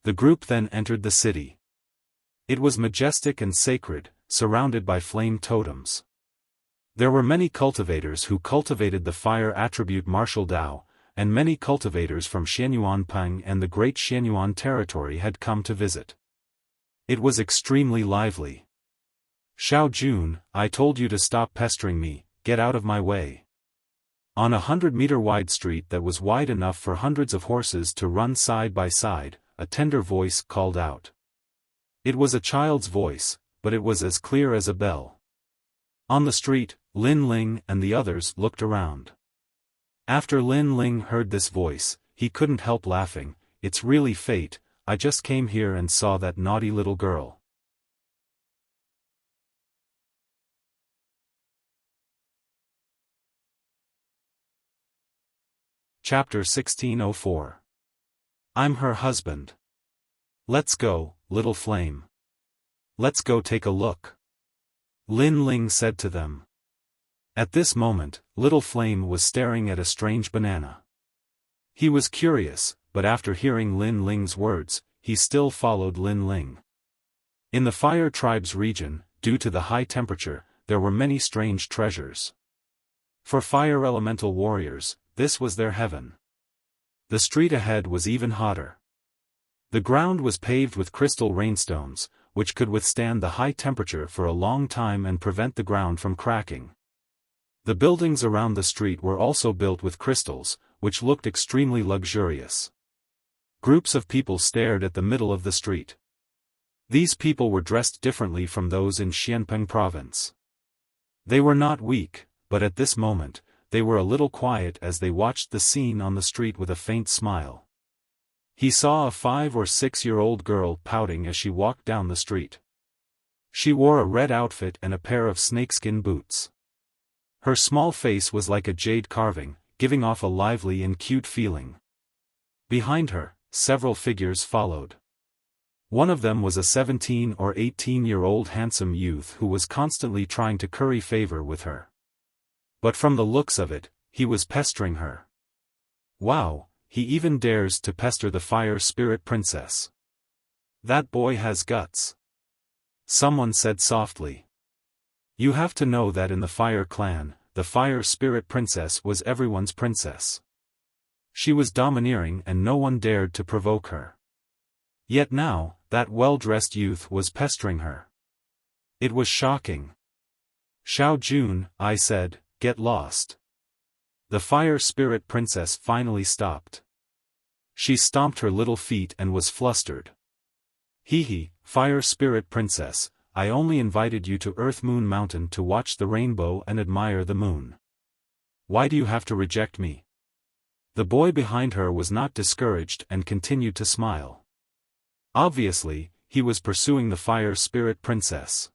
The group then entered the city. It was majestic and sacred, surrounded by flame totems. There were many cultivators who cultivated the fire attribute martial Dao, and many cultivators from Xianyuanpeng and the Great Xianyuan territory had come to visit. It was extremely lively. "Xiao Jun, I told you to stop pestering me, get out of my way." On a 100-meter wide street that was wide enough for hundreds of horses to run side by side, a tender voice called out. It was a child's voice, but it was as clear as a bell. On the street, Lin Ling and the others looked around. After Lin Ling heard this voice, he couldn't help laughing. "It's really fate, I just came here and saw that naughty little girl." Chapter 1604. I'm her husband. "Let's go, little flame. Let's go take a look," Lin Ling said to them. At this moment, little flame was staring at a strange banana. He was curious, but after hearing Lin Ling's words, he still followed Lin Ling. In the Fire Tribe's region, due to the high temperature, there were many strange treasures. For fire elemental warriors, this was their heaven. The street ahead was even hotter. The ground was paved with crystal rainstones, which could withstand the high temperature for a long time and prevent the ground from cracking. The buildings around the street were also built with crystals, which looked extremely luxurious. Groups of people stared at the middle of the street. These people were dressed differently from those in Xianpeng province. They were not weak, but at this moment, they were a little quiet as they watched the scene on the street with a faint smile. He saw a 5 or 6-year-old girl pouting as she walked down the street. She wore a red outfit and a pair of snakeskin boots. Her small face was like a jade carving, giving off a lively and cute feeling. Behind her, several figures followed. One of them was a 17 or 18-year-old handsome youth who was constantly trying to curry favor with her. But from the looks of it, he was pestering her. Wow, he even dares to pester the fire spirit princess. That boy has guts. Someone said softly. You have to know that in the fire clan, the fire spirit princess was everyone's princess. She was domineering and no one dared to provoke her. Yet now, that well-dressed youth was pestering her. It was shocking. Xiao Jun, I said, get lost. The fire spirit princess finally stopped. She stomped her little feet and was flustered. Hee, fire spirit princess, I only invited you to Earth Moon Mountain to watch the rainbow and admire the moon. Why do you have to reject me? The boy behind her was not discouraged and continued to smile. Obviously, he was pursuing the fire spirit princess.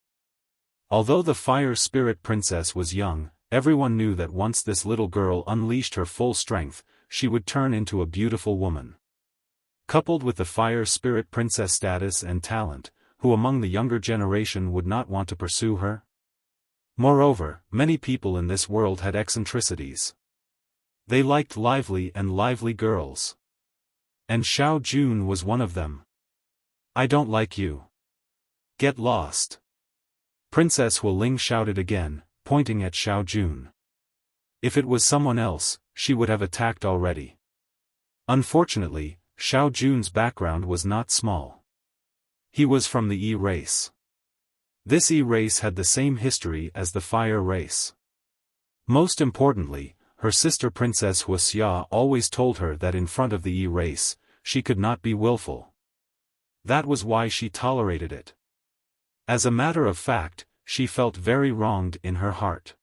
Although the fire spirit princess was young, everyone knew that once this little girl unleashed her full strength, she would turn into a beautiful woman. Coupled with the fire spirit princess status and talent, who among the younger generation would not want to pursue her? Moreover, many people in this world had eccentricities. They liked lively girls. And Xiao Jun was one of them. I don't like you. Get lost. Princess Hualing shouted again, pointing at Xiao Jun. If it was someone else, she would have attacked already. Unfortunately, Xiao Jun's background was not small. He was from the E race. This E race had the same history as the fire race. Most importantly, her sister Princess Wuxia always told her that in front of the E race, she could not be willful. That was why she tolerated it. As a matter of fact, she felt very wronged in her heart.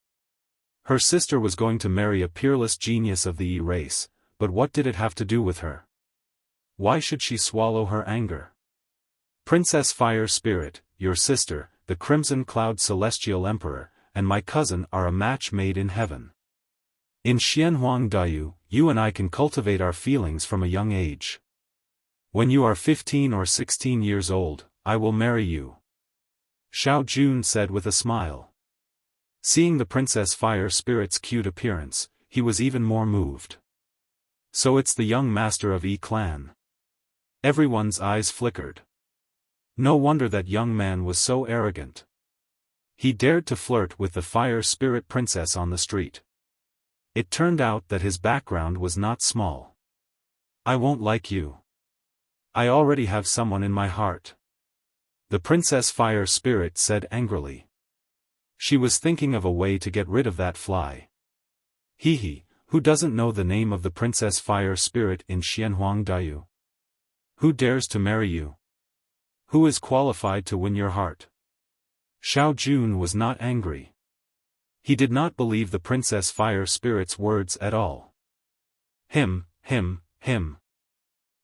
Her sister was going to marry a peerless genius of the E race, but what did it have to do with her? Why should she swallow her anger? Princess Fire Spirit, your sister, the Crimson Cloud Celestial Emperor, and my cousin are a match made in heaven. In Xianhuang Dayu, you and I can cultivate our feelings from a young age. When you are 15 or 16 years old, I will marry you. Xiao Jun said with a smile. Seeing the Princess Fire Spirit's cute appearance, he was even more moved. So it's the young master of E clan. Everyone's eyes flickered. No wonder that young man was so arrogant. He dared to flirt with the Fire Spirit Princess on the street. It turned out that his background was not small. I won't like you. I already have someone in my heart. The Princess Fire Spirit said angrily. She was thinking of a way to get rid of that fly. Hee, who doesn't know the name of the Princess Fire Spirit in Xianhuang Dayu? Who dares to marry you? Who is qualified to win your heart? Xiao Jun was not angry. He did not believe the Princess Fire Spirit's words at all. Him.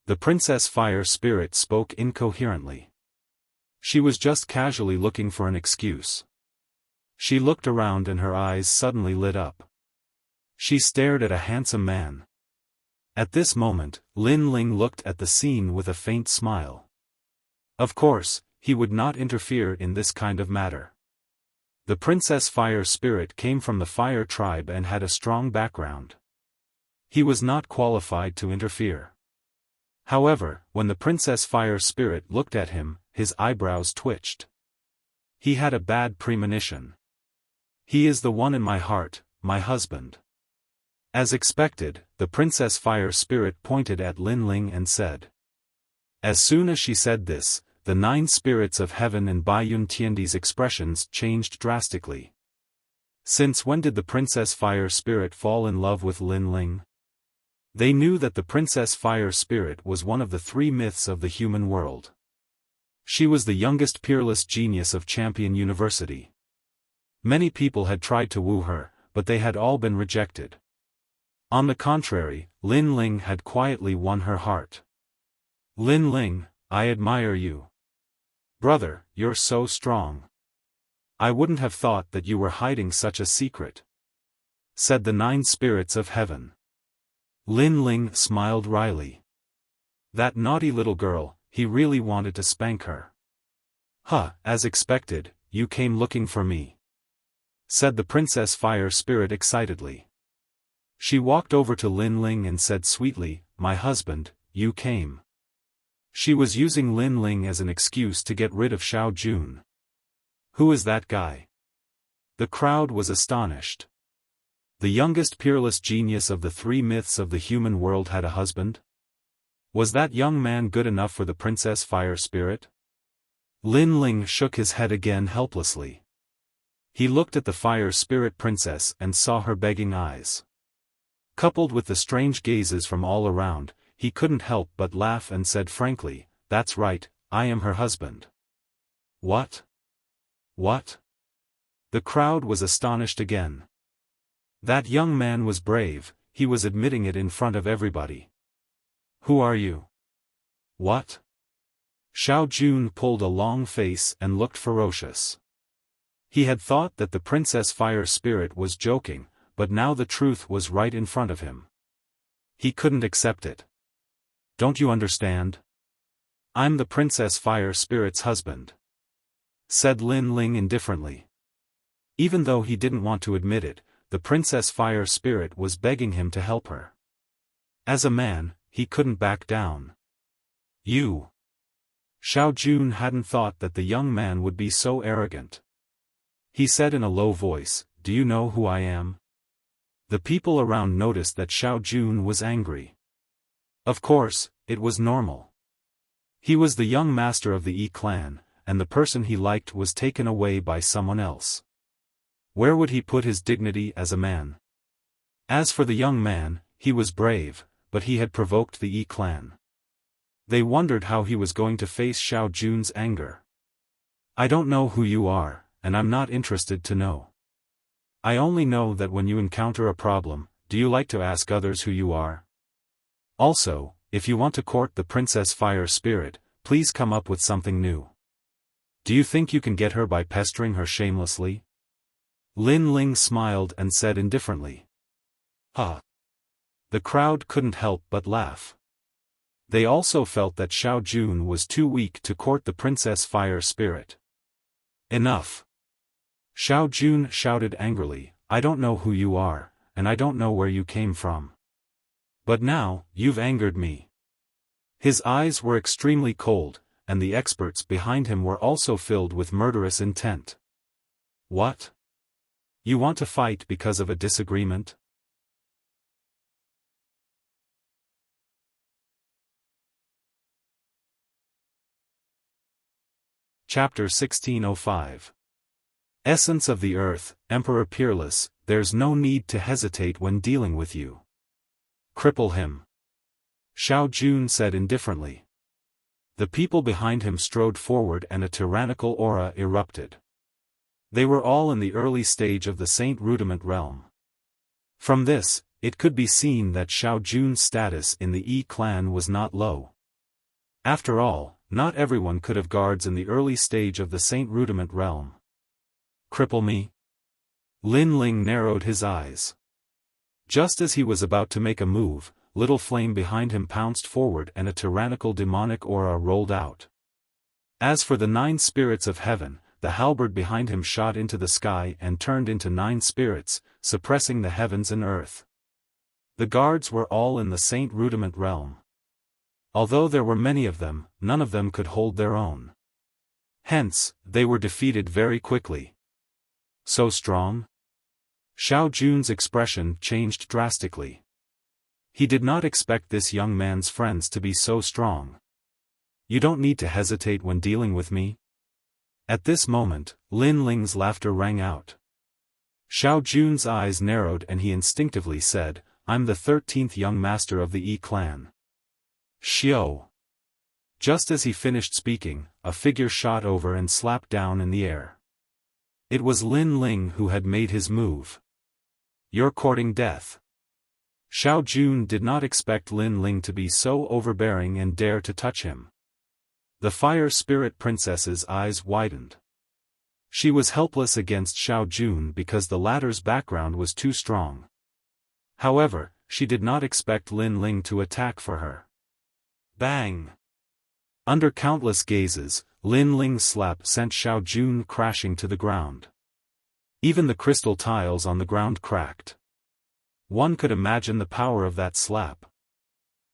The Princess Fire Spirit spoke incoherently. She was just casually looking for an excuse. She looked around and her eyes suddenly lit up. She stared at a handsome man. At this moment, Lin Ling looked at the scene with a faint smile. Of course, he would not interfere in this kind of matter. The Princess Fire Spirit came from the Fire tribe and had a strong background. He was not qualified to interfere. However, when the Princess Fire Spirit looked at him, his eyebrows twitched. He had a bad premonition. He is the one in my heart, my husband. As expected, the Princess Fire Spirit pointed at Lin Ling and said. As soon as she said this, the 9 spirits of heaven and Baiyun Tiandi's expressions changed drastically. Since when did the Princess Fire Spirit fall in love with Lin Ling? They knew that the Princess Fire Spirit was one of the 3 myths of the human world. She was the youngest peerless genius of Champion University. Many people had tried to woo her, but they had all been rejected. On the contrary, Lin Ling had quietly won her heart. Lin Ling, I admire you. Brother, you're so strong. I wouldn't have thought that you were hiding such a secret," said the 9 spirits of heaven. Lin Ling smiled wryly. That naughty little girl, he really wanted to spank her. "Huh, as expected, you came looking for me," said the Princess Fire Spirit excitedly. She walked over to Lin Ling and said sweetly, "My husband, you came." She was using Lin Ling as an excuse to get rid of Xiao Jun. "Who is that guy?" The crowd was astonished. The youngest peerless genius of the 3 myths of the human world had a husband? Was that young man good enough for the Princess Fire Spirit? Lin Ling shook his head again helplessly. He looked at the Fire Spirit Princess and saw her begging eyes. Coupled with the strange gazes from all around, he couldn't help but laugh and said frankly, "That's right, I am her husband." "What? What?" The crowd was astonished again. That young man was brave, he was admitting it in front of everybody. "Who are you? What?" Xiao Jun pulled a long face and looked ferocious. He had thought that the Princess Fire Spirit was joking, but now the truth was right in front of him. He couldn't accept it. "Don't you understand? I'm the Princess Fire Spirit's husband," said Lin Ling indifferently. Even though he didn't want to admit it, the Princess Fire Spirit was begging him to help her. As a man, he couldn't back down. "You." Xiao Jun hadn't thought that the young man would be so arrogant. He said in a low voice, "Do you know who I am?" The people around noticed that Xiao Jun was angry. Of course, it was normal. He was the young master of the Yi clan, and the person he liked was taken away by someone else. Where would he put his dignity as a man? As for the young man, he was brave, but he had provoked the Yi clan. They wondered how he was going to face Xiao Jun's anger. "I don't know who you are, and I'm not interested to know. I only know that when you encounter a problem, do you like to ask others who you are? Also, if you want to court the Princess Fire Spirit, please come up with something new. Do you think you can get her by pestering her shamelessly?" Lin Ling smiled and said indifferently. "Huh." The crowd couldn't help but laugh. They also felt that Xiao Jun was too weak to court the Princess Fire Spirit. "Enough." Xiao Jun shouted angrily, "I don't know who you are, and I don't know where you came from. But now, you've angered me." His eyes were extremely cold, and the experts behind him were also filled with murderous intent. "What? You want to fight because of a disagreement?" Chapter 1605. Essence of the Earth, Emperor Peerless, there's no need to hesitate when dealing with you. Cripple him. Xiao Jun said indifferently. The people behind him strode forward and a tyrannical aura erupted. They were all in the early stage of the Saint Rudiment realm. From this, it could be seen that Xiao Jun's status in the Yi clan was not low. After all, not everyone could have guards in the early stage of the Saint Rudiment realm. "Cripple me?" Lin Ling narrowed his eyes. Just as he was about to make a move, Little Flame behind him pounced forward and a tyrannical demonic aura rolled out. As for the 9 spirits of heaven, the halberd behind him shot into the sky and turned into 9 spirits, suppressing the heavens and earth. The guards were all in the Saint Rudiment realm. Although there were many of them, none of them could hold their own. Hence, they were defeated very quickly. So strong? Xiao Jun's expression changed drastically. He did not expect this young man's friends to be so strong. "You don't need to hesitate when dealing with me." At this moment, Lin Ling's laughter rang out. Xiao Jun's eyes narrowed and he instinctively said, "I'm the 13th young master of the Yi clan." Xiao. Just as he finished speaking, a figure shot over and slapped down in the air. It was Lin Ling who had made his move. "You're courting death." Xiao Jun did not expect Lin Ling to be so overbearing and dare to touch him. The fire spirit princess's eyes widened. She was helpless against Xiao Jun because the latter's background was too strong. However, she did not expect Lin Ling to attack for her. Bang! Under countless gazes, Lin Ling's slap sent Xiao Jun crashing to the ground. Even the crystal tiles on the ground cracked. One could imagine the power of that slap.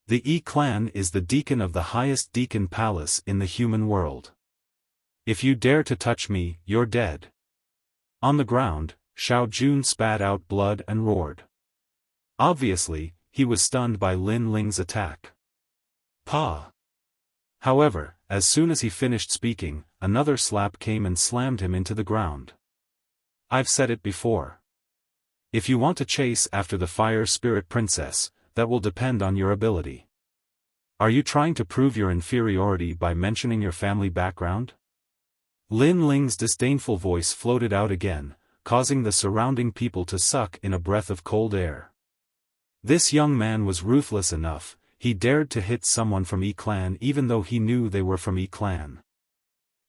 The Yi clan is the deacon of the highest deacon palace in the human world. If you dare to touch me, you're dead. On the ground, Xiao Jun spat out blood and roared. Obviously, he was stunned by Lin Ling's attack. Pa! However, as soon as he finished speaking, another slap came and slammed him into the ground. I've said it before. If you want to chase after the fire spirit princess, that will depend on your ability. Are you trying to prove your inferiority by mentioning your family background? Lin Ling's disdainful voice floated out again, causing the surrounding people to suck in a breath of cold air. This young man was ruthless enough, he dared to hit someone from Yi clan even though he knew they were from Yi clan.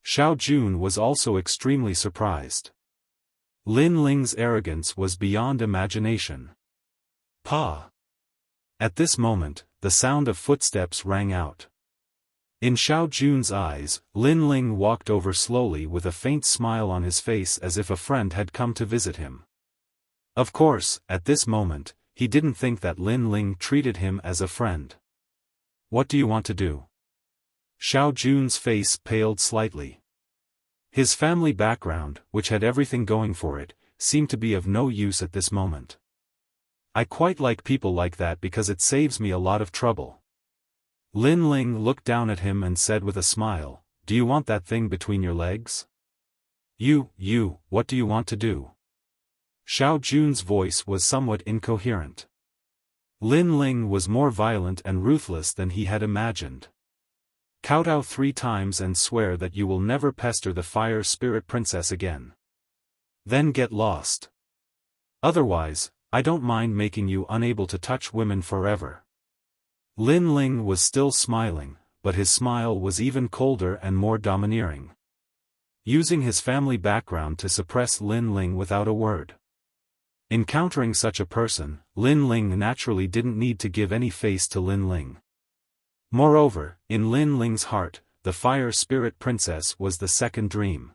Xiao Jun was also extremely surprised. Lin Ling's arrogance was beyond imagination. Pa! At this moment, the sound of footsteps rang out. In Xiao Jun's eyes, Lin Ling walked over slowly with a faint smile on his face as if a friend had come to visit him. Of course, at this moment, he didn't think that Lin Ling treated him as a friend. What do you want to do? Xiao Jun's face paled slightly. His family background, which had everything going for it, seemed to be of no use at this moment. I quite like people like that because it saves me a lot of trouble. Lin Ling looked down at him and said with a smile, do you want that thing between your legs? What do you want to do? Xiao Jun's voice was somewhat incoherent. Lin Ling was more violent and ruthless than he had imagined. Kowtow 3 times and swear that you will never pester the fire spirit princess again. Then get lost. Otherwise, I don't mind making you unable to touch women forever. Lin Ling was still smiling, but his smile was even colder and more domineering. Using his family background to suppress Lin Ling without a word. Encountering such a person, Lin Ling naturally didn't need to give any face to Lin Ling. Moreover, in Lin Ling's heart, the fire spirit princess was the second dream.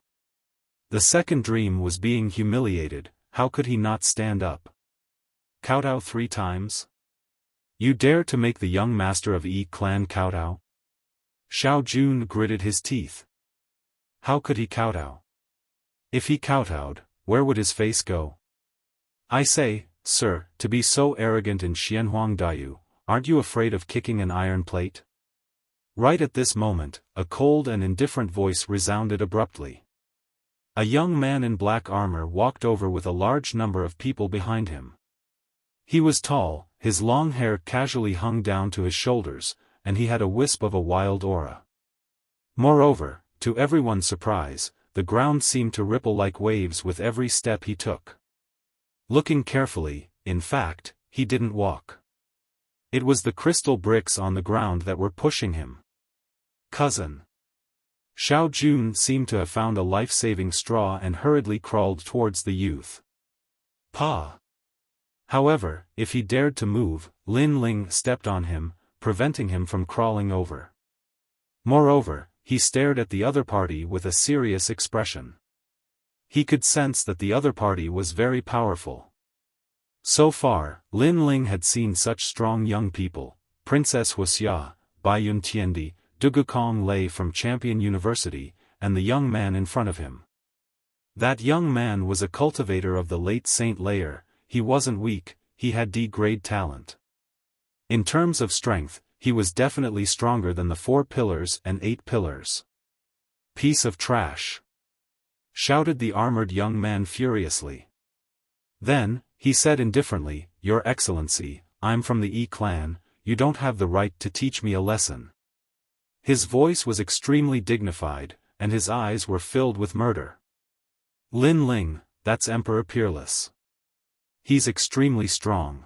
The second dream was being humiliated, how could he not stand up? Kowtow 3 times? You dare to make the young master of Yi clan kowtow? Xiao Jun gritted his teeth. How could he kowtow? If he kowtowed, where would his face go? I say, sir, to be so arrogant in Xianhuang Dayu, aren't you afraid of kicking an iron plate? Right at this moment, a cold and indifferent voice resounded abruptly. A young man in black armor walked over with a large number of people behind him. He was tall, his long hair casually hung down to his shoulders, and he had a wisp of a wild aura. Moreover, to everyone's surprise, the ground seemed to ripple like waves with every step he took. Looking carefully, in fact, he didn't walk. It was the crystal bricks on the ground that were pushing him. Cousin. Xiao Jun seemed to have found a life-saving straw and hurriedly crawled towards the youth. Pa! However, if he dared to move, Lin Ling stepped on him, preventing him from crawling over. Moreover, he stared at the other party with a serious expression. He could sense that the other party was very powerful. So far, Lin Ling had seen such strong young people, Princess Wuxia, Baiyun Tiandi, Dugukong Lei from Champion University, and the young man in front of him. That young man was a cultivator of the late Saint Layer. He wasn't weak, he had D-grade talent. In terms of strength, he was definitely stronger than the 4 pillars and 8 pillars. Piece of trash! Shouted the armored young man furiously. Then, he said indifferently, Your Excellency, I'm from the Yi clan, you don't have the right to teach me a lesson. His voice was extremely dignified, and his eyes were filled with murder. Lin Ling, that's Emperor Peerless. He's extremely strong.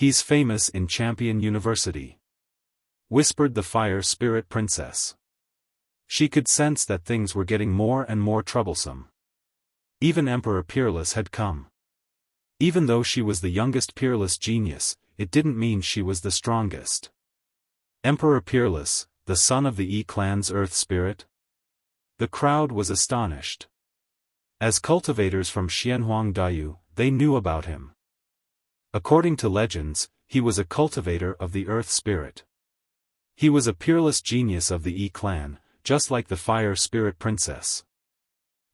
He's famous in Champion University," whispered the Fire Spirit Princess. She could sense that things were getting more and more troublesome. Even Emperor Peerless had come. Even though she was the youngest Peerless genius, it didn't mean she was the strongest. Emperor Peerless, the son of the E-clan's Earth Spirit? The crowd was astonished. As cultivators from Xianhuangdao, they knew about him. According to legends, he was a cultivator of the Earth Spirit. He was a peerless genius of the E-clan, just like the Fire Spirit Princess.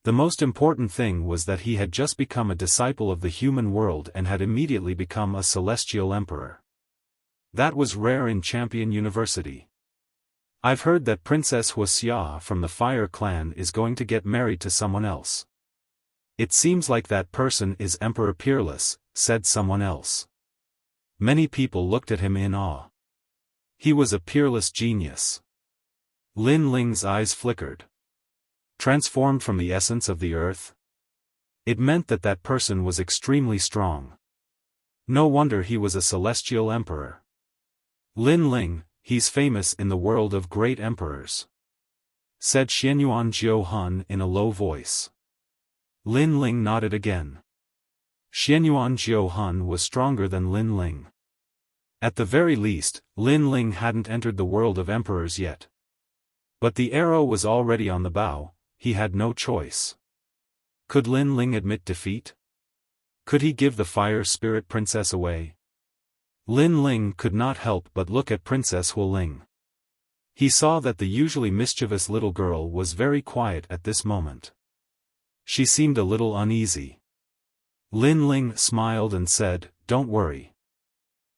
The most important thing was that he had just become a disciple of the human world and had immediately become a celestial emperor. That was rare in Champion University. I've heard that Princess Wuxia from the Fire Clan is going to get married to someone else. It seems like that person is Emperor Peerless, said someone else. Many people looked at him in awe. He was a peerless genius. Lin Ling's eyes flickered. Transformed from the essence of the earth? It meant that that person was extremely strong. No wonder he was a celestial emperor. Lin Ling, he's famous in the world of great emperors, said Xianyuan Jiuhun in a low voice. Lin Ling nodded again. Xianyuan Jiuhun was stronger than Lin Ling. At the very least, Lin Ling hadn't entered the world of emperors yet. But the arrow was already on the bow. He had no choice. Could Lin Ling admit defeat? Could he give the Fire Spirit Princess away? Lin Ling could not help but look at Princess Hu Ling. He saw that the usually mischievous little girl was very quiet at this moment. She seemed a little uneasy. Lin Ling smiled and said, "Don't worry.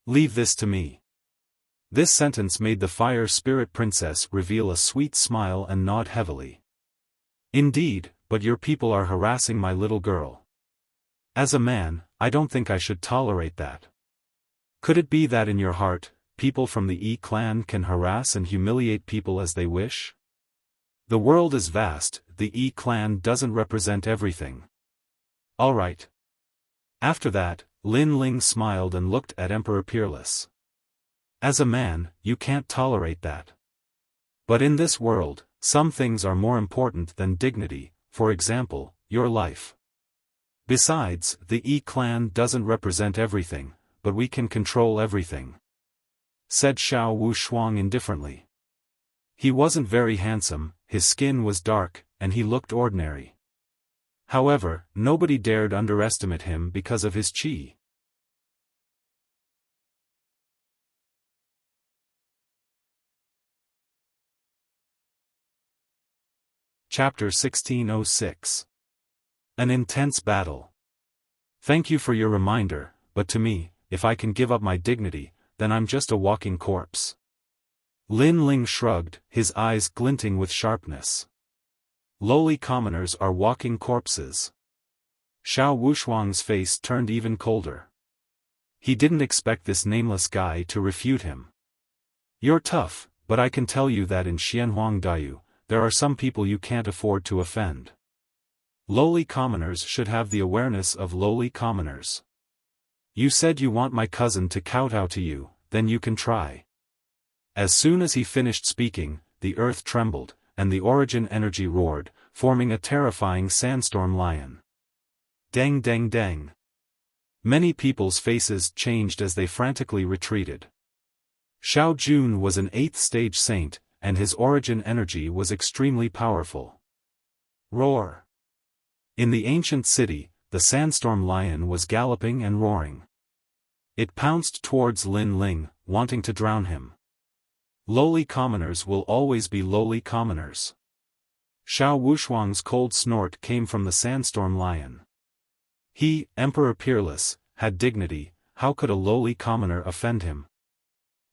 Leave this to me." This sentence made the Fire Spirit Princess reveal a sweet smile and nod heavily. "Indeed, but your people are harassing my little girl. As a man, I don't think I should tolerate that. Could it be that in your heart, people from the E-clan can harass and humiliate people as they wish? The world is vast, the E-clan doesn't represent everything. All right." After that, Lin Ling smiled and looked at Emperor Peerless. "As a man, you can't tolerate that. But in this world, some things are more important than dignity, for example, your life. Besides, the E-clan doesn't represent everything, but we can control everything," said Xiao Wushuang indifferently. He wasn't very handsome, his skin was dark, and he looked ordinary. However, nobody dared underestimate him because of his qi. Chapter 1606. An intense battle. Thank you for your reminder, but to me, if I can give up my dignity, then I'm just a walking corpse. Lin Ling shrugged, his eyes glinting with sharpness. Lowly commoners are walking corpses. Xiao Wushuang's face turned even colder. He didn't expect this nameless guy to refute him. "You're tough, but I can tell you that in Xianhuangdao, there are some people you can't afford to offend. Lowly commoners should have the awareness of lowly commoners. You said you want my cousin to kowtow to you, then you can try." As soon as he finished speaking, the earth trembled, and the origin energy roared, forming a terrifying sandstorm lion. Dang dang dang. Many people's faces changed as they frantically retreated. Xiao Jun was an 8th stage saint, and his origin energy was extremely powerful. Roar. In the ancient city, the sandstorm lion was galloping and roaring. It pounced towards Lin Ling, wanting to drown him. Lowly commoners will always be lowly commoners. Xiao Wushuang's cold snort came from the sandstorm lion. He, Emperor Peerless, had dignity, how could a lowly commoner offend him?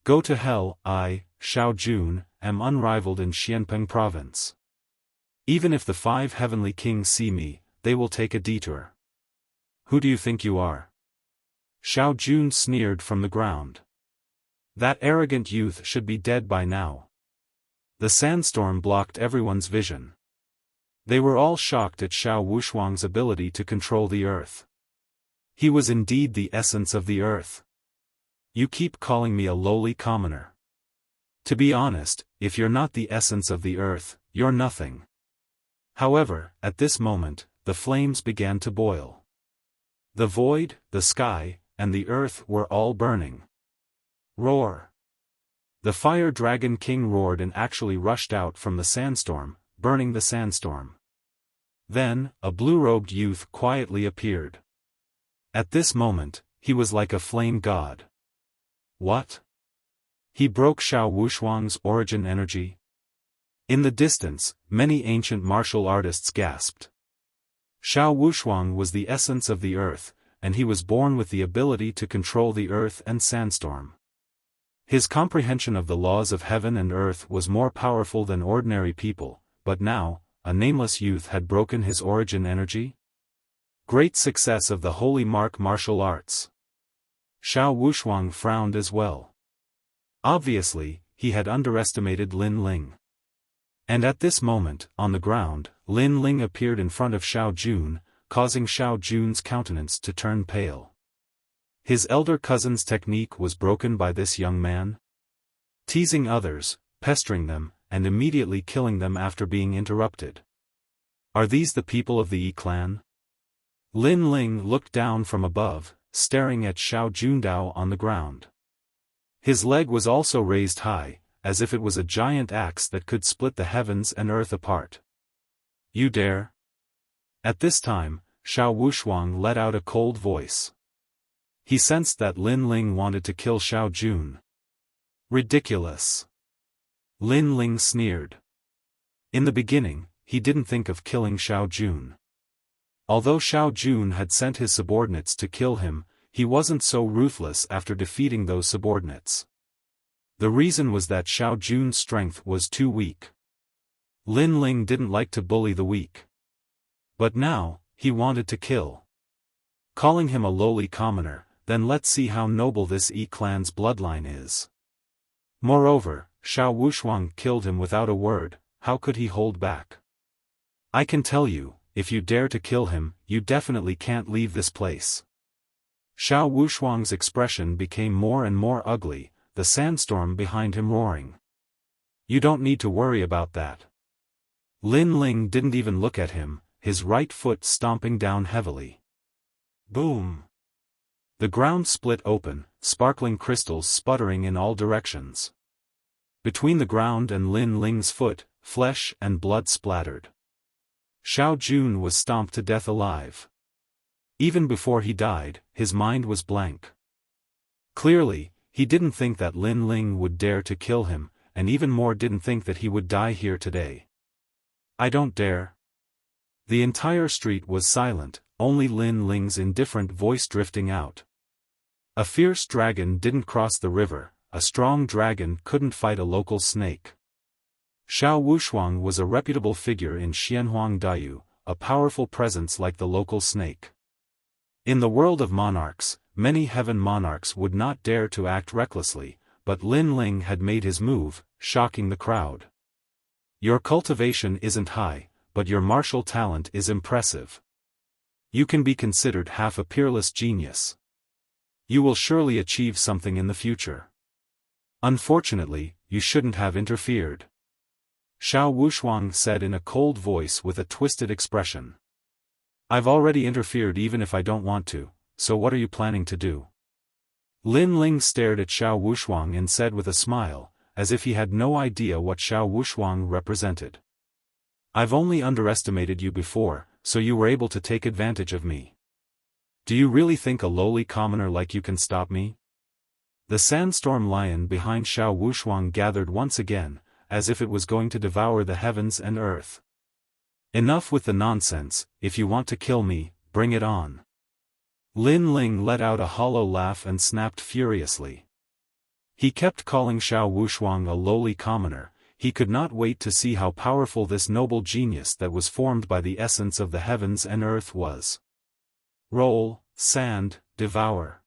Go to hell, I, Xiao Jun, am unrivaled in Xianpeng province. Even if the 5 heavenly kings see me, they will take a detour. Who do you think you are? Xiao Jun sneered from the ground. That arrogant youth should be dead by now. The sandstorm blocked everyone's vision. They were all shocked at Xiao Wushuang's ability to control the earth. He was indeed the essence of the earth. You keep calling me a lowly commoner. To be honest, if you're not the essence of the earth, you're nothing. However, at this moment, the flames began to boil. The void, the sky, and the earth were all burning. Roar! The fire dragon king roared and actually rushed out from the sandstorm, burning the sandstorm. Then, a blue-robed youth quietly appeared. At this moment, he was like a flame god. What? He broke Xiao Wushuang's origin energy? In the distance, many ancient martial artists gasped. Xiao Wushuang was the essence of the earth, and he was born with the ability to control the earth and sandstorm. His comprehension of the laws of heaven and earth was more powerful than ordinary people, but now, a nameless youth had broken his origin energy? Great success of the holy mark martial arts. Xiao Wushuang frowned as well. Obviously, he had underestimated Lin Ling. And at this moment, on the ground, Lin Ling appeared in front of Xiao Jun, causing Xiao Jun's countenance to turn pale. His elder cousin's technique was broken by this young man? Teasing others, pestering them, and immediately killing them after being interrupted. Are these the people of the Yi clan? Lin Ling looked down from above, staring at Xiao Jundao on the ground. His leg was also raised high, as if it was a giant axe that could split the heavens and earth apart. You dare? At this time, Xiao Wushuang let out a cold voice. He sensed that Lin Ling wanted to kill Xiao Jun. Ridiculous. Lin Ling sneered. In the beginning, he didn't think of killing Xiao Jun. Although Xiao Jun had sent his subordinates to kill him, he wasn't so ruthless after defeating those subordinates. The reason was that Xiao Jun's strength was too weak. Lin Ling didn't like to bully the weak. But now, he wanted to kill. Calling him a lowly commoner, then let's see how noble this Yi clan's bloodline is. Moreover, Xiao Wushuang killed him without a word. How could he hold back? I can tell you, if you dare to kill him, you definitely can't leave this place. Xiao Wushuang's expression became more and more ugly, the sandstorm behind him roaring. You don't need to worry about that. Lin Ling didn't even look at him, his right foot stomping down heavily. Boom! The ground split open, sparkling crystals sputtering in all directions. Between the ground and Lin Ling's foot, flesh and blood splattered. Xiao Jun was stomped to death alive. Even before he died, his mind was blank. Clearly, he didn't think that Lin Ling would dare to kill him, and even more didn't think that he would die here today. I don't dare. The entire street was silent, only Lin Ling's indifferent voice drifting out. A fierce dragon didn't cross the river, a strong dragon couldn't fight a local snake. Xiao Wushuang was a reputable figure in Xianhuang Daiyu, a powerful presence like the local snake. In the world of monarchs, many heaven monarchs would not dare to act recklessly, but Lin Ling had made his move, shocking the crowd. Your cultivation isn't high, but your martial talent is impressive. You can be considered half a peerless genius. You will surely achieve something in the future. Unfortunately, you shouldn't have interfered. Xiao Wushuang said in a cold voice with a twisted expression. I've already interfered even if I don't want to, so what are you planning to do? Lin Ling stared at Xiao Wushuang and said with a smile, as if he had no idea what Xiao Wushuang represented. I've only underestimated you before, so you were able to take advantage of me. Do you really think a lowly commoner like you can stop me? The sandstorm lion behind Xiao Wushuang gathered once again, as if it was going to devour the heavens and earth. Enough with the nonsense, if you want to kill me, bring it on. Lin Ling let out a hollow laugh and snapped furiously. He kept calling Xiao Wushuang a lowly commoner. He could not wait to see how powerful this noble genius that was formed by the essence of the heavens and earth was. Roll, sand, devour.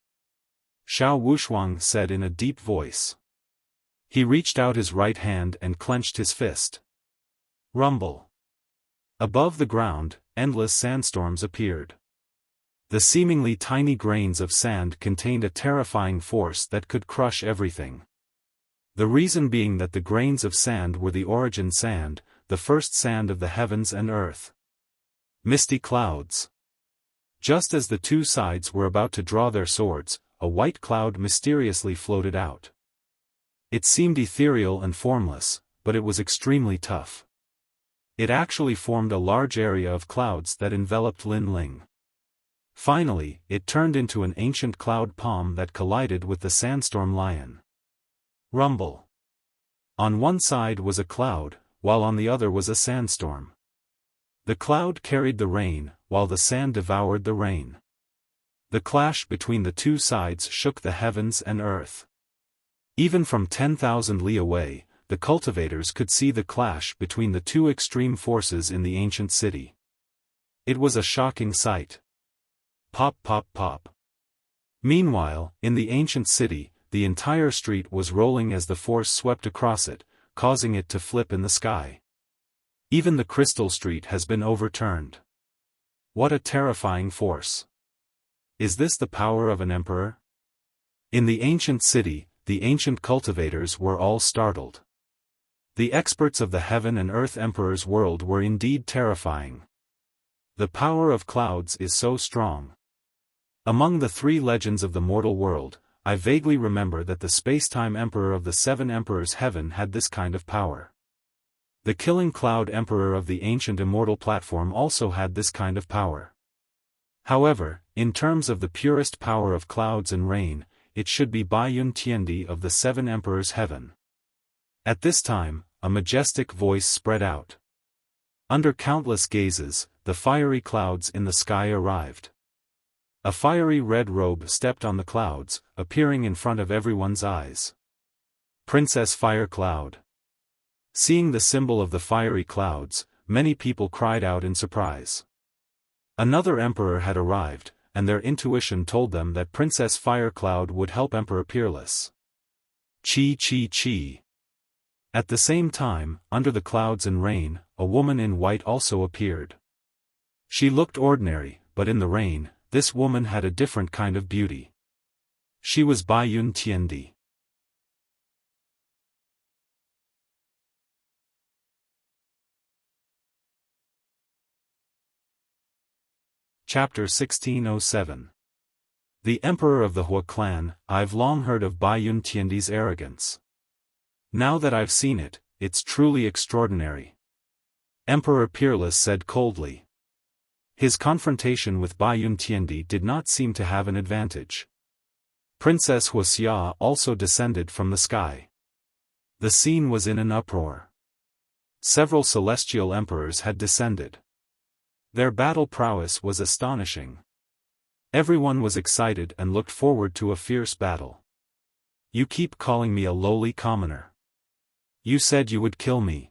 Xiao Wushuang said in a deep voice. He reached out his right hand and clenched his fist. Rumble. Above the ground, endless sandstorms appeared. The seemingly tiny grains of sand contained a terrifying force that could crush everything. The reason being that the grains of sand were the origin sand, the first sand of the heavens and earth. Misty clouds. Just as the two sides were about to draw their swords, a white cloud mysteriously floated out. It seemed ethereal and formless, but it was extremely tough. It actually formed a large area of clouds that enveloped Lin Ling. Finally, it turned into an ancient cloud palm that collided with the sandstorm lion. Rumble. On one side was a cloud, while on the other was a sandstorm. The cloud carried the rain, while the sand devoured the rain. The clash between the two sides shook the heavens and earth. Even from 10,000 li away, the cultivators could see the clash between the two extreme forces in the ancient city. It was a shocking sight. Pop pop pop. Meanwhile, in the ancient city, the entire street was rolling as the force swept across it, causing it to flip in the sky. Even the crystal street has been overturned. What a terrifying force. Is this the power of an emperor? In the ancient city, the ancient cultivators were all startled. The experts of the heaven and earth emperor's world were indeed terrifying. The power of clouds is so strong. Among the three legends of the mortal world, I vaguely remember that the space-time emperor of the seven emperors' heaven had this kind of power. The killing cloud emperor of the ancient immortal platform also had this kind of power. However, in terms of the purest power of clouds and rain, it should be Baiyun Tiandi of the seven emperors' heaven. At this time, a majestic voice spread out. Under countless gazes, the fiery clouds in the sky arrived. A fiery red robe stepped on the clouds, appearing in front of everyone's eyes. Princess Fire Cloud. Seeing the symbol of the fiery clouds, many people cried out in surprise. Another emperor had arrived, and their intuition told them that Princess Fire Cloud would help Emperor Peerless. Chi chi chi. At the same time, under the clouds and rain, a woman in white also appeared. She looked ordinary, but in the rain, this woman had a different kind of beauty. She was Baiyun Tiandi. Chapter 1607. The Emperor of the Hua clan. I've long heard of Baiyun Tiandi's arrogance. Now that I've seen it, it's truly extraordinary. Emperor Peerless said coldly. His confrontation with Baiyun Tiandi did not seem to have an advantage. Princess Wuxia also descended from the sky. The scene was in an uproar. Several celestial emperors had descended. Their battle prowess was astonishing. Everyone was excited and looked forward to a fierce battle. You keep calling me a lowly commoner. You said you would kill me.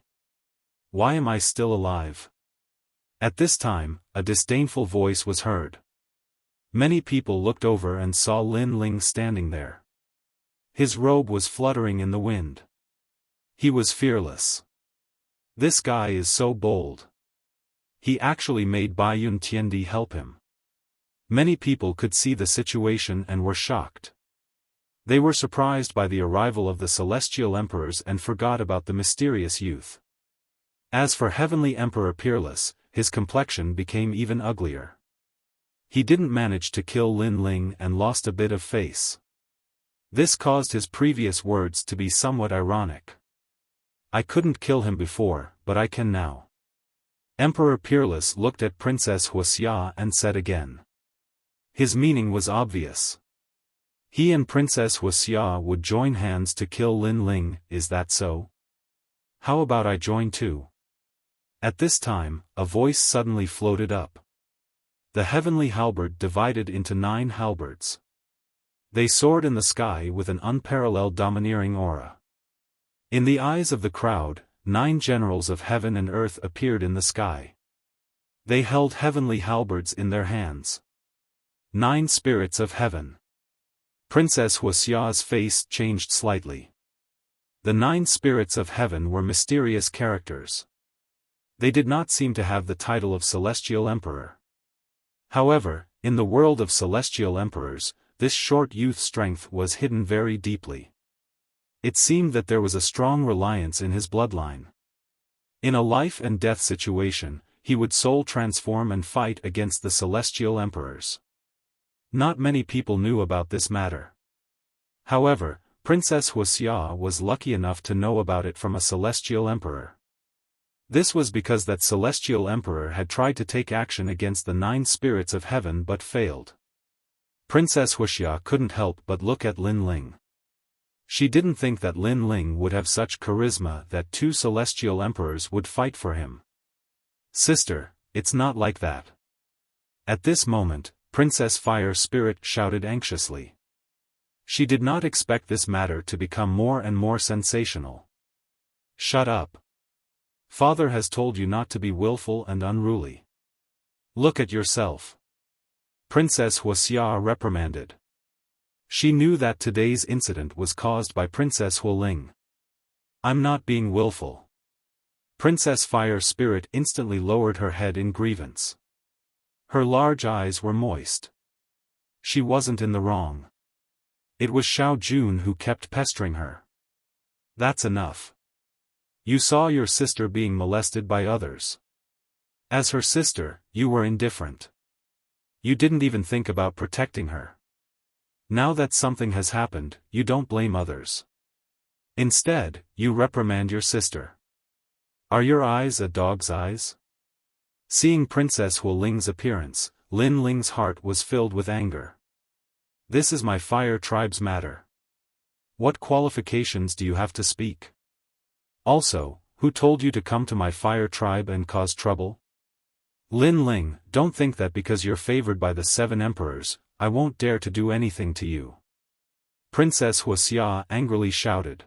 Why am I still alive? At this time, a disdainful voice was heard. Many people looked over and saw Lin Ling standing there. His robe was fluttering in the wind. He was fearless. This guy is so bold. He actually made Baiyun Tiandi help him. Many people could see the situation and were shocked. They were surprised by the arrival of the celestial emperors and forgot about the mysterious youth. As for Heavenly Emperor Peerless, his complexion became even uglier. He didn't manage to kill Lin Ling and lost a bit of face. This caused his previous words to be somewhat ironic. I couldn't kill him before, but I can now. Emperor Peerless looked at Princess Wuxia and said again. His meaning was obvious. He and Princess Wuxia would join hands to kill Lin Ling, is that so? How about I join too? At this time, a voice suddenly floated up. The heavenly halberd divided into 9 halberds. They soared in the sky with an unparalleled domineering aura. In the eyes of the crowd, 9 generals of heaven and earth appeared in the sky. They held heavenly halberds in their hands. 9 spirits of heaven. Princess Wuxia's face changed slightly. The 9 spirits of heaven were mysterious characters. They did not seem to have the title of Celestial Emperor. However, In the world of celestial emperors, this short youth's strength was hidden very deeply. It seemed that there was a strong reliance in his bloodline. In a life-and-death situation, he would soul transform and fight against the celestial emperors. Not many people knew about this matter. However, Princess Wuxia was lucky enough to know about it from a celestial emperor. This was because that celestial emperor had tried to take action against the 9 spirits of heaven but failed. Princess Wuxia couldn't help but look at Lin Ling. She didn't think that Lin Ling would have such charisma that 2 celestial emperors would fight for him. "Sister, it's not like that." At this moment, Princess Fire Spirit shouted anxiously. She did not expect this matter to become more and more sensational. "Shut up. Father has told you not to be willful and unruly. Look at yourself." Princess Wuxia reprimanded. She knew that today's incident was caused by Princess Hu Ling. "I'm not being willful." Princess Fire Spirit instantly lowered her head in grievance. Her large eyes were moist. She wasn't in the wrong. It was Xiao Jun who kept pestering her. "That's enough. You saw your sister being molested by others. As her sister, you were indifferent. You didn't even think about protecting her. Now that something has happened, you don't blame others. Instead, you reprimand your sister. Are your eyes a dog's eyes?" Seeing Princess Hu Ling's appearance, Lin Ling's heart was filled with anger. "This is my fire tribe's matter. What qualifications do you have to speak? Also, who told you to come to my fire tribe and cause trouble? Lin Ling, don't think that because you're favored by the 7 emperors, I won't dare to do anything to you." Princess Wuxia angrily shouted.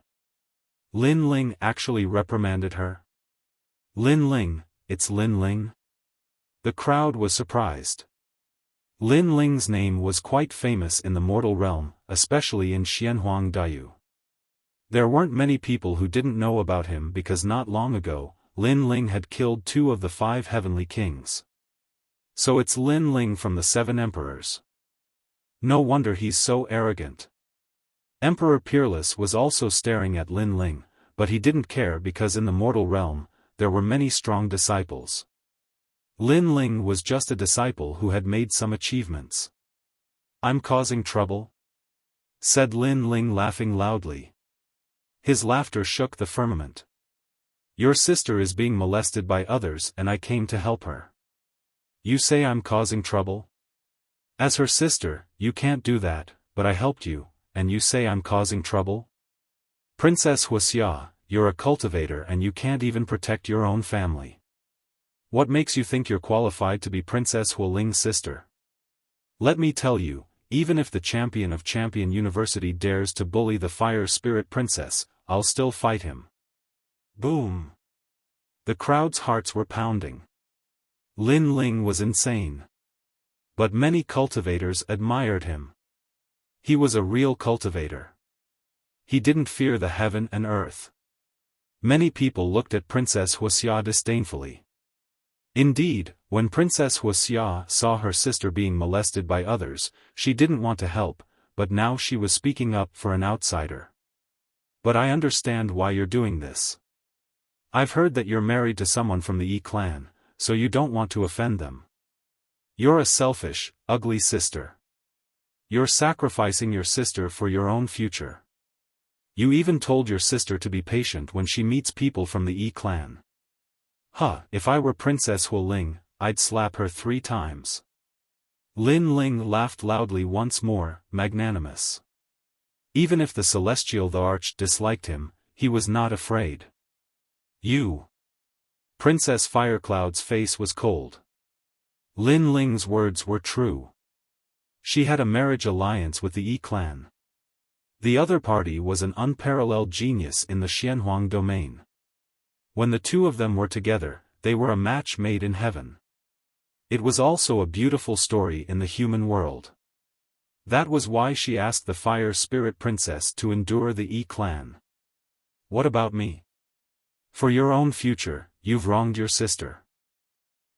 Lin Ling actually reprimanded her. "Lin Ling, it's Lin Ling?" The crowd was surprised. Lin Ling's name was quite famous in the mortal realm, especially in Xianhuang Dayu. There weren't many people who didn't know about him because not long ago, Lin Ling had killed 2 of the 5 heavenly kings. So it's Lin Ling from the 7 emperors. No wonder he's so arrogant. Emperor Peerless was also staring at Lin Ling, but he didn't care because in the mortal realm, there were many strong disciples. Lin Ling was just a disciple who had made some achievements. "I'm causing trouble?" said Lin Ling laughing loudly. His laughter shook the firmament. "Your sister is being molested by others and I came to help her. You say I'm causing trouble? As her sister, you can't do that, but I helped you, and you say I'm causing trouble? Princess Wuxia, you're a cultivator and you can't even protect your own family. What makes you think you're qualified to be Princess Hu Ling's sister? Let me tell you, even if the champion of Champion University dares to bully the Fire Spirit Princess, I'll still fight him." Boom! The crowd's hearts were pounding. Lin Ling was insane. But many cultivators admired him. He was a real cultivator. He didn't fear the heaven and earth. Many people looked at Princess Wuxia disdainfully. Indeed, when Princess Wuxia saw her sister being molested by others, she didn't want to help, but now she was speaking up for an outsider. "But I understand why you're doing this. I've heard that you're married to someone from the Yi clan, so you don't want to offend them. You're a selfish, ugly sister. You're sacrificing your sister for your own future. You even told your sister to be patient when she meets people from the Yi clan. If I were Princess Hu Ling, I'd slap her 3 times. Lin Ling laughed loudly once more, magnanimous. Even if the Celestial the Arch disliked him, he was not afraid. "You." Princess Firecloud's face was cold. Lin Ling's words were true. She had a marriage alliance with the Yi clan. The other party was an unparalleled genius in the Xianhuang domain. When the 2 of them were together, they were a match made in heaven. It was also a beautiful story in the human world. That was why she asked the Fire Spirit Princess to endure the Yi clan. "What about me? For your own future, you've wronged your sister.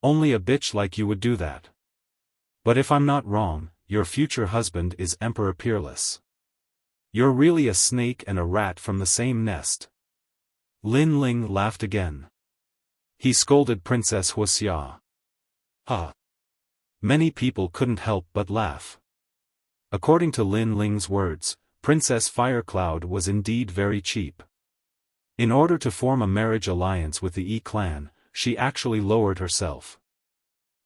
Only a bitch like you would do that." But if I'm not wrong, your future husband is Emperor Peerless. You're really a snake and a rat from the same nest. Lin Ling laughed again. He scolded Princess Wuxia. Ha! Many people couldn't help but laugh. According to Lin Ling's words, Princess Firecloud was indeed very cheap. In order to form a marriage alliance with the Yi clan, she actually lowered herself.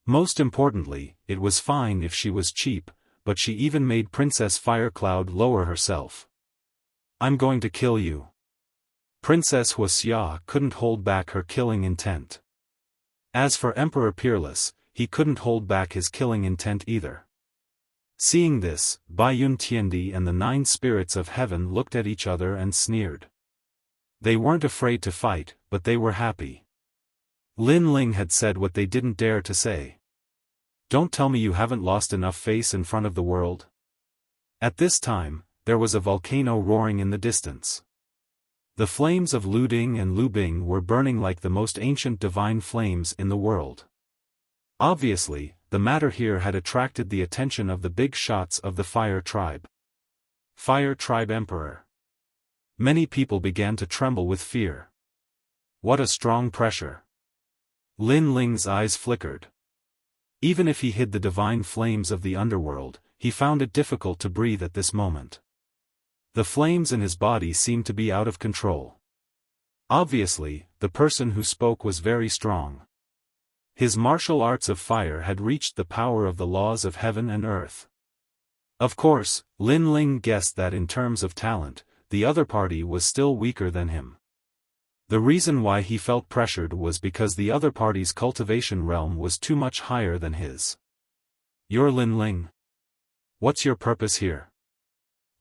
Most importantly, it was fine if she was cheap, but she even made Princess Firecloud lower herself. I'm going to kill you. Princess Wuxia couldn't hold back her killing intent. As for Emperor Peerless, he couldn't hold back his killing intent either. Seeing this, Baiyun Tiandi and the 9 spirits of heaven looked at each other and sneered. They weren't afraid to fight, but they were happy. Lin Ling had said what they didn't dare to say. Don't tell me you haven't lost enough face in front of the world. At this time, there was a volcano roaring in the distance. The flames of Luding and Lubing were burning like the most ancient divine flames in the world. Obviously, the matter here had attracted the attention of the big shots of the Fire Tribe. Fire Tribe Emperor. Many people began to tremble with fear. What a strong pressure. Lin Ling's eyes flickered. Even if he hid the divine flames of the underworld, he found it difficult to breathe at this moment. The flames in his body seemed to be out of control. Obviously, the person who spoke was very strong. His martial arts of fire had reached the power of the laws of heaven and earth. Of course, Lin Ling guessed that in terms of talent, the other party was still weaker than him. The reason why he felt pressured was because the other party's cultivation realm was too much higher than his. You're Lin Ling. What's your purpose here?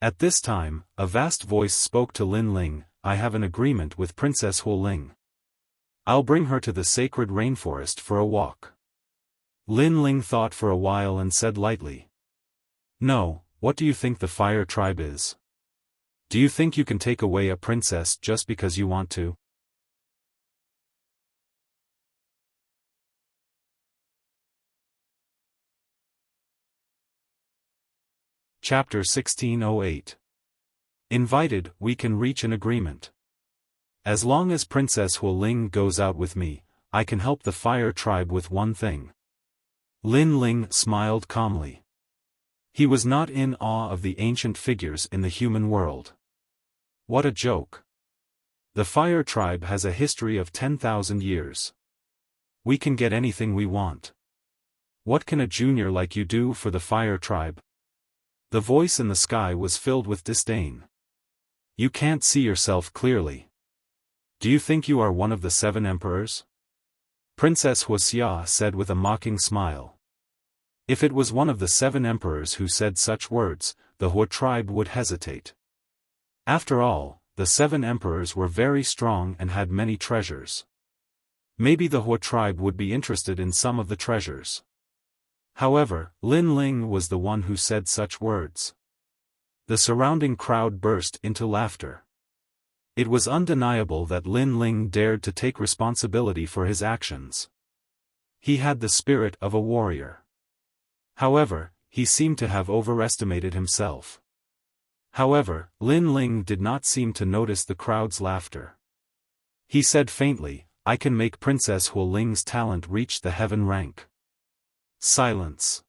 At this time, a vast voice spoke to Lin Ling. I have an agreement with Princess Hu Ling. I'll bring her to the sacred rainforest for a walk. Lin Ling thought for a while and said lightly. No, what do you think the Fire Tribe is? Do you think you can take away a princess just because you want to? Chapter 1608. Invited, we can reach an agreement. As long as Princess Hu Ling goes out with me, I can help the Fire Tribe with one thing. Lin Ling smiled calmly. He was not in awe of the ancient figures in the human world. What a joke. The Fire Tribe has a history of 10,000 years. We can get anything we want. What can a junior like you do for the Fire Tribe? The voice in the sky was filled with disdain. You can't see yourself clearly. Do you think you are one of the 7 emperors? Princess Wuxia said with a mocking smile. If it was one of the 7 emperors who said such words, the Hu tribe would hesitate. After all, the 7 emperors were very strong and had many treasures. Maybe the Hu tribe would be interested in some of the treasures. However, Lin Ling was the one who said such words. The surrounding crowd burst into laughter. It was undeniable that Lin Ling dared to take responsibility for his actions. He had the spirit of a warrior. However, he seemed to have overestimated himself. However, Lin Ling did not seem to notice the crowd's laughter. He said faintly, I can make Princess Hu Ling's talent reach the heaven rank. Silence.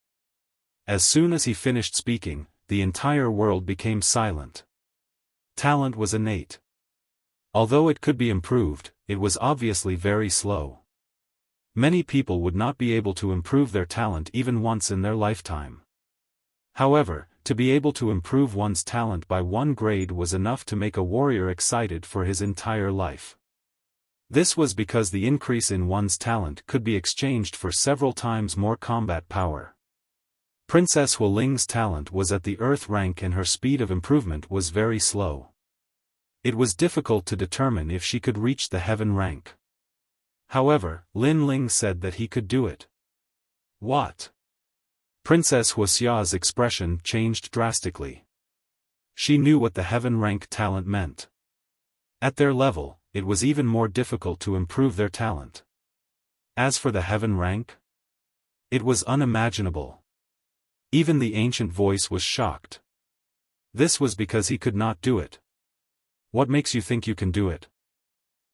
As soon as he finished speaking, the entire world became silent. Talent was innate. Although it could be improved, it was obviously very slow. Many people would not be able to improve their talent even once in their lifetime. However, to be able to improve one's talent by 1 grade was enough to make a warrior excited for his entire life. This was because the increase in one's talent could be exchanged for several times more combat power. Princess Hu Ling's talent was at the earth rank and her speed of improvement was very slow. It was difficult to determine if she could reach the heaven rank. However, Lin Ling said that he could do it. What? Princess Wuxia's expression changed drastically. She knew what the heaven rank talent meant. At their level, it was even more difficult to improve their talent. As for the heaven rank, it was unimaginable. Even the ancient voice was shocked. This was because he could not do it. What makes you think you can do it?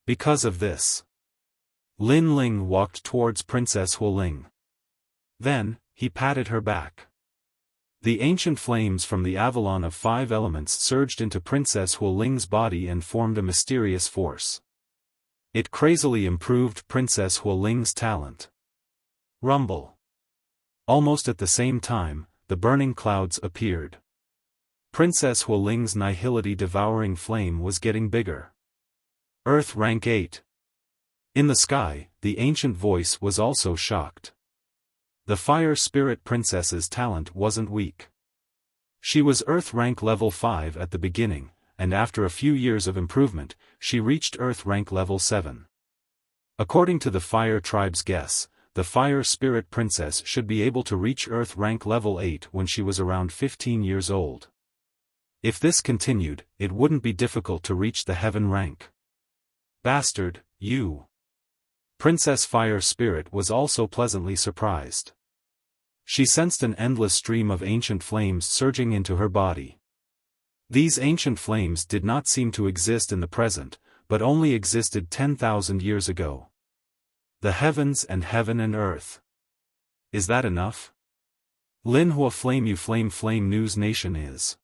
Because of this. Lin Ling walked towards Princess Hualing. Then, he patted her back. The ancient flames from the Avalon of 5 elements surged into Princess Hualing's body and formed a mysterious force. It crazily improved Princess Hualing's talent. Rumble. Almost at the same time, the burning clouds appeared. Princess Hualing's nihility devouring flame was getting bigger. Earth rank 8. In the sky, the ancient voice was also shocked. The fire spirit princess's talent wasn't weak. She was Earth rank level 5 at the beginning, and after a few years of improvement, she reached Earth rank level 7. According to the fire tribe's guess, the fire spirit princess should be able to reach Earth rank level 8 when she was around 15 years old. If this continued, it wouldn't be difficult to reach the heaven rank. Bastard, you! Princess Fire Spirit was also pleasantly surprised. She sensed an endless stream of ancient flames surging into her body. These ancient flames did not seem to exist in the present, but only existed 10,000 years ago. The heavens and heaven and earth. Is that enough? Lin Hua Flame You Flame Flame News Nation is.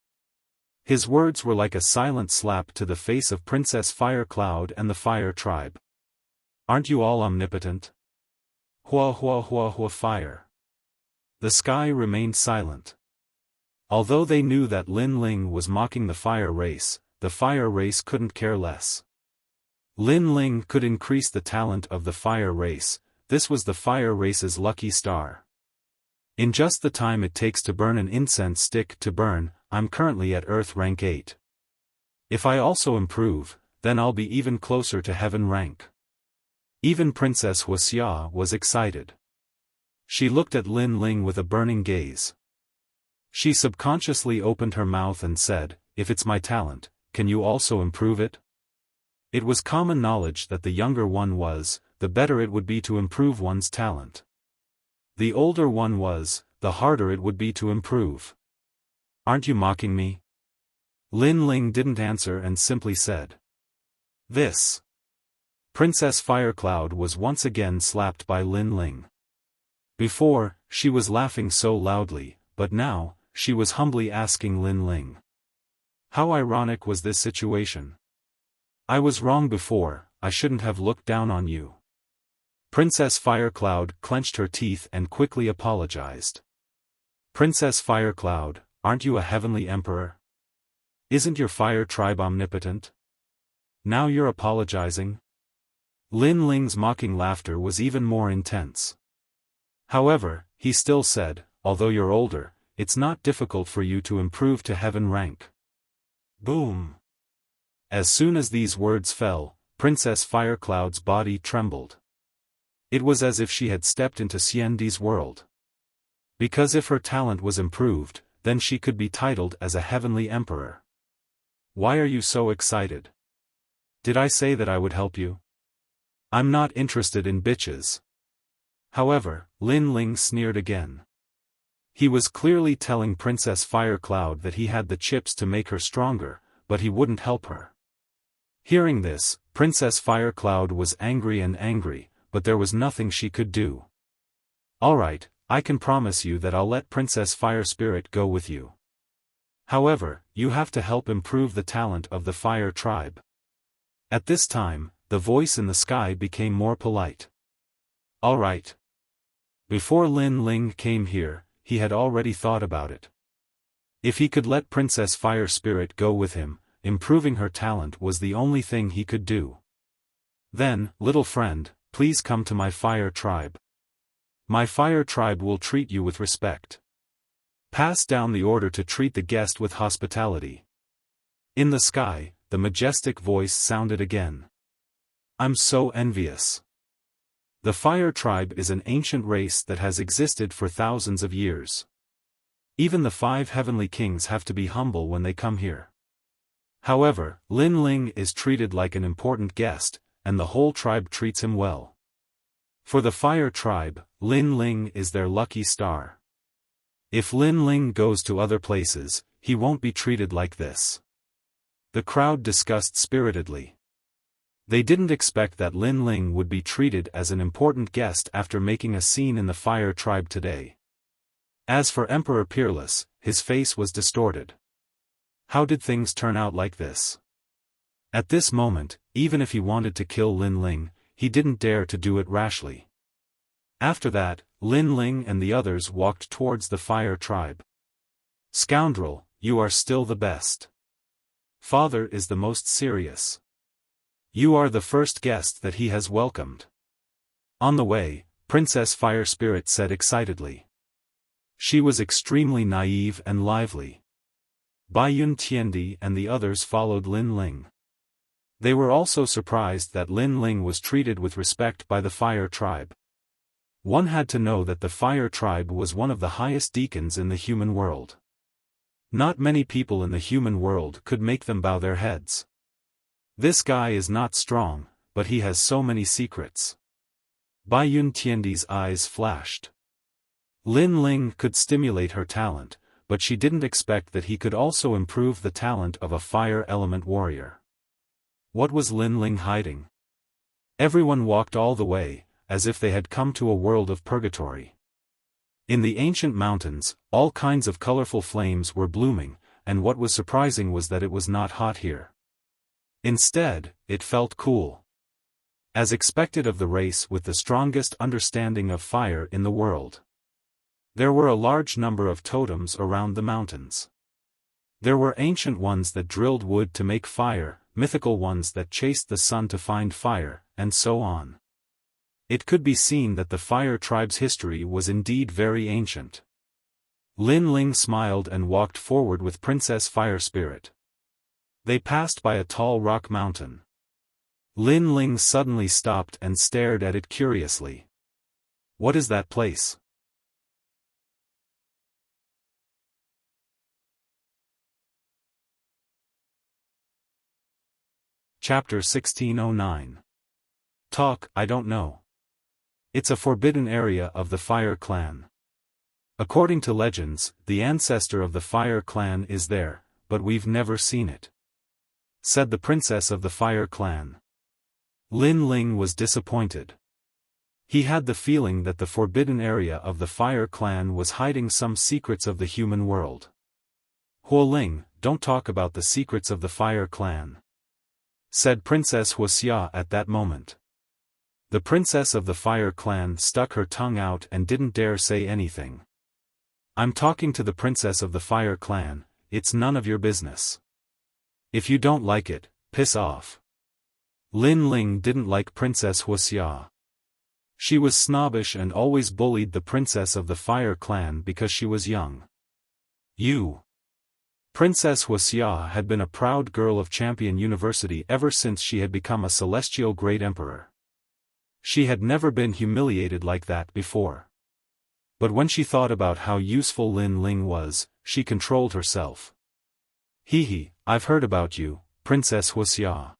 His words were like a silent slap to the face of Princess Fire Cloud and the Fire Tribe. Aren't you all omnipotent? Hua hua hua hua fire. The sky remained silent. Although they knew that Lin Ling was mocking the fire race couldn't care less. Lin Ling could increase the talent of the fire race, this was the fire race's lucky star. In just the time it takes to burn an incense stick to burn, I'm currently at Earth rank 8. If I also improve, then I'll be even closer to heaven rank. Even Princess Wuxia was excited. She looked at Lin Ling with a burning gaze. She subconsciously opened her mouth and said, "If it's my talent, can you also improve it?" It was common knowledge that the younger one was, the better it would be to improve one's talent. The older one was, the harder it would be to improve. Aren't you mocking me? Lin Ling didn't answer and simply said. This. Princess Firecloud was once again slapped by Lin Ling. Before, she was laughing so loudly, but now, she was humbly asking Lin Ling. How ironic was this situation? I was wrong before, I shouldn't have looked down on you. Princess Firecloud clenched her teeth and quickly apologized. Princess Firecloud, aren't you a heavenly emperor? Isn't your fire tribe omnipotent? Now you're apologizing? Lin Ling's mocking laughter was even more intense. However, he still said, although you're older, it's not difficult for you to improve to heaven rank. Boom! As soon as these words fell, Princess Firecloud's body trembled. It was as if she had stepped into Xiandi's world. Because if her talent was improved, then she could be titled as a heavenly emperor. Why are you so excited? Did I say that I would help you? I'm not interested in bitches. However, Lin Ling sneered again. He was clearly telling Princess Firecloud that he had the chips to make her stronger, but he wouldn't help her. Hearing this, Princess Firecloud was angry, but there was nothing she could do. Alright, I can promise you that I'll let Princess Fire Spirit go with you. However, you have to help improve the talent of the Fire Tribe. At this time, the voice in the sky became more polite. Alright. Before Lin Ling came here, he had already thought about it. If he could let Princess Fire Spirit go with him, improving her talent was the only thing he could do. Then, little friend, please come to my Fire Tribe. My Fire Tribe will treat you with respect. Pass down the order to treat the guest with hospitality. In the sky, the majestic voice sounded again. I'm so envious. The Fire Tribe is an ancient race that has existed for thousands of years. Even the 5 heavenly kings have to be humble when they come here. However, Lin Ling is treated like an important guest, and the whole tribe treats him well. For the Fire Tribe, Lin Ling is their lucky star. If Lin Ling goes to other places, he won't be treated like this. The crowd discussed spiritedly. They didn't expect that Lin Ling would be treated as an important guest after making a scene in the Fire Tribe today. As for Emperor Peerless, his face was distorted. How did things turn out like this? At this moment, even if he wanted to kill Lin Ling, he didn't dare to do it rashly. After that, Lin Ling and the others walked towards the Fire Tribe. Scoundrel, you are still the best. Father is the most serious. You are the first guest that he has welcomed. On the way, Princess Fire Spirit said excitedly. She was extremely naive and lively. Bai Yun Tiandi and the others followed Lin Ling. They were also surprised that Lin Ling was treated with respect by the Fire Tribe. One had to know that the Fire Tribe was one of the highest deacons in the human world. Not many people in the human world could make them bow their heads. This guy is not strong, but he has so many secrets. Bai Yun Tiandi's eyes flashed. Lin Ling could stimulate her talent, but she didn't expect that he could also improve the talent of a fire element warrior. What was Lin Ling hiding? Everyone walked all the way, as if they had come to a world of purgatory. In the ancient mountains, all kinds of colorful flames were blooming, and what was surprising was that it was not hot here. Instead, it felt cool. As expected of the race with the strongest understanding of fire in the world. There were a large number of totems around the mountains. There were ancient ones that drilled wood to make fire, mythical ones that chased the sun to find fire, and so on. It could be seen that the Fire Tribe's history was indeed very ancient. Lin Ling smiled and walked forward with Princess Fire Spirit. They passed by a tall rock mountain. Lin Ling suddenly stopped and stared at it curiously. What is that place? Chapter 1609. Talk, I don't know. It's a forbidden area of the Fire Clan. According to legends, the ancestor of the Fire Clan is there, but we've never seen it. Said the princess of the Fire Clan. Lin Ling was disappointed. He had the feeling that the forbidden area of the Fire Clan was hiding some secrets of the human world. Huo Ling, don't talk about the secrets of the Fire Clan. Said Princess Wuxia at that moment. The princess of the Fire Clan stuck her tongue out and didn't dare say anything. I'm talking to the princess of the Fire Clan, it's none of your business. If you don't like it, piss off. Lin Ling didn't like Princess Wuxia. She was snobbish and always bullied the princess of the Fire Clan because she was young. Princess Wuxia had been a proud girl of Champion University ever since she had become a celestial great emperor. She had never been humiliated like that before. But when she thought about how useful Lin Ling was, she controlled herself. Hee, I've heard about you, Princess Wuxia.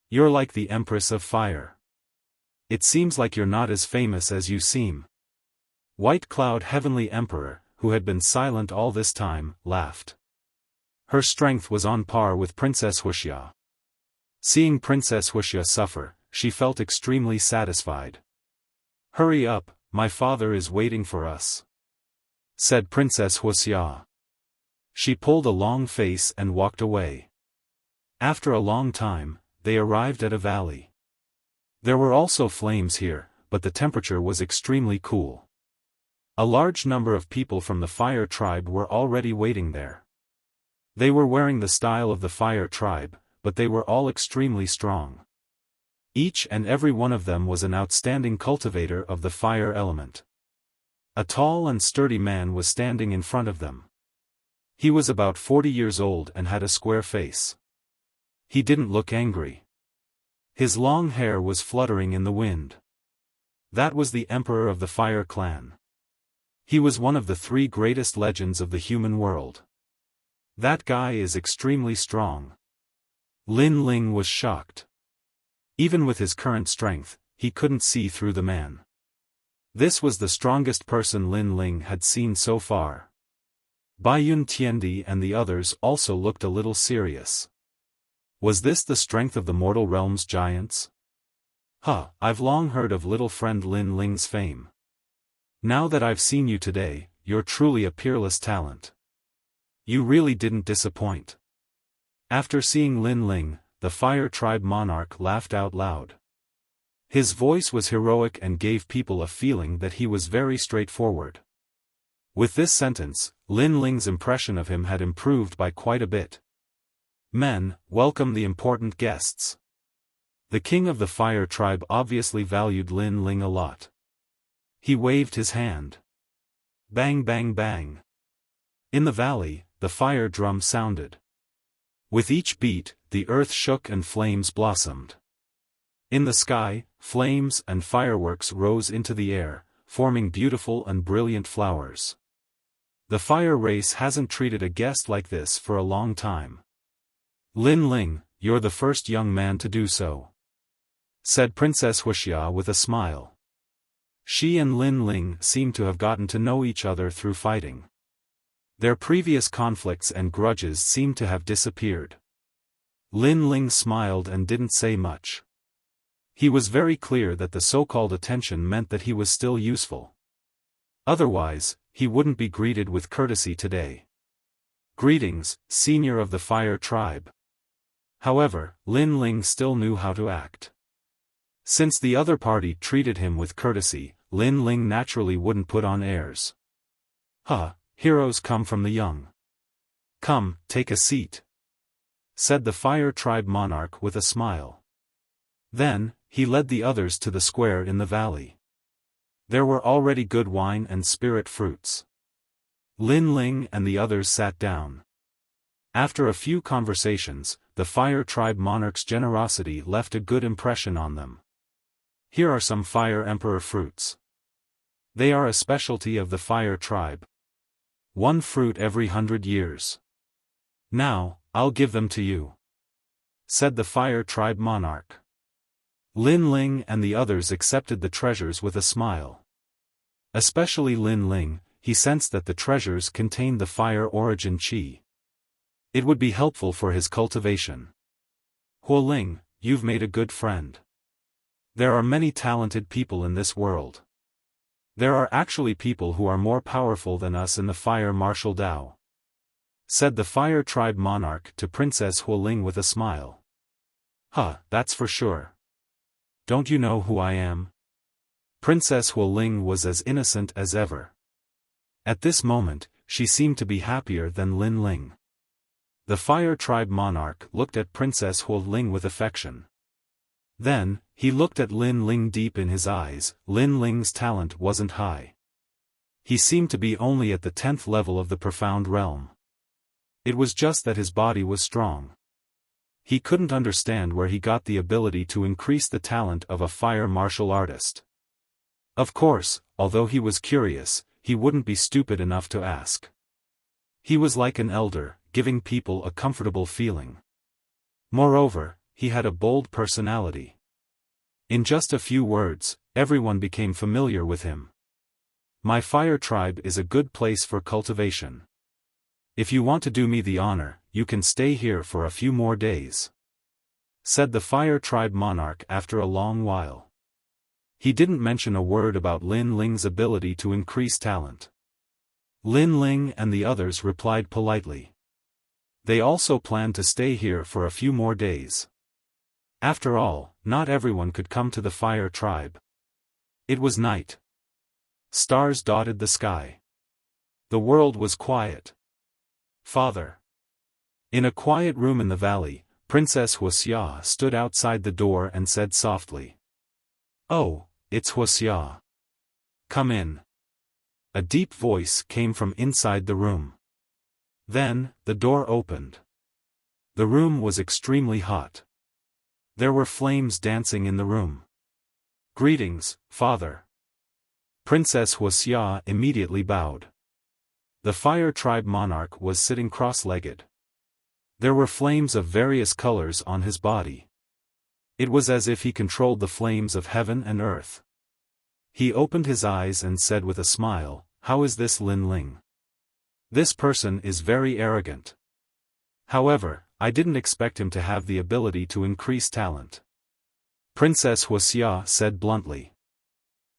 You're like the Empress of Fire. It seems like you're not as famous as you seem. White Cloud Heavenly Emperor, who had been silent all this time, laughed. Her strength was on par with Princess Wuxia. Seeing Princess Wuxia suffer, she felt extremely satisfied. Hurry up, my father is waiting for us. Said Princess Wuxia. She pulled a long face and walked away. After a long time, they arrived at a valley. There were also flames here, but the temperature was extremely cool. A large number of people from the Fire Tribe were already waiting there. They were wearing the style of the Fire Tribe, but they were all extremely strong. Each and every one of them was an outstanding cultivator of the fire element. A tall and sturdy man was standing in front of them. He was about 40 years old and had a square face. He didn't look angry. His long hair was fluttering in the wind. That was the Emperor of the Fire Clan. He was one of the 3 greatest legends of the human world. That guy is extremely strong. Lin Ling was shocked. Even with his current strength, he couldn't see through the man. This was the strongest person Lin Ling had seen so far. Bai Yun Tiandi and the others also looked a little serious. Was this the strength of the mortal realm's giants? I've long heard of little friend Lin Ling's fame. Now that I've seen you today, you're truly a peerless talent. You really didn't disappoint. After seeing Lin Ling, the Fire Tribe monarch laughed out loud. His voice was heroic and gave people a feeling that he was very straightforward. With this sentence, Lin Ling's impression of him had improved by quite a bit. Men, welcome the important guests. The king of the Fire Tribe obviously valued Lin Ling a lot. He waved his hand. Bang bang bang. In the valley, the fire drum sounded. With each beat, the earth shook and flames blossomed. In the sky, flames and fireworks rose into the air, forming beautiful and brilliant flowers. The fire race hasn't treated a guest like this for a long time. Lin Ling, you're the first young man to do so, said Princess Wuxia with a smile. She and Lin Ling seemed to have gotten to know each other through fighting. Their previous conflicts and grudges seemed to have disappeared. Lin Ling smiled and didn't say much. He was very clear that the so-called attention meant that he was still useful. Otherwise, he wouldn't be greeted with courtesy today. Greetings, senior of the Fire Tribe. However, Lin Ling still knew how to act. Since the other party treated him with courtesy, Lin Ling naturally wouldn't put on airs. Heroes come from the young. Come, take a seat, said the Fire Tribe monarch with a smile. Then, he led the others to the square in the valley. There were already good wine and spirit fruits. Lin Ling and the others sat down. After a few conversations, the Fire Tribe monarch's generosity left a good impression on them. Here are some Fire Emperor fruits. They are a specialty of the Fire Tribe. 1 fruit every 100 years. Now, I'll give them to you, said the Fire Tribe monarch. Lin Ling and the others accepted the treasures with a smile. Especially Lin Ling, he sensed that the treasures contained the fire origin qi. It would be helpful for his cultivation. Huo Ling, you've made a good friend. There are many talented people in this world. There are actually people who are more powerful than us in the Fire Martial Dao, said the Fire Tribe monarch to Princess Huo Ling with a smile. That's for sure. Don't you know who I am? Princess Huo Ling was as innocent as ever. At this moment, she seemed to be happier than Lin Ling. The Fire Tribe monarch looked at Princess Huo Ling with affection. Then, he looked at Lin Ling deep in his eyes. Lin Ling's talent wasn't high. He seemed to be only at the 10th level of the profound realm. It was just that his body was strong. He couldn't understand where he got the ability to increase the talent of a fire martial artist. Of course, although he was curious, he wouldn't be stupid enough to ask. He was like an elder, giving people a comfortable feeling. Moreover, he had a bold personality. In just a few words, everyone became familiar with him. My Fire Tribe is a good place for cultivation. If you want to do me the honor, you can stay here for a few more days, said the Fire Tribe monarch after a long while. He didn't mention a word about Lin Ling's ability to increase talent. Lin Ling and the others replied politely. They also planned to stay here for a few more days. After all, not everyone could come to the Fire Tribe. It was night. Stars dotted the sky. The world was quiet. Father. In a quiet room in the valley, Princess Wuxia stood outside the door and said softly, "Oh, it's Wuxia. Come in." A deep voice came from inside the room. Then, the door opened. The room was extremely hot. There were flames dancing in the room. "Greetings, Father." Princess Wuxia immediately bowed. The Fire Tribe monarch was sitting cross-legged. There were flames of various colors on his body. It was as if he controlled the flames of heaven and earth. He opened his eyes and said with a smile, "How is this Lin Ling? This person is very arrogant. However, I didn't expect him to have the ability to increase talent." Princess Wuxia said bluntly.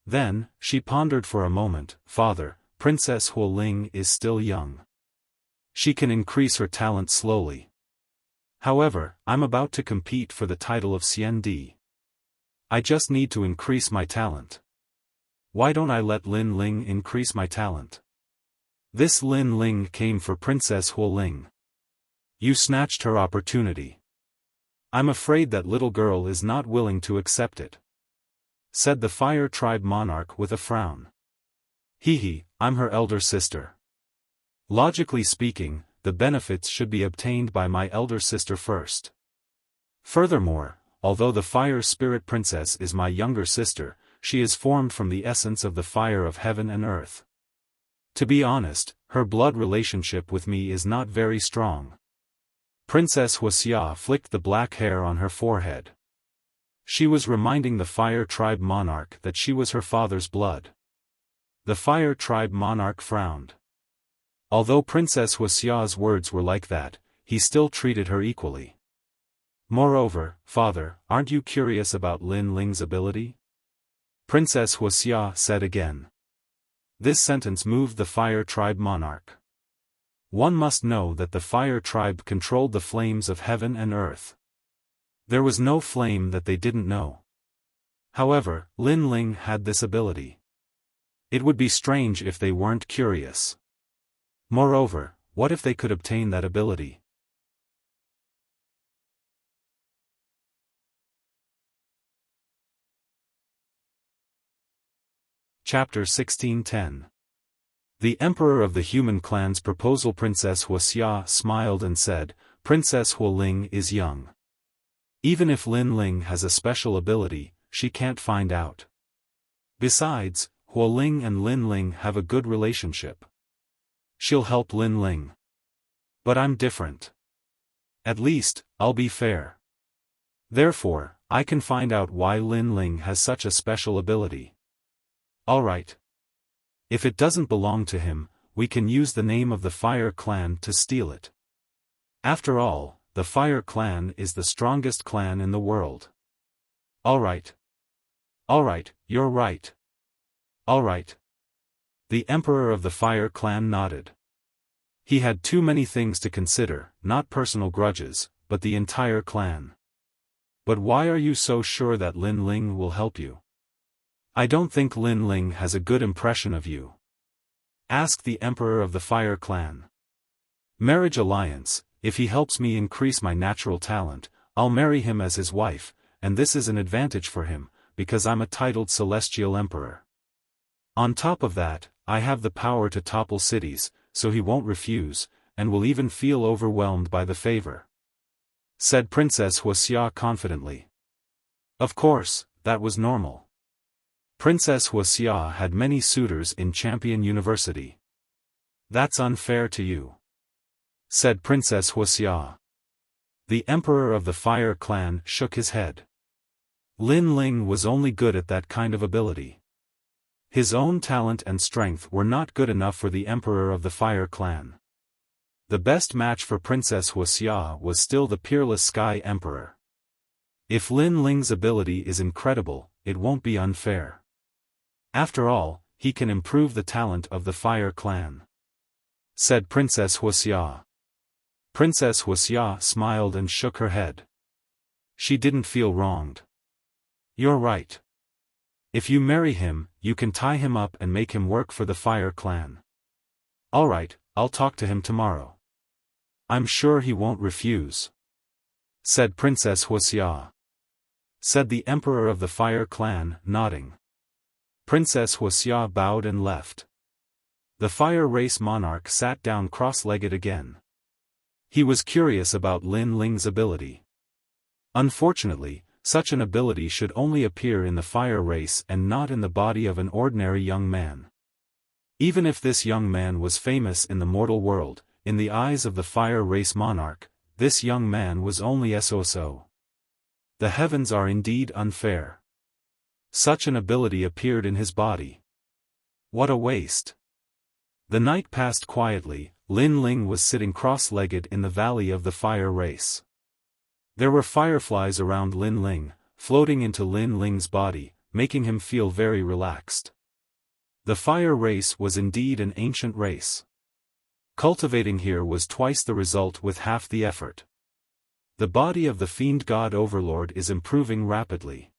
Then, she pondered for a moment, "Father, Princess Huoling is still young. She can increase her talent slowly. However, I'm about to compete for the title of CND. I just need to increase my talent. Why don't I let Lin Ling increase my talent?" This Lin Ling came for Princess Huoling. You snatched her opportunity. I'm afraid that little girl is not willing to accept it, said the Fire Tribe monarch with a frown. I'm her elder sister. Logically speaking, the benefits should be obtained by my elder sister first. Furthermore, although the Fire Spirit Princess is my younger sister, she is formed from the essence of the fire of heaven and earth. To be honest, her blood relationship with me is not very strong. Princess Wuxia flicked the black hair on her forehead. She was reminding the Fire Tribe monarch that she was her father's blood. The Fire Tribe monarch frowned. Although Princess Wuxia's words were like that, he still treated her equally. Moreover, father, aren't you curious about Lin Ling's ability? Princess Wuxia said again. This sentence moved the Fire Tribe monarch. One must know that the Fire Tribe controlled the flames of heaven and earth. There was no flame that they didn't know. However, Lin Ling had this ability. It would be strange if they weren't curious. Moreover, what if they could obtain that ability? Chapter 1610. The Emperor of the Human Clan's proposal. Princess Wuxia smiled and said, Princess Huoling is young. Even if Lin Ling has a special ability, she can't find out. Besides, Huoling and Lin Ling have a good relationship. She'll help Lin Ling. But I'm different. At least, I'll be fair. Therefore, I can find out why Lin Ling has such a special ability. Alright. If it doesn't belong to him, we can use the name of the Fire Clan to steal it. After all, the Fire Clan is the strongest clan in the world. Alright. Alright, you're right. Alright. The Emperor of the Fire Clan nodded. He had too many things to consider, not personal grudges, but the entire clan. But why are you so sure that Lin Ling will help you? I don't think Lin Ling has a good impression of you. Asked the Emperor of the Fire Clan. Marriage alliance, if he helps me increase my natural talent, I'll marry him as his wife, and this is an advantage for him, because I'm a titled Celestial Emperor. On top of that, I have the power to topple cities, so he won't refuse, and will even feel overwhelmed by the favor. Said Princess Wuxia confidently. Of course, that was normal. Princess Wuxia had many suitors in Champion University. That's unfair to you. Said Princess Wuxia. The Emperor of the Fire Clan shook his head. Lin Ling was only good at that kind of ability. His own talent and strength were not good enough for the Emperor of the Fire Clan. The best match for Princess Wuxia was still the peerless Sky Emperor. If Lin Ling's ability is incredible, it won't be unfair. After all, he can improve the talent of the Fire Clan. Said Princess Wuxia. Princess Wuxia smiled and shook her head. She didn't feel wronged. You're right. If you marry him, you can tie him up and make him work for the Fire Clan. Alright, I'll talk to him tomorrow. I'm sure he won't refuse. Said Princess Wuxia. Said the Emperor of the Fire Clan, nodding. Princess Wuxia bowed and left. The Fire Race monarch sat down cross-legged again. He was curious about Lin Ling's ability. Unfortunately, such an ability should only appear in the Fire Race and not in the body of an ordinary young man. Even if this young man was famous in the mortal world, in the eyes of the Fire Race monarch, this young man was only so-so. The heavens are indeed unfair. such an ability appeared in his body. What a waste. The night passed quietly. Lin Ling was sitting cross-legged in the valley of the fire race. There were fireflies around Lin Ling, floating into Lin Ling's body, making him feel very relaxed. The fire race was indeed an ancient race. Cultivating here was twice the result with half the effort. The body of the fiend god overlord is improving rapidly.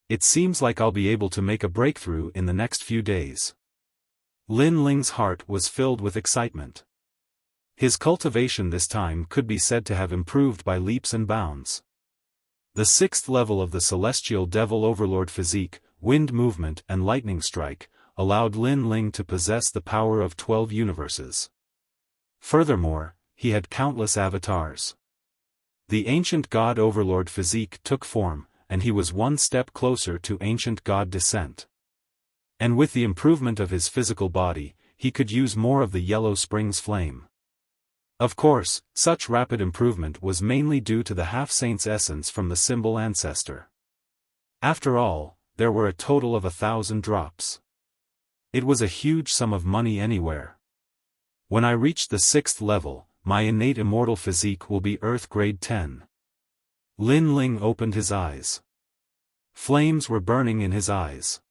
It seems like I'll be able to make a breakthrough in the next few days. Lin Ling's heart was filled with excitement. His cultivation this time could be said to have improved by leaps and bounds. The 6th level of the celestial devil overlord physique, wind movement and lightning strike, allowed Lin Ling to possess the power of 12 universes. Furthermore, he had countless avatars. The ancient god overlord physique took form, and he was one step closer to ancient god descent. And with the improvement of his physical body, he could use more of the Yellow Springs flame. Of course, such rapid improvement was mainly due to the half-saint's essence from the symbol ancestor. After all, there were a total of 1,000 drops. It was a huge sum of money anywhere. When I reach the 6th level, my innate immortal physique will be Earth Grade 10. Lin Ling opened his eyes. Flames were burning in his eyes.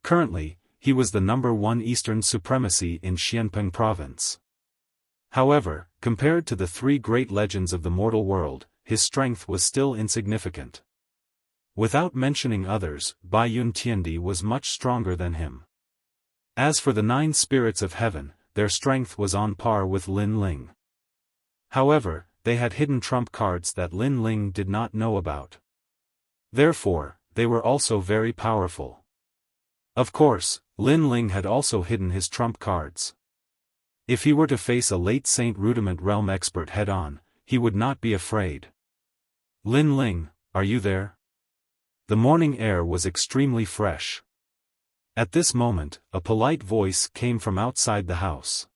Currently, he was the #1 Eastern supremacy in Xianpeng province. However, compared to the 3 great legends of the mortal world, his strength was still insignificant. Without mentioning others, Bai Yun Tiandi was much stronger than him. As for the 9 spirits of heaven, their strength was on par with Lin Ling. However, they had hidden trump cards that Lin Ling did not know about. Therefore, they were also very powerful. Of course, Lin Ling had also hidden his trump cards. If he were to face a late Saint Rudiment Realm expert head-on, he would not be afraid. Lin Ling, are you there? The morning air was extremely fresh. At this moment, a polite voice came from outside the house.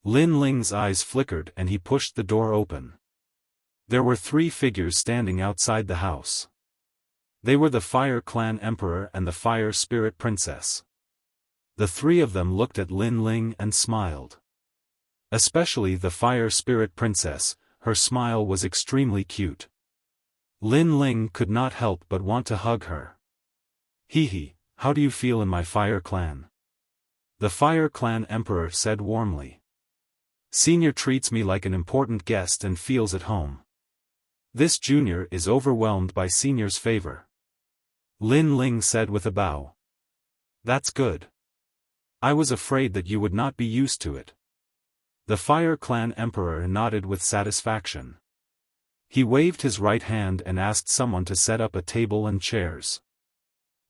Lin Ling's eyes flickered and he pushed the door open. There were 3 figures standing outside the house. They were the Fire Clan Emperor and the Fire Spirit Princess. The 3 of them looked at Lin Ling and smiled. Especially the Fire Spirit Princess, her smile was extremely cute. Lin Ling could not help but want to hug her. Hee, how do you feel in my Fire Clan? The Fire Clan Emperor said warmly. Senior treats me like an important guest and feels at home. This junior is overwhelmed by Senior's favor. Lin Ling said with a bow. That's good. I was afraid that you would not be used to it. The Fire Clan Emperor nodded with satisfaction. He waved his right hand and asked someone to set up a table and chairs.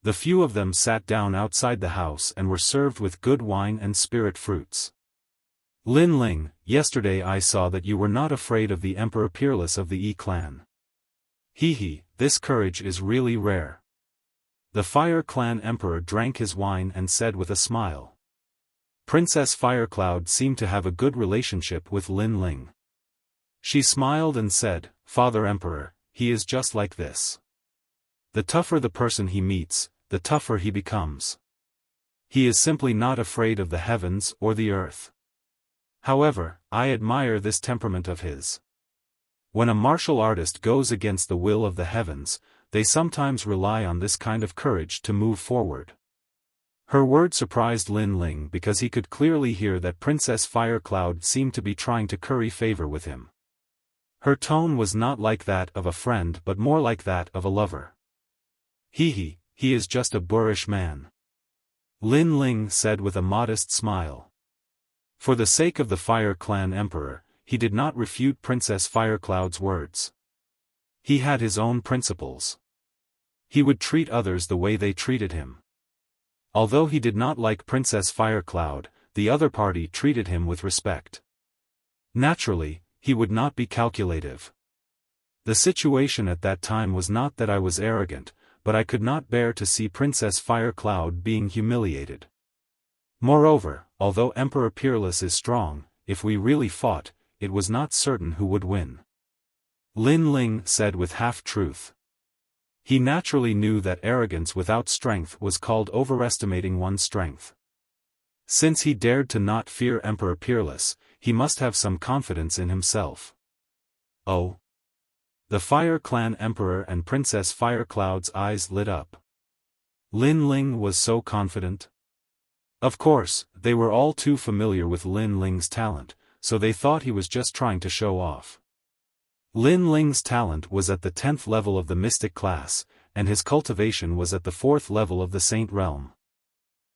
The few of them sat down outside the house and were served with good wine and spirit fruits. Lin Ling, yesterday I saw that you were not afraid of the Emperor Peerless of the Yi clan. Hee, this courage is really rare. The Fire Clan Emperor drank his wine and said with a smile. Princess Firecloud seemed to have a good relationship with Lin Ling. She smiled and said, Father Emperor, he is just like this. The tougher the person he meets, the tougher he becomes. He is simply not afraid of the heavens or the earth. However, I admire this temperament of his. When a martial artist goes against the will of the heavens, they sometimes rely on this kind of courage to move forward. Her word surprised Lin Ling because he could clearly hear that Princess Firecloud seemed to be trying to curry favor with him. Her tone was not like that of a friend but more like that of a lover. He is just a boorish man. Lin Ling said with a modest smile. For the sake of the Fire Clan Emperor, he did not refute Princess Firecloud's words. He had his own principles. He would treat others the way they treated him. Although he did not like Princess Firecloud, the other party treated him with respect. Naturally, he would not be calculative. The situation at that time was not that I was arrogant, but I could not bear to see Princess Firecloud being humiliated. Moreover, although Emperor Peerless is strong, if we really fought, it was not certain who would win. Lin Ling said with half-truth. He naturally knew that arrogance without strength was called overestimating one's strength. Since he dared to not fear Emperor Peerless, he must have some confidence in himself. Oh! The Fire Clan Emperor and Princess Firecloud's eyes lit up. Lin Ling was so confident. Of course, they were all too familiar with Lin Ling's talent, so they thought he was just trying to show off. Lin Ling's talent was at the 10th level of the Mystic class, and his cultivation was at the 4th level of the Saint realm.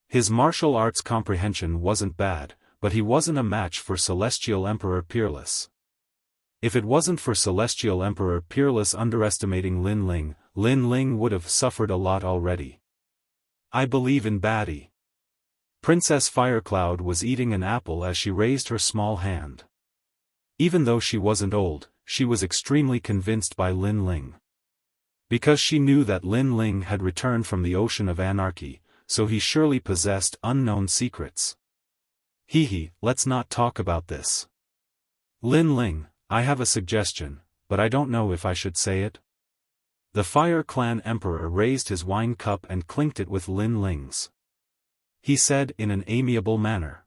His martial arts comprehension wasn't bad, but he wasn't a match for Celestial Emperor Peerless. If it wasn't for Celestial Emperor Peerless underestimating Lin Ling would have suffered a lot already. I believe in baddie. Princess Firecloud was eating an apple as she raised her small hand. Even though she wasn't old, she was extremely convinced by Lin Ling. Because she knew that Lin Ling had returned from the Ocean of Anarchy, so he surely possessed unknown secrets. Let's not talk about this. Lin Ling, I have a suggestion, but I don't know if I should say it. The Fire Clan Emperor raised his wine cup and clinked it with Lin Ling's. He said in an amiable manner.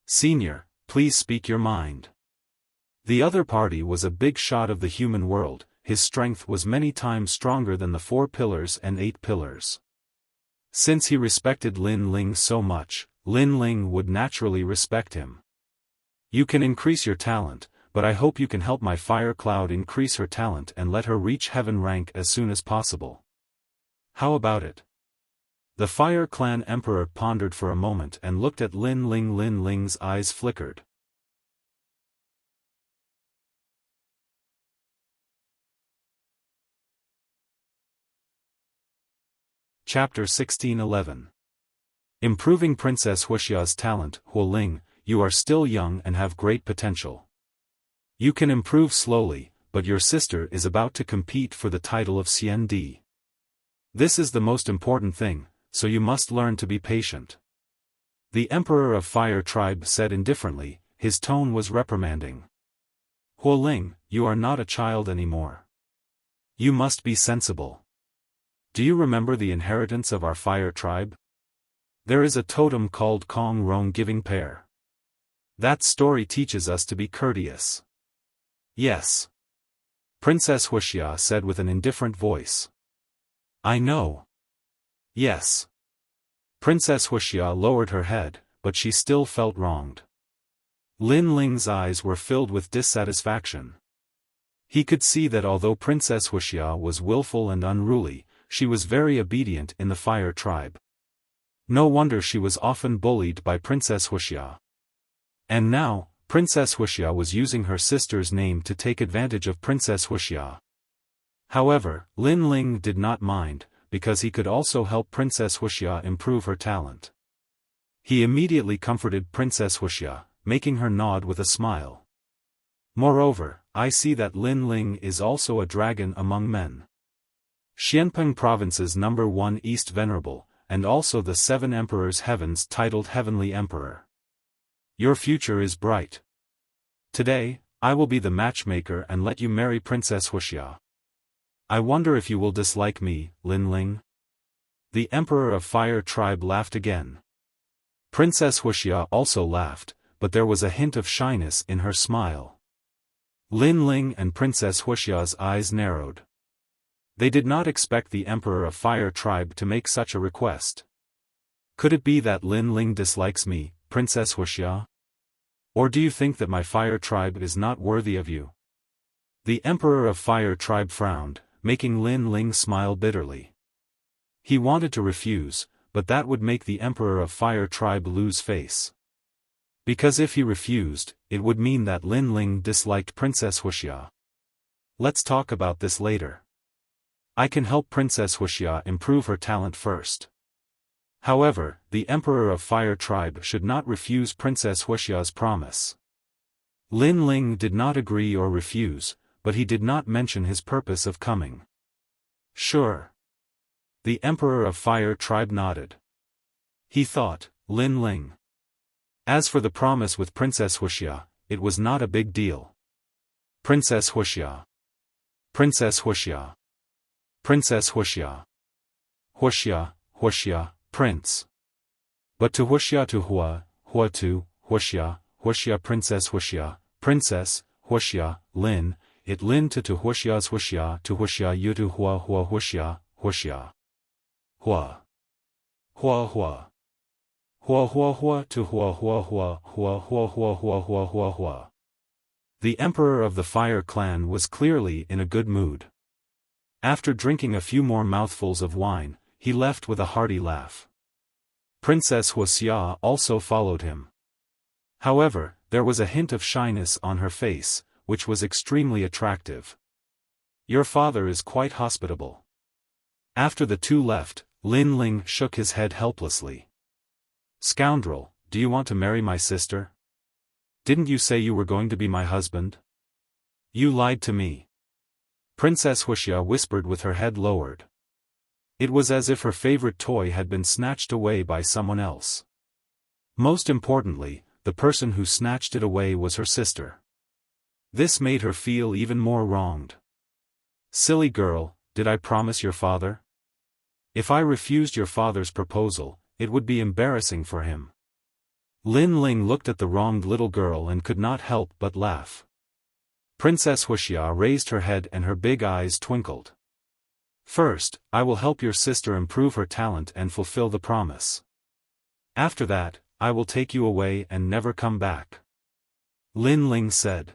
Senior, please speak your mind. The other party was a big shot of the human world. His strength was many times stronger than the 4 pillars and 8 pillars. Since he respected Lin Ling so much, Lin Ling would naturally respect him. You can increase your talent, but I hope you can help my Fire Cloud increase her talent and let her reach heaven rank as soon as possible. How about it? The Fire Clan Emperor pondered for a moment and looked at Lin Ling. Lin Ling's eyes flickered. Chapter 1611. Improving Princess Wuxia's talent. Huo Ling, you are still young and have great potential. You can improve slowly, but your sister is about to compete for the title of CND. This is the most important thing, so you must learn to be patient. The Emperor of Fire Tribe said indifferently, his tone was reprimanding. Huo Ling, you are not a child anymore. You must be sensible. Do you remember the inheritance of our Fire Tribe? There is a totem called Kong Rong Giving Pair. That story teaches us to be courteous. Yes. Princess Wuxia said with an indifferent voice. I know. Yes. Princess Wuxia lowered her head, but she still felt wronged. Lin Ling's eyes were filled with dissatisfaction. He could see that although Princess Wuxia was willful and unruly, she was very obedient in the Fire Tribe. No wonder she was often bullied by Princess Wuxia. And now, Princess Wuxia was using her sister's name to take advantage of Princess Wuxia. However, Lin Ling did not mind, because he could also help Princess Wuxia improve her talent. He immediately comforted Princess Wuxia, making her nod with a smile. Moreover, I see that Lin Ling is also a dragon among men. Xianpeng Province's number 1 East Venerable, and also the 7 Emperors Heavens titled Heavenly Emperor. Your future is bright. Today, I will be the matchmaker and let you marry Princess Wuxia. I wonder if you will dislike me, Lin Ling? The Emperor of Fire Tribe laughed again. Princess Wuxia also laughed, but there was a hint of shyness in her smile. Lin Ling and Princess Wuxia's eyes narrowed. They did not expect the Emperor of Fire Tribe to make such a request. Could it be that Lin Ling dislikes me, Princess Wuxia? Or do you think that my Fire Tribe is not worthy of you? The Emperor of Fire Tribe frowned, making Lin Ling smile bitterly. He wanted to refuse, but that would make the Emperor of Fire Tribe lose face. Because if he refused, it would mean that Lin Ling disliked Princess Wuxia. Let's talk about this later. I can help Princess Wuxia improve her talent first. However, the Emperor of Fire Tribe should not refuse Princess Wuxia's promise. Lin Ling did not agree or refuse, but he did not mention his purpose of coming. Sure. The Emperor of Fire Tribe nodded. He thought, Lin Ling. As for the promise with Princess Wuxia, it was not a big deal. Princess Wuxia. Princess Wuxia. Princess Wuxia. Wuxia, Wuxia, Prince. But to Wuxia to Hua, Hua to, Wuxia, Wuxia Princess Wuxia, Princess, Wuxia, Lin, it Lin to Wuxia's Wuxia to Wuxia you to Hua Hua Wuxia, Wuxia. Hua. Hua Hua. Hua Hua Hua to Hua Hua Hua Hua Hua Hua Hua Hua Hua Hua. The Emperor of the Fire Clan was clearly in a good mood. After drinking a few more mouthfuls of wine, he left with a hearty laugh. Princess Wuxia also followed him. However, there was a hint of shyness on her face, which was extremely attractive. Your father is quite hospitable. After the two left, Lin Ling shook his head helplessly. Scoundrel, do you want to marry my sister? Didn't you say you were going to be my husband? You lied to me. Princess Wuxia whispered with her head lowered. It was as if her favorite toy had been snatched away by someone else. Most importantly, the person who snatched it away was her sister. This made her feel even more wronged. Silly girl, did I promise your father? If I refused your father's proposal, it would be embarrassing for him. Lin Ling looked at the wronged little girl and could not help but laugh. Princess Wuxia raised her head and her big eyes twinkled. First, I will help your sister improve her talent and fulfill the promise. After that, I will take you away and never come back. Lin Ling said.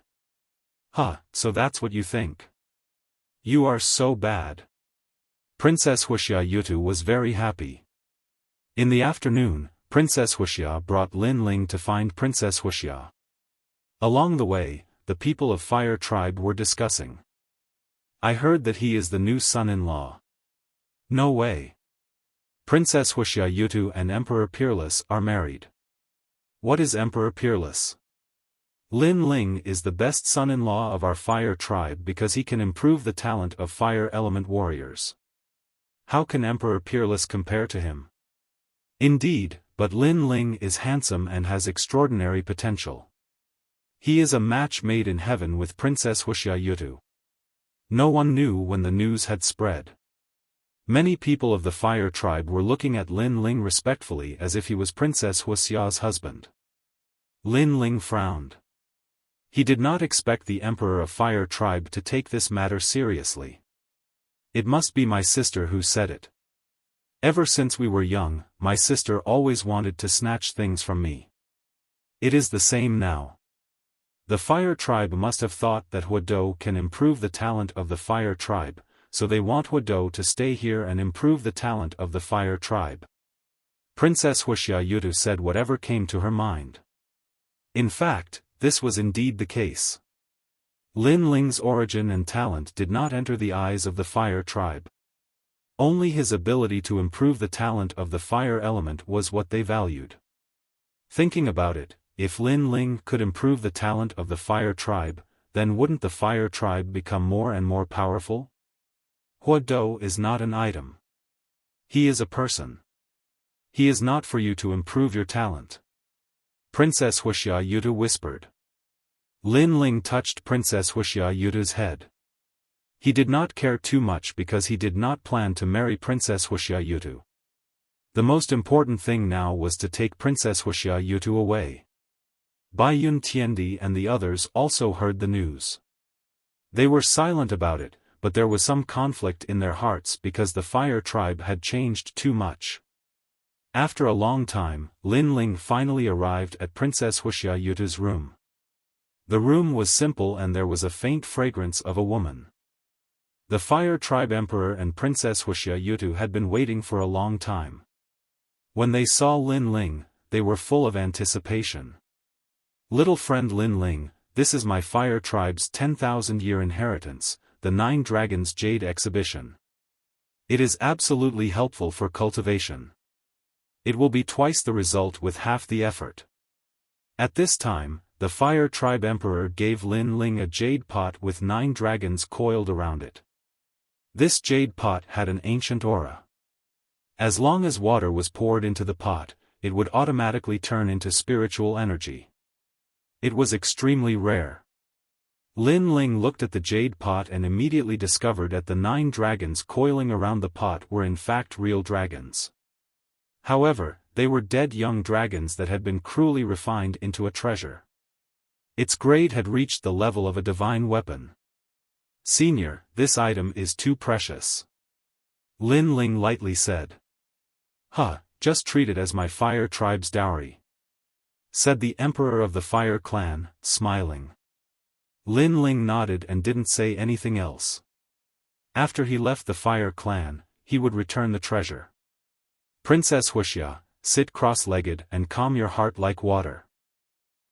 Huh, so that's what you think. You are so bad. Princess Wuxia Yutu was very happy. In the afternoon, Princess Wuxia brought Lin Ling to find Princess Wuxia. Along the way, the people of Fire Tribe were discussing. I heard that he is the new son-in-law. No way. Princess Wuxia Yutu and Emperor Peerless are married. What is Emperor Peerless? Lin Ling is the best son-in-law of our Fire Tribe because he can improve the talent of fire element warriors. How can Emperor Peerless compare to him? Indeed, but Lin Ling is handsome and has extraordinary potential. He is a match made in heaven with Princess Wuxia Yutu. No one knew when the news had spread. Many people of the Fire Tribe were looking at Lin Ling respectfully as if he was Princess Wuxia's husband. Lin Ling frowned. He did not expect the Emperor of Fire Tribe to take this matter seriously. It must be my sister who said it. Ever since we were young, my sister always wanted to snatch things from me. It is the same now. The Fire Tribe must have thought that Huado can improve the talent of the Fire Tribe, so they want Huado to stay here and improve the talent of the Fire Tribe. Princess Wuxia Yutu said whatever came to her mind. In fact, this was indeed the case. Lin Ling's origin and talent did not enter the eyes of the Fire Tribe. Only his ability to improve the talent of the fire element was what they valued. Thinking about it, if Lin Ling could improve the talent of the Fire Tribe, then wouldn't the Fire Tribe become more and more powerful? Huado is not an item. He is a person. He is not for you to improve your talent. Princess Wuxia Yutu whispered. Lin Ling touched Princess Wuxia Yutu's head. He did not care too much because he did not plan to marry Princess Wuxia Yutu. The most important thing now was to take Princess Wuxia Yutu away. Bai Yun Tiendi and the others also heard the news. They were silent about it, but there was some conflict in their hearts because the Fire Tribe had changed too much. After a long time, Lin Ling finally arrived at Princess Wuxia Yutu's room. The room was simple and there was a faint fragrance of a woman. The Fire Tribe Emperor and Princess Wuxia Yutu had been waiting for a long time. When they saw Lin Ling, they were full of anticipation. Little friend Lin Ling, this is my Fire Tribe's 10,000-year inheritance, the 9 Dragons Jade Exhibition. It is absolutely helpful for cultivation. It will be twice the result with half the effort. At this time, the Fire Tribe Emperor gave Lin Ling a jade pot with 9 dragons coiled around it. This jade pot had an ancient aura. As long as water was poured into the pot, it would automatically turn into spiritual energy. It was extremely rare. Lin Ling looked at the jade pot and immediately discovered that the 9 dragons coiling around the pot were in fact real dragons. However, they were dead young dragons that had been cruelly refined into a treasure. Its grade had reached the level of a divine weapon. "Senior, this item is too precious," Lin Ling lightly said. "Huh, just treat it as my fire tribe's dowry," said the emperor of the fire clan, smiling. Lin Ling nodded and didn't say anything else. After he left the fire clan, he would return the treasure. "Princess Wuxia, sit cross-legged and calm your heart like water."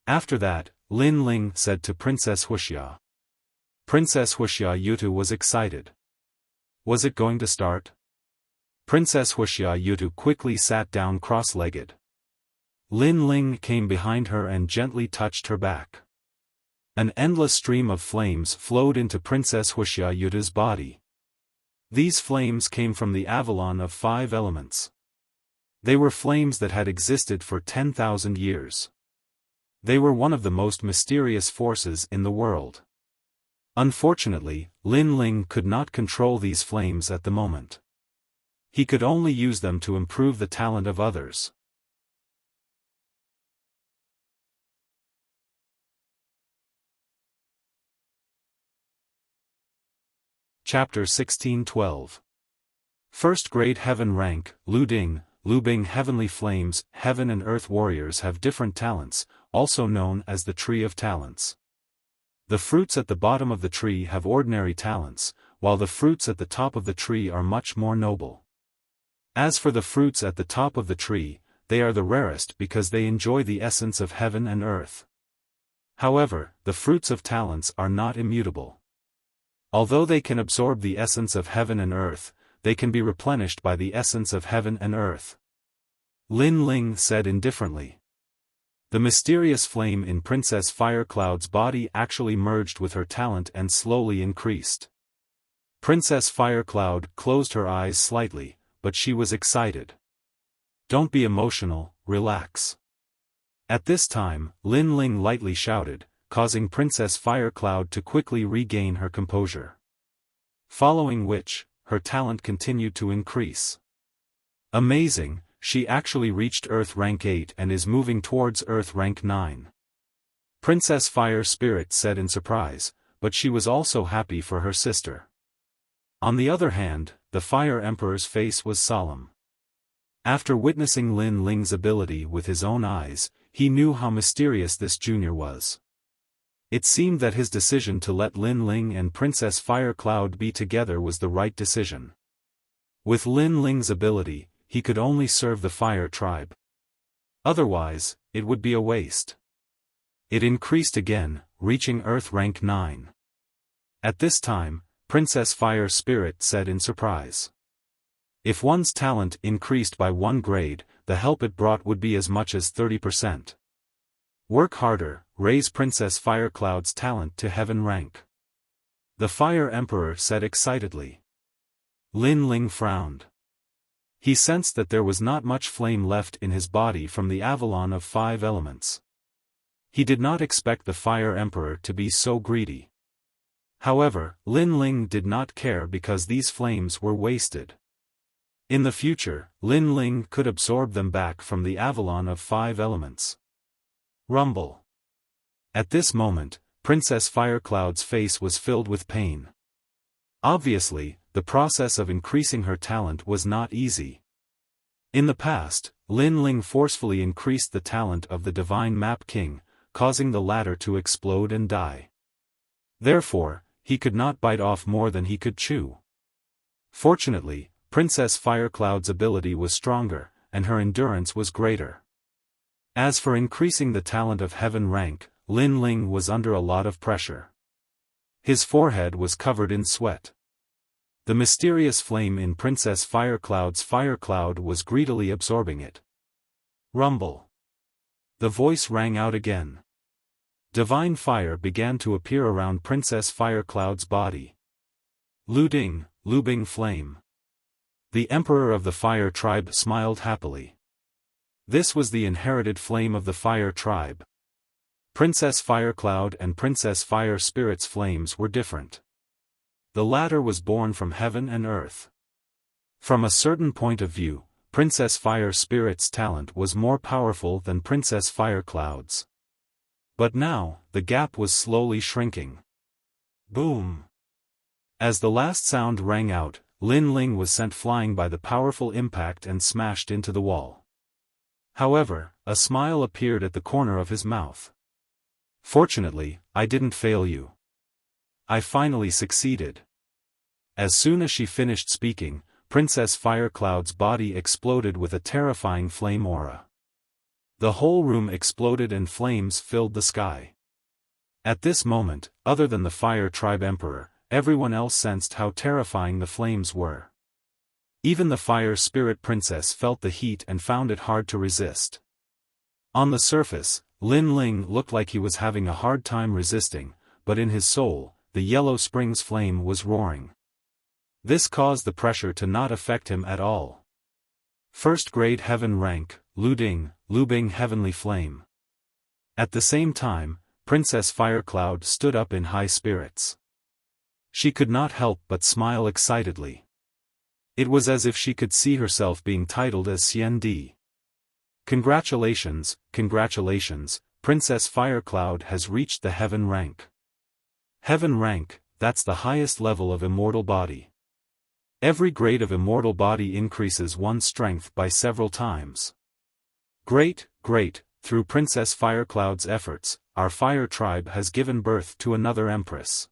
After that, Lin Ling said to Princess Wuxia. Princess Wuxia Yutu was excited. Was it going to start? Princess Wuxia Yutu quickly sat down cross-legged. Lin Ling came behind her and gently touched her back. An endless stream of flames flowed into Princess Wuxia Yutu's body. These flames came from the Avalon of 5 elements. They were flames that had existed for 10,000 years. They were one of the most mysterious forces in the world. Unfortunately, Lin Ling could not control these flames at the moment. He could only use them to improve the talent of others. Chapter 1612. First Grade Heaven Rank, Lu Bing Heavenly Flames. Heaven and Earth Warriors have different talents, also known as the Tree of Talents. The fruits at the bottom of the tree have ordinary talents, while the fruits at the top of the tree are much more noble. As for the fruits at the top of the tree, they are the rarest because they enjoy the essence of heaven and earth. However, the fruits of talents are not immutable. Although they can absorb the essence of heaven and earth, they can be replenished by the essence of heaven and earth. Lin Ling said indifferently. The mysterious flame in Princess Firecloud's body actually merged with her talent and slowly increased. Princess Firecloud closed her eyes slightly, but she was excited. "Don't be emotional, relax." At this time, Lin Ling lightly shouted, causing Princess Firecloud to quickly regain her composure. Following which, her talent continued to increase. Amazing, she actually reached Earth Rank 8 and is moving towards Earth Rank 9. Princess Fire Spirit said in surprise, but she was also happy for her sister. On the other hand, the Fire Emperor's face was solemn. After witnessing Lin Ling's ability with his own eyes, he knew how mysterious this junior was. It seemed that his decision to let Lin Ling and Princess Firecloud be together was the right decision. With Lin Ling's ability, he could only serve the Fire Tribe. Otherwise, it would be a waste. It increased again, reaching Earth Rank 9. At this time, Princess Fire Spirit said in surprise. If one's talent increased by 1 grade, the help it brought would be as much as 30%. Work harder, raise Princess Firecloud's talent to heaven rank. The Fire Emperor said excitedly. Lin Ling frowned. He sensed that there was not much flame left in his body from the Avalon of 5 elements. He did not expect the Fire Emperor to be so greedy. However, Lin Ling did not care because these flames were wasted. In the future, Lin Ling could absorb them back from the Avalon of 5 elements. Rumble. At this moment, Princess Firecloud's face was filled with pain. Obviously, the process of increasing her talent was not easy. In the past, Lin Ling forcefully increased the talent of the Divine Map King, causing the latter to explode and die. Therefore, he could not bite off more than he could chew. Fortunately, Princess Firecloud's ability was stronger, and her endurance was greater. As for increasing the talent of heaven rank, Lin Ling was under a lot of pressure. His forehead was covered in sweat. The mysterious flame in Princess Firecloud's fire cloud was greedily absorbing it. Rumble. The voice rang out again. Divine fire began to appear around Princess Firecloud's body. Lu Bing Flame. The Emperor of the Fire Tribe smiled happily. This was the inherited flame of the Fire Tribe. Princess Firecloud and Princess Fire Spirit's flames were different. The latter was born from heaven and earth. From a certain point of view, Princess Fire Spirit's talent was more powerful than Princess Firecloud's. But now, the gap was slowly shrinking. Boom! As the last sound rang out, Lin Ling was sent flying by the powerful impact and smashed into the wall. However, a smile appeared at the corner of his mouth. Fortunately, I didn't fail you. I finally succeeded. As soon as she finished speaking, Princess Firecloud's body exploded with a terrifying flame aura. The whole room exploded and flames filled the sky. At this moment, other than the Fire Tribe Emperor, everyone else sensed how terrifying the flames were. Even the Fire Spirit Princess felt the heat and found it hard to resist. On the surface, Lin Ling looked like he was having a hard time resisting, but in his soul, the Yellow Springs flame was roaring. This caused the pressure to not affect him at all. First grade heaven rank, Lubing Heavenly Flame. At the same time, Princess Firecloud stood up in high spirits. She could not help but smile excitedly. It was as if she could see herself being titled as Xian Di. Congratulations, congratulations, Princess Firecloud has reached the heaven rank. Heaven rank, that's the highest level of immortal body. Every grade of immortal body increases one's strength by several times. Great, through Princess Firecloud's efforts, our Fire Tribe has given birth to another Empress.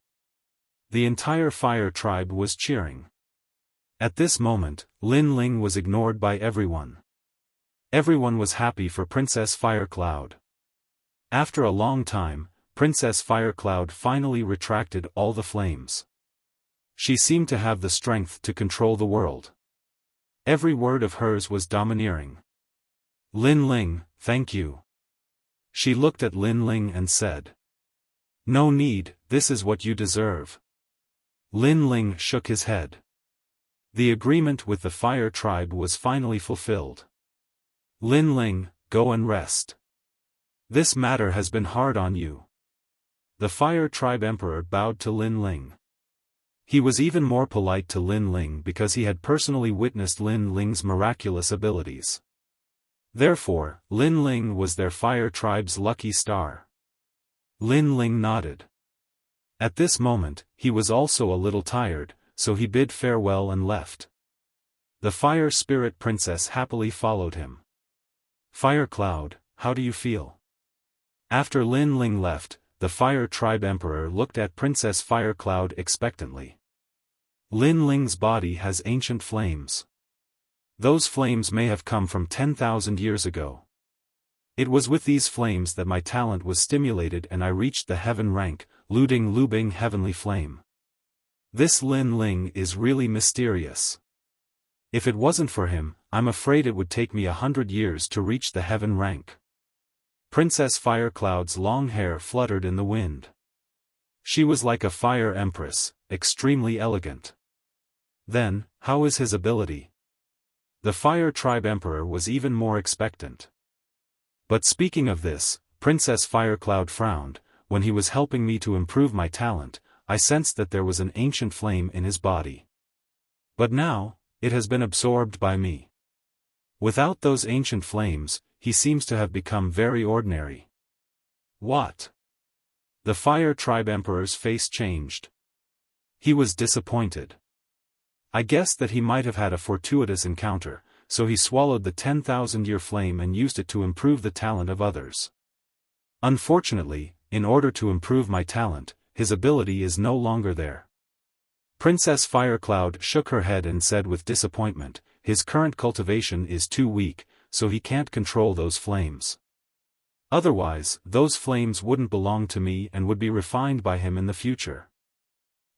The entire Fire Tribe was cheering. At this moment, Lin Ling was ignored by everyone. Everyone was happy for Princess Firecloud. After a long time, Princess Firecloud finally retracted all the flames. She seemed to have the strength to control the world. Every word of hers was domineering. Lin Ling, thank you. She looked at Lin Ling and said. No need, this is what you deserve. Lin Ling shook his head. The agreement with the Fire Tribe was finally fulfilled. Lin Ling, go and rest. This matter has been hard on you. The Fire Tribe Emperor bowed to Lin Ling. He was even more polite to Lin Ling because he had personally witnessed Lin Ling's miraculous abilities. Therefore, Lin Ling was their Fire Tribe's lucky star. Lin Ling nodded. At this moment, he was also a little tired, so he bid farewell and left. The Fire Spirit Princess happily followed him. Firecloud, how do you feel? After Lin Ling left, the Fire Tribe Emperor looked at Princess Firecloud expectantly. Lin Ling's body has ancient flames. Those flames may have come from 10,000 years ago. It was with these flames that my talent was stimulated and I reached the heaven rank, Lubing Heavenly Flame. This Lin Ling is really mysterious. If it wasn't for him, I'm afraid it would take me 100 years to reach the heaven rank. Princess Firecloud's long hair fluttered in the wind. She was like a fire empress, extremely elegant. Then, how is his ability? The Fire Tribe Emperor was even more expectant. But speaking of this, Princess Firecloud frowned. When he was helping me to improve my talent, I sensed that there was an ancient flame in his body. But now, it has been absorbed by me. Without those ancient flames, he seems to have become very ordinary. What? The Fire Tribe Emperor's face changed. He was disappointed. I guessed that he might have had a fortuitous encounter, so he swallowed the 10,000-year flame and used it to improve the talent of others. Unfortunately, in order to improve my talent, his ability is no longer there. Princess Firecloud shook her head and said with disappointment, his current cultivation is too weak, so he can't control those flames. Otherwise, those flames wouldn't belong to me and would be refined by him in the future.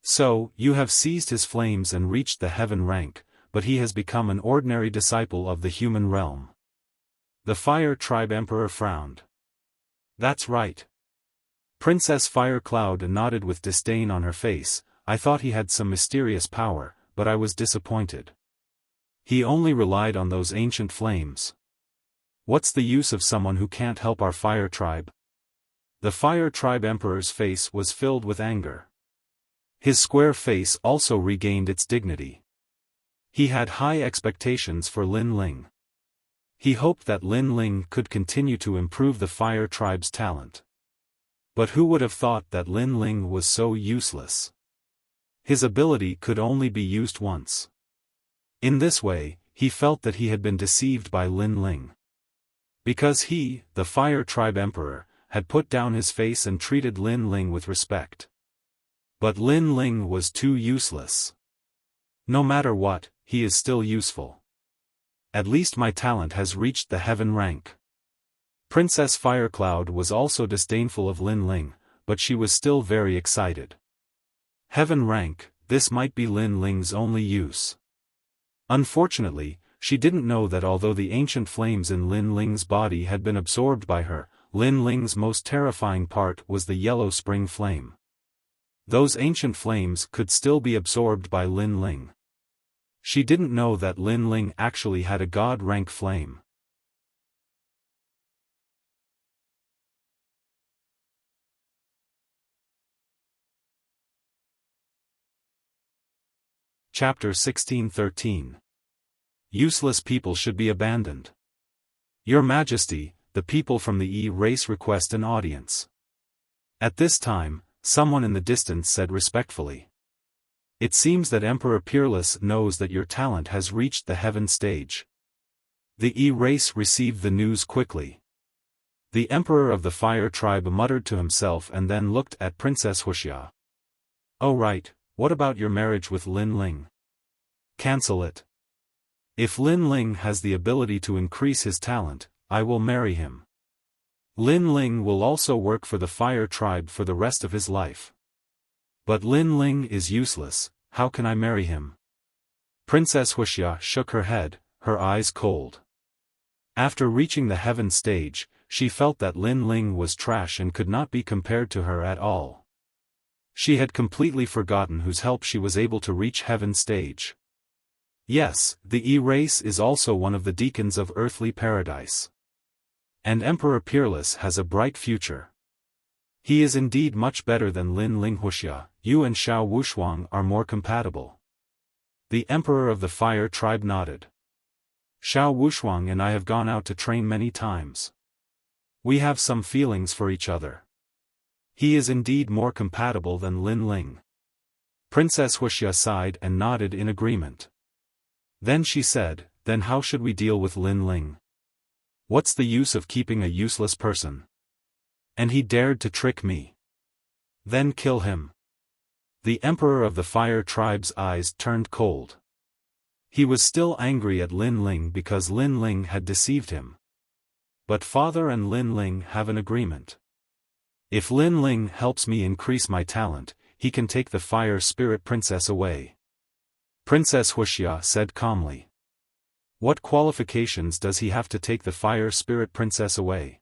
So, you have seized his flames and reached the heaven rank, but he has become an ordinary disciple of the human realm. The Fire Tribe Emperor frowned. That's right. Princess Firecloud nodded with disdain on her face. I thought he had some mysterious power, but I was disappointed. He only relied on those ancient flames. What's the use of someone who can't help our Fire Tribe? The Fire Tribe Emperor's face was filled with anger. His square face also regained its dignity. He had high expectations for Lin Ling. He hoped that Lin Ling could continue to improve the Fire Tribe's talent. But who would have thought that Lin Ling was so useless? His ability could only be used once. In this way, he felt that he had been deceived by Lin Ling. Because he, the Fire Tribe Emperor, had put down his face and treated Lin Ling with respect. But Lin Ling was too useless. No matter what, he is still useful. At least my talent has reached the heaven rank. Princess Firecloud was also disdainful of Lin Ling, but she was still very excited. Heaven rank, this might be Lin Ling's only use. Unfortunately, she didn't know that although the ancient flames in Lin Ling's body had been absorbed by her, Lin Ling's most terrifying part was the yellow spring flame. Those ancient flames could still be absorbed by Lin Ling. She didn't know that Lin Ling actually had a god rank flame. Chapter 1613. Useless people should be abandoned. Your Majesty, the people from the E race request an audience. At this time, someone in the distance said respectfully. It seems that Emperor Peerless knows that your talent has reached the heaven stage. The E race received the news quickly. The Emperor of the Fire Tribe muttered to himself and then looked at Princess Wuxia. Oh right, what about your marriage with Lin Ling? Cancel it. If Lin Ling has the ability to increase his talent, I will marry him. Lin Ling will also work for the Fire Tribe for the rest of his life. But Lin Ling is useless, how can I marry him? Princess Wuxia shook her head, her eyes cold. After reaching the heaven stage, she felt that Lin Ling was trash and could not be compared to her at all. She had completely forgotten whose help she was able to reach heaven stage. Yes, the E-race is also one of the deacons of earthly paradise. And Emperor Peerless has a bright future. He is indeed much better than Lin Ling. Wuxia, you and Xiao Wushuang are more compatible. The Emperor of the Fire Tribe nodded. Xiao Wushuang and I have gone out to train many times. We have some feelings for each other. He is indeed more compatible than Lin Ling. Princess Wuxia sighed and nodded in agreement. Then she said, then how should we deal with Lin Ling? What's the use of keeping a useless person? And he dared to trick me. Then kill him. The Emperor of the Fire Tribe's eyes turned cold. He was still angry at Lin Ling because Lin Ling had deceived him. But father and Lin Ling have an agreement. If Lin Ling helps me increase my talent, he can take the Fire Spirit Princess away. Princess Wuxia said calmly. What qualifications does he have to take the Fire Spirit Princess away?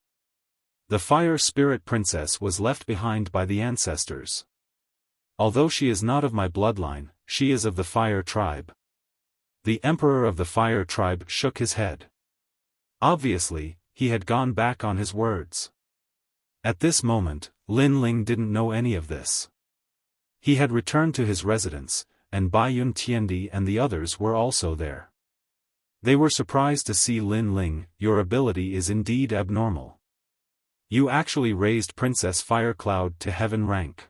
The Fire Spirit Princess was left behind by the ancestors. Although she is not of my bloodline, she is of the Fire Tribe. The Emperor of the Fire Tribe shook his head. Obviously, he had gone back on his words. At this moment, Lin Ling didn't know any of this. He had returned to his residence, and Baiyun Tiandi and the others were also there. They were surprised to see Lin Ling. Your ability is indeed abnormal. You actually raised Princess Firecloud to heaven rank.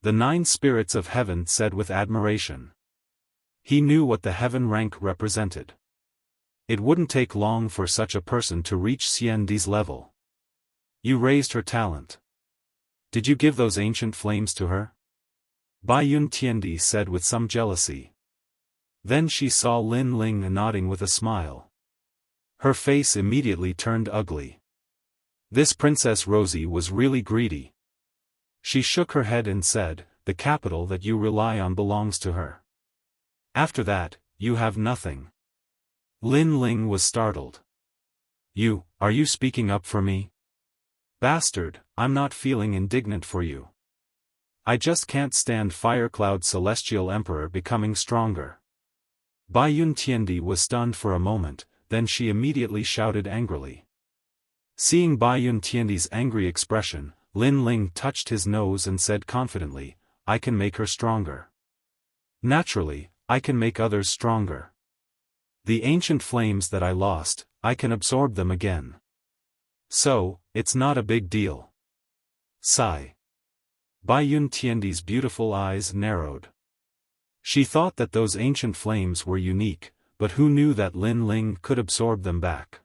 The 9 spirits of heaven said with admiration. He knew what the heaven rank represented. It wouldn't take long for such a person to reach Xiandi's level. You raised her talent. Did you give those ancient flames to her? Baiyun Tiandi said with some jealousy. Then she saw Lin Ling nodding with a smile. Her face immediately turned ugly. This Princess Rosie was really greedy. She shook her head and said, the capital that you rely on belongs to her. After that, you have nothing. Lin Ling was startled. Are you speaking up for me? Bastard, I'm not feeling indignant for you. I just can't stand Firecloud Celestial Emperor becoming stronger. Baiyun Tiandi was stunned for a moment, then she immediately shouted angrily. Seeing Baiyun Tiandi's angry expression, Lin Ling touched his nose and said confidently, I can make her stronger. Naturally, I can make others stronger. The ancient flames that I lost, I can absorb them again. So, it's not a big deal. Sigh. Bai Yun Tiandi's beautiful eyes narrowed. She thought that those ancient flames were unique, but who knew that Lin Ling could absorb them back?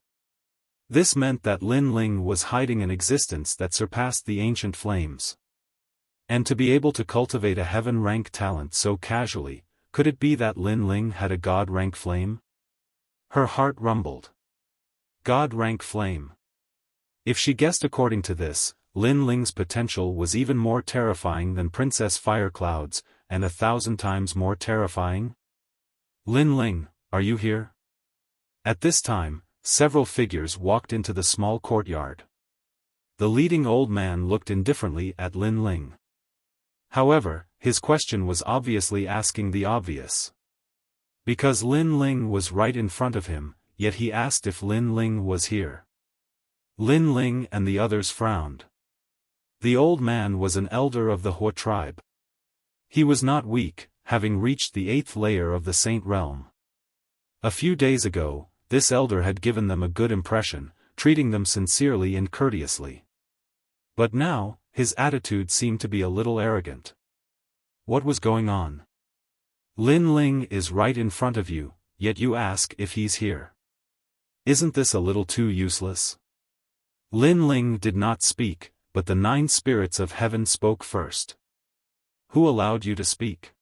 This meant that Lin Ling was hiding an existence that surpassed the ancient flames. And to be able to cultivate a heaven-rank talent so casually, could it be that Lin Ling had a god-rank flame? Her heart rumbled. God-rank flame. If she guessed according to this, Lin Ling's potential was even more terrifying than Princess Firecloud's, and 1,000 times more terrifying. Lin Ling, are you here? At this time, several figures walked into the small courtyard. The leading old man looked indifferently at Lin Ling. However, his question was obviously asking the obvious. Because Lin Ling was right in front of him, yet he asked if Lin Ling was here. Lin Ling and the others frowned. The old man was an elder of the Hua tribe. He was not weak, having reached the 8th layer of the Saint Realm. A few days ago, this elder had given them a good impression, treating them sincerely and courteously. But now, his attitude seemed to be a little arrogant. What was going on? Lin Ling is right in front of you, yet you ask if he's here. Isn't this a little too useless? Lin Ling did not speak, but the 9 spirits of heaven spoke first. Who allowed you to speak?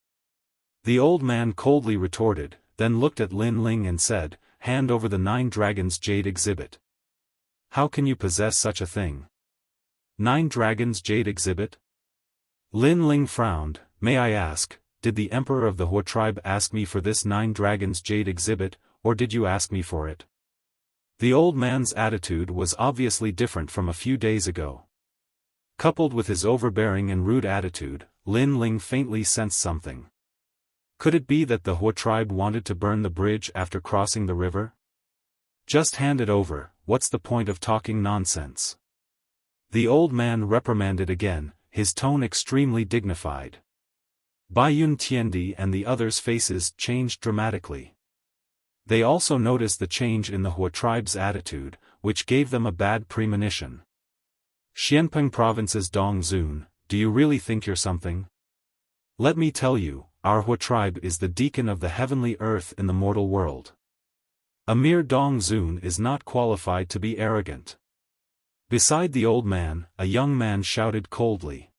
The old man coldly retorted, then looked at Lin Ling and said, hand over the 9 dragons jade exhibit. How can you possess such a thing? 9 dragons jade exhibit? Lin Ling frowned, may I ask, did the emperor of the Hua tribe ask me for this 9 dragons jade exhibit, or did you ask me for it? The old man's attitude was obviously different from a few days ago. Coupled with his overbearing and rude attitude, Lin Ling faintly sensed something. Could it be that the Hua tribe wanted to burn the bridge after crossing the river? Just hand it over, what's the point of talking nonsense? The old man reprimanded again, his tone extremely dignified. Bai Yun Tiandi and the others' faces changed dramatically. They also noticed the change in the Hua tribe's attitude, which gave them a bad premonition. Xianpeng Province's Dong Zun, do you really think you're something? Let me tell you, our Hua tribe is the deacon of the heavenly earth in the mortal world. A mere Dong Zun is not qualified to be arrogant. Beside the old man, a young man shouted coldly.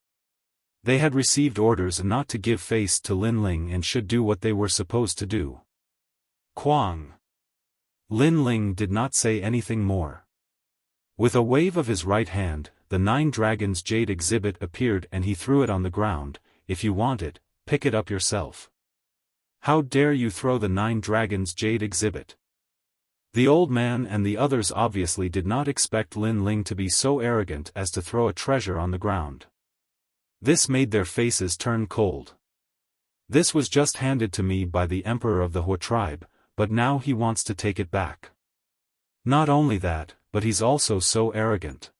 They had received orders not to give face to Lin Ling and should do what they were supposed to do. Quang. Lin Ling did not say anything more. With a wave of his right hand, the 9 dragons jade exhibit appeared and he threw it on the ground. If you want it, pick it up yourself. How dare you throw the 9 dragons jade exhibit? The old man and the others obviously did not expect Lin Ling to be so arrogant as to throw a treasure on the ground. This made their faces turn cold. This was just handed to me by the emperor of the Hua tribe, but now he wants to take it back. Not only that, but he's also so arrogant.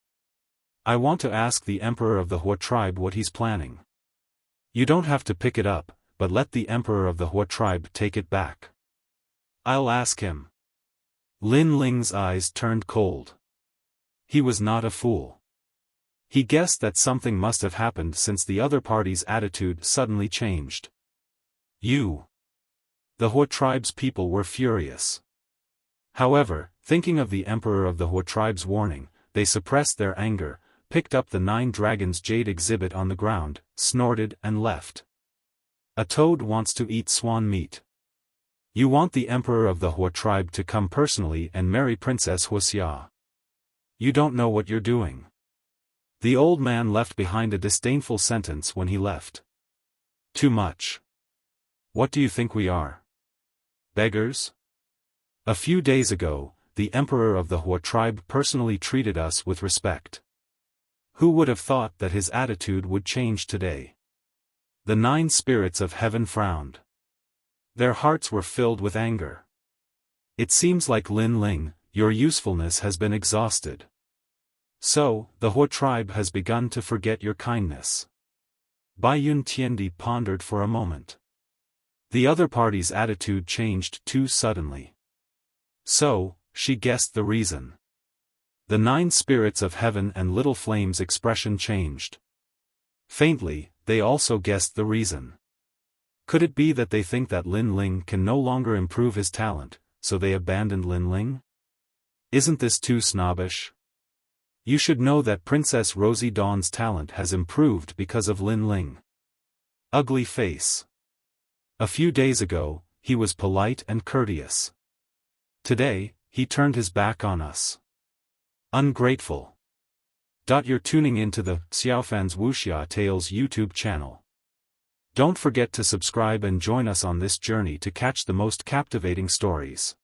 I want to ask the emperor of the Hua tribe what he's planning. You don't have to pick it up, but let the emperor of the Hua tribe take it back. I'll ask him. Lin Ling's eyes turned cold. He was not a fool. He guessed that something must have happened since the other party's attitude suddenly changed. You. The Hua tribe's people were furious. However, thinking of the emperor of the Hua tribe's warning, they suppressed their anger, picked up the 9 dragons jade exhibit on the ground, snorted and left. A toad wants to eat swan meat. You want the emperor of the Hua tribe to come personally and marry Princess Wuxia. You don't know what you're doing. The old man left behind a disdainful sentence when he left. Too much. What do you think we are? Beggars? A few days ago, the emperor of the Hua tribe personally treated us with respect. Who would have thought that his attitude would change today? The 9 spirits of heaven frowned. Their hearts were filled with anger. It seems like Lin Ling, your usefulness has been exhausted. So, the Hui tribe has begun to forget your kindness. Bai Yun Tiandi pondered for a moment. The other party's attitude changed too suddenly. So, she guessed the reason. The 9 spirits of heaven and Little Flame's expression changed. Faintly, they also guessed the reason. Could it be that they think that Lin Ling can no longer improve his talent, so they abandoned Lin Ling? Isn't this too snobbish? You should know that Princess Rosie Dawn's talent has improved because of Lin Ling. Ugly face. A few days ago, he was polite and courteous. Today, he turned his back on us. Ungrateful. You're tuning into the Xiaofan's Wuxia Tales YouTube channel. Don't forget to subscribe and join us on this journey to catch the most captivating stories.